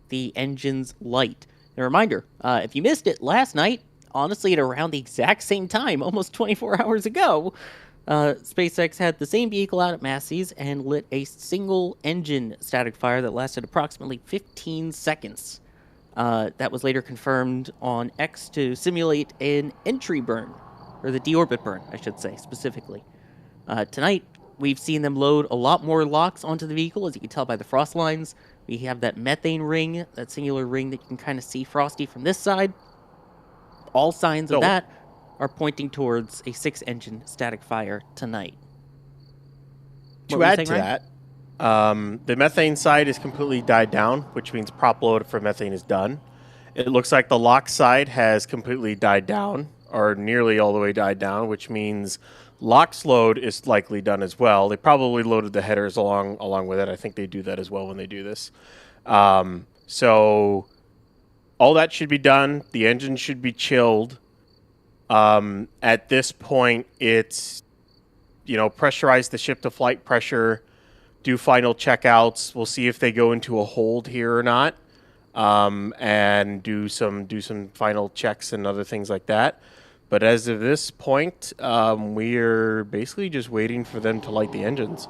the engines light. A reminder, if you missed it last night, honestly at around the exact same time, almost 24 hours ago, SpaceX had the same vehicle out at Massey's and lit a single engine static fire that lasted approximately 15 seconds. That was later confirmed on X to simulate an entry burn. Or the deorbit burn, I should say, specifically. Tonight, we've seen them load a lot more locks onto the vehicle, as you can tell by the frost lines. We have that methane ring, that singular ring that you can kind of see frosty from this side. All signs of that are pointing towards a 6-engine static fire tonight. To add to that, the methane side is completely died down, which means prop load for methane is done. It looks like the lock side has completely died down, or nearly all the way died down, which means LOX load is likely done as well. They probably loaded the headers along with it. I think they do that as well when they do this. So all that should be done. The engine should be chilled. At this point, it's pressurize the ship to flight pressure, do final checkouts. We'll see if they go into a hold here or not, and do some final checks and other things like that. But as of this point, we're basically just waiting for them to light the engines.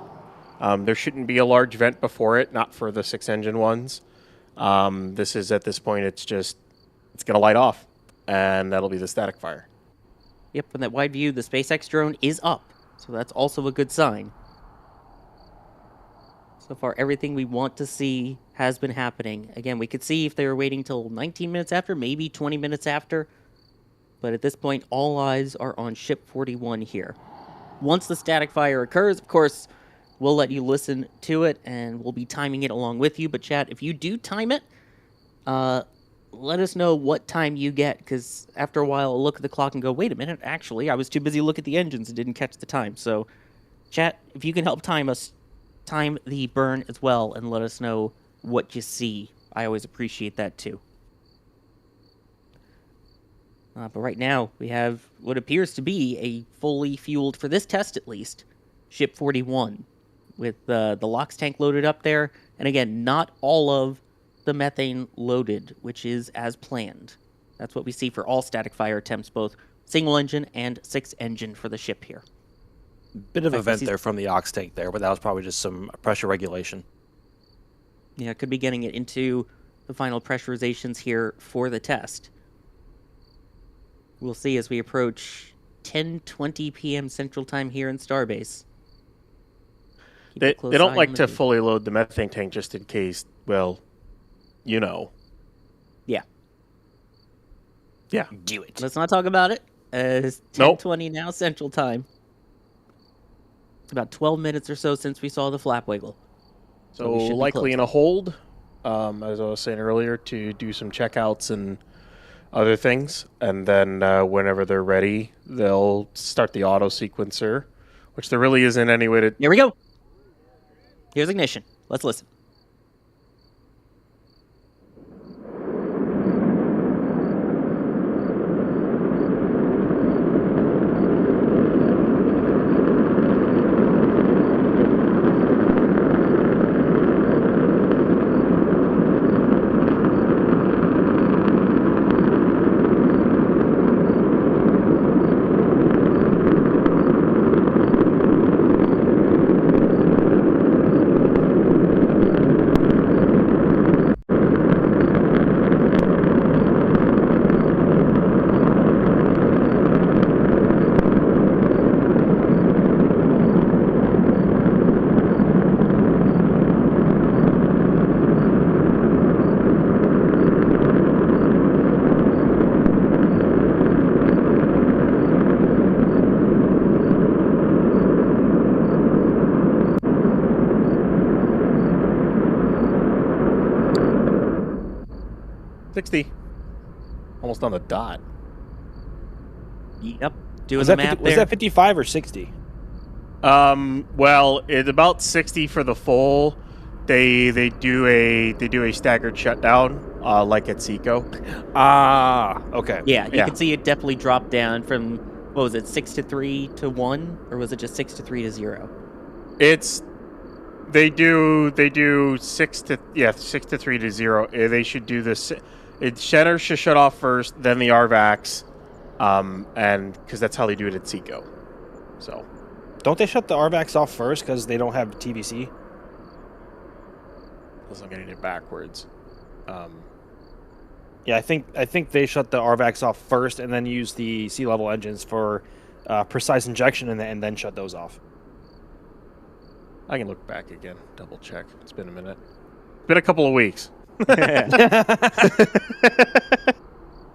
There shouldn't be a large vent before it, not for the 6-engine ones. This is, at this point, it's going to light off, and that'll be the static fire. Yep, from that wide view, the SpaceX drone is up, so that's also a good sign. So far, everything we want to see has been happening. Again, we could see if they were waiting till 19 minutes after, maybe 20 minutes after. But at this point, all eyes are on Ship 41 here. Once the static fire occurs, of course, we'll let you listen to it, and we'll be timing it along with you. But chat, if you do time it, let us know what time you get, because after a while, I'll look at the clock and go, wait a minute, actually, I was too busy looking at the engines and didn't catch the time. So, chat, if you can help time us, time the burn as well, and let us know what you see. I always appreciate that, too. But right now, we have what appears to be a fully fueled, for this test at least, Ship 41, with the LOX tank loaded up there. And again, not all of the methane loaded, which is as planned. That's what we see for all static fire attempts, both single engine and 6 engine for the ship here. Bit of a vent there from the ox tank there, but that was probably just some pressure regulation. Yeah, could be getting it into the final pressurizations here for the test. We'll see as we approach 10:20 p.m. Central Time here in Starbase. They don't like to fully load the methane tank just in case, well, you know. Yeah. Yeah. Do it. Let's not talk about it. It's 10:20 now Central Time. It's about 12 minutes or so since we saw the flap wiggle. So likely in a hold, as I was saying earlier, to do some checkouts and other things. And then whenever they're ready, they'll start the auto sequencer, which there really isn't any way to... Here we go. Here's ignition. Let's listen. Almost on the dot. Yep. Doing Was the that math 50, there. was that 55 or 60? Well, it's about 60 for the full. They do a staggered shutdown, like at Seco. Ah, okay. Yeah, you can see it definitely dropped down from, what was it, 6 to 3 to 1? Or was it just 6 to 3 to 0? They do 6 to 3 to 0. They should do this. Shutter should shut off first, then the RVACs, and because that's how they do it at Seco. So, don't they shut the RVACs off first because they don't have TVC? Unless I'm getting it backwards. Yeah, I think they shut the RVACs off first and then use the sea level engines for precise injection and then shut those off. I can look back again, double check. It's been a minute. It's been a couple of weeks.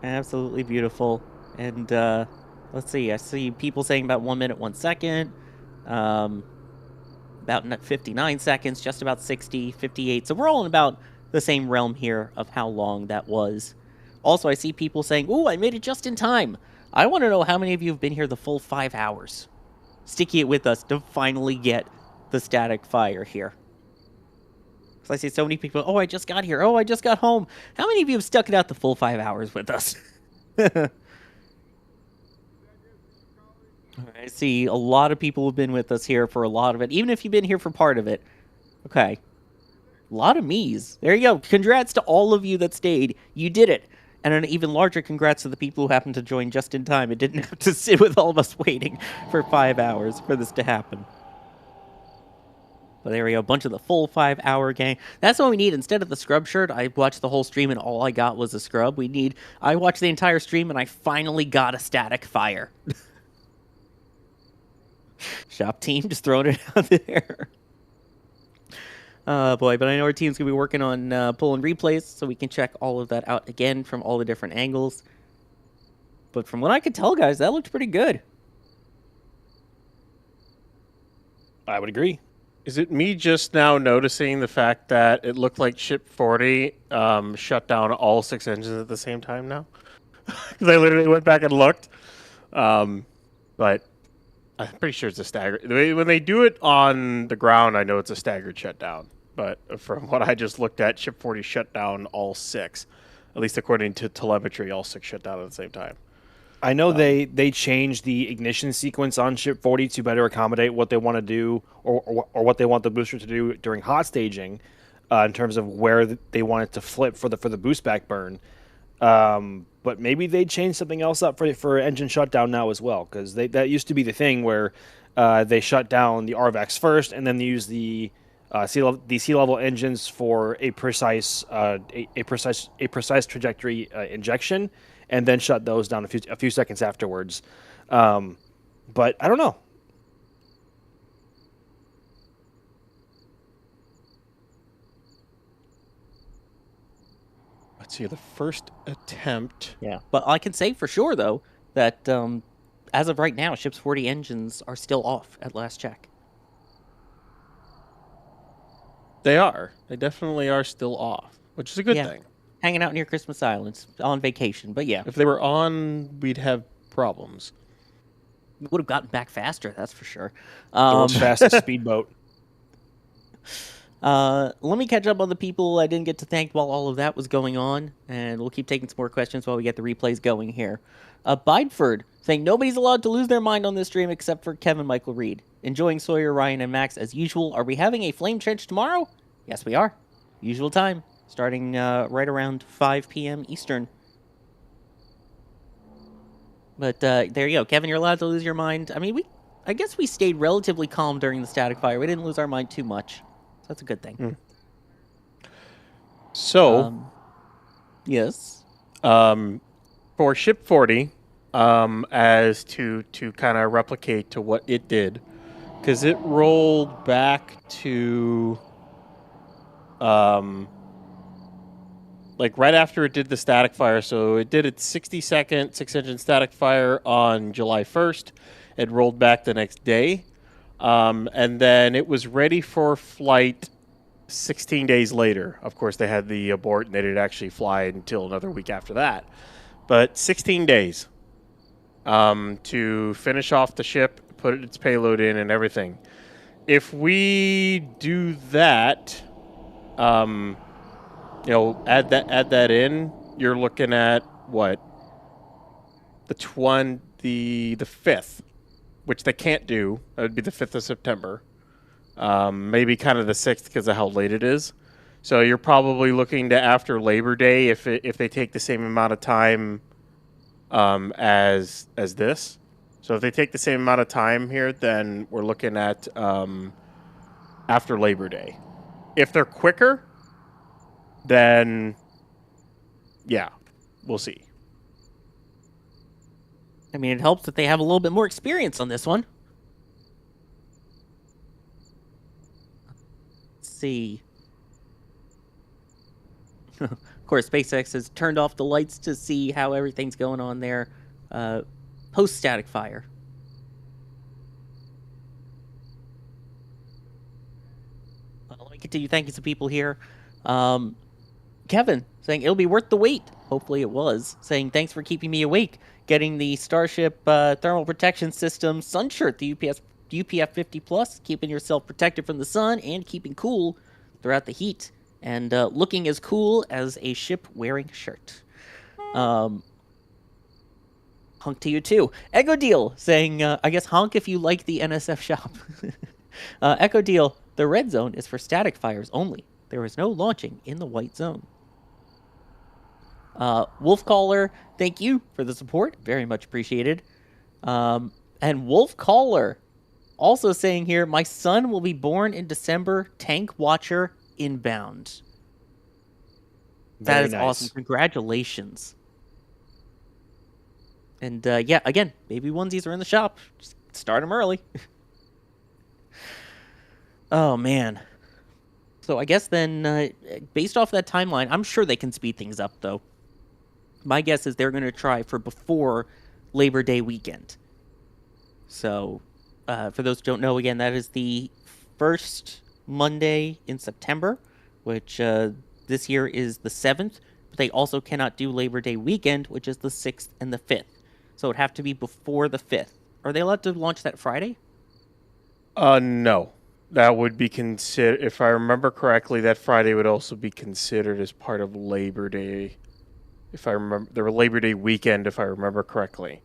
Absolutely beautiful. And let's see, I see people saying about 1 minute, 1 second, about 59 seconds, just about 60, 58. So we're all in about the same realm here of how long that was. Also, I see people saying, "Ooh, I made it just in time." I want to know how many of you have been here the full 5 hours, sticking it with us to finally get the static fire here. Because I see so many people, "Oh, I just got here. Oh, I just got home." How many of you have stuck it out the full 5 hours with us? I see a lot of people have been with us here for a lot of it, even if you've been here for part of it. Okay. A lot of me's. There you go. Congrats to all of you that stayed. You did it. And an even larger congrats to the people who happened to join just in time. It didn't have to sit with all of us waiting for 5 hours for this to happen. But there we go. A bunch of the full 5 hour gang. That's what we need. Instead of the scrub shirt, I watched the whole stream and all I got was a scrub. I watched the entire stream and I finally got a static fire. Shop team just throwing it out there. Boy, but I know our team's going to be working on pulling replays so we can check all of that out again from all the different angles. But from what I could tell, guys, that looked pretty good. I would agree. Is it me just now noticing the fact that it looked like Ship 40 shut down all 6 engines at the same time now? Because I literally went back and looked. But I'm pretty sure it's a staggered. When they do it on the ground, I know it's a staggered shutdown. But from what I just looked at, Ship 40 shut down all 6. At least according to telemetry, all 6 shut down at the same time. I know they changed the ignition sequence on Ship 40 to better accommodate what they want to do or what they want the booster to do during hot staging, in terms of where they want it to flip for the boost back burn. But maybe they changed something else up for engine shutdown now as well, because that used to be the thing where they shut down the RVACs first and then they use the sea level engines for a precise trajectory injection, and then shut those down a few seconds afterwards. But I don't know. Let's see, the first attempt. Yeah, but I can say for sure, though, that as of right now, Ship's 40 engines are still off at last check. They are. They definitely are still off, which is a good thing. Hanging out near Christmas Island on vacation, but yeah. If they were on, we'd have problems. We would have gotten back faster, that's for sure. The world's fastest speedboat. Let me catch up on the people I didn't get to thank while all of that was going on, and we'll keep taking some more questions while we get the replays going here. Bideford saying nobody's allowed to lose their mind on this stream except for Kevin Michael Reed. Enjoying Sawyer, Ryan, and Max as usual. Are we having a flame trench tomorrow? Yes, we are. Usual time, starting right around 5 p.m. Eastern. But there you go. Kevin, you're allowed to lose your mind. I mean, I guess we stayed relatively calm during the static fire. We didn't lose our mind too much. So that's a good thing. So, yes. For Ship 40, as to kind of replicate to what it did, because it rolled back to like right after it did the static fire. So it did its 60-second 6-engine static fire on July 1st. It rolled back the next day. And then it was ready for flight 16 days later. Of course, they had the abort and they didn't actually fly until another week after that. But 16 days to finish off the ship, put its payload in and everything. If we do that, add that in, you're looking at what? The 5th. Which they can't do. That would be the 5th of September. Maybe kind of the 6th because of how late it is. So you're probably looking to after Labor Day if they take the same amount of time as this. So if they take the same amount of time here, then we're looking at after Labor Day. If they're quicker, then yeah, we'll see. I mean, it helps that they have a little bit more experience on this one. Let's see. Of course, SpaceX has turned off the lights to see how everything's going on there post-static fire. Let me continue thanking some people here. Kevin saying, it'll be worth the wait. Hopefully it was. Saying, thanks for keeping me awake. Getting the Starship thermal protection system sun shirt, the UPF 50 Plus, keeping yourself protected from the sun and keeping cool throughout the heat, and looking as cool as a ship wearing shirt. Honk to you too. Echo Deal saying, I guess honk if you like the NSF shop. Echo Deal, the red zone is for static fires only. There is no launching in the white zone. Wolf Caller, thank you for the support. Very much appreciated. And Wolf Caller also saying here, my son will be born in December. Tank Watcher inbound. That is awesome. Congratulations. And yeah, again, baby onesies are in the shop. Just start them early. Oh, man. So I guess then, based off that timeline, I'm sure they can speed things up, though. My guess is they're going to try for before Labor Day weekend. So, for those who don't know, again, that is the first Monday in September, which this year is the 7th. But they also cannot do Labor Day weekend, which is the 6th and the 5th. So it would have to be before the 5th. Are they allowed to launch that Friday? No. That would be considered, if I remember correctly, that Friday would also be considered as part of Labor Day. If I remember, the Labor Day weekend, if I remember correctly.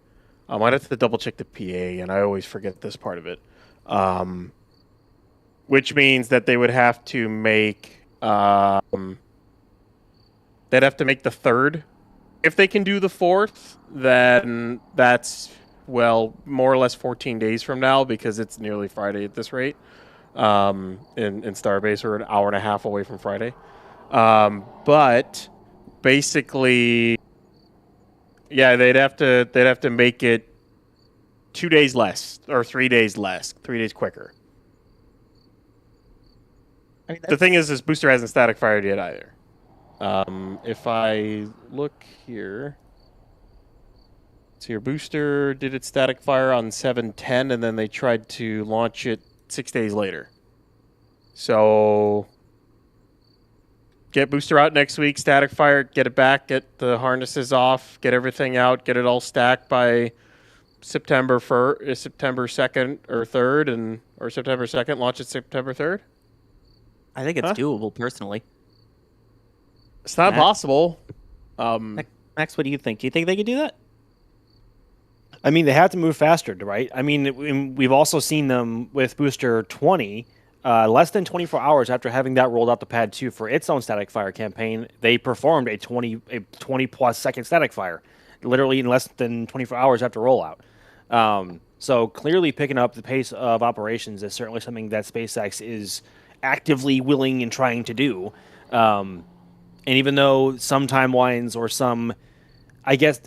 I'd have to double check the PA, and I always forget this part of it. Which means that they would have to make, they'd have to make the 3rd. If they can do the 4th, then that's, well, more or less 14 days from now, because it's nearly Friday at this rate. In Starbase, or an hour and a half away from Friday. But basically, yeah, they'd have to make it 2 days less, or 3 days less, 3 days quicker. I mean, the thing is, this booster hasn't static fired yet either. If I look here, so your booster did its static fire on 7/10, and then they tried to launch it 6 days later. So get booster out next week, static fire, get it back, get the harnesses off, get everything out, get it all stacked by September 2nd or 3rd, or September 2nd, launch it September 3rd. I think it's doable, personally. It's not possible. Max, what do you think? Do you think they could do that? I mean, they have to move faster, right? I mean, we've also seen them with Booster 20, less than 24 hours after having that rolled out to Pad 2 for its own static fire campaign, they performed a 20-plus second static fire, literally in less than 24 hours after rollout. So clearly picking up the pace of operations is certainly something that SpaceX is actively willing and trying to do. And even though some timelines or some... I guess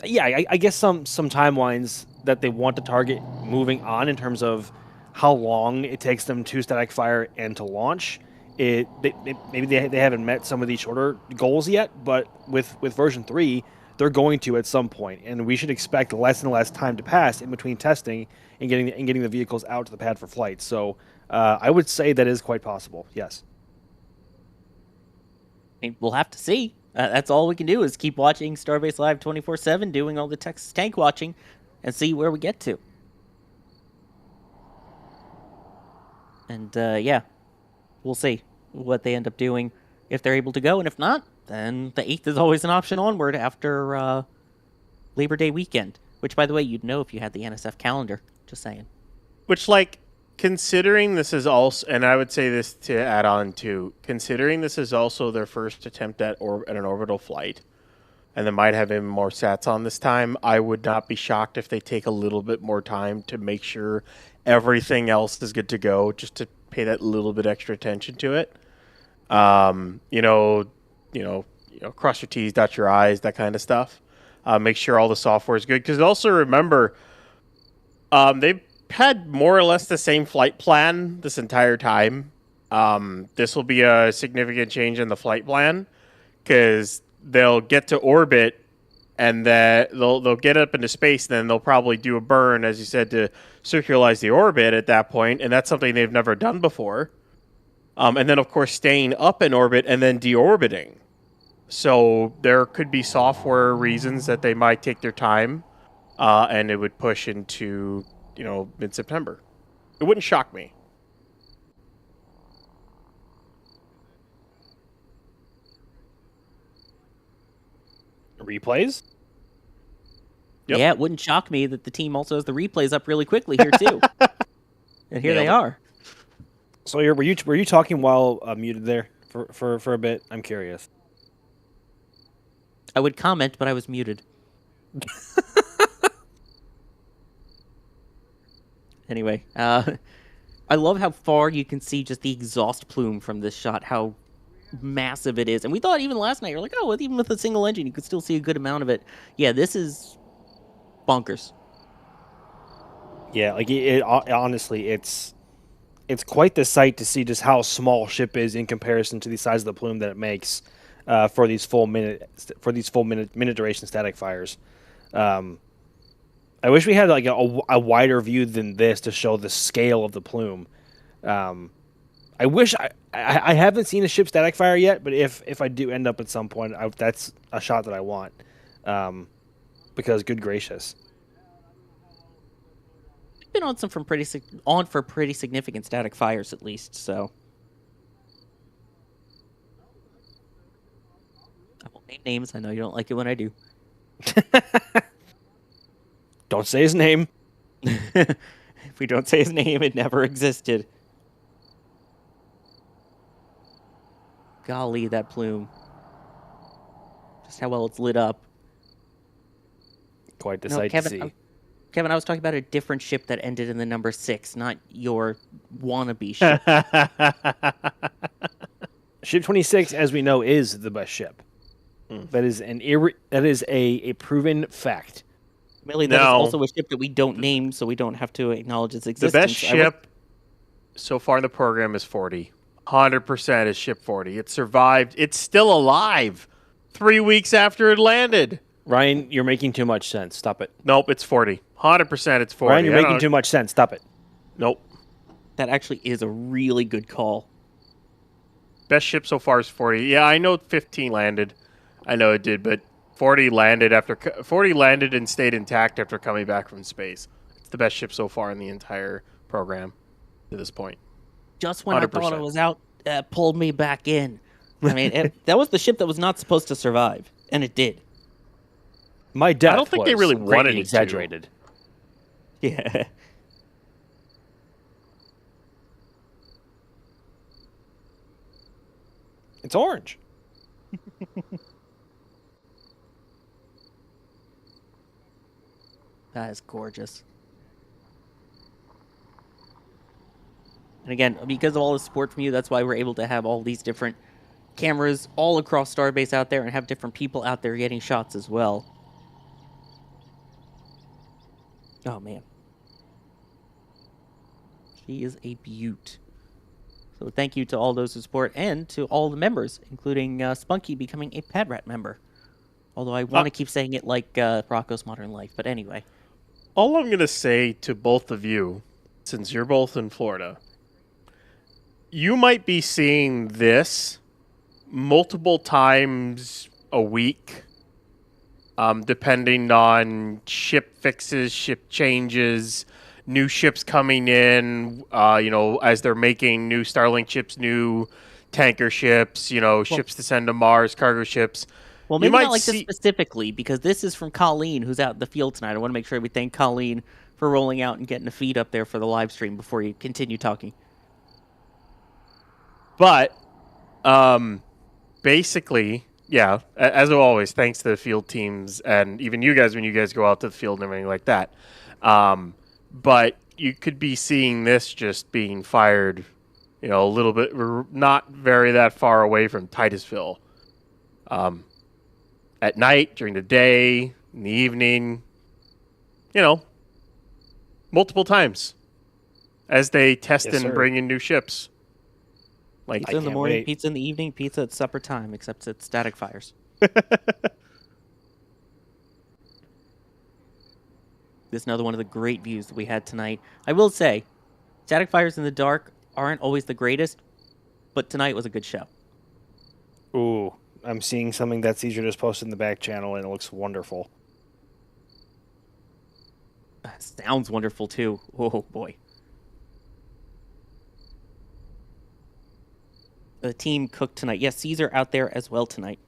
some timelines that they want to target moving on in terms of how long it takes them to static fire and to launch. Maybe they haven't met some of these shorter goals yet, but with version 3, they're going to at some point, and we should expect less and less time to pass in between testing and getting the vehicles out to the pad for flight. So I would say that is quite possible. Yes. I mean, we'll have to see. That's all we can do is keep watching Starbase Live 24/7, doing all the Texas tank watching, and see where we get to. And yeah, we'll see what they end up doing if they're able to go, and if not, then the 8th is always an option onward after Labor Day weekend. Which, by the way, you'd know if you had the NSF calendar. Just saying. Which, like, considering this is also, and I would say this to add on to, considering this is also their first attempt at an orbital flight, and they might have even more sats on this time, I would not be shocked if they take a little bit more time to make sure everything else is good to go, just to pay that little bit extra attention to it. Cross your T's, dot your I's, that kind of stuff. Make sure all the software is good, because also remember, they've had more or less the same flight plan this entire time. This will be a significant change in the flight plan, because they'll get to orbit and they'll get up into space, and then they'll probably do a burn, as you said, to circularize the orbit at that point, and that's something they've never done before. And then, of course, staying up in orbit and then deorbiting. So there could be software reasons that they might take their time, and it would push into mid-September. It wouldn't shock me. Replays? Yep. Yeah, it wouldn't shock me that the team also has the replays up really quickly here too. And here they are. So were you talking while muted there for a bit? I'm curious. I would comment, but I was muted. Anyway, I love how far you can see just the exhaust plume from this shot, how massive it is. And we thought even last night, you're like, oh, even with a single engine, you could still see a good amount of it. Yeah, this is bonkers. Yeah, like honestly, it's it's quite the sight to see just how small ship is in comparison to the size of the plume that it makes for these full minute duration static fires. I wish we had like a wider view than this to show the scale of the plume. I wish I haven't seen a ship static fire yet, but if I do end up at some point, that's a shot that I want. Because good gracious, We've been on some for pretty significant static fires at least. So I won't name names. I know you don't like it when I do. don't say his name. If we don't say his name, it never existed. Golly, that plume. Just how well it's lit up. Quite the sight to see. Kevin, I was talking about a different ship that ended in the number 6, not your wannabe ship. Ship 26, as we know, is the best ship. That is a proven fact. Millie, that is also a ship that we don't name, so we don't have to acknowledge its existence. The best ship so far in the program is 40. 100% is ship 40. It survived. It's still alive 3 weeks after it landed. Ryan, you're making too much sense. Stop it. Nope, it's 40. 100% it's 40. Ryan, you're making too much sense. Stop it. Nope. That actually is a really good call. Best ship so far is 40. Yeah, I know 15 landed. I know it did, but 40 landed and stayed intact after coming back from space. It's the best ship so far in the entire program to this point. Just when 100%. I thought it was out, pulled me back in. I mean, that was the ship that was not supposed to survive, and it did. My death I don't think they really wanted it exaggerated. To. Yeah. It's orange. That is gorgeous. And again, because of all the support from you, that's why we're able to have all these different cameras all across Starbase out there and have different people out there getting shots as well. Oh, man. She is a beaut. So thank you to all those who support and to all the members, including Spunky becoming a Pad Rat member. Although I want to keep saying it like Rocco's Modern Life, but anyway. All I'm going to say to both of you, since you're both in Florida, you might be seeing this multiple times a week, depending on ship fixes, ship changes, new ships coming in, as they're making new Starlink ships, new tanker ships, ships to send to Mars, cargo ships. Well, maybe not like this specifically, because this is from Colleen, who's out in the field tonight. I want to make sure we thank Colleen for rolling out and getting a feed up there for the live stream before you continue talking. But, basically, yeah, as always, thanks to the field teams and even you guys when you guys go out to the field and everything like that. But you could be seeing this just being fired, a little bit, not very that far away from Titusville. At night, during the day, in the evening, multiple times as they test and bring in new ships. Like pizza in the morning, pizza in the evening, pizza at supper time, except it's static fires. This is another one of the great views that we had tonight. I will say, static fires in the dark aren't always the greatest, but tonight was a good show. Ooh, I'm seeing something that Caesar just posted in the back channel, and it looks wonderful. Sounds wonderful, too. Oh, boy. The team cooked tonight. Yes, Caesar out there as well tonight.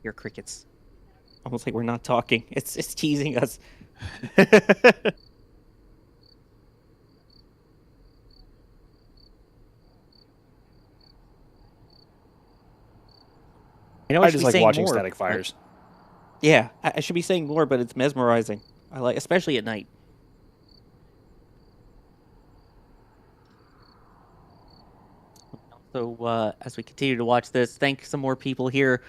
Your crickets. Almost like we're not talking. It's teasing us. I just like watching static fires. Yeah, I should be saying more, but it's mesmerizing. I like, especially at night. So as we continue to watch this, thank some more people here.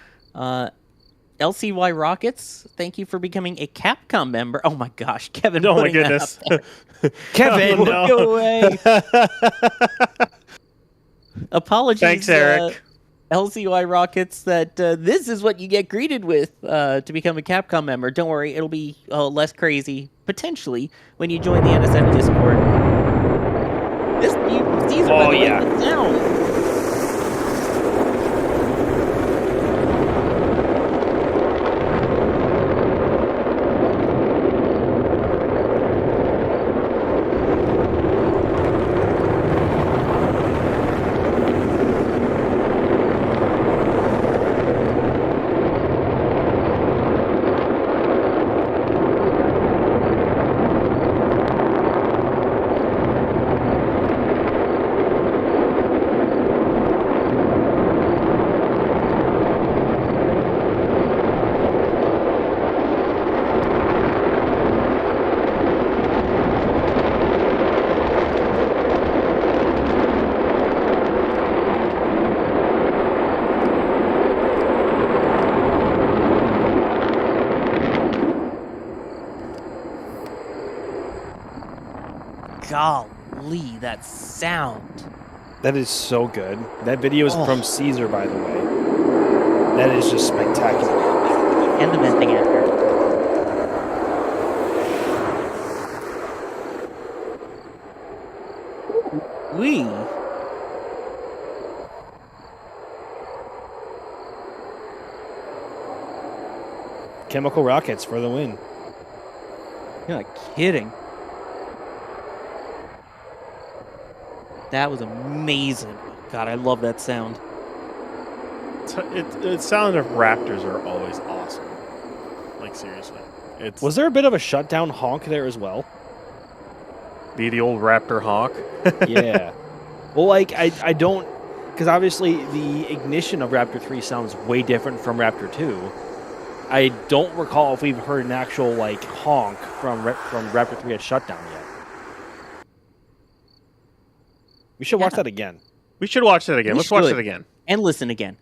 LCY Rockets, thank you for becoming a Capcom member. Oh my gosh, Kevin. Oh my putting that goodness. up there. Kevin, Oh, no. go away. Apologies, Thanks, Eric. LCY Rockets, that this is what you get greeted with to become a Capcom member. Don't worry, it'll be less crazy, potentially, when you join the NSF Discord. These are by the way, the sound. Golly, that sound. That is so good. That video is from Caesar, by the way. That is just spectacular. And the venting after. Wee. Chemical rockets for the win. You're not kidding. That was amazing. God, I love that sound. The sound of Raptors are always awesome. Like, seriously. Was there a bit of a shutdown honk there as well? The old Raptor honk? Yeah. Well, like, I don't... Because obviously the ignition of Raptor 3 sounds way different from Raptor 2. I don't recall if we've heard an actual, like, honk from Raptor 3 at shutdown yet. We should watch that again. We should watch that again. Let's watch it again. And listen again.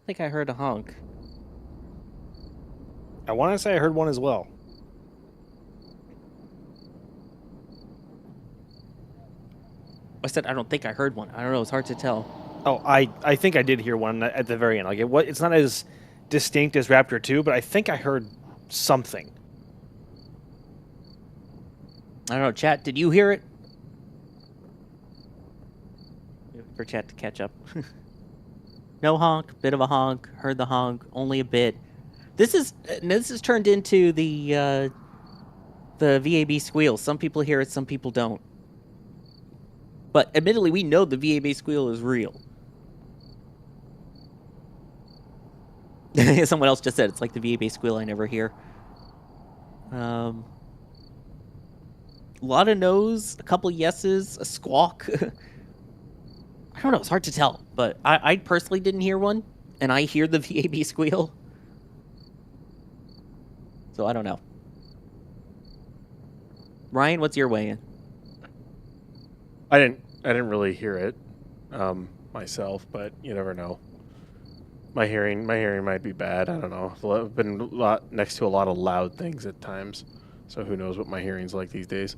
I think I heard a honk. I want to say I heard one as well. I said I don't think I heard one. I don't know. It's hard to tell. Oh, I think I did hear one at the very end. Like it's not as distinct as Raptor 2, but I think I heard something. I don't know. Chat, did you hear it? For chat to catch up. No honk, bit of a honk, heard the honk, only a bit. This is turned into the VAB squeal. Some people hear it, some people don't. But admittedly, we know the VAB squeal is real. Someone else just said it's like the VAB squeal I never hear. A lot of no's, a couple yeses, a squawk. I don't know, it's hard to tell, but I personally didn't hear one, and I hear the VAB squeal. So I don't know. Ryan, what's your weigh-in? I didn't really hear it myself, but you never know. My hearing might be bad. I don't know. I've been next to a lot of loud things at times, so who knows what my hearing's like these days.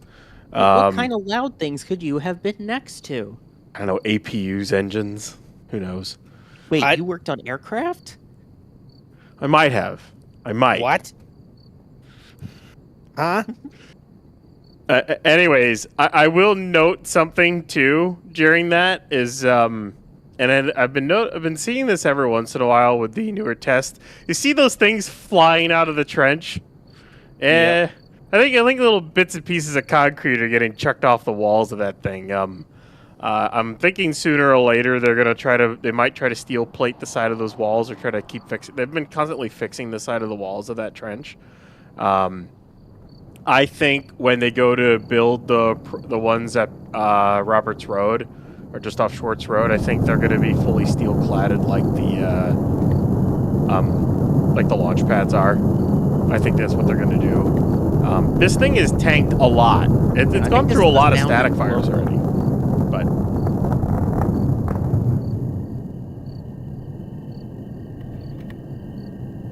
What kind of loud things could you have been next to? I don't know, APUs, engines. Who knows? Wait, you worked on aircraft? I might have. I might. What? Huh? Anyways, I will note something too during that is, and I've been seeing this every once in a while with the newer test. You see those things flying out of the trench? Yeah. I think little bits and pieces of concrete are getting chucked off the walls of that thing. I'm thinking sooner or later they might try to steel plate the side of those walls or try to keep fixing. They've been constantly fixing the side of the walls of that trench. I think when they go to build the ones at Roberts Road or just off Schwartz Road, I think they're going to be fully steel cladded like the launch pads are. I think that's what they're going to do. This thing is tanked a lot. It's gone through a lot of static fires already. But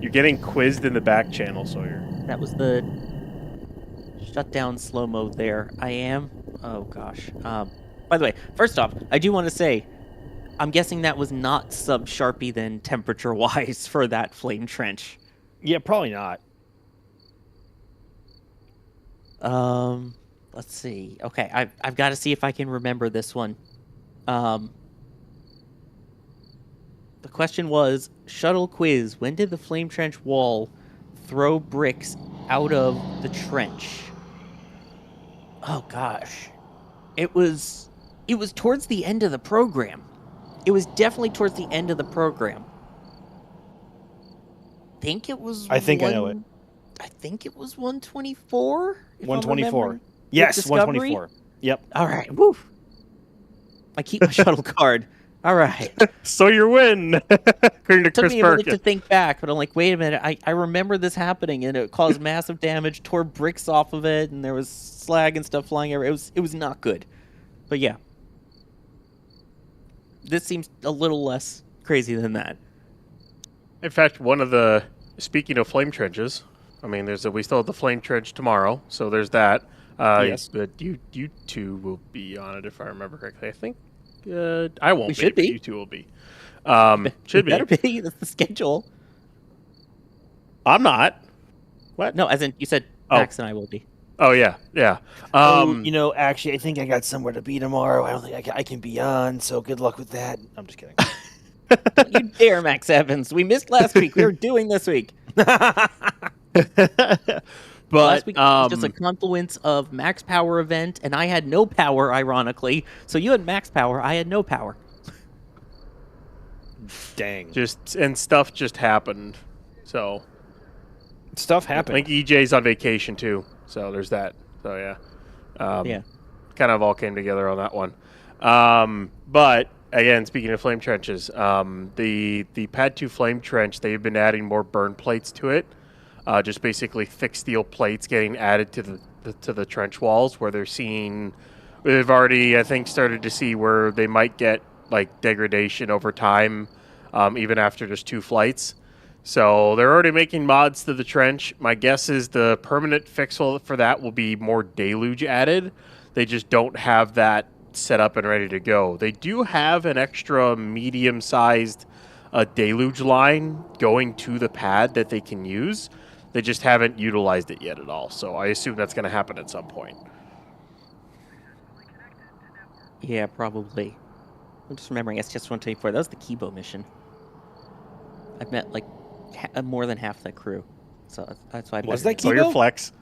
you're getting quizzed in the back channel, Sawyer. That was the shutdown slow-mo there. I am? Oh, gosh. By the way, first off, I do want to say, I'm guessing that was not sub-Sharpie then temperature-wise for that flame trench. Yeah, probably not. Let's see. Okay, I've got to see if I can remember this one. The question was, shuttle quiz, when did the flame trench wall throw bricks out of the trench? Oh gosh. It was towards the end of the program. It was definitely towards the end of the program. I think it was I know it. I think it was 124. 124. Yes, 124. Yep. All right. Woo. I keep my shuttle card. All right. So you win. According to It took Chris me a minute Perkins. to think back, but I'm like, wait a minute. I remember this happening, and it caused massive damage, tore bricks off of it, and there was slag and stuff flying everywhere. It was not good. But yeah. This seems a little less crazy than that. In fact, speaking of flame trenches, I mean, we still have the flame trench tomorrow, so there's that. Yes. But you two will be on it if I remember correctly. I think I won't. We should but be. You two will be. Should be. Better be. That's the schedule. I'm not. What? No, as in you said, Max and I will be. Oh yeah. Actually, I think I got somewhere to be tomorrow. I don't think I can be on, so good luck with that. I'm just kidding. Don't you dare, Max Evans. We missed last week. We were doing this week. But last week was just a confluence of max power event, and I had no power, ironically. So you had max power, I had no power. Dang. Stuff just happened. So Stuff happened. I think EJ's on vacation too. So there's that. So yeah. Yeah. Kind of all came together on that one. But again, speaking of flame trenches, the Pad 2 flame trench, they've been adding more burn plates to it. Just basically thick steel plates getting added to the trench walls where they've already, I think, started to see where they might get like degradation over time, even after just 2 flights. So they're already making mods to the trench. My guess is the permanent fix for that will be more deluge added. They just don't have that set up and ready to go. They do have an extra medium-sized deluge line going to the pad that they can use. They just haven't utilized it yet at all. So I assume that's going to happen at some point. Yeah, probably. I'm just remembering STS-124. That was the Kibo mission. I've met like more than half that crew. So that's why. Was that Kibo? So your flex?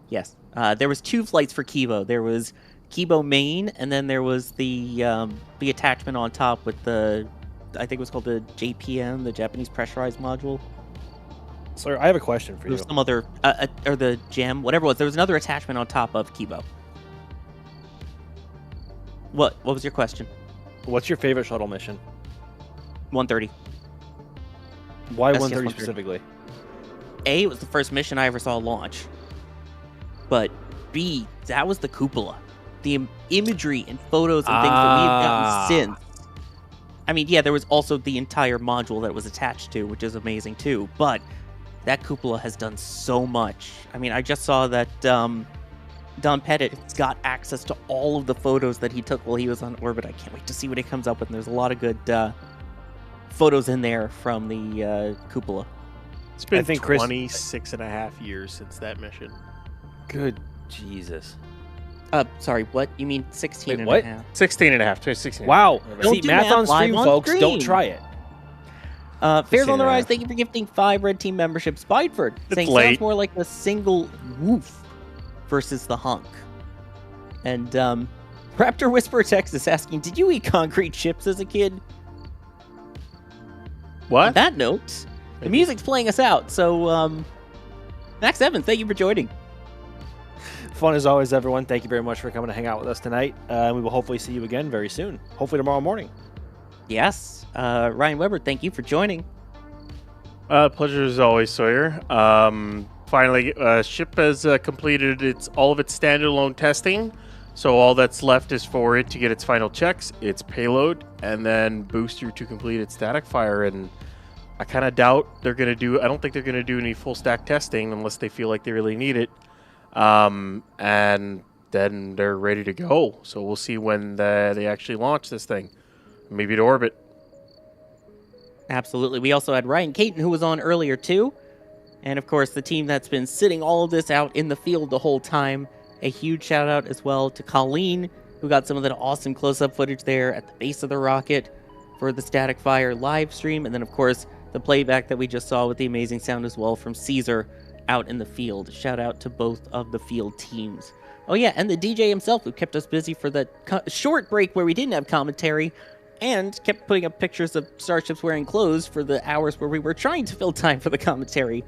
Yes. There was 2 flights for Kibo. There was Kibo main, and then there was the attachment on top with I think it was called the JPM, the Japanese Pressurized Module. Sir, I have a question for There you. was some other, or the GEM, whatever it was. There was another attachment on top of Kibo. What was your question? What's your favorite shuttle mission? 130. Why STS 130 specifically? A, it was the first mission I ever saw launch. But B, that was the cupola. The imagery and photos and things that we've gotten since. I mean, yeah, there was also the entire module that it was attached to, which is amazing too. But that cupola has done so much. I mean, I just saw that Don Pettit got access to all of the photos that he took while he was on orbit. I can't wait to see what he comes up with. And there's a lot of good photos in there from the cupola. It's been I think Chris- 26 and a half years since that mission. Good Jesus. Sorry, what? You mean 16 Wait, and what? a half? 16 and a half. 16 Wow. Don't See, do math math on live stream, on folks. Don't stream. try it. Fares on the and a Rise, half. thank you for gifting 5 Red Team memberships. Spideford saying late. sounds more like a single woof versus the honk. And Raptor Whisperer Texas asking, did you eat concrete chips as a kid? On What? that note, the music's playing us out. So, Max Evans, thank you for joining. Fun as always, everyone. Thank you very much for coming to hang out with us tonight. We will hopefully see you again very soon. Hopefully tomorrow morning. Yes. Ryan Weber, thank you for joining. Pleasure as always, Sawyer. Finally, ship has completed all of its standalone testing. So all that's left is for it to get its final checks, its payload, and then booster to complete its static fire. And I kind of doubt they're going to do. I don't think they're going to do any full stack testing unless they feel like they really need it. And then they're ready to go. So we'll see when they actually launch this thing, maybe to orbit. Absolutely. We also had Ryan Caton, who was on earlier, too. And, of course, the team that's been sitting all of this out in the field the whole time. A huge shout-out as well to Colleen, who got some of that awesome close-up footage there at the base of the rocket for the Static Fire live stream. And then, of course, the playback that we just saw with the amazing sound as well from Caesar out in the field. Shout-out to both of the field teams. Oh, yeah, and the DJ himself, who kept us busy for the short break where we didn't have commentary, and kept putting up pictures of starships wearing clothes for the hours where we were trying to fill time for the commentary.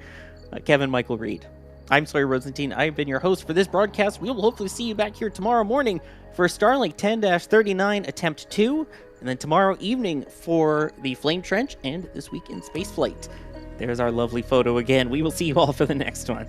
Kevin Michael Reed. I'm Sawyer Rosenstein. I've been your host for this broadcast. We will hopefully see you back here tomorrow morning for Starlink 10-39 Attempt 2, and then tomorrow evening for the Flame Trench and This Week in Spaceflight. There's our lovely photo again. We will see you all for the next one.